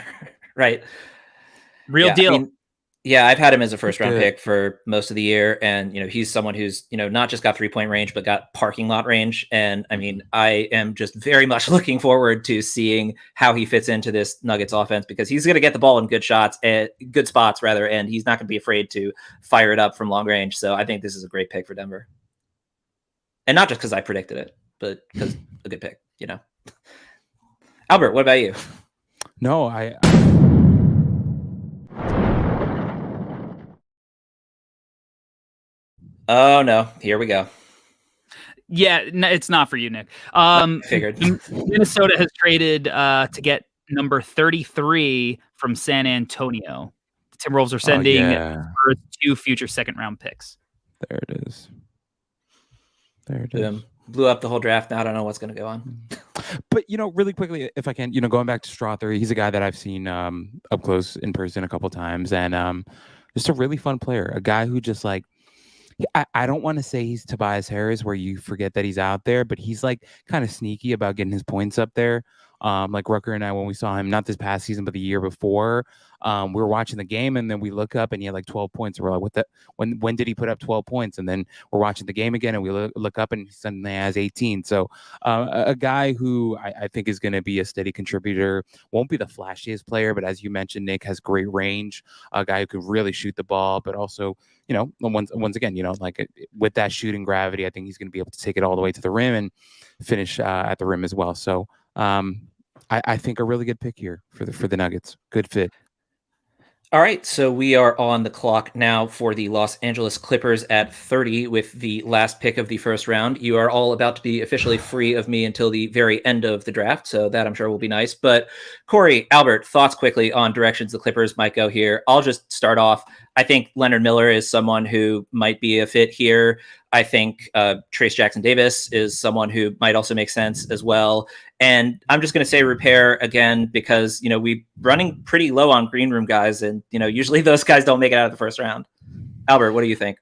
right? Real deal. I mean, I've had him as a first round pick for most of the year. And, he's someone who's, not just got 3-point range, but got parking lot range. And I mean, I am just very much looking forward to seeing how he fits into this Nuggets offense, because he's going to get the ball in good spots, rather. And he's not going to be afraid to fire it up from long range. So I think this is a great pick for Denver. And not just because I predicted it, but because a good pick, Albert, what about you? No, Oh no! Here we go. Yeah, no, it's not for you, Nick. Figured. Minnesota has traded to get number 33 from San Antonio. The Timberwolves are sending for 2 future second-round picks. There it is. There it is. Blew up the whole draft. Now I don't know what's going to go on. But, really quickly, if I can, going back to Strother, he's a guy that I've seen up close in person a couple times, and just a really fun player. A guy who just I don't want to say he's Tobias Harris where you forget that he's out there, but he's kind of sneaky about getting his points up there. Like Rucker and I, when we saw him, not this past season, but the year before, we were watching the game and then we look up and he had 12 points. And we're like, when did he put up 12 points? And then we're watching the game again and we look up and he suddenly has 18. So a guy who I think is going to be a steady contributor, won't be the flashiest player, but as you mentioned, Nick, has great range, a guy who can really shoot the ball, but also, once again, with that shooting gravity, I think he's going to be able to take it all the way to the rim and finish at the rim as well. So I think a really good pick here for the Nuggets. Good fit. All right, so we are on the clock now for the Los Angeles Clippers at 30 with the last pick of the first round. You are all about to be officially free of me until the very end of the draft, so that I'm sure will be nice. But Corey, Albert, thoughts quickly on directions the Clippers might go here. I'll just start off. I think Leonard Miller is someone who might be a fit here. I think Trace Jackson-Davis is someone who might also make sense as well. And I'm just going to say Repair again, because, we're running pretty low on green room guys. And, usually those guys don't make it out of the first round. Albert, what do you think?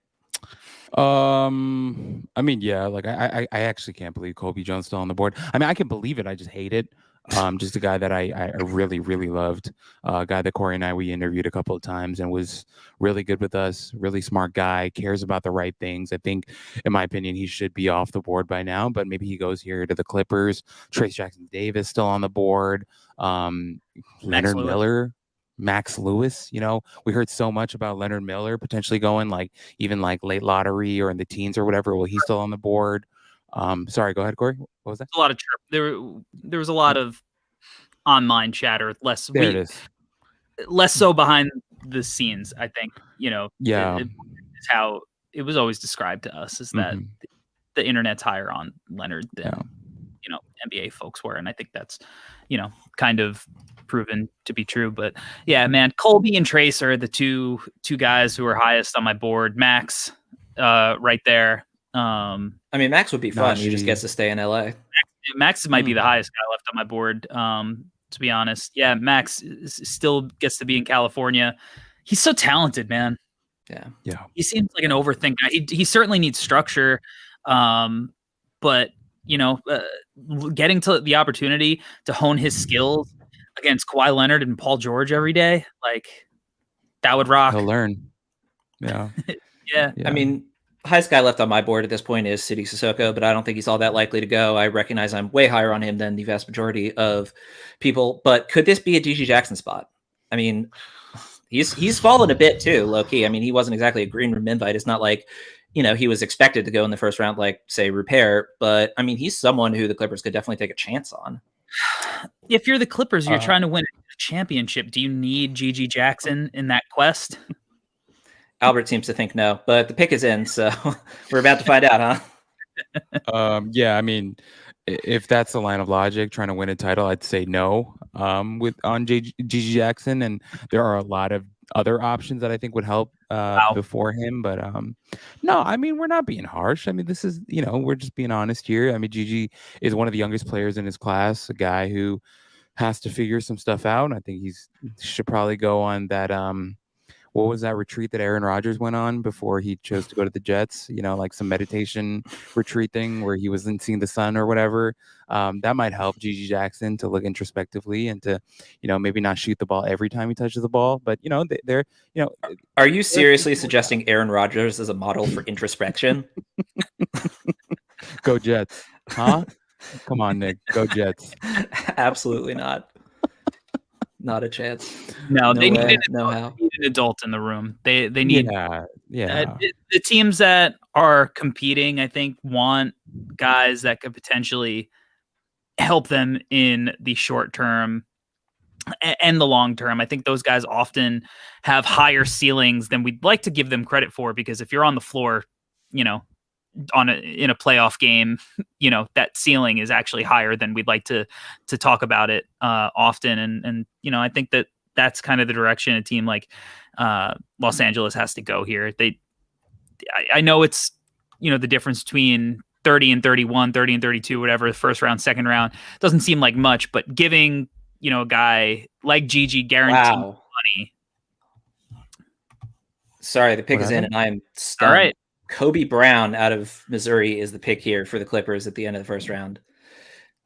I mean, yeah, I actually can't believe Colby Jones still on the board. I mean, I can believe it. I just hate it. Just a guy that I really, really loved. A guy that Corey and we interviewed a couple of times and was really good with us. Really smart guy, cares about the right things. I think, in my opinion, he should be off the board by now, but maybe he goes here to the Clippers. Trace Jackson-Davis still on the board. Leonard Miller. Max Lewis, we heard so much about Leonard Miller potentially going even late lottery or in the teens or whatever. Well, he's still on the board. Sorry, go ahead, Corey. What was that? A lot of there was a lot of online chatter. There it is. less so behind the scenes. I think Yeah. Is how it was always described to us, is that the internet's higher on Leonard than NBA folks were, and I think that's kind of proven to be true. But yeah, man, Colby and Trace are the two guys who are highest on my board. Max, right there. I mean, Max would be fun. He just gets to stay in LA. Max might be the highest guy left on my board. To be honest, yeah, Max still gets to be in California. He's so talented, man. Yeah. He seems like an overthink guy. He certainly needs structure, but getting to the opportunity to hone his skills against Kawhi Leonard and Paul George every day, like that would rock. He'll learn. Yeah. Yeah. I mean, highest guy left on my board at this point is Sidi Sissoko, but I don't think he's all that likely to go. I recognize I'm way higher on him than the vast majority of people, but could this be a GG Jackson spot? I mean, he's fallen a bit too, low key. I mean, he wasn't exactly a green room invite. It's not like, he was expected to go in the first round, like say Rupert, but I mean, he's someone who the Clippers could definitely take a chance on. If you're the Clippers, you're trying to win a championship. Do you need GG Jackson in that quest? Albert seems to think no, but the pick is in, so we're about to find out, huh? Yeah, I mean, if that's the line of logic, trying to win a title, I'd say no on GG Jackson, and there are a lot of other options that I think would help before him. But no, I mean, we're not being harsh. I mean, this is, we're just being honest here. I mean, GG is one of the youngest players in his class, a guy who has to figure some stuff out. I think he should probably go on that what was that retreat that Aaron Rodgers went on before he chose to go to the Jets? Like some meditation retreat thing where he wasn't seeing the sun or whatever. That might help GG Jackson to look introspectively and to, maybe not shoot the ball every time he touches the ball. But, they're. Are you seriously suggesting Aaron Rodgers as a model for introspection? Go Jets. Huh? Come on, Nick. Go Jets. Absolutely not. Not a chance. No, they way, need no how. an adult in the room. They need yeah. The teams that are competing, I think, want guys that could potentially help them in the short term and the long term. I think those guys often have higher ceilings than we'd like to give them credit for, because if you're on the floor, in a playoff game, that ceiling is actually higher than we'd like to talk about it often. And I think that's kind of the direction a team like Los Angeles has to go here. I know it's, the difference between 30 and 31, 30 and 32, whatever, the first round, second round, doesn't seem like much, but giving, a guy like GG guaranteed money. Sorry, the pick is in and I am stunned. All right. Kobe Brown out of Missouri is the pick here for the Clippers at the end of the first round.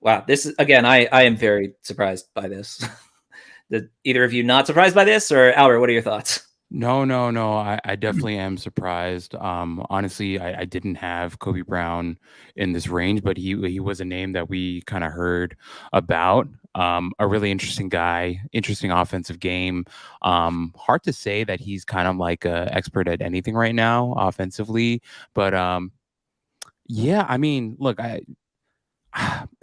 Wow. This is, again, I am very surprised by this. Did either of you not surprised by this, or Albert, what are your thoughts? No. I definitely am surprised. Honestly, I didn't have Kobe Brown in this range, but he was a name that we kind of heard about. A really interesting guy, interesting offensive game. Hard to say that he's kind of like an expert at anything right now offensively, but yeah, I mean, look,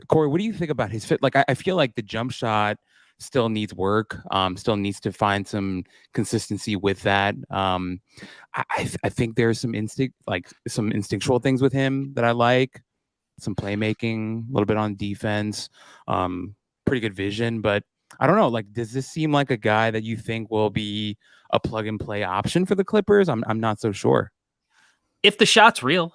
Corey, what do you think about his fit? Like, I feel like the jump shot still needs work, still needs to find some consistency with that. I think there's some instinctual things with him that I like, some playmaking, a little bit on defense, pretty good vision, but I don't know, like, does this seem like a guy that you think will be a plug and play option for the Clippers? I'm not so sure. If the shot's real,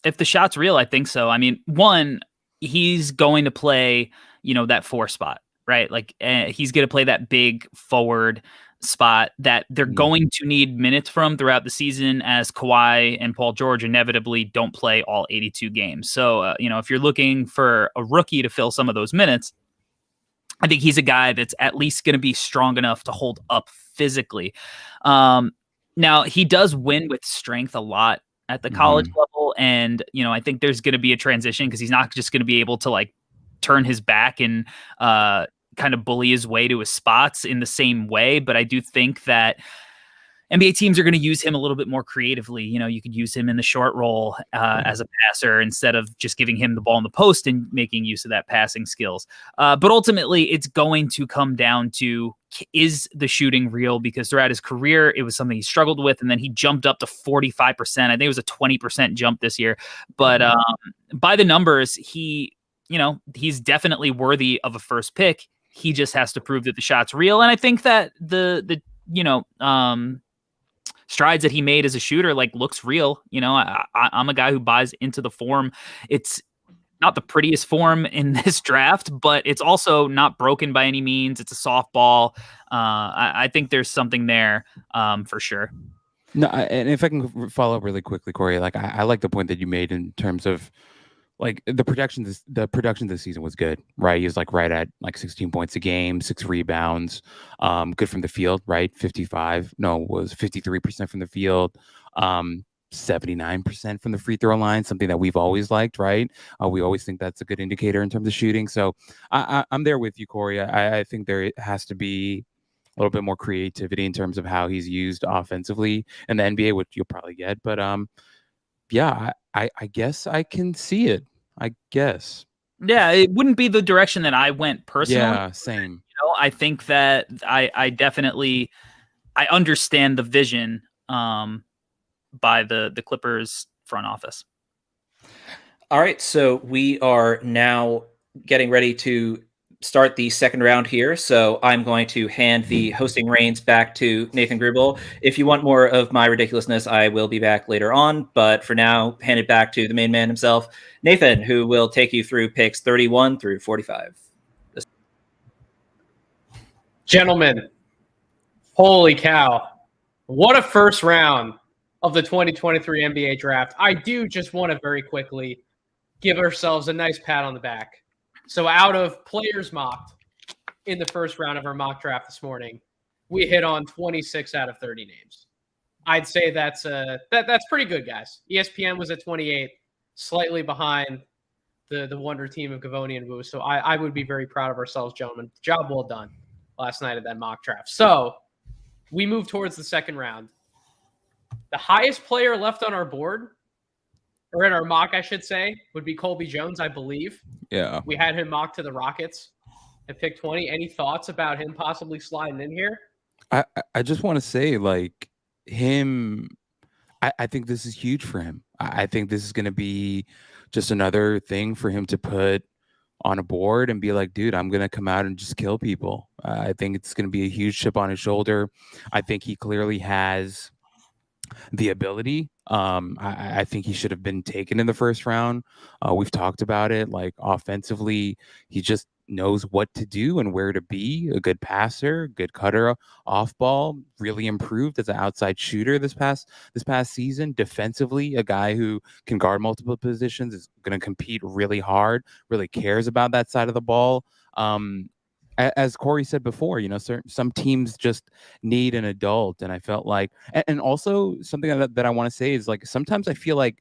I think so. I mean, one, he's going to play, that 4 spot, right? Like he's going to play that big forward spot that they're going to need minutes from throughout the season, as Kawhi and Paul George inevitably don't play all 82 games. So, if you're looking for a rookie to fill some of those minutes, I think he's a guy that's at least going to be strong enough to hold up physically. Now, he does win with strength a lot at the college level. And, I think there's going to be a transition, because he's not just going to be able to like turn his back and kind of bully his way to his spots in the same way. But I do think that NBA teams are going to use him a little bit more creatively. You could use him in the short roll as a passer instead of just giving him the ball in the post and making use of that passing skills. But ultimately, it's going to come down to, is the shooting real? Because throughout his career, it was something he struggled with, and then he jumped up to 45%. I think it was a 20% jump this year. But by the numbers, he's definitely worthy of a first pick. He just has to prove that the shot's real. And I think that the strides that he made as a shooter looks real. I'm a guy who buys into the form. It's not the prettiest form in this draft, but it's also not broken by any means. It's a softball. I think there's something there for sure. No, and if I can follow up really quickly, Corey, I like the point that you made in terms of the production this season was good, right? He was right at 16 points a game, 6 rebounds, good from the field, right? 53% from the field, 79% from the free throw line, something that we've always liked, right? We always think that's a good indicator in terms of shooting. So I'm there with you, Corey. I think there has to be a little bit more creativity in terms of how he's used offensively in the NBA, which you'll probably get. But yeah, I guess I can see it. I guess. Yeah, it wouldn't be the direction that I went personally. Yeah, same. I think that I definitely understand the vision by the Clippers front office. All right, so we are now getting ready to start the second round here. So I'm going to hand the hosting reins back to Nathan Grubel. If you want more of my ridiculousness, I will be back later on. But for now, hand it back to the main man himself, Nathan, who will take you through picks 31 through 45. Gentlemen, holy cow. What a first round of the 2023 NBA draft. I do just want to very quickly give ourselves a nice pat on the back. So out of players mocked in the first round of our mock draft this morning, we hit on 26 out of 30 names. I'd say that's pretty good, guys. ESPN was at 28, slightly behind the Wonder Team of Gavoni and Wu. So I would be very proud of ourselves, gentlemen. Job well done last night at that mock draft. So we move towards the second round. The highest player left on our board, or in our mock, I should say, would be Colby Jones, I believe. Yeah. We had him mocked to the Rockets at pick 20. Any thoughts about him possibly sliding in here? I just want to say, him, I think this is huge for him. I think this is going to be just another thing for him to put on a board and be like, dude, I'm going to come out and just kill people. I think it's going to be a huge chip on his shoulder. I think he clearly has the ability. I think he should have been taken in the first round. We've talked about it. Offensively, he just knows what to do and where to be. A good passer, good cutter off ball, really improved as an outside shooter this past season. Defensively, a guy who can guard multiple positions, is going to compete really hard, really cares about that side of the ball. As Corey said before, some teams just need an adult. And I felt like, and also something that I want to say is sometimes I feel like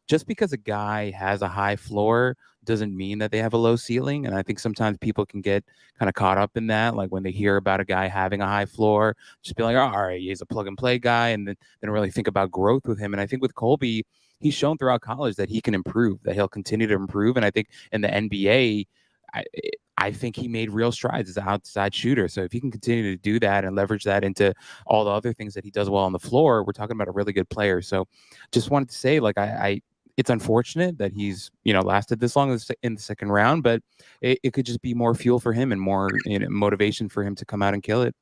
just because a guy has a high floor doesn't mean that they have a low ceiling. And I think sometimes people can get kind of caught up in that. When they hear about a guy having a high floor, just be like, oh, all right, he's a plug and play guy. And then they don't really think about growth with him. And I think with Colby, he's shown throughout college that he can improve, that he'll continue to improve. And I think in the NBA, I think he made real strides as an outside shooter. So if he can continue to do that and leverage that into all the other things that he does well on the floor, we're talking about a really good player. So just wanted to say, it's unfortunate that he's, lasted this long in the second round, but it could just be more fuel for him and more motivation for him to come out and kill it.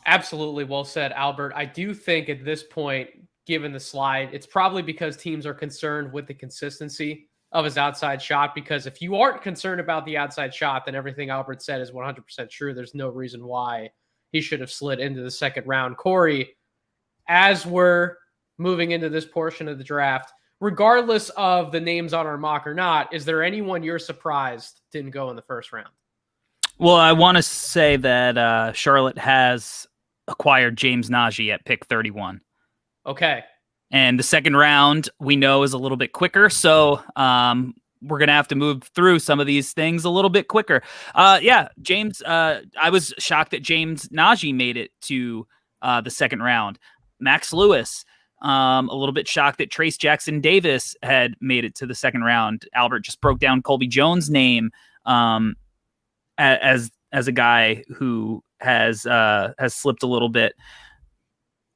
Absolutely. Well said, Albert. I do think at this point, given the slide, it's probably because teams are concerned with the consistency of his outside shot, because if you aren't concerned about the outside shot, then everything Albert said is 100% true. There's no reason why he should have slid into the second round. Corey, as we're moving into this portion of the draft, regardless of the names on our mock or not, is there anyone you're surprised didn't go in the first round? Well, I want to say that Charlotte has acquired James Nagy at pick 31. Okay. And the second round, we know, is a little bit quicker. So we're going to have to move through some of these things a little bit quicker. James, I was shocked that James Nagy made it to the second round. Max Lewis, a little bit shocked that Trace Jackson Davis had made it to the second round. Albert just broke down Colby Jones' name as a guy who has slipped a little bit.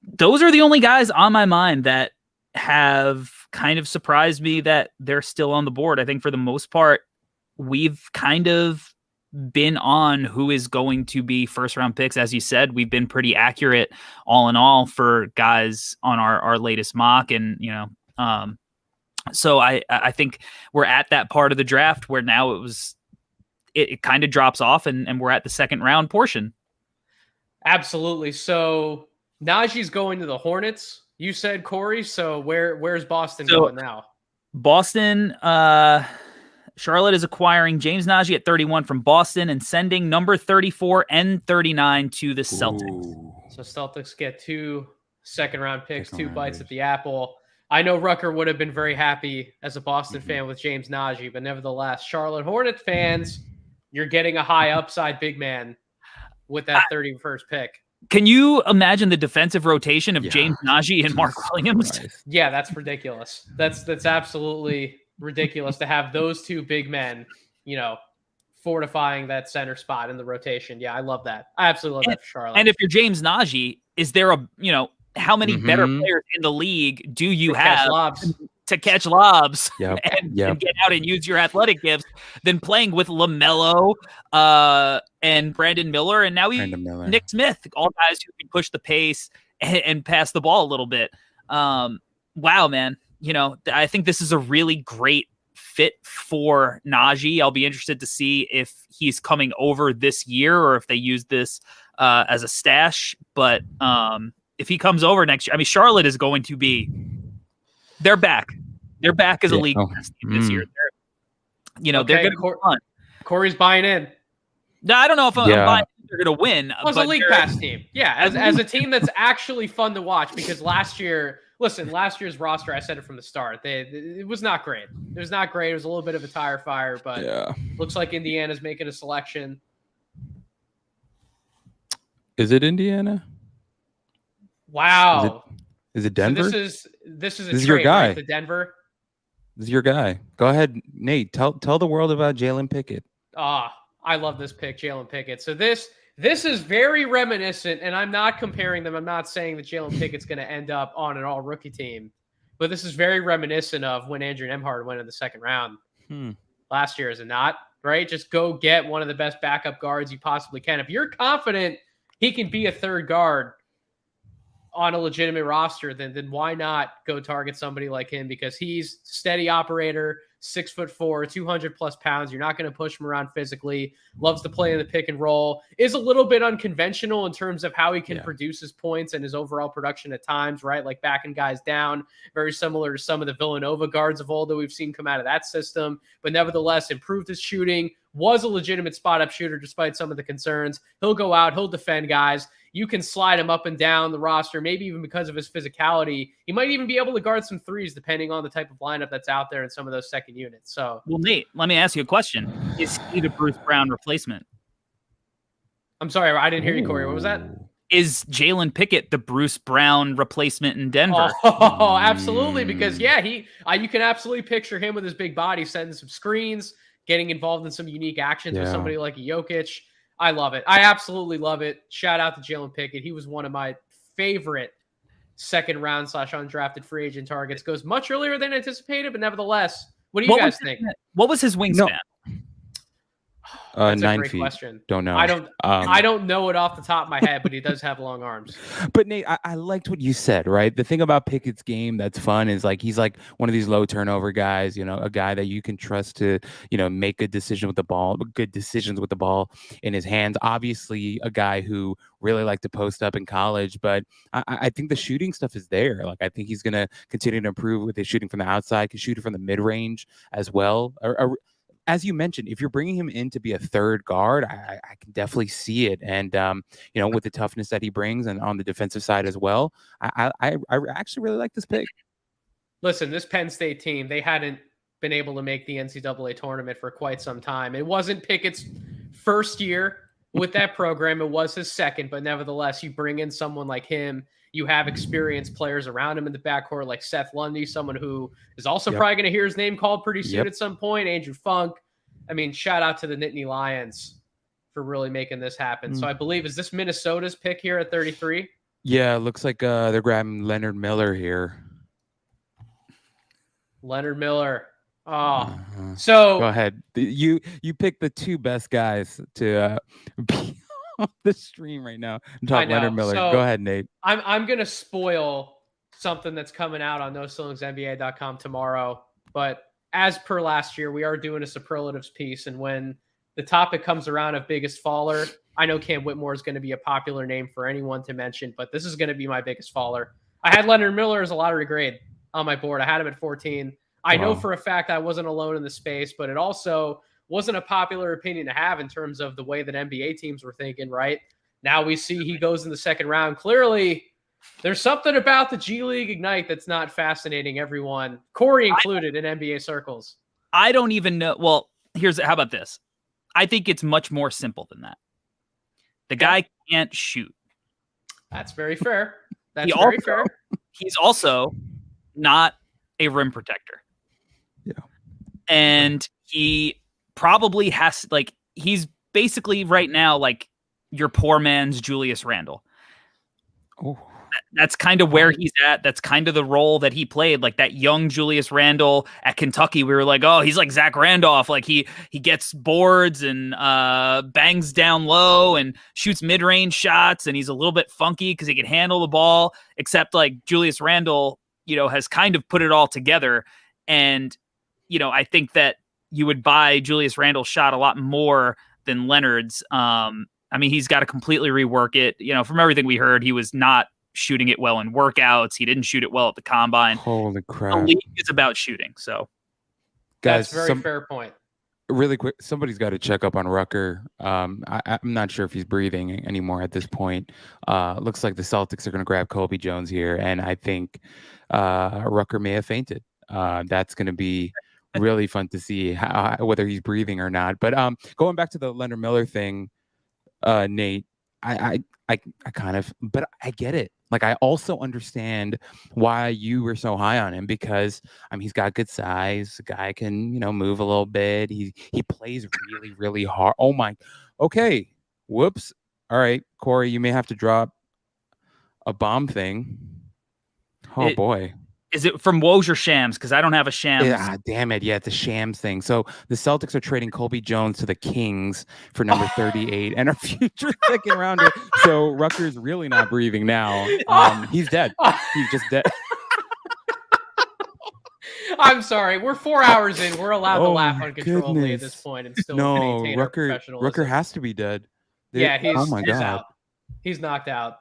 Those are the only guys on my mind that have kind of surprised me that they're still on the board. I think for the most part, we've kind of been on who is going to be first round picks. As you said, we've been pretty accurate all in all for guys on our latest mock. And, so I think we're at that part of the draft where now it kind of drops off and we're at the second round portion. Absolutely. So Najee's going to the Hornets, you said, Corey. So where's Boston going now? Boston, Charlotte is acquiring James Najee at 31 from Boston and sending number 34 and 39 to the Celtics. Ooh. So Celtics get 2 second-round picks, 2 bites at the apple. I know Rucker would have been very happy as a Boston fan with James Najee, but nevertheless, Charlotte Hornets fans, you're getting a high upside big man with that 31st pick. Can you imagine the defensive rotation of James Najee and Mark Williams? Christ. Yeah, that's ridiculous. That's absolutely ridiculous to have those 2 big men, fortifying that center spot in the rotation. Yeah, I love that. I absolutely love that for Charlotte. And if you're James Najee, is there how many better players in the league do you have to catch lobs and get out and use your athletic gifts than playing with LaMelo and Brandon Miller and now Nick Smith, all guys who can push the pace and pass the ball a little bit. Wow, man. I think this is a really great fit for Najee. I'll be interested to see if he's coming over this year or if they use this as a stash. But if he comes over next year, Charlotte is going to be – they're back. They're back as a league team this year. They're going to be fun. Corey's buying in. No, I don't know if I'm buying in they're going to win. Well, it's a league pass team. Yeah, as a team that's actually fun to watch because last year's roster, I said it from the start, it was not great. It was not great. It was a little bit of a tire fire, but looks like Indiana's making a selection. Is it Indiana? Wow. Is it Denver? So this is your guy. Right? The Denver. This is your guy. Go ahead, Nate. Tell the world about Jalen Pickett. I love this pick, Jalen Pickett. So this is very reminiscent, and I'm not comparing them. I'm not saying that Jalen Pickett's going to end up on an all-rookie team, but this is very reminiscent of when Andrew Nembhard went in the second round last year, is it not? Right? Just go get one of the best backup guards you possibly can. If you're confident he can be a third guard on a legitimate roster, then why not go target somebody like him? Because he's steady operator, 6'4", 200+ pounds. You're not going to push him around physically. Loves to play in the pick and roll. Is a little bit unconventional in terms of how he can produce his points and his overall production at times, right? Like backing guys down, very similar to some of the Villanova guards of old that we've seen come out of that system. But nevertheless, improved his shooting, was a legitimate spot-up shooter despite some of the concerns. He'll go out, he'll defend guys. You can slide him up and down the roster, maybe even because of his physicality. He might even be able to guard some threes depending on the type of lineup that's out there in some of those second units. So, well, Nate, let me ask you a question. Is he the Bruce Brown replacement? I'm sorry, I didn't hear you, Corey. What was that? Is Jalen Pickett the Bruce Brown replacement in Denver? Oh, absolutely. Because, you can absolutely picture him with his big body sending some screens, getting involved in some unique actions with somebody like a Jokic. I love it. I absolutely love it. Shout out to Jalen Pickett. He was one of my favorite second round / undrafted free agent targets. Goes much earlier than anticipated, but nevertheless, what do you guys think? What was his wingspan? That's 9 a great feet. question. Don't know. I don't know it off the top of my head, but he does have long arms. But Nate, I liked what you said, right? The thing about Pickett's game that's fun is he's like one of these low turnover guys, a guy that you can trust to, make good decisions with the ball in his hands. Obviously a guy who really liked to post up in college, but I think the shooting stuff is there. I think he's going to continue to improve with his shooting from the outside, can shoot it from the mid range as well. As you mentioned, if you're bringing him in to be a third guard, I can definitely see it. And, with the toughness that he brings and on the defensive side as well, I actually really like this pick. Listen, this Penn State team, they hadn't been able to make the NCAA tournament for quite some time. It wasn't Pickett's first year with that program. It was his second, but nevertheless, you bring in someone like him. You have experienced players around him in the backcourt, like Seth Lundy, someone who is also probably going to hear his name called pretty soon at some point. Andrew Funk. I mean, shout out to the Nittany Lions for really making this happen. So I believe, is this Minnesota's pick here at 33? Yeah, it looks like they're grabbing Leonard Miller here. Leonard Miller. Oh, so go ahead. You pick the two best guys to be on the stream right now and talk Leonard Miller. So go ahead, Nate. I'm gonna spoil something that's coming out on NoCeilingsNBA.com tomorrow. But as per last year, we are doing a superlatives piece, and when the topic comes around of biggest faller, I know Cam Whitmore is going to be a popular name for anyone to mention, but this is going to be my biggest faller. I had Leonard Miller as a lottery grade on my board. I had him at 14. I know for a fact I wasn't alone in the space, but it also wasn't a popular opinion to have in terms of the way that NBA teams were thinking, right? Now we see he goes in the second round. Clearly, there's something about the G League Ignite that's not fascinating everyone, Corey included, in NBA circles. I don't even know. Well, how about this? I think it's much more simple than that. The guy can't shoot. That's very fair. That's very fair. He's also not a rim protector. Yeah. And he probably has, he's basically right now like your poor man's Julius Randle. Oh. That's kind of where he's at. That's kind of the role that he played, like that young Julius Randle at Kentucky. We were like, oh, he's like Zach Randolph. Like he gets boards and bangs down low and shoots mid-range shots, and he's a little bit funky because he can handle the ball. Except like Julius Randle, has kind of put it all together. And I think that you would buy Julius Randle's shot a lot more than Leonard's. I mean, he's got to completely rework it. From everything we heard, he was not shooting it well in workouts. He didn't shoot it well at the combine. Holy crap. The league is about shooting. So guys, that's very fair point. Really quick, somebody's got to check up on Rucker. I'm not sure if he's breathing anymore at this point. Looks like the Celtics are going to grab Colby Jones here, and I think Rucker may have fainted. That's going to be really fun to see whether he's breathing or not. But going back to the Leonard Miller thing, Nate, I kind of, but I get it. Like, I also understand why you were so high on him, because he's got good size. The guy can, move a little bit. He plays really, really hard. Oh my. Okay. Whoops. All right, Corey, you may have to drop a bomb thing. Oh boy. Is it from Woj or Shams? Because I don't have a Shams. Yeah, damn it. Yeah, it's a Shams thing. So the Celtics are trading Colby Jones to the Kings for number 38 and a future second rounder. So Rucker's really not breathing now. He's dead. He's just dead. I'm sorry. We're 4 hours in. We're allowed to laugh uncontrollably at this point and still maintain our professionalism. Rucker has to be dead. Yeah, he's out. He's knocked out.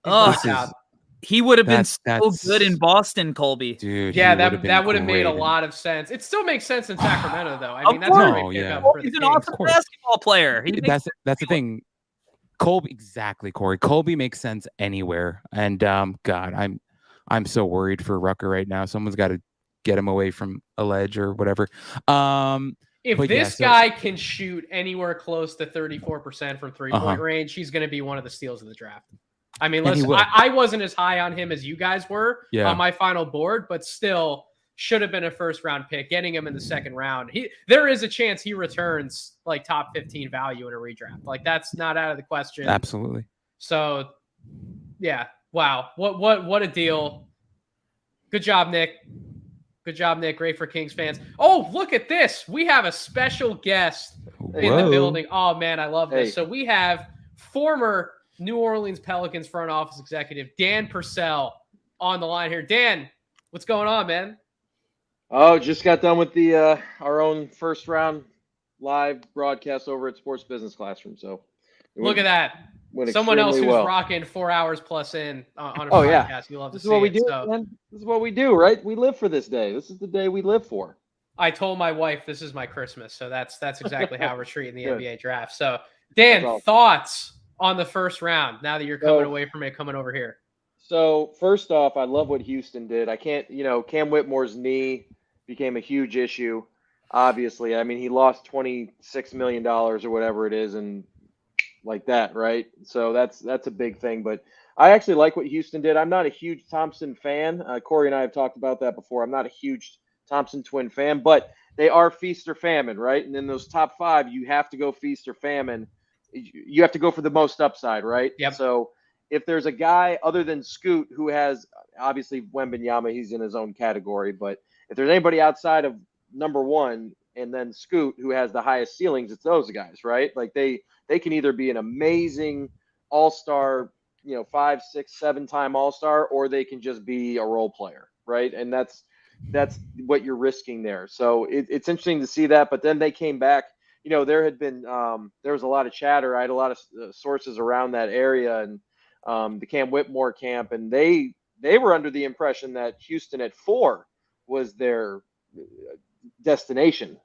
He's knocked out. He would have been so good in Boston, Colby. Dude, yeah, that would have made a lot of sense. It still makes sense in Sacramento, though. I mean, that's a great pickup for the He's an awesome basketball player. That's the thing. Colby, exactly, Corey. Colby makes sense anywhere. And God, I'm so worried for Rucker right now. Someone's got to get him away from a ledge or whatever. If this guy can shoot anywhere close to 34% from three-point range, he's going to be one of the steals of the draft. I mean, listen, I wasn't as high on him as you guys were on my final board, but still should have been a first-round pick. Getting him in the second round, there is a chance he returns like top 15 value in a redraft. Like, that's not out of the question. Absolutely. So, yeah, wow, what a deal! Good job, Nick. Good job, Nick. Great for Kings fans. Oh, look at this. We have a special guest in the building. Oh, man, I love this. So we have former New Orleans Pelicans front office executive Dan Purcell on the line here. Dan, what's going on, man? Oh, just got done with the our own first round live broadcast over at Sports Business Classroom. So look at that. Someone else who's rocking 4 hours plus in on a podcast. You love to see what we do, man. This is what we do, right? We live for this day. This is the day we live for. I told my wife this is my Christmas, so that's exactly how we're treating the NBA draft. So, Dan, thoughts on the first round now that you're coming away from it, coming over here? So first off, I love what Houston did. I can't, Cam Whitmore's knee became a huge issue. Obviously, I mean, he lost $26 million or whatever it is, and like that, right? So that's a big thing. But I actually like what Houston did. I'm not a huge Thompson fan. Corey and I have talked about that before. I'm not a huge Thompson twin fan, but they are feast or famine, right? And in those top 5, you have to go feast or famine. You have to go for the most upside, right? Yep. So if there's a guy other than Scoot who has, obviously Wembanyama, he's in his own category, but if there's anybody outside of number 1 and then Scoot who has the highest ceilings, it's those guys, right? Like they can either be an amazing all-star, 5, 6, 7-time all-star, or they can just be a role player, right? And that's what you're risking there. So it's interesting to see that. But then they came back. There had been there was a lot of chatter. I had a lot of sources around that area and the Cam Whitmore camp, and they were under the impression that Houston at 4 was their destination.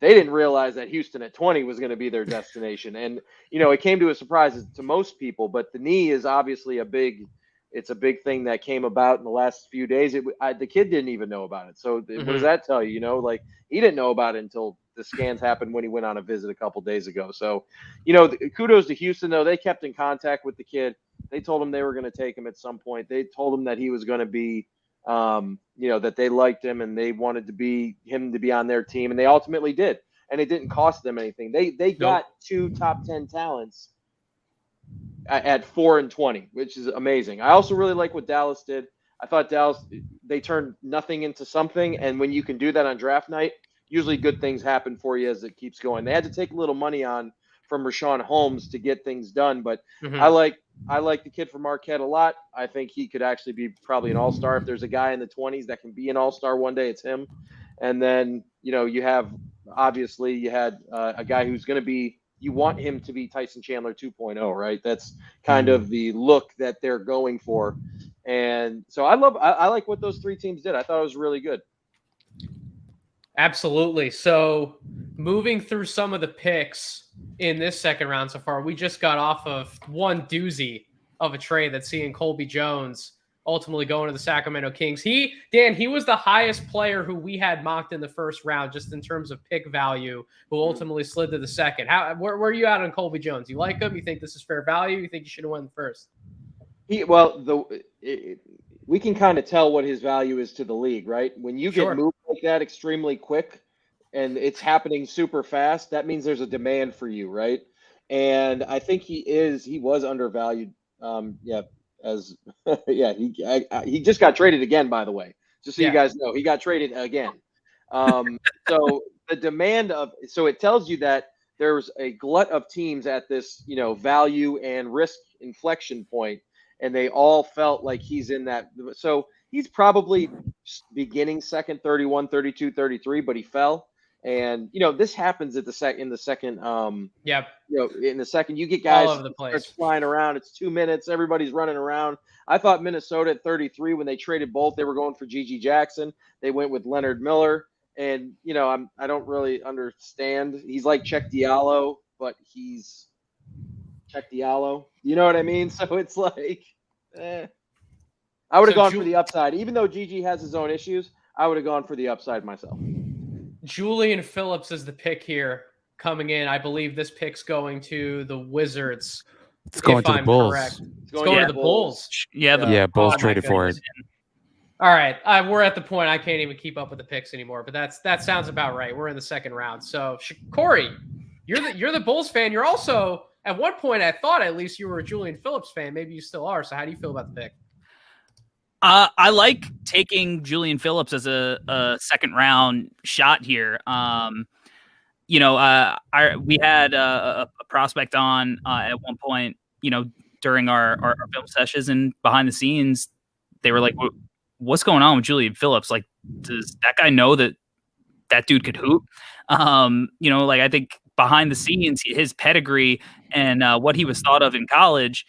They didn't realize that Houston at 20 was going to be their destination. And, it came to a surprise to most people, but the knee is obviously a big thing that came about in the last few days. The kid didn't even know about it. So what does that tell you? Like he didn't know about it until the scans happened when he went on a visit a couple days ago. So, kudos to Houston though. They kept in contact with the kid. They told him they were going to take him at some point. They told him that he was going to be, that they liked him and they wanted him to be on their team, and they ultimately did. And it didn't cost them anything. They got 2 top 10 talents at 4 and 20, which is amazing. I also really like what Dallas did. I thought Dallas, they turned nothing into something. And when you can do that on draft night, usually good things happen for you as it keeps going. They had to take a little money from Rashawn Holmes to get things done. But I like the kid from Marquette a lot. I think he could actually be probably an all-star. If there's a guy in the 20s that can be an all-star one day, it's him. And then, you have, obviously you had a guy who's going to be, you want him to be Tyson Chandler 2.0, right? That's kind of the look that they're going for. And so I like what those 3 teams did. I thought it was really good. Absolutely. So moving through some of the picks in this second round so far, we just got off of one doozy of a trade that's seeing Colby Jones ultimately going to the Sacramento Kings. He was the highest player who we had mocked in the first round, just in terms of pick value, who ultimately slid to the second. Where are you at on Colby Jones? You like him? You think this is fair value? You think you should have went first? We can kind of tell what his value is to the league, right? When you get moved like that extremely quick and it's happening super fast, that means there's a demand for you, right? And I think he was undervalued. He just got traded again, by the way, just so you guys know, he got traded again. So the demand so it tells you that there's a glut of teams at this, value and risk inflection point, and they all felt like he's in that. So he's probably beginning second, 31, 32, 33, but he fell. And, this happens in the second, in the second, you get guys all over the place flying around. It's 2 minutes. Everybody's running around. I thought Minnesota at 33, when they traded both, they were going for Gigi Jackson. They went with Leonard Miller. And, I don't really understand. He's like Check Diallo, but he's Check Diallo. You know what I mean? So it's like, I would have gone for the upside. Even though Gigi has his own issues, I would have gone for the upside myself. Julian Phillips is the pick here coming in. I believe this pick's going to the Wizards. It's going to the Bulls. Correct. It's going to the Bulls. Yeah, Bulls traded for it. All right, we're at the point I can't even keep up with the picks anymore, but that sounds about right. We're in the second round. So, Corey, you're the Bulls fan. You're also, at one point, I thought at least you were a Julian Phillips fan. Maybe you still are. So how do you feel about the pick? I like taking Julian Phillips as a second round shot here. We had a prospect on at one point, during our film sessions, and behind the scenes, they were like, what's going on with Julian Phillips? Like, does that guy know that dude could hoop? I think behind the scenes, his pedigree and what he was thought of in college,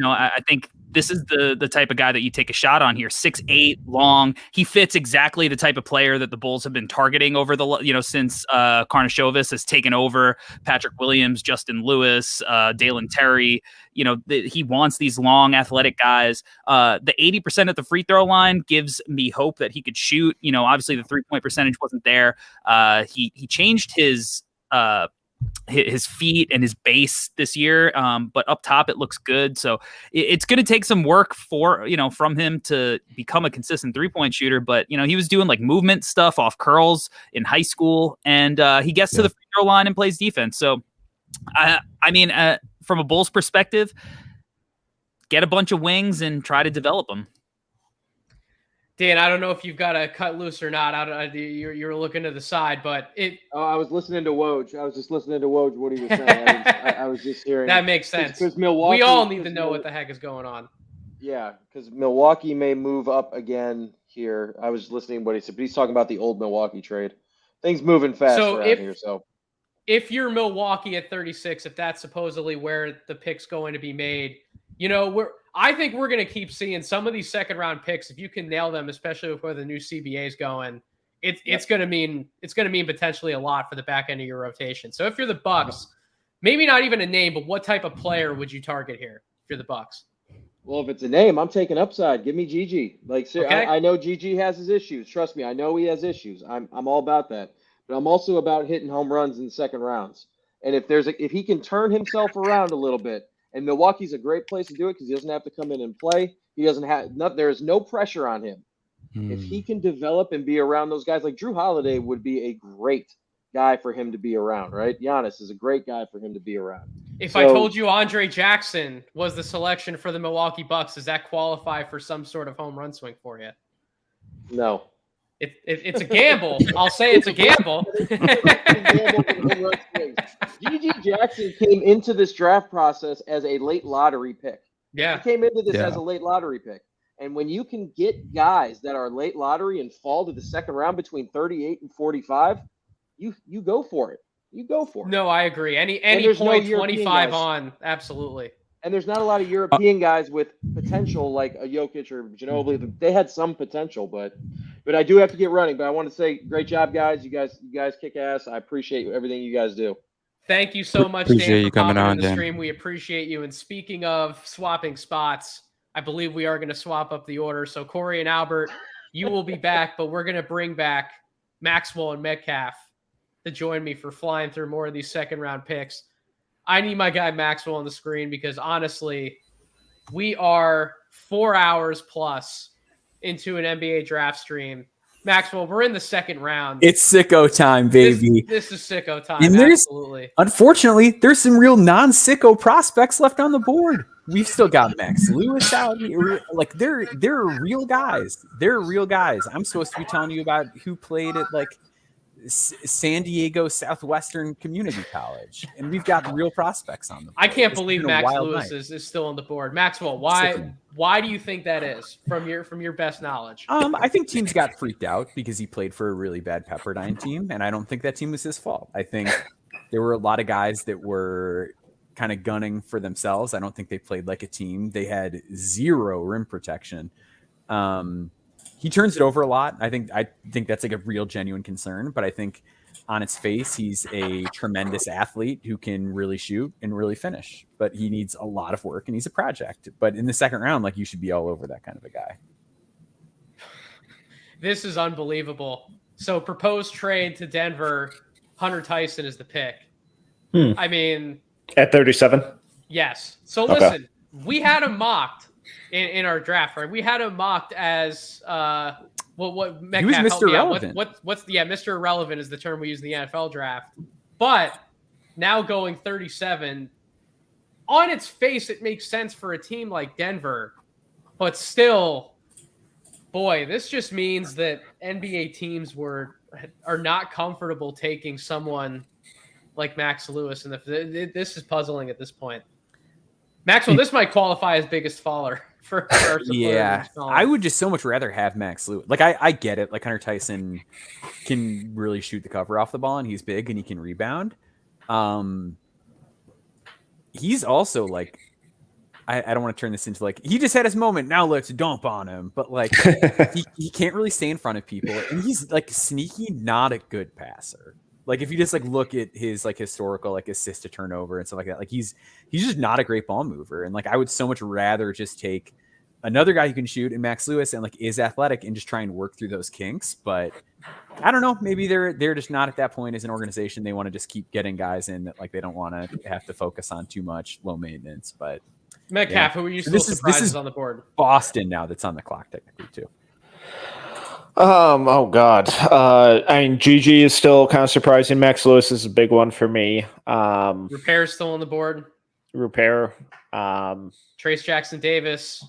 I think this is the type of guy that you take a shot on here. 6'8", long. He fits exactly the type of player that the Bulls have been targeting over since Karnisovas has taken over. Patrick Williams, Justin Lewis, Dalen Terry. He wants these long, athletic guys. The 80% at the free throw line gives me hope that he could shoot. Obviously the 3-point percentage wasn't there. He changed his his feet and his base this year. But up top, it looks good. So it's going to take some work from him to become a consistent 3-point shooter. But, he was doing like movement stuff off curls in high school, and he gets to the free throw line and plays defense. So, from a Bulls perspective, get a bunch of wings and try to develop them. Dan, I don't know if you've got to cut loose or not. You're looking to the side, but I was listening to Woj. I was just listening to Woj, what he was saying. I was just hearing. That makes sense. Because Milwaukee. We all need to know what the heck is going on. Yeah, because Milwaukee may move up again here. I was listening to what he said, but he's talking about the old Milwaukee trade. Things moving fast around here. So, if you're Milwaukee at 36, if that's supposedly where the pick's going to be made, I think we're going to keep seeing some of these second round picks. If you can nail them, especially with where the new CBA is going, it's going to mean potentially a lot for the back end of your rotation. So if you're the Bucks, maybe not even a name, but what type of player would you target here if you're the Bucks? Well, if it's a name, I'm taking upside. Give me Gigi. Okay. I know Gigi has his issues. Trust me, I know he has issues. I'm all about that. But I'm also about hitting home runs in the second rounds. And if he can turn himself around a little bit, and Milwaukee's a great place to do it because he doesn't have to come in and play. There is no pressure on him. If he can develop and be around those guys, like Drew Holiday would be a great guy for him to be around, right? Giannis is a great guy for him to be around. If I told you Andre Jackson was the selection for the Milwaukee Bucks, does that qualify for some sort of home run swing for you? No. It's a gamble. I'll say it's a gamble. Gigi Jackson came into this draft process as a late lottery pick. Yeah. He came into this as a late lottery pick. And when you can get guys that are late lottery and fall to the second round between 38 and 45, you go for it. You go for it. No, I agree. Any point 25 on, absolutely. And there's not a lot of European guys with potential like a Jokic or Ginobili. They had some potential, but I do have to get running. But I want to say, great job, guys. You guys kick ass. I appreciate everything you guys do. Thank you so much, Appreciate Dan, you for coming coming on on, the Dan. stream. We appreciate you. And speaking of swapping spots, I believe we are going to swap up the order. So Corey and Albert, you will be back, but we're going to bring back Maxwell and Metcalf to join me for flying through more of these second round picks. I need my guy Maxwell on the screen because honestly, we are 4 hours plus into an NBA draft stream. Maxwell, we're in the second round. It's sicko time, baby. This is sicko time. And Absolutely. Unfortunately, there's some real non-sicko prospects left on the board. We've still got Max Lewis out here. Like they're real guys. They're real guys. I'm supposed to be telling you about who played at like San Diego Southwestern Community College, and we've got real prospects on them. I can't believe Max Lewis is still on the board. Maxwell, why do you think that is from your best knowledge? I think teams got freaked out because he played for a really bad Pepperdine team, and I don't think that team was his fault. I think there were a lot of guys that were kind of gunning for themselves. I don't think they played like a team. They had zero rim protection. He turns it over a lot. I think that's like a real genuine concern, but I think on its face, he's a tremendous athlete who can really shoot and really finish, but he needs a lot of work and he's a project. But in the second round, like you should be all over that kind of a guy. This is unbelievable. So proposed trade to Denver, Hunter Tyson is the pick. I mean, at 37. Yes. So listen, we had him mocked in our draft, right? We had him mocked as what Metcalf, he was Mr. Irrelevant. What's Mr. Irrelevant is the term we use in the NFL draft. But now going 37, on its face, it makes sense for a team like Denver, but still, boy, this just means that NBA teams are not comfortable taking someone like Max Lewis, and this is puzzling at this point. Maxwell, this might qualify as biggest faller for our yeah. I would just so much rather have Max Lewis. Like I get it. Like Hunter Tyson can really shoot the cover off the ball, and he's big and he can rebound. He's also like, I don't want to turn this into like he just had his moment. Now let's dump on him, but like he can't really stay in front of people, and he's like sneaky, not a good passer. Like if you just like look at his like historical like assist to turnover and stuff like that, like he's just not a great ball mover. And like I would so much rather just take another guy who can shoot in Max Lewis and like is athletic and just try and work through those kinks. But I don't know. Maybe they're just not at that point as an organization. They want to just keep getting guys in that like they don't want to have to focus on too much low maintenance. But Metcalf, who are you still surprises on the board? Boston now that's on the clock technically too. Oh God. I mean, GG is still kind of surprising. Max Lewis is a big one for me. Repair's still on the board. Repair. Trace Jackson Davis.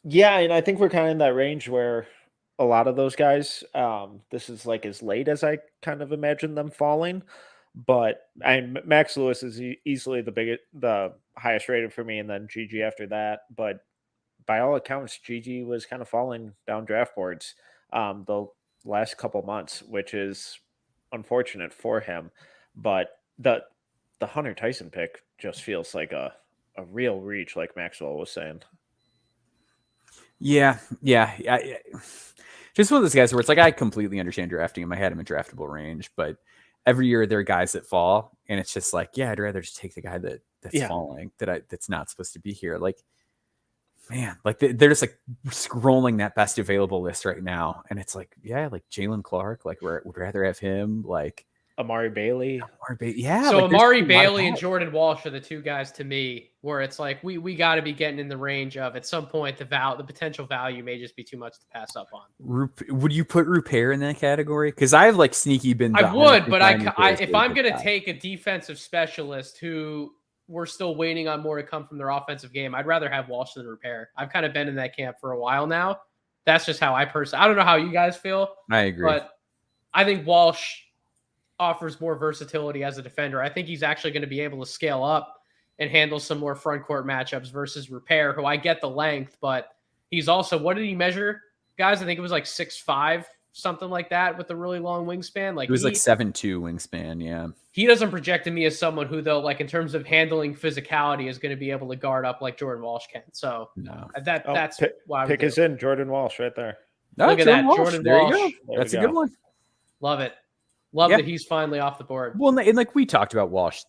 Yeah, and I think we're kind of in that range where a lot of those guys, this is like as late as I kind of imagine them falling. But Max Lewis is easily the highest rated for me, and then GG after that. But by all accounts, GG was kind of falling down draft boards the last couple months, which is unfortunate for him. But the Hunter Tyson pick just feels like a real reach, like Maxwell was saying. Yeah. Just one of those guys where it's like I completely understand drafting him. I had him in draftable range, but every year there are guys that fall, and it's just like, yeah, I'd rather just take the guy that's falling, that's not supposed to be here. Like, man, like they're just like scrolling that best available list right now, and it's like, yeah, like Jalen Clark, like would rather have him, like Amari Bailey. Yeah. So like, Amari Bailey and Jordan Walsh are the two guys to me where it's like we got to be getting in the range of at some point the potential value may just be too much to pass up on. Would you put Rupair in that category? Because I've like sneaky been. I would, but if I'm going to take a defensive specialist who we're still waiting on more to come from their offensive game, I'd rather have Walsh than Rupair. I've kind of been in that camp for a while now. That's just how I don't know how you guys feel. I agree, but I think Walsh offers more versatility as a defender. I think he's actually going to be able to scale up and handle some more front court matchups versus Rupair, who I get the length, but he's also, what did he measure, guys? I think it was like 6'5", something like that, with a really long wingspan. Like it was like 7'2" wingspan. Yeah. He doesn't project to me as someone who, though, like in terms of handling physicality, is going to be able to guard up like Jordan Walsh can. So no, that's why pick is in Jordan Walsh right there. Look at that, Jordan Walsh. You go. That's a good one. Love it. Love that he's finally off the board. Well, and like we talked about Walsh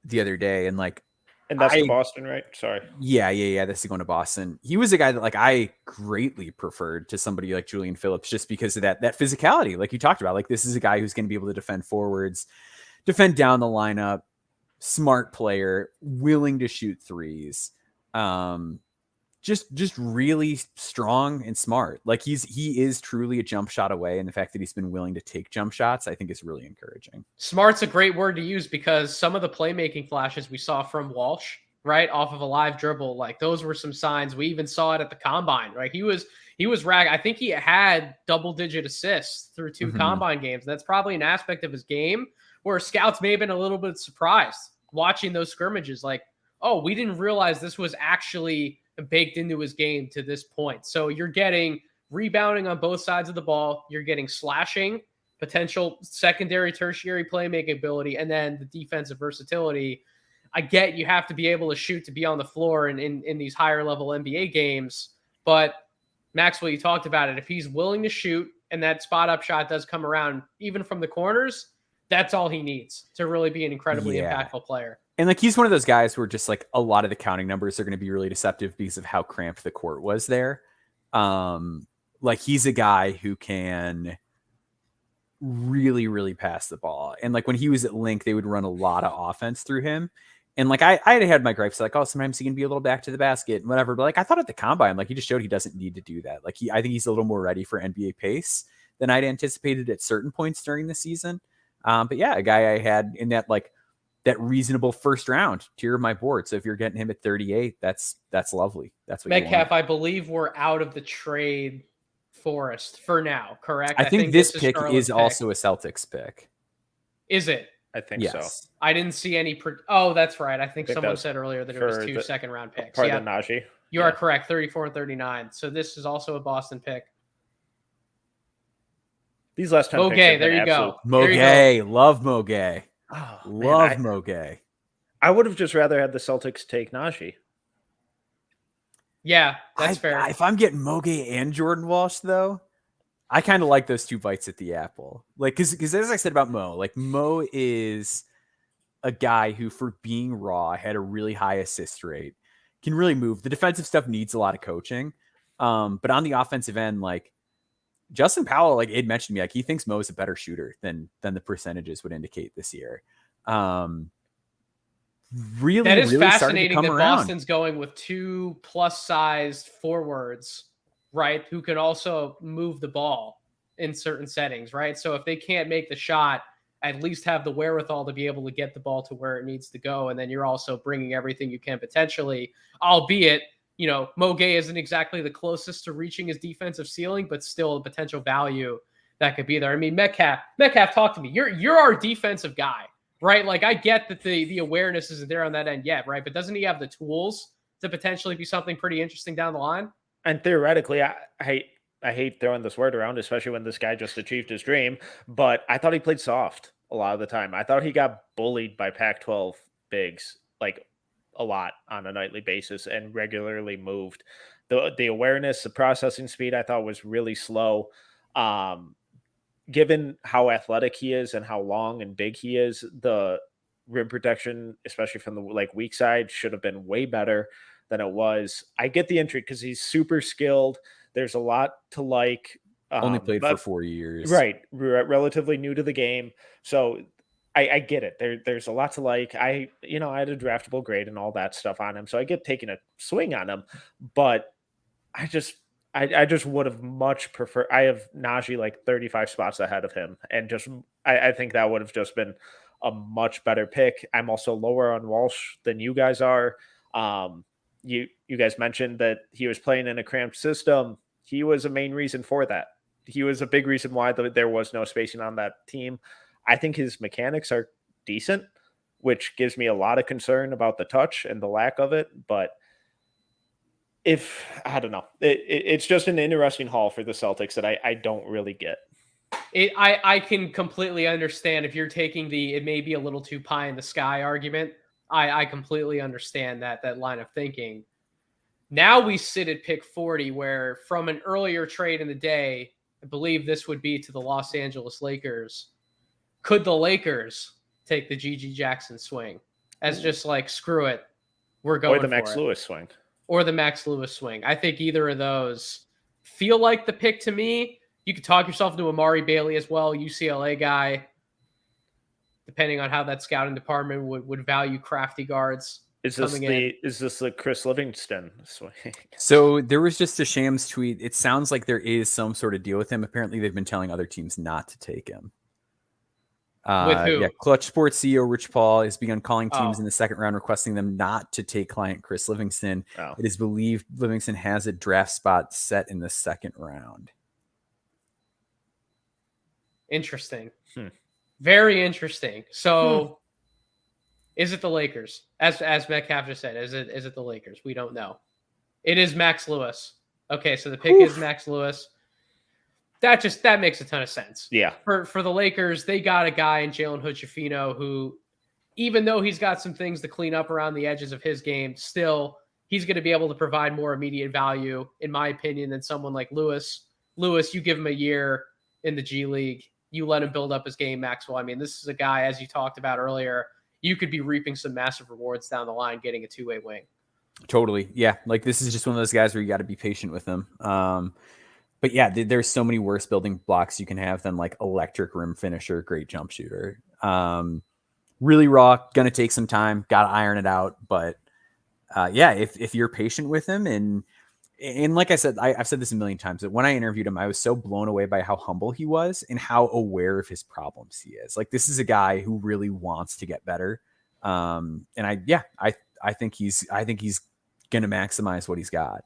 the other day, and that's to Boston, right? Sorry. Yeah. This is going to Boston. He was a guy that like I greatly preferred to somebody like Julian Phillips, just because of that physicality, like you talked about. Like this is a guy who's going to be able to defend forwards, defend down the lineup, smart player, willing to shoot threes. Just really strong and smart. Like he is truly a jump shot away, and the fact that he's been willing to take jump shots, I think, is really encouraging. Smart's a great word to use because some of the playmaking flashes we saw from Walsh, right, off of a live dribble, like those were some signs. We even saw it at the combine, right? He was I think he had double-digit assists through two combine games. That's probably an aspect of his game where scouts may have been a little bit surprised watching those scrimmages. Like, oh, we didn't realize this was actually baked into his game to this point. So you're getting rebounding on both sides of the ball. You're getting slashing, potential secondary, tertiary playmaking ability, and then the defensive versatility. I get you have to be able to shoot to be on the floor in these higher level NBA games. But Maxwell, you talked about it. If he's willing to shoot and that spot up shot does come around, even from the corners, that's all he needs to really be an incredibly impactful player. And like he's one of those guys where just like a lot of the counting numbers are going to be really deceptive because of how cramped the court was there. Like he's a guy who can really, really pass the ball. And like when he was at Link, they would run a lot of offense through him. And like I had my gripes like, oh, sometimes he can be a little back to the basket and whatever. But like I thought at the combine, like he just showed he doesn't need to do that. Like I think he's a little more ready for NBA pace than I'd anticipated at certain points during the season. But yeah, a guy I had in that like that reasonable first round tier of my board. So if you're getting him at 38, that's lovely. That's what Metcalf, I believe we're out of the trade forest for now, correct? I think this pick is also a Celtics pick. Is it? I think so. I didn't see any. Oh, that's right. I think someone said earlier that it was two second-round picks. Part of the Najee. You are correct. 34 and 39. So this is also a Boston pick. These last 10 picks. Mogay, there you go. Mogay, love Mogay. Oh, love Mogay. I would have just rather had the Celtics take Najee. Yeah, that's fair. If I'm getting Mogay and Jordan Walsh, though, I kind of like those two bites at the apple. Like, because as I said about Mo, like Mo is a guy who, for being raw, had a really high assist rate, can really move. The defensive stuff needs a lot of coaching. But on the offensive end, like Justin Powell, like it mentioned to me, like he thinks Mo is a better shooter than the percentages would indicate this year. Really, that is really fascinating that around. Boston's going with 2 plus-sized forwards, right? Who can also move the ball in certain settings, right? So if they can't make the shot, at least have the wherewithal to be able to get the ball to where it needs to go. And then you're also bringing everything you can potentially, albeit, Mo Gay isn't exactly the closest to reaching his defensive ceiling, but still a potential value that could be there. I mean, Metcalf, talk to me. You're our defensive guy, right? Like I get that the awareness isn't there on that end yet, right? But doesn't he have the tools to potentially be something pretty interesting down the line? And theoretically, I hate throwing this word around, especially when this guy just achieved his dream, but I thought he played soft a lot of the time. I thought he got bullied by Pac-12 bigs, like a lot on a nightly basis, and regularly moved. The awareness, the processing speed, I thought was really slow. Given how athletic he is and how long and big he is, the rim protection, especially from the weak side, should have been way better than it was. I get the intrigue because he's super skilled. There's a lot to like. Only played for 4 years. Right. Relatively new to the game. So I get it. There's a lot to like. I had a draftable grade and all that stuff on him. So I get taking a swing on him. But I just would have much preferred. I have Najee like 35 spots ahead of him. And I think that would have just been a much better pick. I'm also lower on Walsh than you guys are. You guys mentioned that he was playing in a cramped system. He was a main reason for that. He was a big reason why there was no spacing on that team. I think his mechanics are decent, which gives me a lot of concern about the touch and the lack of it. But I don't know, it's just an interesting haul for the Celtics that I don't really get. I can completely understand if you're taking it may be a little too pie in the sky argument. I completely understand that line of thinking. Now we sit at pick 40, where from an earlier trade in the day, I believe this would be to the Los Angeles Lakers. Could the Lakers take the Gigi Jackson swing as just like, screw it, we're going for it? Or the Max Lewis swing. Or the Max Lewis swing. I think either of those feel like the pick to me. You could talk yourself into Amari Bailey as well, UCLA guy, depending on how that scouting department would value crafty guards. Is this the Chris Livingston swing? So there was just a Shams tweet. It sounds like there is some sort of deal with him. Apparently they've been telling other teams not to take him. With who? Yeah, Clutch Sports CEO Rich Paul has begun calling teams in the second round, requesting them not to take client Chris Livingston. Oh. It is believed Livingston has a draft spot set in the second round. Interesting. Very interesting. So is it the Lakers? As Metcalf just said, is it the Lakers? We don't know. It is Max Lewis. Okay, so the pick is Max Lewis. That makes a ton of sense. Yeah. For the Lakers, they got a guy in Jalen Hood-Schifino who, even though he's got some things to clean up around the edges of his game, still he's going to be able to provide more immediate value, in my opinion, than someone like Lewis. Lewis, you give him a year in the G League, you let him build up his game, Maxwell. I mean, this is a guy, as you talked about earlier, you could be reaping some massive rewards down the line getting a two-way wing. Totally. Yeah. Like this is just one of those guys where you got to be patient with him. But yeah, there's so many worse building blocks you can have than like electric rim finisher, great jump shooter. Really raw, gonna take some time, gotta iron it out. But yeah, if you're patient with him and like I said, I've said this a million times, that when I interviewed him, I was so blown away by how humble he was and how aware of his problems he is. Like this is a guy who really wants to get better. And I think he's gonna maximize what he's got.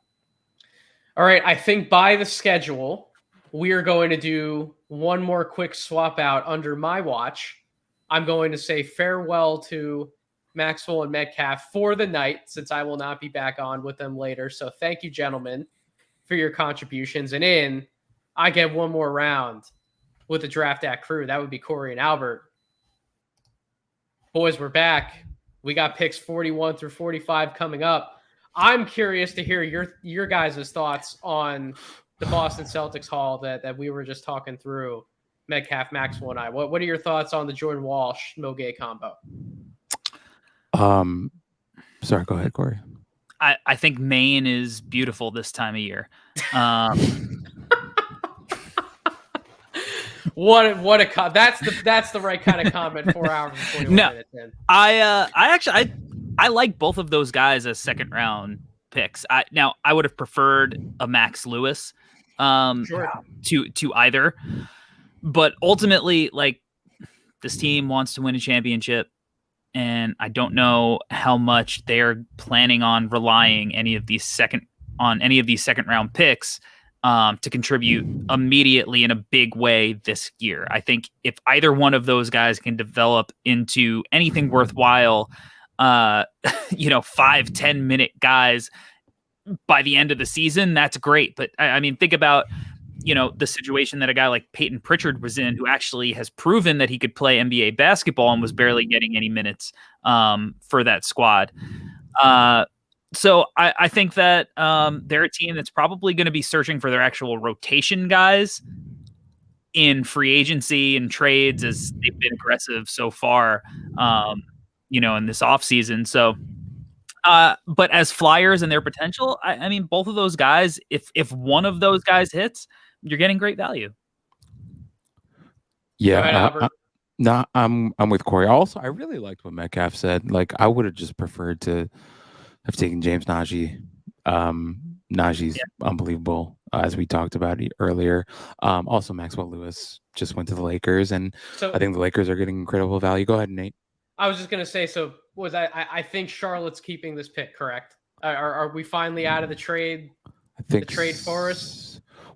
All right, I think by the schedule, we are going to do one more quick swap out under my watch. I'm going to say farewell to Maxwell and Metcalf for the night, since I will not be back on with them later. So thank you, gentlemen, for your contributions. And I get one more round with the Draft Act crew. That would be Corey and Albert. Boys, we're back. We got picks 41 through 45 coming up. I'm curious to hear your guys' thoughts on the Boston Celtics haul that we were just talking through, Metcalf, Maxwell, and I. What are your thoughts on the Jordan Walsh, Mo Gay combo? Sorry, go ahead, Corey. I think Maine is beautiful this time of year. That's the right kind of comment. 4 hours and 41 minutes in. I like both of those guys as second round picks. I would have preferred a Max Lewis to either, but ultimately, like, this team wants to win a championship, and I don't know how much they're planning on relying any of these second round picks to contribute immediately in a big way this year. I think if either one of those guys can develop into anything worthwhile, 5-10 minute guys by the end of the season, that's great. But I mean, think about, the situation that a guy like Peyton Pritchard was in, who actually has proven that he could play NBA basketball and was barely getting any minutes for that squad. So I think that they're a team that's probably going to be searching for their actual rotation guys in free agency and trades, as they've been aggressive so far, in this offseason. So, but as flyers and their potential, I mean, both of those guys, if one of those guys hits, you're getting great value. Yeah. No, I'm with Corey. Also, I really liked what Metcalf said. Like, I would have just preferred to have taken James Najee. Najee's unbelievable, as we talked about earlier. Also, Maxwell Lewis just went to the Lakers, and So I think the Lakers are getting incredible value. Go ahead, Nate. I was just gonna say. So I think Charlotte's keeping this pick, correct? Are we finally out of the trade? I think the trade for us.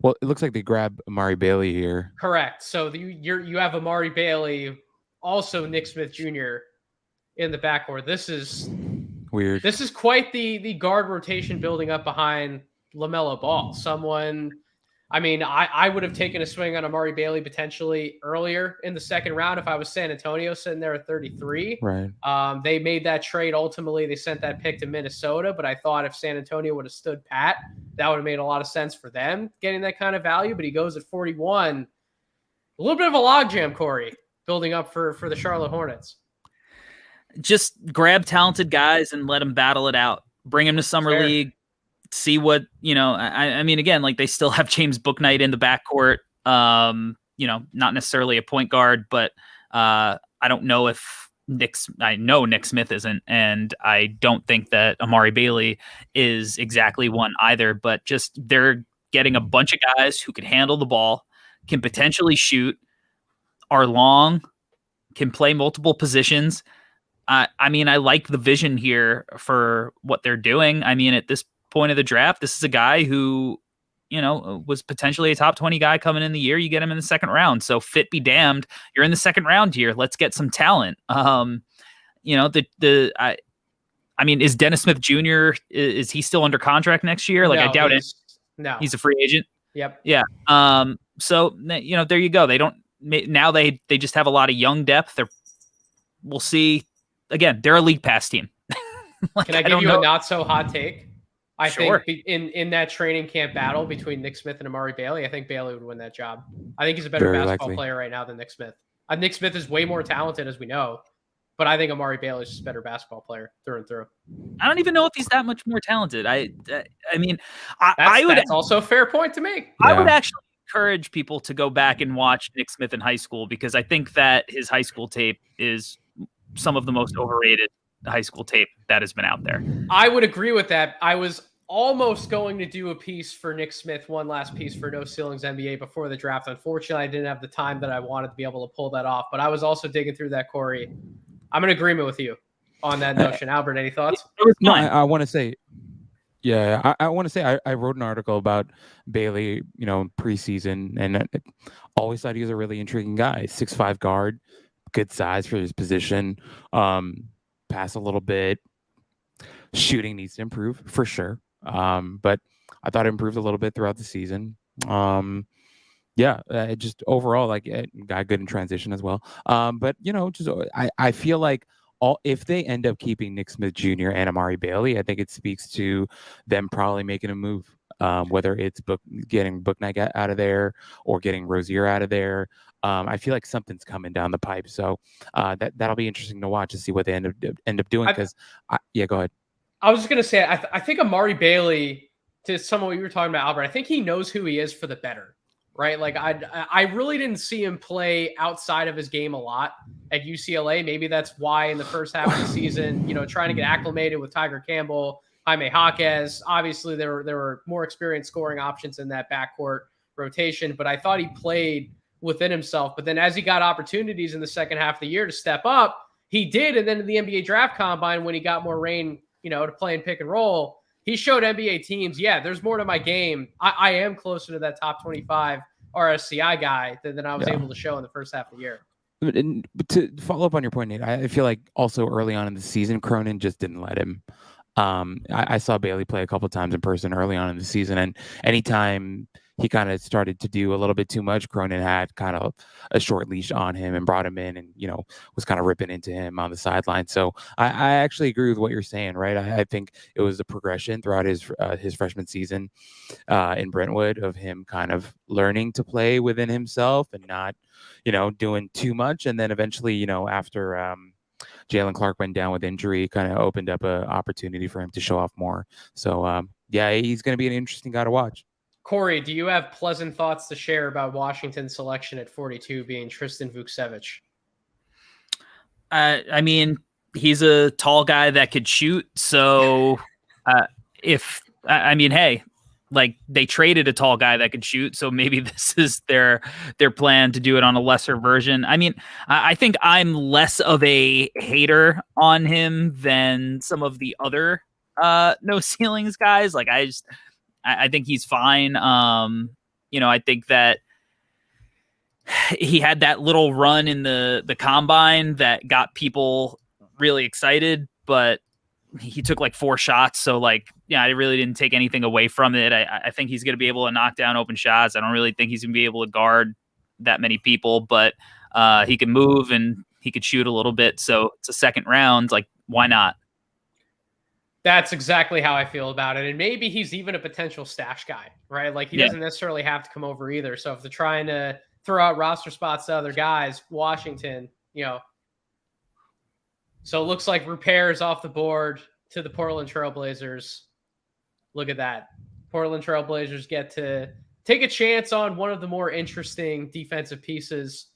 Well, it looks like they grab Amari Bailey here. Correct. So you have Amari Bailey, also Nick Smith Jr. in the backcourt. This is weird. This is quite the guard rotation building up behind LaMelo Ball. I would have taken a swing on Amari Bailey potentially earlier in the second round if I was San Antonio sitting there at 33. Right. They made that trade. Ultimately, they sent that pick to Minnesota, but I thought if San Antonio would have stood pat, that would have made a lot of sense for them getting that kind of value. But he goes at 41. A little bit of a logjam, Corey, building up for the Charlotte Hornets. Just grab talented guys and let them battle it out. Bring them to Summer League. See what, I mean, again, like, they still have James Bouknight in the backcourt, not necessarily a point guard, but I don't know if I know Nick Smith isn't, and I don't think that Amari Bailey is exactly one either, but just they're getting a bunch of guys who can handle the ball, can potentially shoot, are long, can play multiple positions. I mean, I like the vision here for what they're doing. I mean, at this point of the draft, this is a guy who, was potentially a top 20 guy coming in the year. You get him in the second round. So fit be damned. You're in the second round here. Let's get some talent. I mean, is Dennis Smith Jr., is he still under contract next year? Like, no, I doubt it. No, he's a free agent. Yep. Yeah. So, there you go. They just have a lot of young depth. We'll see. Again, they're a league pass team. Can I give you a not so hot take? I Sure. think in that training camp battle between Nick Smith and Amari Bailey, I think Bailey would win that job. I think he's a better basketball player right now than Nick Smith. Nick Smith is way more talented, as we know, but I think Amari Bailey is just a better basketball player through and through. I don't even know if he's that much more talented. I mean, that's also a fair point to make. I would actually encourage people to go back and watch Nick Smith in high school, because I think that his high school tape is some of the most overrated high school tape that has been out there. I would agree with that. I was almost going to do a piece for Nick Smith, one last piece for No Ceilings NBA before the draft. Unfortunately, I didn't have the time that I wanted to be able to pull that off, but I was also digging through that, Corey. I'm in agreement with you on that notion. Albert, any thoughts? No, I want to say, I want to say I wrote an article about Bailey, preseason, and always thought he was a really intriguing guy. 6'5" guard, good size for his position, pass a little bit. Shooting needs to improve for sure. But I thought it improved a little bit throughout the season. Just overall, like, it got good in transition as well. But I feel like if they end up keeping Nick Smith Jr. and Amari Bailey, I think it speaks to them probably making a move. Whether it's getting Bouknight out of there or getting Rozier out of there. I feel like something's coming down the pipe. So that'll be interesting to watch to see what they end up doing. Because go ahead. I was just gonna say, I think Amari Bailey, to some of what you were talking about, Albert, I think he knows who he is for the better, right? Like I really didn't see him play outside of his game a lot at UCLA. Maybe that's why in the first half of the season, trying to get acclimated with Tiger Campbell, Jaime Jaquez. Obviously, there were more experienced scoring options in that backcourt rotation, but I thought he played within himself. But then as he got opportunities in the second half of the year to step up, he did. And then in the NBA draft combine, when he got more reign, to play in pick and roll, he showed NBA teams, there's more to my game. I am closer to that top 25 RSCI guy than I was able to show in the first half of the year. And to follow up on your point, Nate, I feel like also early on in the season, Cronin just didn't let him. I saw Bailey play a couple times in person early on in the season, and anytime he kind of started to do a little bit too much, Cronin had kind of a short leash on him and brought him in and, was kind of ripping into him on the sideline. So I actually agree with what you're saying, right? I think it was a progression throughout his freshman season in Brentwood of him kind of learning to play within himself and not, doing too much. And then eventually, after Jalen Clark went down with injury, kind of opened up an opportunity for him to show off more. So, he's going to be an interesting guy to watch. Corey, do you have pleasant thoughts to share about Washington's selection at 42 being Tristan Vukcevic? I mean, he's a tall guy that could shoot. So hey, like they traded a tall guy that could shoot. So maybe this is their plan to do it on a lesser version. I mean, I think I'm less of a hater on him than some of the other no ceilings guys. Like I think he's fine. I think that he had that little run in the combine that got people really excited, but he took like 4 shots. So I really didn't take anything away from it. I think he's going to be able to knock down open shots. I don't really think he's going to be able to guard that many people, but he can move and he could shoot a little bit. So it's a second round. Like, why not? That's exactly how I feel about it. And maybe he's even a potential stash guy, right? Like he doesn't necessarily have to come over either. So if they're trying to throw out roster spots to other guys, Washington, So it looks like Rupert is off the board to the Portland Trailblazers. Look at that. Portland Trailblazers get to take a chance on one of the more interesting defensive pieces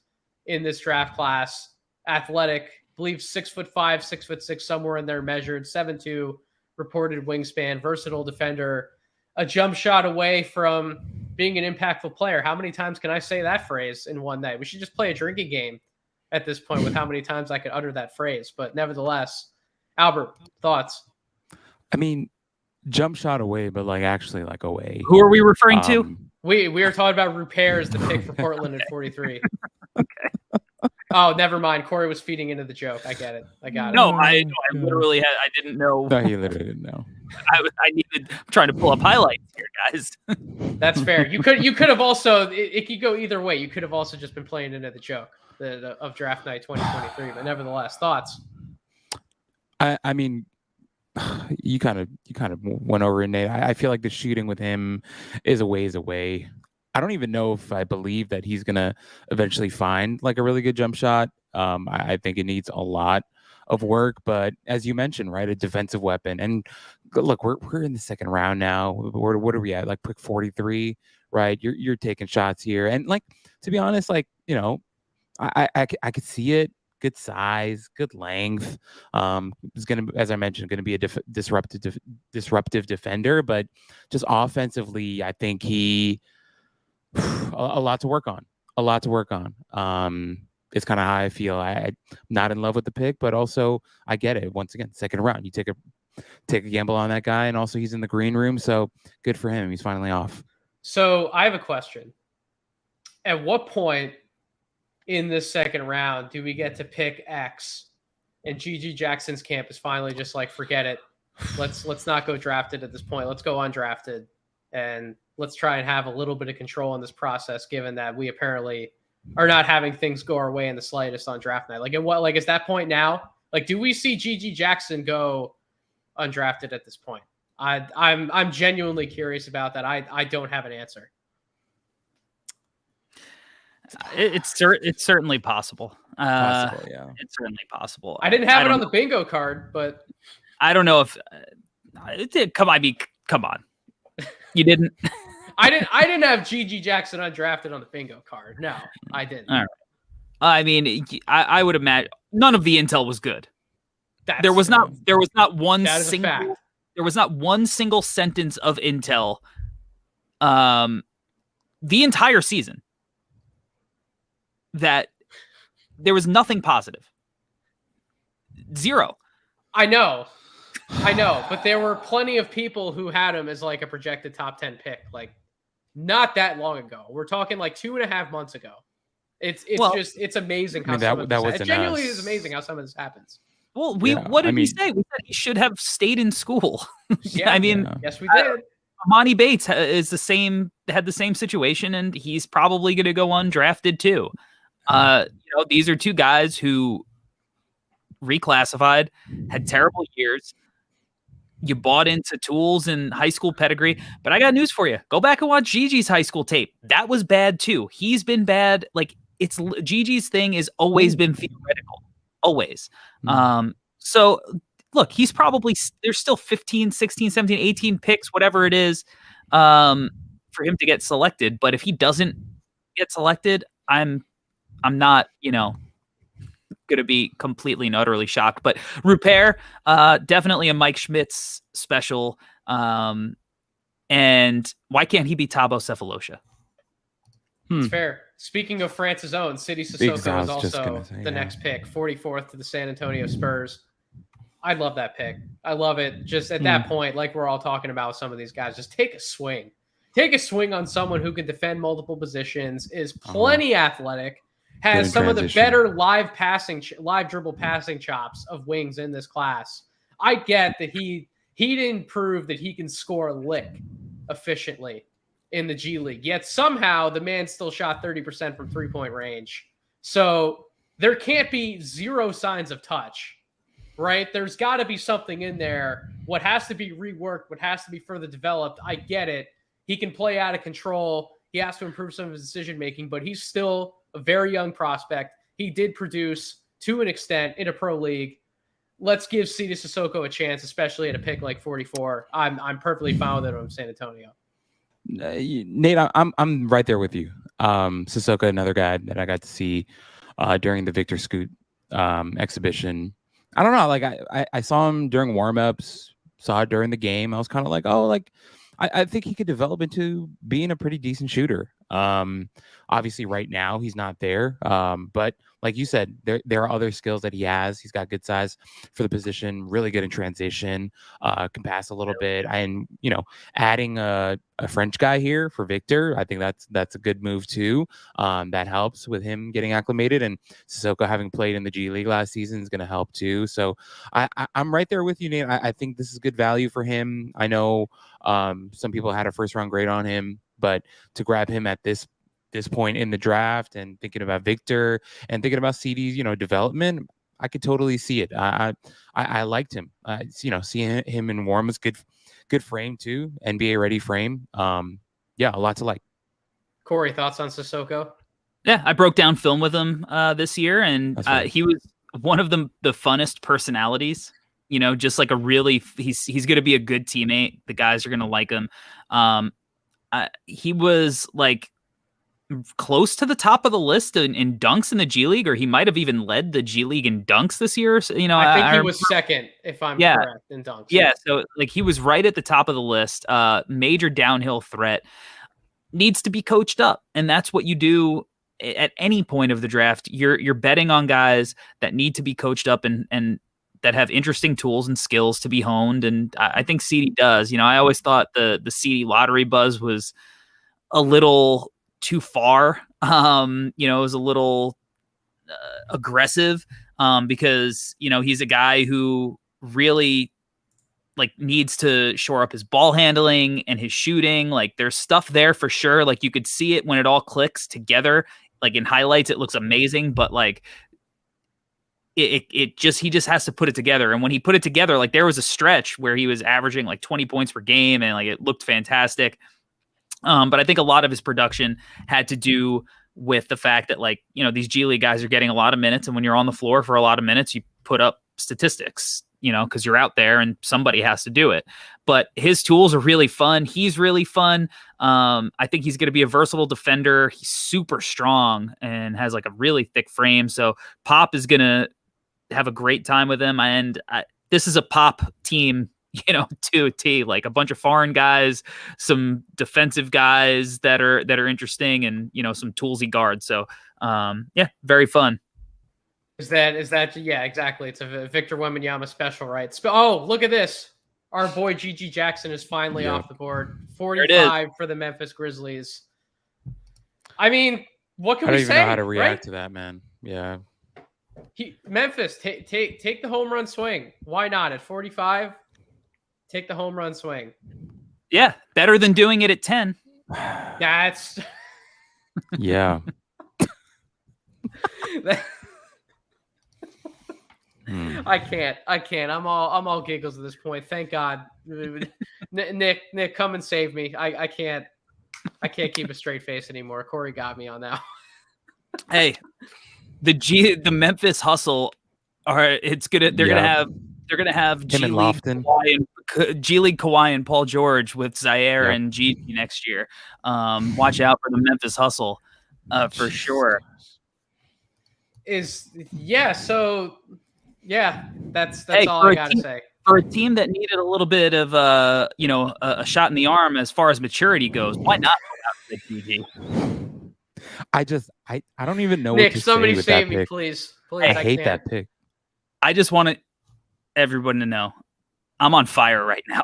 in this draft class. Athletic, I believe 6'5", 6'6", somewhere in there measured, 7'2", reported wingspan, versatile defender, a jump shot away from being an impactful player. How many times can I say that phrase in one night? We should just play a drinking game at this point with how many times I could utter that phrase. But nevertheless, Albert, thoughts? I mean, jump shot away, but actually away. Who are we referring to? We are talking about Rupert as the pick for Portland at 43. Okay. Oh, never mind. Corey was feeding into the joke. I get it. I got it. No, I literally had. I didn't know. No, he literally didn't know. I'm trying to pull up highlights here, guys. That's fair. You could have also. It could go either way. You could have also just been playing into the joke of draft night 2023. But nevertheless, thoughts. I mean, you kind of went over it, Nate. I feel like the shooting with him is a ways away. I don't even know if I believe that he's going to eventually find a really good jump shot. I think it needs a lot of work, but as you mentioned, right, a defensive weapon. And look, we're in the second round now. What are we at? Pick 43, right? You're taking shots here. And to be honest, I could see it. Good size, good length. Is going to, as I mentioned, going to be a disruptive defender, but just offensively, I think he a lot to work on. It's kind of how I feel. I'm not in love with the pick, but also I get it. Once again, second round, you take a gamble on that guy, and also he's in the green room, so good for him. He's finally off. So I have a question. At what point in this second round do we get to pick X, and GG Jackson's camp is finally just forget it. Let's not go drafted at this point. Let's go undrafted, and let's try and have a little bit of control in this process, given that we apparently are not having things go our way in the slightest on draft night. At what, is that point now? Do we see GG Jackson go undrafted at this point? I'm genuinely curious about that. I don't have an answer. It's certainly possible. Yeah. It's certainly possible. I didn't have it on the bingo card, but I don't know if Come on. You didn't. I didn't have GG Jackson undrafted on the bingo card. No, I didn't. All right. I mean, I would imagine none of the intel was good. There was not one single sentence of intel the entire season that there was nothing positive. Zero. I know, but there were plenty of people who had him as like a projected top 10 pick, like not that long ago. We're talking like 2.5 months ago. It's amazing how it genuinely is amazing how some of this happens. Well, what did we say? We said he should have stayed in school. Yeah, yes, we did. Amani Bates had the same situation, and he's probably going to go undrafted too. These are two guys who reclassified, had terrible years. You bought into tools and high school pedigree, but I got news for you. Go back and watch Gigi's high school tape. That was bad too. He's been bad. Like Gigi's thing has always been theoretical, always. So look, he's probably, there's still 15, 16, 17, 18 picks, whatever it is, for him to get selected. But if he doesn't get selected, I'm not, going to be completely and utterly shocked. But Rupert, definitely a Mike Schmitz special. And why can't he be Thabo Sefolosha? It's fair. Speaking of France's own, Sidy Cissoko is also the next pick, 44th to the San Antonio Spurs. I love that pick. I love it. Just at that point, like we're all talking about some of these guys, just take a swing. Take a swing on someone who can defend multiple positions, is plenty athletic, has some of the better live dribble passing chops of wings in this class. I get that he didn't prove that he can score a lick efficiently in the G League, yet somehow the man still shot 30% from 3-point range. So there can't be zero signs of touch, right? There's got to be something in there. What has to be reworked, what has to be further developed, I get it. He can play out of control. He has to improve some of his decision-making, but he's still a very young prospect. He did produce to an extent in a pro league. Let's give Sidy Cissoko a chance, especially at a pick like 44. I'm perfectly fine with it on San Antonio. Nate, I'm right there with you. Cissoko, another guy that I got to see during the Victor Scoot exhibition. I don't know, like I saw him during warmups, saw it during the game. I was kind of like, I think he could develop into being a pretty decent shooter. Obviously, right now he's not there, but like you said, there are other skills that he has. He's got good size for the position, really good in transition, can pass a little bit, and adding a French guy here for Victor, I think that's a good move too. That helps with him getting acclimated, and Cissoko having played in the G League last season is going to help too. So I'm right there with you, Nate. I think this is good value for him. I know some people had a first round grade on him, but to grab him at this point in the draft and thinking about Victor and thinking about CD's, development, I could totally see it. I liked him. Seeing him in warm was good frame too. NBA ready frame. A lot to like. Corey, thoughts on Cissoko? Yeah, I broke down film with him this year, and he was one of the funnest personalities. Just like he's going to be a good teammate. The guys are going to like him. He was like close to the top of the list in dunks in the G League, or he might have even led the G League in dunks this year. I think he was second, if I'm correct, in dunks. Yeah, so like he was right at the top of the list. Major downhill threat, needs to be coached up, and that's what you do at any point of the draft. You're betting on guys that need to be coached up and that have interesting tools and skills to be honed, and I think CD does. I always thought the CD lottery buzz was a little too far. It was a little aggressive because he's a guy who really needs to shore up his ball handling and his shooting. Like there's stuff there for sure. Like you could see it when it all clicks together. Like in highlights, it looks amazing, but he just has to put it together. And when he put it together, there was a stretch where he was averaging 20 points per game and it looked fantastic. But I think a lot of his production had to do with the fact that these G League guys are getting a lot of minutes, and when you're on the floor for a lot of minutes, you put up statistics. because you're out there and somebody has to do it. But his tools are really fun. He's really fun. I think he's going to be a versatile defender. He's super strong and has like a really thick frame. So Pop is going to have a great time with him. And this is a Pop team, to a T, like a bunch of foreign guys, some defensive guys that are interesting, and some toolsy guards. So very fun. Is that yeah, exactly. It's a Victor Wembanyama special, right? Oh, look at this. Our boy Gigi Jackson is finally off the board. 45 for the Memphis Grizzlies. I mean, what can we say? I don't even know how to react to that, man. Yeah. Memphis, take the home run swing. Why not at 45? Take the home run swing. Yeah, better than doing it at 10. That's yeah. I can't. I'm all giggles at this point. Thank God. Nick, come and save me. I can't keep a straight face anymore. Corey got me on that. Hey, the Memphis Hustle they're gonna have G League Kawhi and Paul George with Zaire and Gigi next year. Watch out for the Memphis Hustle for sure. That's all I gotta say. For a team that needed a little bit of a shot in the arm as far as maturity goes, why not go out with Gigi? I don't even know Nick, what to somebody say with save that me, pick. please. I hate that pick. I just want everyone to know I'm on fire right now.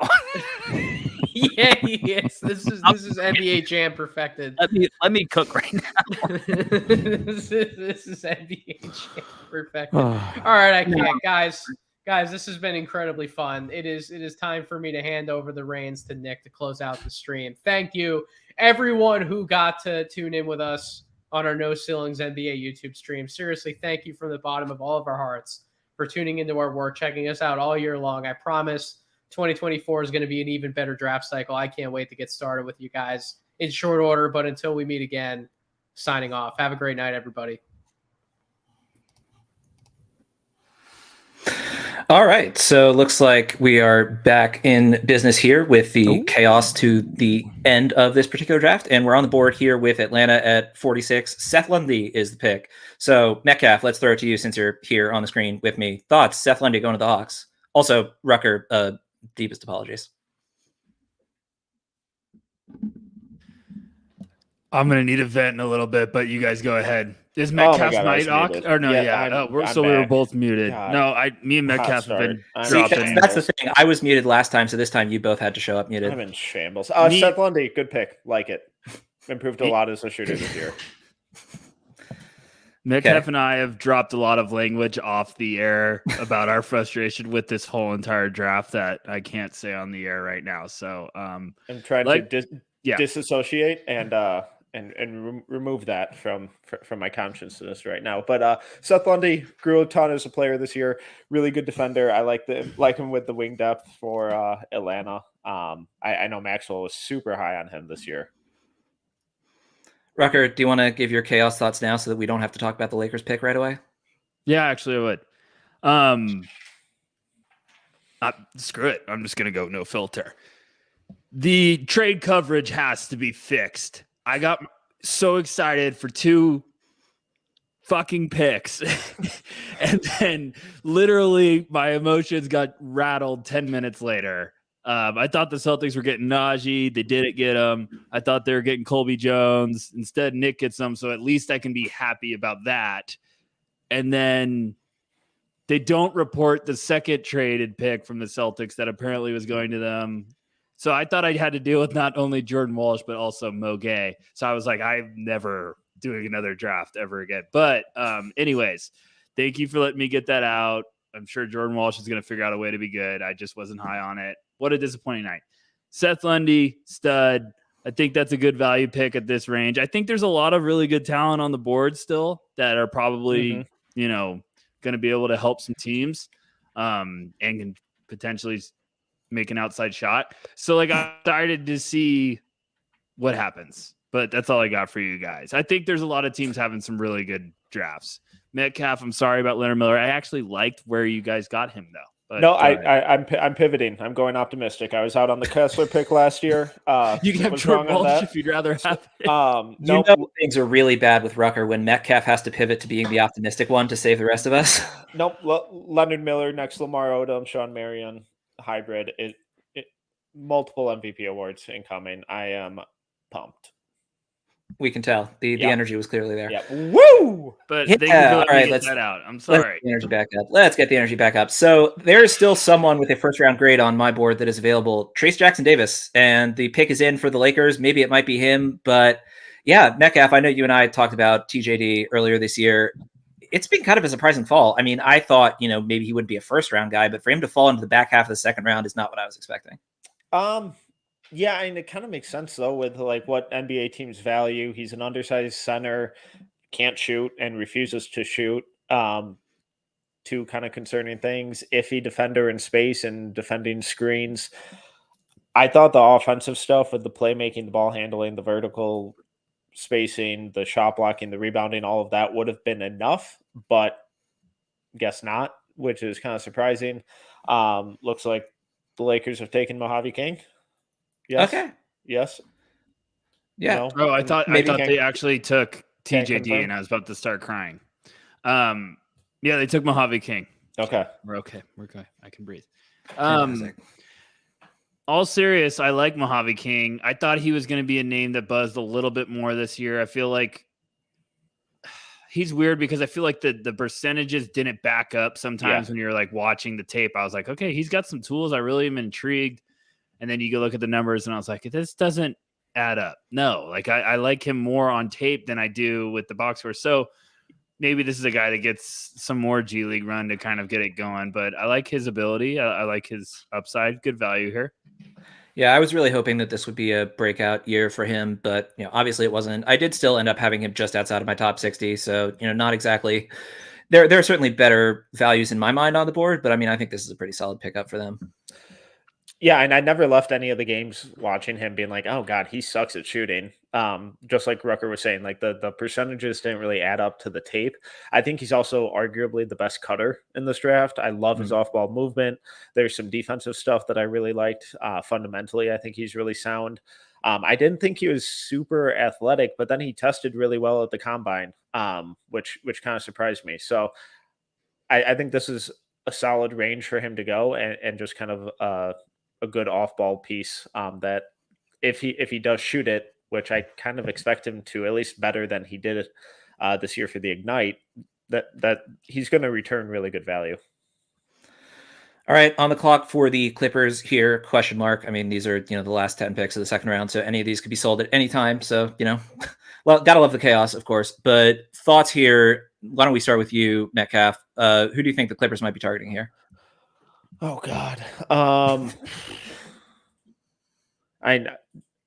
Yes. This is NBA Jam perfected. Let me cook right now. this is NBA Jam perfected. All right, I can't, guys. This has been incredibly fun. It is time for me to hand over the reins to Nick to close out the stream. Thank you, everyone who got to tune in with us on our No Ceilings NBA YouTube stream. Seriously, thank you from the bottom of all of our hearts for tuning into our work, checking us out all year long. I promise 2024 is going to be an even better draft cycle. I can't wait to get started with you guys in short order, but until we meet again, signing off. Have a great night, everybody. All right, so looks like we are back in business here with the chaos to the end of this particular draft, and we're on the board here with Atlanta at 46. Seth Lundy is the pick. So Metcalf, let's throw it to you since you're here on the screen with me. Thoughts? Seth Lundy going to the Hawks. Also, Rucker, deepest apologies. I'm gonna need a vent in a little bit, but you guys go ahead. Is Metcalf's mic off? Or no? We were both muted. God. No, me and Metcalf have been dropping. That's the thing. I was muted last time, so this time you both had to show up muted. I'm in shambles. Seth Lundy, good pick. Like it. Improved a lot as a shooter this year. Metcalf and I have dropped a lot of language off the air about our frustration with this whole entire draft that I can't say on the air right now. So I'm trying to disassociate and remove that from my consciousness right now. But Seth Lundy grew a ton as a player this year. Really good defender. I like him with the wing depth for Atlanta. I know Maxwell was super high on him this year. Rucker, do you want to give your chaos thoughts now so that we don't have to talk about the Lakers pick right away? Yeah, actually I would. Screw it. I'm just going to go no filter. The trade coverage has to be fixed. I got so excited for 2 fucking picks. And then literally my emotions got rattled 10 minutes later. I thought the Celtics were getting Najee. They didn't get him. I thought they were getting Colby Jones. Instead, Nick gets them. So at least I can be happy about that. And then they don't report the second traded pick from the Celtics that apparently was going to them. So I thought I had to deal with not only Jordan Walsh, but also Mo Gay. So I was like, I'm never doing another draft ever again. But anyways, thank you for letting me get that out. I'm sure Jordan Walsh is going to figure out a way to be good. I just wasn't high on it. What a disappointing night. Seth Lundy, stud. I think that's a good value pick at this range. I think there's a lot of really good talent on the board still that are probably, going to be able to help some teams and can potentially make an outside shot. So I'm excited to see what happens, but that's all I got for you guys. I think there's a lot of teams having some really good drafts. Metcalf, I'm sorry about Leonard Miller. I actually liked where you guys got him though. But, no, I'm pivoting. I'm going optimistic. I was out on the Kessler pick last year. you can have Jordan Walsh if you'd rather have it. No, things are really bad with Rucker when Metcalf has to pivot to being the optimistic one to save the rest of us. Nope. Leonard Miller next, Lamar Odom, Sean Marion hybrid. Multiple MVP awards incoming. I am pumped. We can tell the energy was clearly there. Yeah. Woo! But thank you for letting me get that out. I'm sorry. Let's get the energy back up. Let's get the energy back up. So there is still someone with a first round grade on my board that is available. Trace Jackson Davis, and the pick is in for the Lakers. Maybe it might be him, but yeah, Metcalf. I know you and I talked about TJD earlier this year. It's been kind of a surprising fall. I mean, I thought maybe he would be a first round guy, but for him to fall into the back half of the second round is not what I was expecting. Yeah, I mean, it kind of makes sense though with like what NBA teams value. He's an undersized center, can't shoot and refuses to shoot. Two kind of concerning things. Iffy defender in space and defending screens. I thought the offensive stuff with the playmaking, the ball handling, the vertical spacing, the shot blocking, the rebounding, all of that would have been enough, but guess not, which is kind of surprising. Looks like the Lakers have taken Mojave King. Yes. Okay. Yes. Yeah. No? I thought they actually took Can't TJD, confirm? and I was about to start crying. Yeah, they took Mojave King. Okay. We're okay. We're okay. I can breathe. Fantastic. All serious, I like Mojave King. I thought he was going to be a name that buzzed a little bit more this year. I feel like he's weird because I feel like the percentages didn't back up sometimes when you're like watching the tape. I was like, okay, he's got some tools. I really am intrigued. And then you go look at the numbers and I was like, this doesn't add up. No, like I like him more on tape than I do with the box score. So maybe this is a guy that gets some more G League run to kind of get it going, but I like his ability. I like his upside. Good value here. Yeah, I was really hoping that this would be a breakout year for him, but obviously it wasn't. I did still end up having him just outside of my top 60, so not exactly. There are certainly better values in my mind on the board, but I mean, I think this is a pretty solid pickup for them. Yeah, and I never left any of the games watching him being like, oh God, he sucks at shooting. Just like Rucker was saying, like the percentages didn't really add up to the tape. I think he's also arguably the best cutter in this draft. I love his off-ball movement. There's some defensive stuff that I really liked. Fundamentally, I think he's really sound. I didn't think he was super athletic, but then he tested really well at the combine, which kind of surprised me. So I think this is a solid range for him to go and just kind of a good off-ball piece that if he does shoot it, which I kind of expect him to, at least better than he did this year for the Ignite, that he's going to return really good value. All right, on the clock for the Clippers here, question mark. I mean, these are, the last 10 picks of the second round, so any of these could be sold at any time. So, well, gotta love the chaos, of course. But thoughts here, why don't we start with you, Metcalf? Who do you think the Clippers might be targeting here? Oh God.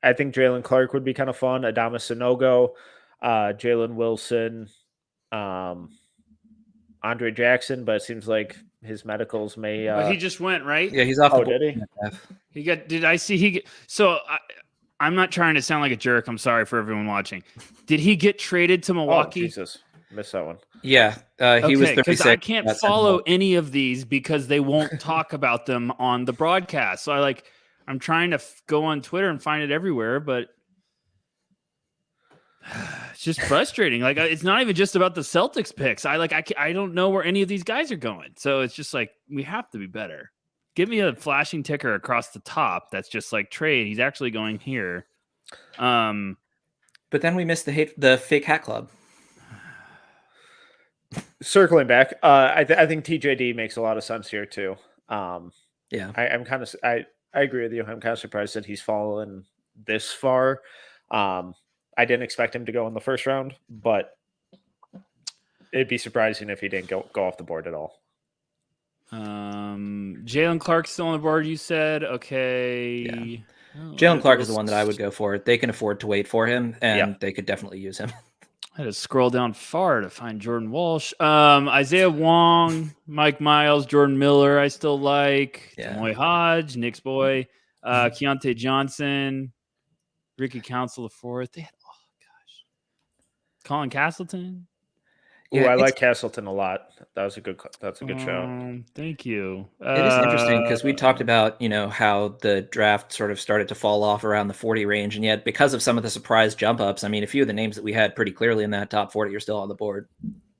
I think Jalen Clark would be kind of fun. Adama Sanogo, Jalen Wilson, Andre Jackson, but it seems like his medicals may. He just went, right? Yeah, he's off. Oh, did he? He got. Did I see? I'm not trying to sound like a jerk. I'm sorry for everyone watching. Did he get traded to Milwaukee? Oh, Jesus. Missed that one. Yeah, he was 36. Because I can't follow any of these because they won't talk about them on the broadcast. So I'm trying to go on Twitter and find it everywhere, but it's just frustrating. Like it's not even just about the Celtics picks. I don't know where any of these guys are going. So it's just like we have to be better. Give me a flashing ticker across the top that's just like trade. He's actually going here. But then we missed the fake hat club. Circling back, I think TJD makes a lot of sense here too. Yeah, I agree with you. I'm kind of surprised that he's fallen this far. I didn't expect him to go in the first round, but it'd be surprising if he didn't go off the board at all. Jalen Clark's still on the board, you said? Okay. Yeah. Jalen Clark is the one that I would go for. They can afford to wait for him, and they could definitely use him. I had to scroll down far to find Jordan Walsh. Isaiah Wong, Mike Miles, Jordan Miller, I still like. Tamoy Hodge, Knicks boy, Keontae Johnson, Ricky Council IV. They had, Colin Castleton. Ooh, I it's- like Castleton a lot. That's a good show. Thank you. It is interesting because we talked about, how the draft sort of started to fall off around the 40 range. And yet, because of some of the surprise jump ups, I mean, a few of the names that we had pretty clearly in that top 40 are still on the board.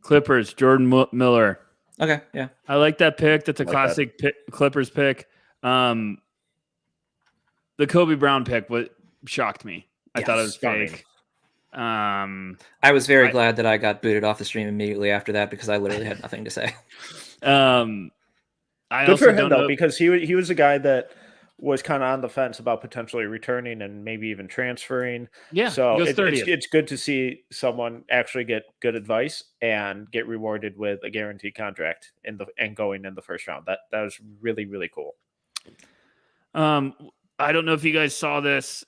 Clippers, Jordan Miller. Okay. Yeah. I like that pick. That's a Like classic Clippers pick. The Kobe Brown pick shocked me. I thought it was stunning. fake. I was very glad that I got booted off the stream immediately after that because I literally had nothing to say. I Good also for him don't though, know because he was a guy that was kind of on the fence about potentially returning and maybe even transferring. Yeah, So he goes 30th. it's good to see someone actually get good advice and get rewarded with a guaranteed contract and going in the first round. That was really, really cool. I don't know if you guys saw this.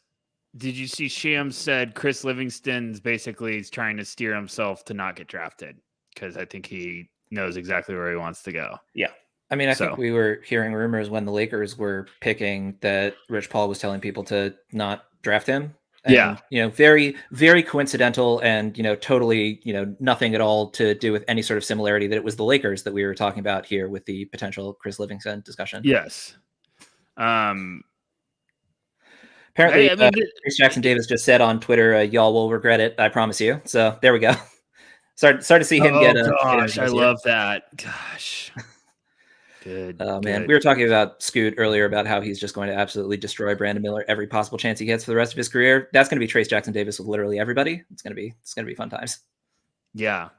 Did you see Shams said Chris Livingston's basically is trying to steer himself to not get drafted because I think he knows exactly where he wants to go. Yeah. I mean, I think we were hearing rumors when the Lakers were picking that Rich Paul was telling people to not draft him. And, very, very coincidental and, totally, nothing at all to do with any sort of similarity that it was the Lakers that we were talking about here with the potential Chris Livingston discussion. Yes. Apparently, Chris Jackson Davis just said on Twitter, y'all will regret it. I promise you. So there we go. Start to see him get a. Gosh, I love that. Gosh. Good. Man, we were talking about Scoot earlier about how he's just going to absolutely destroy Brandon Miller every possible chance he gets for the rest of his career. That's going to be Trace Jackson Davis with literally everybody. It's going to be fun times. Yeah.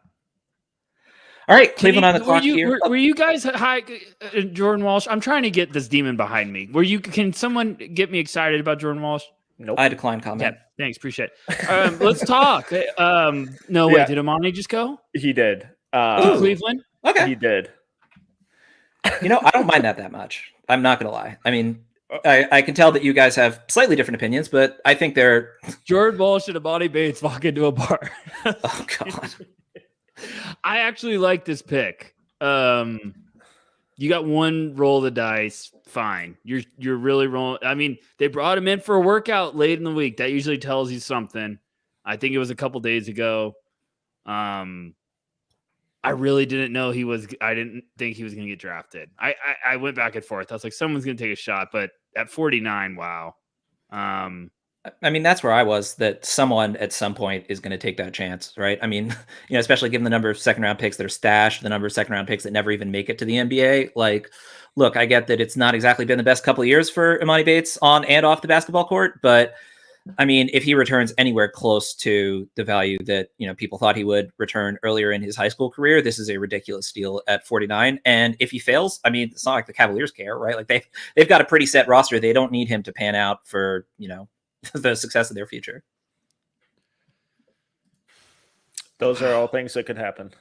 All right, Cleveland on the clock here. Were you guys hi, Jordan Walsh? I'm trying to get this demon behind me. Can someone get me excited about Jordan Walsh? Nope. I decline comment. Yeah, thanks, appreciate it. Let's talk. No, wait, did Amani just go? He did. To Cleveland? Okay. He did. I don't mind that much. I'm not going to lie. I mean, I can tell that you guys have slightly different opinions, but I think they're... Jordan Walsh and Amani Bates walk into a bar. Oh, God. I actually like this pick. You got one roll of the dice, fine. You're really rolling. I mean, they brought him in for a workout late in the week. That usually tells you something. I think it was a couple days ago. I really didn't know I didn't think he was going to get drafted. I went back and forth. I was like, someone's going to take a shot, but at 49, wow. I mean, that's where I was, that someone at some point is going to take that chance, right? I mean, especially given the number of second round picks that are stashed, the number of second round picks that never even make it to the NBA. Like, look, I get that it's not exactly been the best couple of years for Imani Bates on and off the basketball court, but I mean, if he returns anywhere close to the value that, people thought he would return earlier in his high school career, this is a ridiculous steal at 49. And if he fails, I mean, it's not like the Cavaliers care, right? Like they've got a pretty set roster. They don't need him to pan out for, the success of their future. Those are all things that could happen.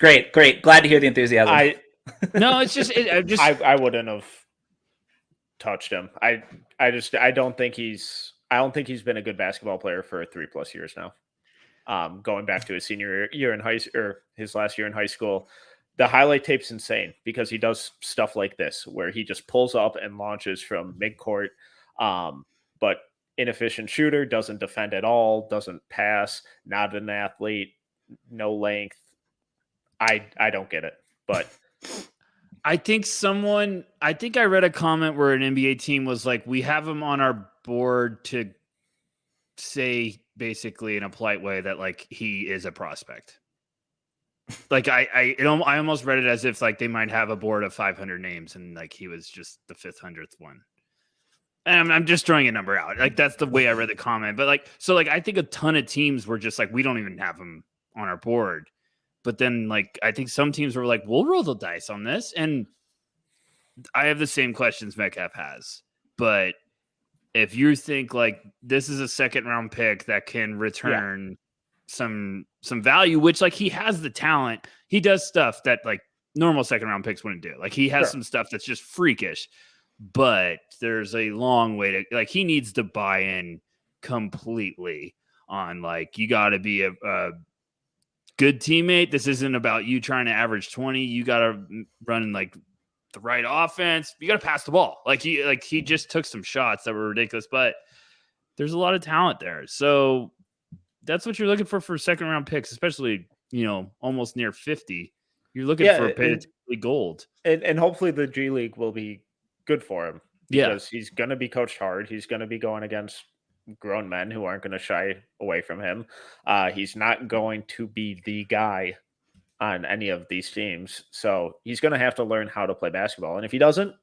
Great. Glad to hear the enthusiasm. No, it's just I wouldn't have touched him. I don't think he's been a good basketball player for 3+ years now. Going back to his senior year in his last year in high school, the highlight tape's insane because he does stuff like this where he just pulls up and launches from midcourt. But inefficient shooter, doesn't defend at all, doesn't pass, not an athlete, no length. I don't get it, but I think I read a comment where an NBA team was like, we have him on our board to say basically in a polite way that like he is a prospect. Like I almost read it as if like they might have a board of 500 names and like he was just the 500th one. And I'm just throwing a number out. Like that's the way I read the comment. But I think a ton of teams were just like, we don't even have him on our board. But then like I think some teams were like, we'll roll the dice on this. And I have the same questions Metcalf has. But if you think like this is a second round pick that can return some value, which like he has the talent, he does stuff that like normal second round picks wouldn't do. Like he has some stuff that's just freakish. But there's a long way to like he needs to buy in completely on like you got to be a good teammate. This isn't about you trying to average 20. You got to run like the right offense. You got to pass the ball. Like he just took some shots that were ridiculous, but there's a lot of talent there. So that's what you're looking for second round picks, especially almost near 50. You're looking Yeah, for potentially gold. And hopefully the G League will be good for him Yeah. because he's going to be coached hard. He's going to be going against grown men who aren't going to shy away from him. He's not going to be the guy on any of these teams. So he's going to have to learn how to play basketball. And if he doesn't,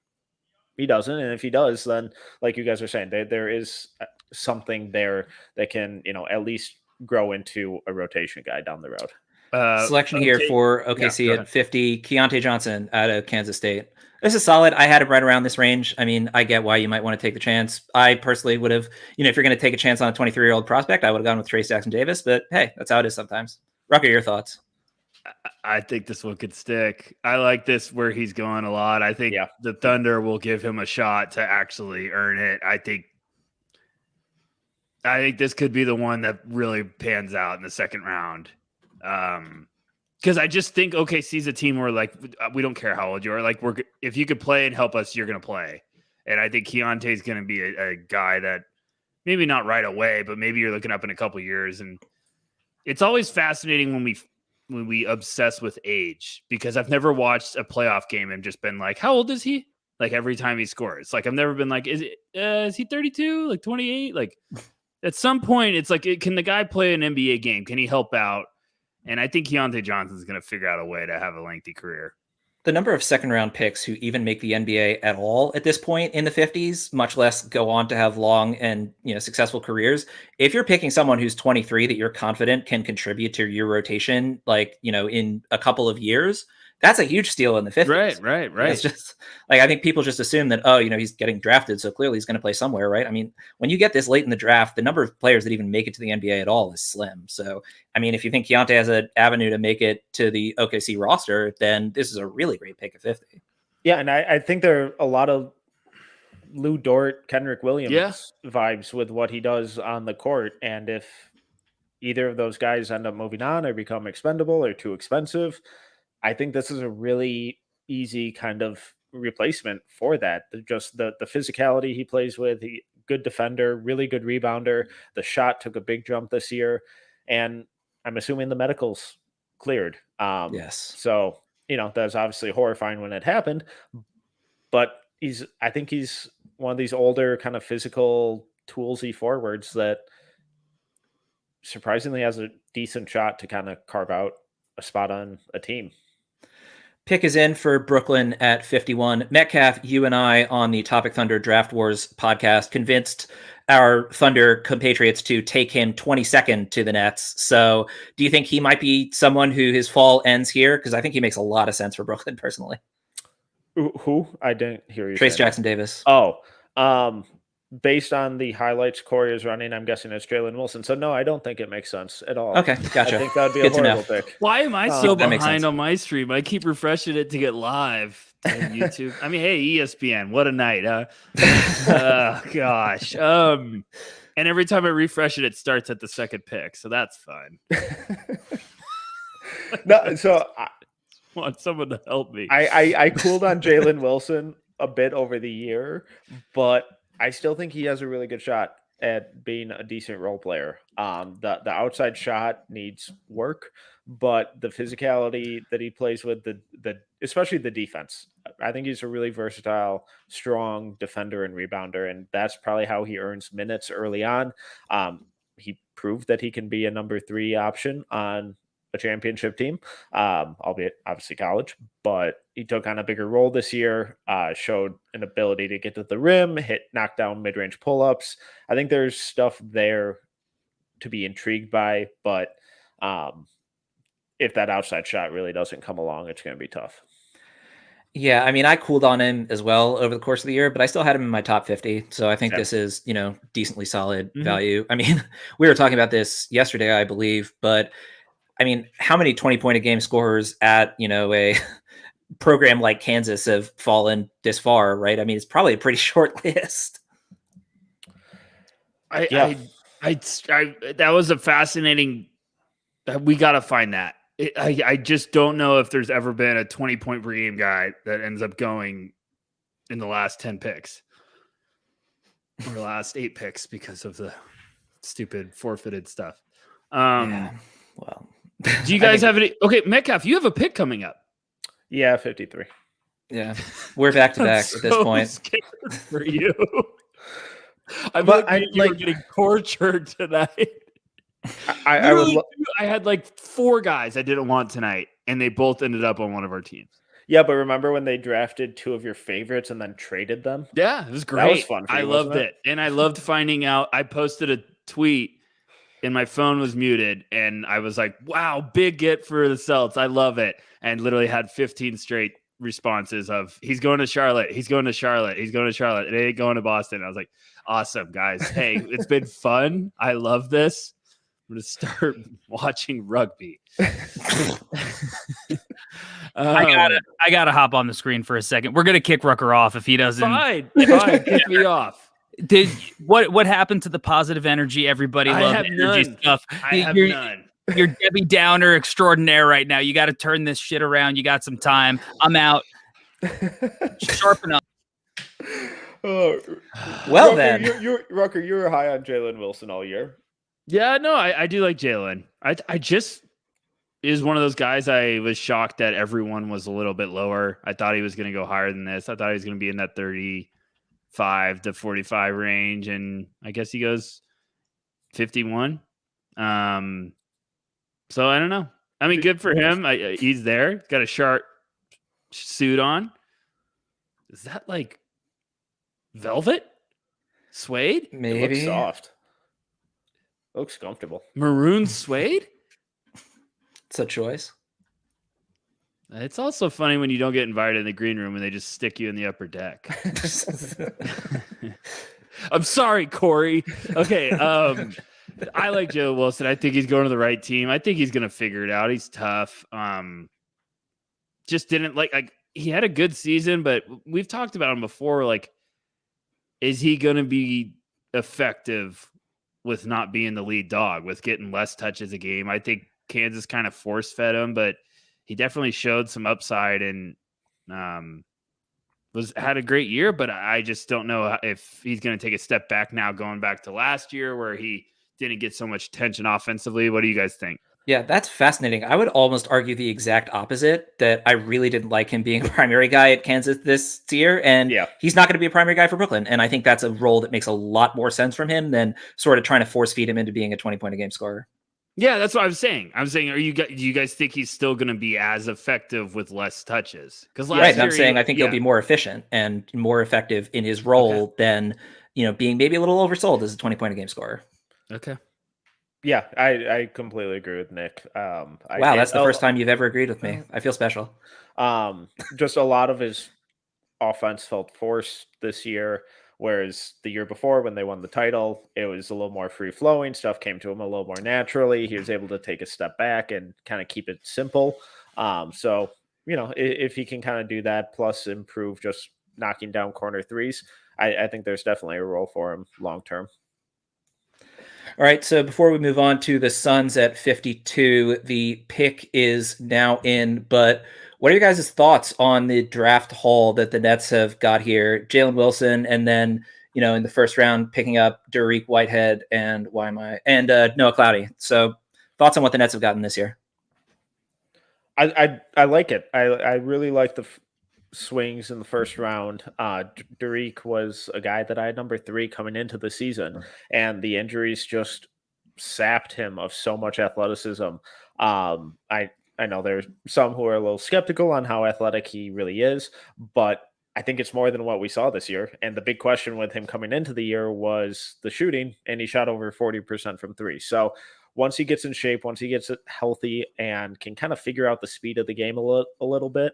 he doesn't. And if he does, then like you guys are saying, there is something there that can, at least grow into a rotation guy down the road. Selection here for OKC at 50, Keontae Johnson out of Kansas State. This is solid. I had him right around this range. I mean, I get why you might want to take the chance. I personally would have, if you're going to take a chance on a 23-year-old prospect, I would have gone with Trace Jackson Davis. But hey, that's how it is sometimes. Rucker, your thoughts? I think this one could stick. I like this where he's going a lot. I think the Thunder will give him a shot to actually earn it. I think this could be the one that really pans out in the second round. Because I just think OKC's a team where like we don't care how old you are. Like if you could play and help us, you're going to play. And I think Keontae is going to be a guy that maybe not right away, but maybe you're looking up in a couple years. And it's always fascinating when we obsess with age, because I've never watched a playoff game and just been like, how old is he? Like every time he scores, like I've never been like, is he 32? Like 28? Like at some point it's like, can the guy play an NBA game? Can he help out? And I think Keontae Johnson is going to figure out a way to have a lengthy career. The number of second-round picks who even make the NBA at all at this point in the 50s, much less go on to have long and successful careers. If you're picking someone who's 23 that you're confident can contribute to your rotation, like in a couple of years, that's a huge steal in the 50s. Right. It's just like I think people just assume that he's getting drafted, so clearly he's going to play somewhere, right? I mean, when you get this late in the draft, the number of players that even make it to the NBA at all is slim. So, I mean, if you think Keontae has an avenue to make it to the OKC roster, then this is a really great pick at 50. Yeah, and I think there are a lot of Lou Dort, Kenrich Williams vibes with what he does on the court, and if either of those guys end up moving on or become expendable or too expensive, I think this is a really easy kind of replacement for that. Just the physicality he plays with, good defender, really good rebounder. The shot took a big jump this year, and I'm assuming the medicals cleared. Yes. So, that's obviously horrifying when it happened, but I think he's one of these older kind of physical toolsy forwards that surprisingly has a decent shot to kind of carve out a spot on a team. Pick is in for Brooklyn at 51. Metcalf, you and I on the Topic Thunder Draft Wars podcast convinced our Thunder compatriots to take him 22nd to the Nets. So do you think he might be someone who his fall ends here? Because I think he makes a lot of sense for Brooklyn personally. Who? I didn't hear you. Trace Jackson Davis. Oh, based on the highlights Corey is running, I'm guessing it's Jalen Wilson. So no, I don't think it makes sense at all. Okay, gotcha. I think that would be a horrible pick. Why am I so that makes behind sense. on my stream? I keep refreshing it to get live on YouTube. I mean, hey, ESPN, what a night, huh? Gosh. And every time I refresh it, it starts at the second pick. So that's fun. No, so I want someone to help me. I cooled on Jalen Wilson a bit over the year, but I still think he has a really good shot at being a decent role player. The outside shot needs work, but the physicality that he plays with, the especially the defense, I think he's a really versatile, strong defender and rebounder, and that's probably how he earns minutes early on. He proved that he can be a number 3 option on a championship team, albeit obviously college, but he took on a bigger role this year, showed an ability to get to the rim, knock down mid-range pull-ups. I think there's stuff there to be intrigued by, but if that outside shot really doesn't come along, it's going to be tough. Yeah, I mean, I cooled on him as well over the course of the year, but I still had him in my top 50. So I think this is, decently solid value. I mean, we were talking about this yesterday, I believe, but I mean, how many 20-point a game scorers at, a program like Kansas have fallen this far, right? I mean, it's probably a pretty short list. That was a fascinating. We got to find that. I just don't know if there's ever been a 20-point per game guy that ends up going in the last 10 picks or last 8 picks because of the stupid forfeited stuff. Yeah. Well, Do you guys have any? Okay, Metcalf, you have a pick coming up. Yeah, 53. Yeah, we're back to back at this point. Scared for you. I feel like you were getting tortured tonight. I had like 4 guys I didn't want tonight, and they both ended up on one of our teams. Yeah, but remember when they drafted 2 of your favorites and then traded them? Yeah, it was great. That was fun. I loved it. And I loved finding out. I posted a tweet and my phone was muted, and I was like, wow, big get for the Celts. I love it. And literally had 15 straight responses of he's going to Charlotte. He's going to Charlotte. He's going to Charlotte. And they ain't going to Boston. I was like, awesome, guys. Hey, it's been fun. I love this. I'm going to start watching rugby. I gotta hop on the screen for a second. We're gonna kick Rucker off if he doesn't. Fine, kick me off. What happened to the positive energy? Everybody loved energy stuff. I have none. You're Debbie Downer extraordinaire right now. You got to turn this shit around. You got some time. I'm out. Sharpen up. Well, Rucker, then, Rucker, you were high on Jalen Wilson all year. Yeah, no, I do like Jalen. I just is one of those guys. I was shocked that everyone was a little bit lower. I thought he was going to go higher than this. I thought he was going to be in that 35 to 45 range, and I guess he goes 51. So I don't know. I mean, good for him. He's there. He's got a sharp suit on. Is that like velvet? Suede? Maybe. It looks soft. Looks comfortable. Maroon suede? It's a choice. It's also funny when you don't get invited in the green room and they just stick you in the upper deck. I'm sorry, Corey. Okay. I like Joe Wilson. I think he's going to the right team. I think he's going to figure it out. He's tough. Just didn't like he had a good season, but we've talked about him before. Like, is he going to be effective with not being the lead dog, with getting less touches a game? I think Kansas kind of force fed him, but he definitely showed some upside and had a great year. But I just don't know if he's going to take a step back now, going back to last year where he didn't get so much attention offensively. What do you guys think? Yeah, that's fascinating. I would almost argue the exact opposite, that I really didn't like him being a primary guy at Kansas this year. And he's not going to be a primary guy for Brooklyn. And I think that's a role that makes a lot more sense from him than sort of trying to force feed him into being a 20-point a game scorer. Yeah, that's what I'm saying. Do you guys think he's still going to be as effective with less touches? Because I'm saying I think he'll be more efficient and more effective in his role than, being maybe a little oversold as a 20-point a game scorer. Okay. Yeah, I completely agree with Nick. Wow, that's the first time you've ever agreed with me. I feel special. Just a lot of his offense felt forced this year, whereas the year before when they won the title, it was a little more free-flowing. Stuff came to him a little more naturally. He was able to take a step back and kind of keep it simple. So, if he can kind of do that, plus improve just knocking down corner threes, I think there's definitely a role for him long-term. All right, so before we move on to the Suns at 52, the pick is now in, but what are your guys' thoughts on the draft haul that the Nets have got here? Jalen Wilson, and then, in the first round, picking up Dariq Whitehead and Noah Cloudy. So thoughts on what the Nets have gotten this year? I like it. I really like the swings in the first round. Dariq was a guy that I had number 3 coming into the season, and the injuries just sapped him of so much athleticism. I know there's some who are a little skeptical on how athletic he really is, but I think it's more than what we saw this year. And the big question with him coming into the year was the shooting, and he shot over 40% from 3. So once he gets in shape, once he gets healthy and can kind of figure out the speed of the game a little bit,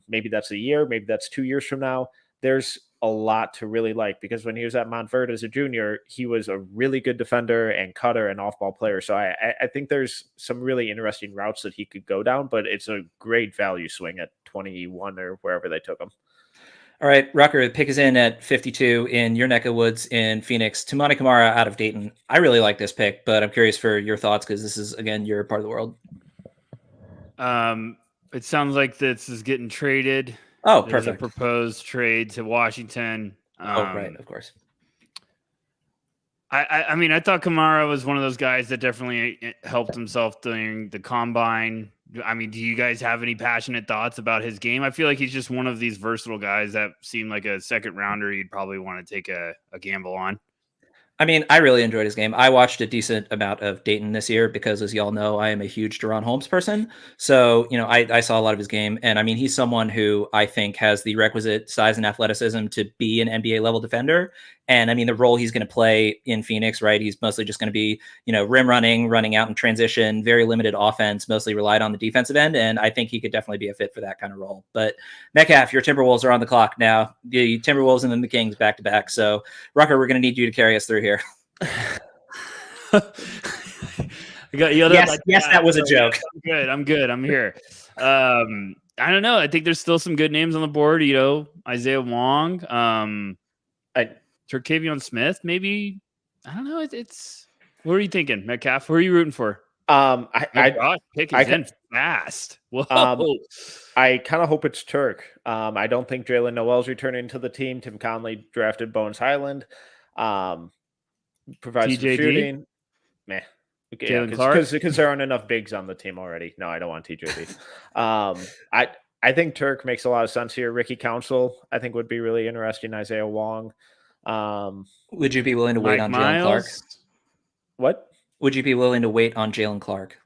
maybe that's a year, maybe that's 2 years from now, there's a lot to really like, because when he was at Montverde as a junior, he was a really good defender and cutter and off-ball player. So I think there's some really interesting routes that he could go down, but it's a great value swing at 21 or wherever they took him. All right, Rucker, the pick is in at 52 in your neck of woods in Phoenix. Toumani Camara out of Dayton. I really like this pick, but I'm curious for your thoughts because this is, again, your part of the world. It sounds like this is getting traded. Oh, There's perfect. a proposed trade to Washington. Right, of course. I mean, I thought Kamara was one of those guys that definitely helped himself during the combine. I mean, do you guys have any passionate thoughts about his game? I feel like he's just one of these versatile guys that seem like a second rounder you'd probably want to take a gamble on. I mean, I really enjoyed his game. I watched a decent amount of Dayton this year because, as y'all know, I am a huge Deron Holmes person. So, I saw a lot of his game. And I mean, he's someone who I think has the requisite size and athleticism to be an NBA level defender. And I mean, the role he's going to play in Phoenix, right? He's mostly just going to be, rim running out in transition, very limited offense, mostly relied on the defensive end. And I think he could definitely be a fit for that kind of role. But Metcalf, your Timberwolves are on the clock now. The Timberwolves and then the Kings back to back. So, Rucker, we're going to need you to carry us through here. Yes, that was a joke. I'm good. I'm here. I don't know. I think there's still some good names on the board. Isaiah Wong, Terquavion Smith, maybe. I don't know. It's what are you thinking, Metcalf? Who are you rooting for? Pick is in fast. Whoa. I kind of hope it's Turk. I don't think Jalen Noel's returning to the team. Tim Conley drafted Bones Highland. Provides some shooting. Meh. Okay, because there aren't enough bigs on the team already. No, I don't want TJD. I think Turk makes a lot of sense here. Ricky Council, I think, would be really interesting. Isaiah Wong. Would you be willing to wait on Jalen Clark? What? Would you be willing to wait on Jalen Clark?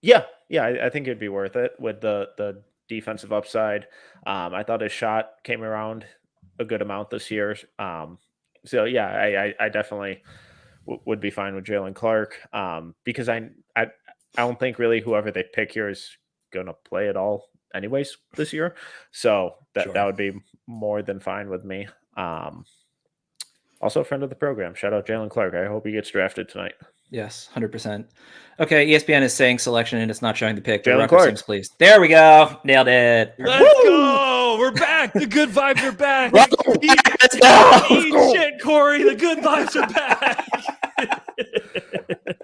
Yeah, I think it'd be worth it with the defensive upside. I thought his shot came around a good amount this year. So yeah, I definitely would be fine with Jalen Clark because I don't think really whoever they pick here is going to play at all anyways this year. So that would be more than fine with me. Also a friend of the program. Shout out Jalen Clark. I hope he gets drafted tonight. Yes, 100%. Okay, ESPN is saying selection and it's not showing the pick. Jalen Clark. Seems pleased. There we go. Nailed it. Let's go. We're back. The good vibes are back. Let's go. Eat shit, Corey. The good vibes are back.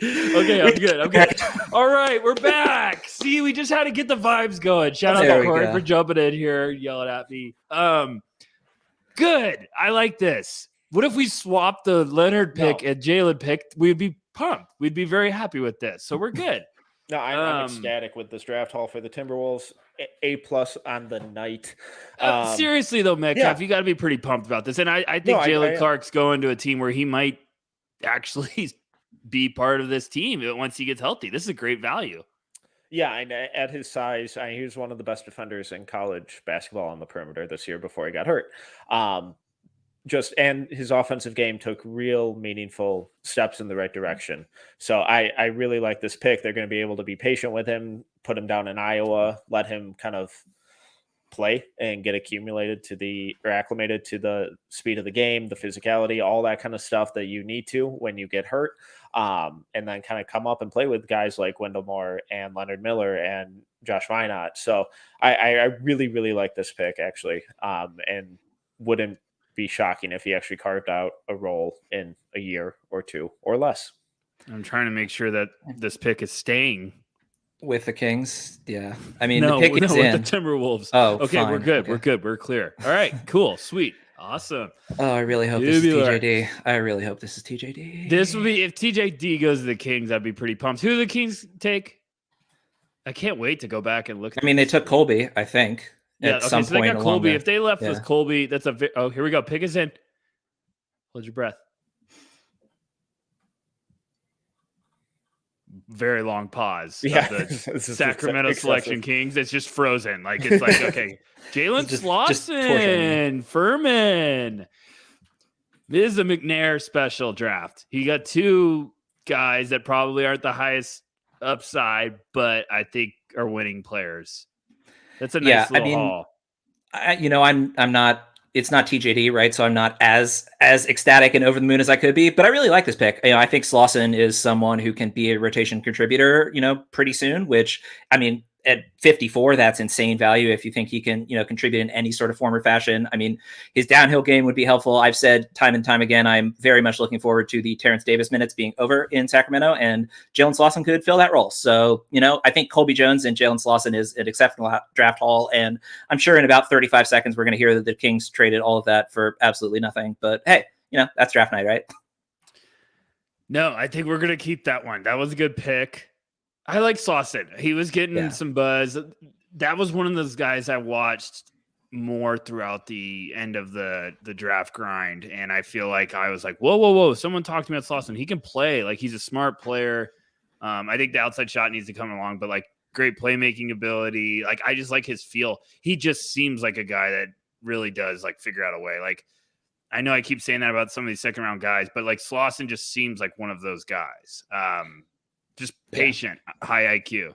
Okay, I'm good. All right, we're back. See, we just had to get the vibes going. Shout out to Corey for jumping in here, yelling at me. Good. I like this. What if we swapped the Leonard pick and Jalen pick? We'd be pumped. We'd be very happy with this. So we're good. No, I'm ecstatic with this draft haul for the Timberwolves. A+ on the night. Seriously, though, Metcalf, you got to be pretty pumped about this. And I think Jalen Clark's going to a team where he might actually be part of this team once he gets healthy. This is a great value. Yeah, and at his size, he was one of the best defenders in college basketball on the perimeter this year before he got hurt. And his offensive game took real meaningful steps in the right direction. So I really like this pick. They're going to be able to be patient with him, put him down in Iowa, let him kind of play and get acclimated to the speed of the game, the physicality, all that kind of stuff that you need to when you get hurt. And then kind of come up and play with guys like Wendell Moore and Leonard Miller and Josh Minott. So I really, really like this pick actually. And wouldn't be shocking if he actually carved out a role in a year or two or less. I'm trying to make sure that this pick is staying with the Kings. Yeah. I mean, the pick is in. With the Timberwolves. Oh, okay. Fine. We're good. Okay. We're good. We're clear. All right, cool. Sweet. Awesome. Oh, I really hope this is TJD. I really hope this is TJD. This would be, if TJD goes to the Kings, I'd be pretty pumped. Who do the Kings take? I can't wait to go back and look. I mean, they took Colby, I think. Yeah, okay, so they got Colby. If they left with Colby, that's here we go. Pick is in. Hold your breath. Very long pause. Yeah, the Sacramento Selection Kings. It's just frozen. Like it's like okay, Jalen Slauson, Furman. This is a McNair special draft. He got two guys that probably aren't the highest upside, but I think are winning players. That's a nice little haul. I'm not. It's not TJD, right? So I'm not as ecstatic and over the moon as I could be. But I really like this pick. I think Slauson is someone who can be a rotation contributor, pretty soon. Which I mean, at 54, that's insane value if you think he can, contribute in any sort of form or fashion. I mean, his downhill game would be helpful. I've said time and time again, I'm very much looking forward to the Terrence Davis minutes being over in Sacramento, and Jalen Slauson could fill that role. So, I think Colby Jones and Jalen Slauson is an exceptional draft haul. And I'm sure in about 35 seconds, we're going to hear that the Kings traded all of that for absolutely nothing. But hey, that's draft night, right? No, I think we're gonna keep that one. That was a good pick. I like Slauson. He was getting some buzz. That was one of those guys I watched more throughout the end of the draft grind, and I feel like I was like, whoa! Someone talked to me about Slauson. He can play. Like, he's a smart player. I think the outside shot needs to come along, but like great playmaking ability. Like, I just like his feel. He just seems like a guy that really does like figure out a way. Like, I know I keep saying that about some of these second round guys, but like Slauson just seems like one of those guys. Just patient, high IQ.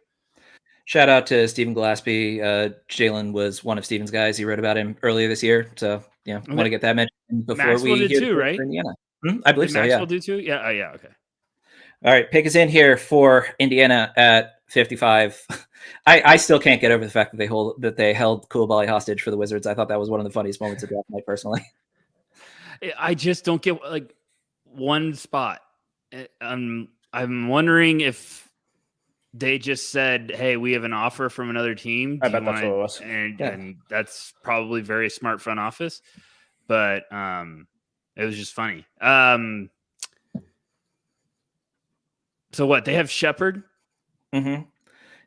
Shout out to Stephen Gillespie. Jalen was one of Stephen's guys. He wrote about him earlier this year. So, want to get that mentioned before Maxwell we did too, right? Indiana. I believe so, Maxwell do too? Yeah. Yeah. Okay. All right. Pick is in here for Indiana at 55. I still can't get over the fact that they held Koulibaly hostage for the Wizards. I thought that was one of the funniest moments of draft night, personally. I just don't get like one spot. I'm wondering if they just said, "Hey, we have an offer from another team." I bet that's what it was. And that's probably very smart front office. But it was just funny. So what? They have Shepherd. Mm-hmm.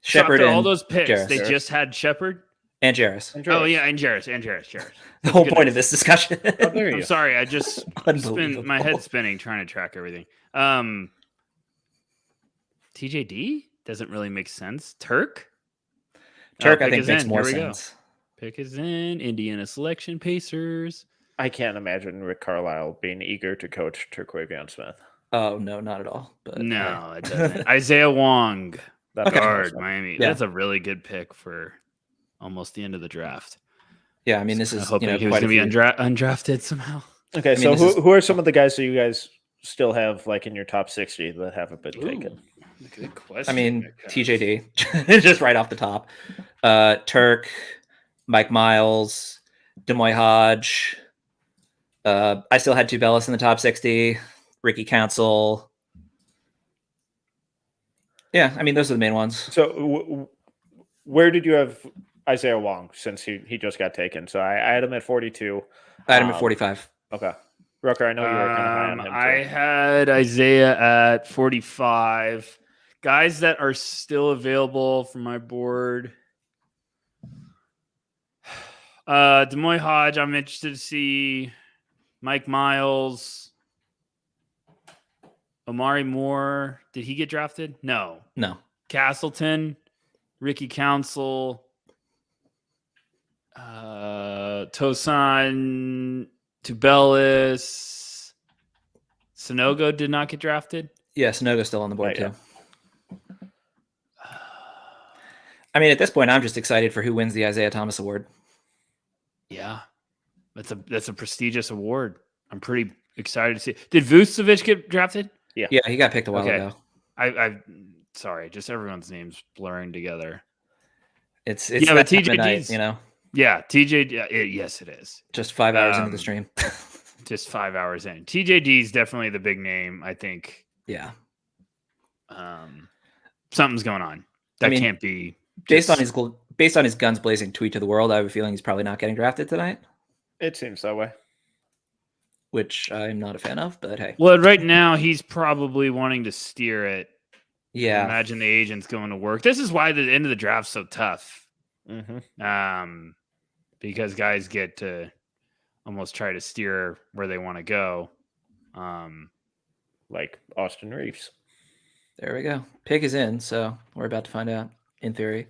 Shepherd and all those picks. Jarris. They just had Shepherd and Jarris. Oh yeah, and Jarris. The whole point of this discussion. I'm sorry, I just my head's spinning trying to track everything. TJD doesn't really make sense. Turk, I think makes more sense. Pick is in. Indiana selection, Pacers. I can't imagine Rick Carlisle being eager to coach Terquavion Smith. Oh no, not at all. But no, it doesn't. Isaiah Wong, guard, Miami. Yeah. That's a really good pick for almost the end of the draft. Yeah, I mean, this is hoping he was going to be undrafted somehow. Okay, so who are some of the guys that you guys still have like in your top 60 that haven't been taken? Good question. I mean, TJD, just right off the top. Turk, Mike Miles, Demoy Hodge. I still had Tubelis in the top 60. Ricky Council. Yeah, I mean, those are the main ones. So where did you have Isaiah Wong since he just got taken? So I had him at 42. I had him at 45. Okay. Rucker, I know you were kind of high on him. I had Isaiah at 45. Guys that are still available from my board. Demoy Hodge, I'm interested to see. Mike Miles. Omari Moore. Did he get drafted? No. Castleton. Ricky Council. Tosan. Tubelis. Sonogo did not get drafted. Yeah, Sonogo's still on the board too. I mean, at this point, I'm just excited for who wins the Isaiah Thomas Award. Yeah, that's a prestigious award. I'm pretty excited to see. Did Vucevic get drafted? Yeah, he got picked a while ago. I sorry, just everyone's names blurring together. It's yeah, but TJD, Yeah, TJ. Yes, it is. Just 5 hours into the stream. Just 5 hours in. TJD is definitely the big name. I think. Yeah. Something's going on. That can't be based on his guns blazing tweet to the world. I have a feeling he's probably not getting drafted tonight. It seems that way. Which I'm not a fan of, but hey. Well, right now he's probably wanting to steer it. Yeah. Imagine the agent's going to work. This is why the end of the draft's so tough. Mm-hmm. Because guys get to almost try to steer where they want to go. Like Austin Reeves. There we go. Pick is in, so we're about to find out, in theory.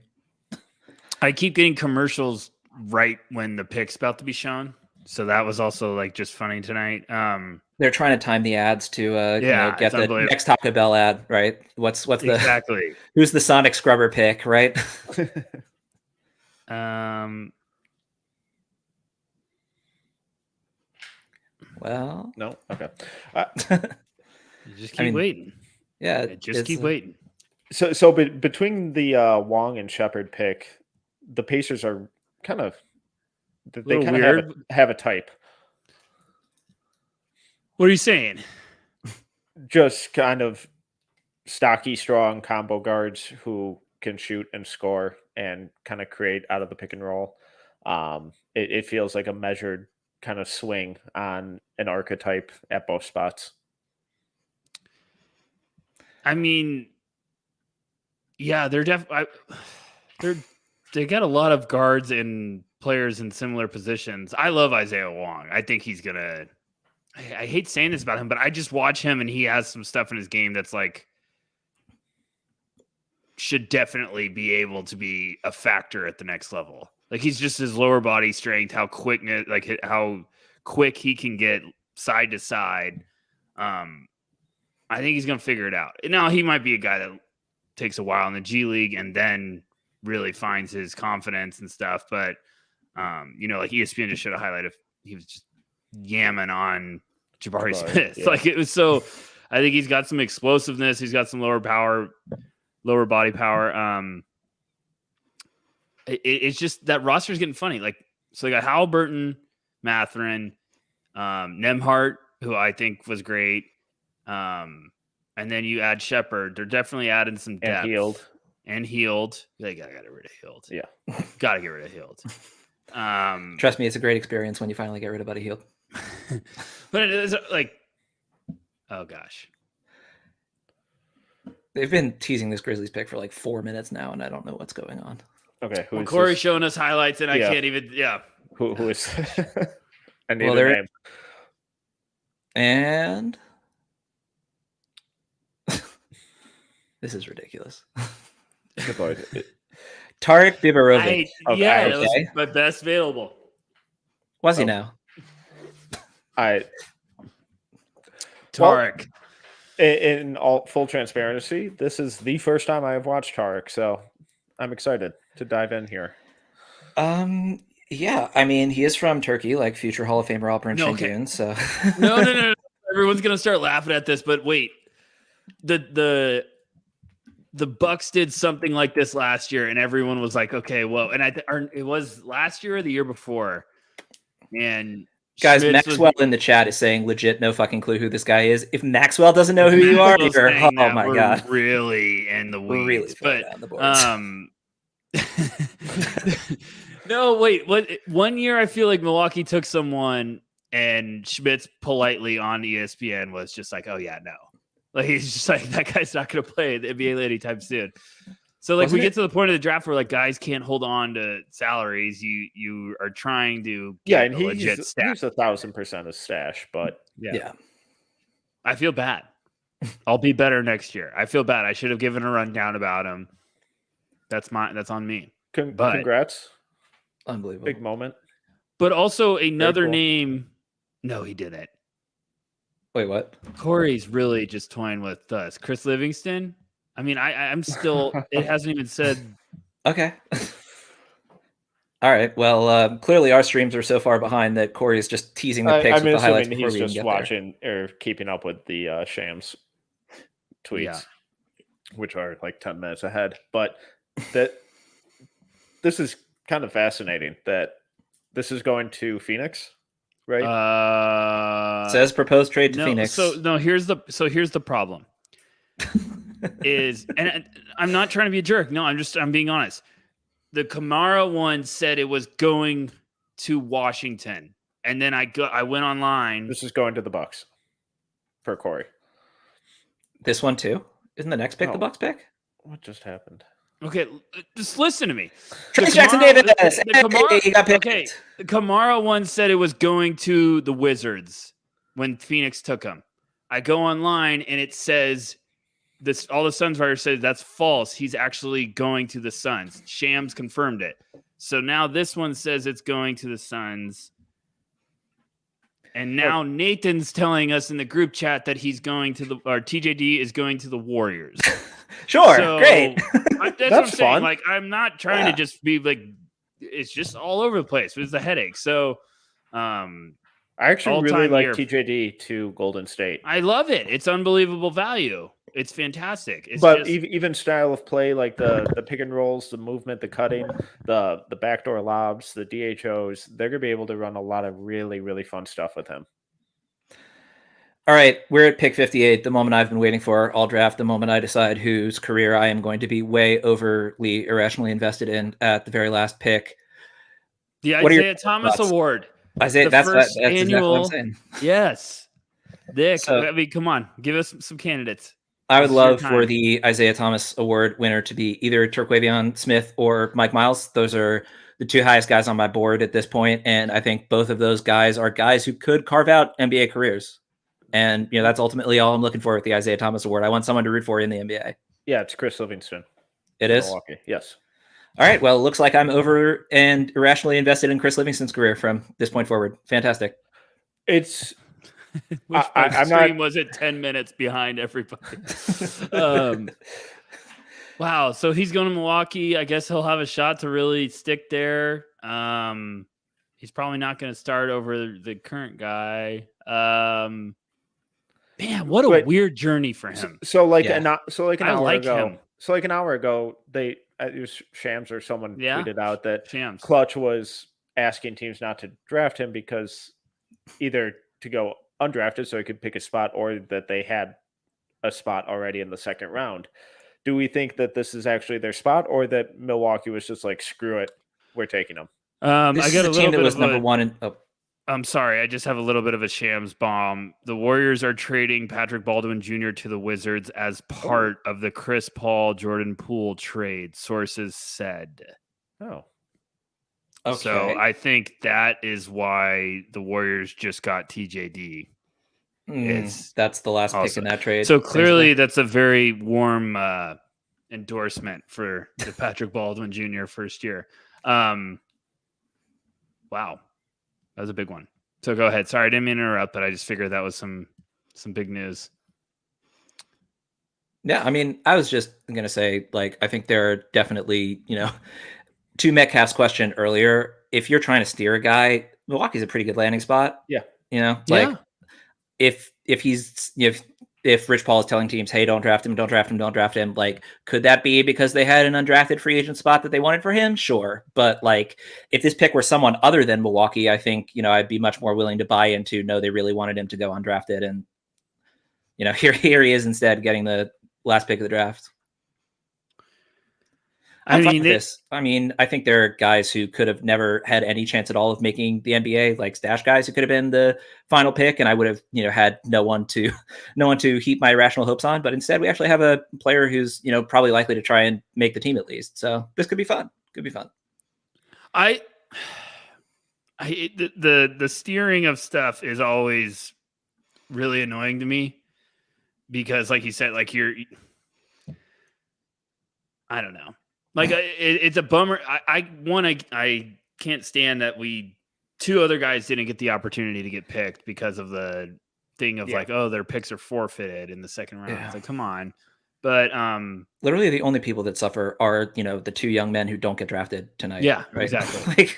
I keep getting commercials right when the pick's about to be shown. So that was also like just funny tonight. They're trying to time the ads to get the next Taco Bell ad, right? What's the exactly who's the Sonic Scrubber pick, right? Well, no, okay. You just keep waiting. Yeah, just keep waiting. So between the Wong and Shepherd pick, the Pacers are kind of they kind of have a type. What are you saying? Just kind of stocky, strong combo guards who can shoot and score and kind of create out of the pick and roll. It feels like a measured kind of swing on an archetype at both spots. I mean, yeah, they got a lot of guards and players in similar positions. I love Isaiah Wong. I think he's gonna. I hate saying this about him, but I just watch him and he has some stuff in his game that's like should definitely be able to be a factor at the next level. Like he's just his lower body strength, how quick he can get side to side. I think he's going to figure it out. Now, he might be a guy that takes a while in the G League and then really finds his confidence and stuff. But, like ESPN just showed a highlight of he was just yamming on Jabari Smith. Yeah. Like it was so – I think he's got some explosiveness. He's got some lower body power. It's just that roster is getting funny. Like, so they got Halliburton, Mathurin, Nembhard, who I think was great. And then you add Shepherd. They're definitely adding some depth. And Healed. They gotta get rid of Healed. Yeah. Gotta get rid of Healed. Trust me, it's a great experience when you finally get rid of Buddy Hield. But it is like, oh gosh. They've been teasing this Grizzlies pick for like 4 minutes now, and I don't know what's going on. Okay. Well, Corey's showing us highlights, and I can't even, Who is I need a name. And this is ridiculous. Tarek Biberovic. That was my best available. Was he now? Tarek. In all full transparency, this is the first time I have watched Tarek, so I'm excited to dive in here. Yeah, I mean, he is from Turkey, like future Hall of Famer Alperen Şengün. So no. Everyone's gonna start laughing at this, but wait, the Bucks did something like this last year, and everyone was like, "Okay, well," and it was last year or the year before, and. Guys, Schmitz Maxwell in the chat is saying legit no fucking clue who this guy is. If Maxwell doesn't know who you are, oh my god, really in the weeds. Really but down the boards. No, wait. What? One year I feel like Milwaukee took someone, and Schmitz politely on ESPN was just like, "Oh yeah, no." Like he's just like that guy's not going to play the NBA anytime soon. So like we get to the point of the draft where like guys can't hold on to salaries. You are trying to and a legit stash. He's 1,000% a stash, but yeah. I feel bad. I'll be better next year. I feel bad. I should have given a rundown about him. That's on me. Congrats. Unbelievable. Big moment. But also another name. No, he didn't. Wait, what? Corey's really just toying with us. Chris Livingston. I mean, I'm still. It hasn't even said. Okay. All right. Well, clearly our streams are so far behind that Corey is just teasing the picks with the highlights before he's we even just get watching or keeping up with the Shams tweets, which are like 10 minutes ahead. But this is kind of fascinating that this is going to Phoenix, right? Says proposed trade to Phoenix. Here's the problem. And I'm not trying to be a jerk. No, I'm being honest. The Kamara one said it was going to Washington, and then I went online. This is going to the Bucks for Corey. This one too? Isn't the next pick the Bucks pick? What just happened? Okay, just listen to me. Trace Jackson Davis. The Kamara one said it was going to the Wizards when Phoenix took him. I go online and it says. All the Suns writer said that's false. He's actually going to the Suns. Shams confirmed it. So now this one says it's going to the Suns. And now Nathan's telling us in the group chat that he's going to TJD is going to the Warriors. Sure, great. That's what I'm saying. Like, I'm not trying to just be like, it's just all over the place. It's a headache. So, I actually really like TJD to Golden State. I love it. It's unbelievable value. It's fantastic. Even style of play, like the pick and rolls, the movement, the cutting, the backdoor lobs, the DHOs, they're going to be able to run a lot of really, really fun stuff with him. All right, we're at pick 58, the moment I've been waiting for all draft, the moment I decide whose career I am going to be way overly irrationally invested in at the very last pick. The Isaiah Thomas Award. Isaiah, that's annual, exactly what I'm saying. Yes. Nick, I mean, come on, give us some candidates. I would This is your love for time. the Isaiah Thomas Award winner to be either Terquavion Smith or Mike Miles. Those are the two highest guys on my board at this point, and I think both of those guys are guys who could carve out NBA careers. And that's ultimately all I'm looking for with the Isaiah Thomas Award. I want someone to root for in the NBA. Yeah, it's Chris Livingston. It is? Milwaukee. Yes. All right. Well, it looks like I'm over and irrationally invested in Chris Livingston's career from this point forward. Fantastic. It's Which I'm stream not. was it 10 minutes behind everybody? Wow. So he's going to Milwaukee. I guess he'll have a shot to really stick there. He's probably not going to start over the current guy. Man, what a weird journey for him. So like Yeah. an I hour like ago. him. So like an hour ago, it was Shams or someone Yeah. tweeted out that Shams. Clutch was asking teams not to draft him because either to go undrafted so he could pick a spot, or that they had a spot already in the second round. Do we think that this is actually their spot, or that Milwaukee was just like, screw it, we're taking him? This I is got a a team little that bit was of number a, one. I'm sorry. I just have a little bit of a Shams bomb. The Warriors are trading Patrick Baldwin Jr. to the Wizards as part of the Chris Paul Jordan Poole trade, sources said. Oh, Okay. So I think that is why the Warriors just got TJD. That's the last pick also- in that trade. So clearly that's a very warm endorsement for the Patrick Baldwin Jr. first year. Wow. That was a big one. So go ahead. Sorry, I didn't mean to interrupt, but I just figured that was some big news. Yeah, I mean, I was just going to say, like, I think there are definitely, to Metcalf's question earlier, if you're trying to steer a guy, Milwaukee's a pretty good landing spot. Yeah. Yeah. If he's, if Rich Paul is telling teams, hey, don't draft him, like, could that be because they had an undrafted free agent spot that they wanted for him? Sure. But like, if this pick were someone other than Milwaukee, I think, I'd be much more willing to buy into, no, they really wanted him to go undrafted. And, here he is instead getting the last pick of the draft. I think there are guys who could have never had any chance at all of making the NBA, like stash guys who could have been the final pick, and I would have, had no one to heap my irrational hopes on. But instead, we actually have a player who's, probably likely to try and make the team at least. So this could be fun. The steering of stuff is always really annoying to me because, like you said, like I don't know. Like it's a bummer. I can't stand that two other guys didn't get the opportunity to get picked because of the thing of like, oh, their picks are forfeited in the second round. Yeah. It's like, come on. But literally the only people that suffer are, the two young men who don't get drafted tonight. Yeah, right? exactly.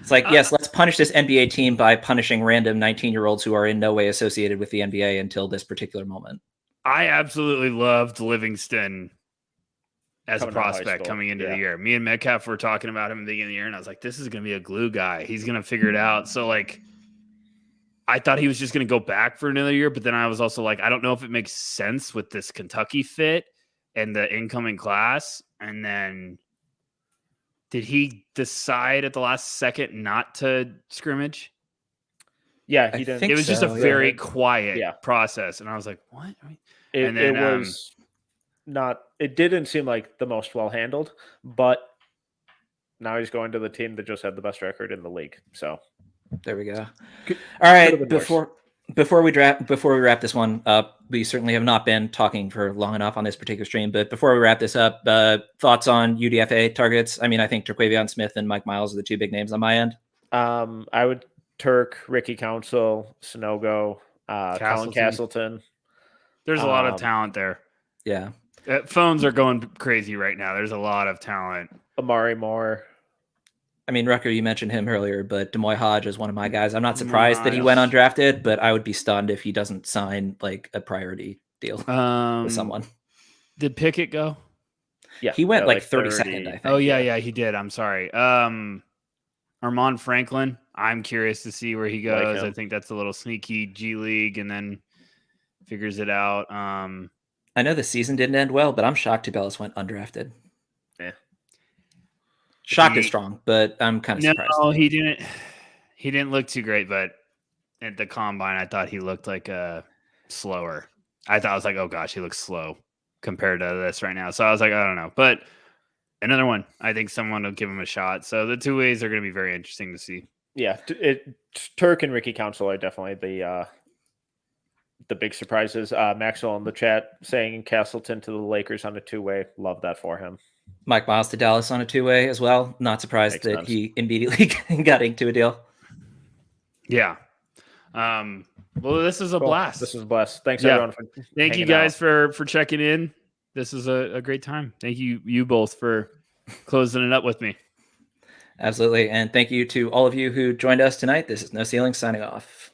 It's like, yes, let's punish this NBA team by punishing random 19-year-olds who are in no way associated with the NBA until this particular moment. I absolutely loved Livingston as a Coming out of high prospect school. coming into Yeah. the year. Me and Metcalf were talking about him at the beginning of the year, and I was like, this is going to be a glue guy. He's going to figure it out. So, like, I thought he was just going to go back for another year, but then I was also like, I don't know if it makes sense with this Kentucky fit and the incoming class. And then did he decide at the last second not to scrimmage? Yeah, I he didn't. think It was just a so, yeah. very quiet Yeah. process. And I was like, what? It, and then, it was not. It didn't seem like the most well handled, but now he's going to the team that just had the best record in the league. So There we go. Could- All could have right. been worse. Before we wrap this one up, we certainly have not been talking for long enough on this particular stream. But before we wrap this up, thoughts on UDFA targets? I mean, I think Terquavion Smith and Mike Miles are the two big names on my end. I would Turk, Ricky Council, Sonogo, Colin Castleton. Castleton. There's a lot of talent there. Yeah. Phones are going crazy right now. There's a lot of talent. Amari Moore. I mean, Rucker, you mentioned him earlier, but Demoy Hodge is one of my guys. I'm not surprised that he Hodge. went undrafted, but I would be stunned if he doesn't sign like a priority deal with someone. Did Pickett go? Yeah, He went yeah, like 32nd, I think. Oh yeah, he did. I'm sorry. Armand Franklin. I'm curious to see where he Like goes. I him. think that's a little sneaky G League, and then figures it out. I know the season didn't end well, but I'm shocked Tubelis went undrafted. Yeah. Shocked is strong, but I'm kind of surprised. No, he didn't. He didn't look too great, but at the combine, I thought he looked like slower. I thought I was like, oh gosh, he looks slow compared to this right now. So I was like, I don't know. But another one, I think someone will give him a shot. So the two ways are going to be very interesting to see. Yeah, Turk and Ricky Council are definitely the big surprises. Maxwell in the chat saying Castleton to the Lakers on a two-way. Love that for him. Mike Miles to Dallas on a two-way as well. Not surprised Makes that sense. he immediately got into a deal. Yeah. Well, this is a blast. This is a blast. Thanks Yeah. everyone for Thank you hanging guys out. for checking in. This is a great time. Thank you both for closing it up with me. Absolutely. And thank you to all of you who joined us tonight. This is No Ceiling signing off.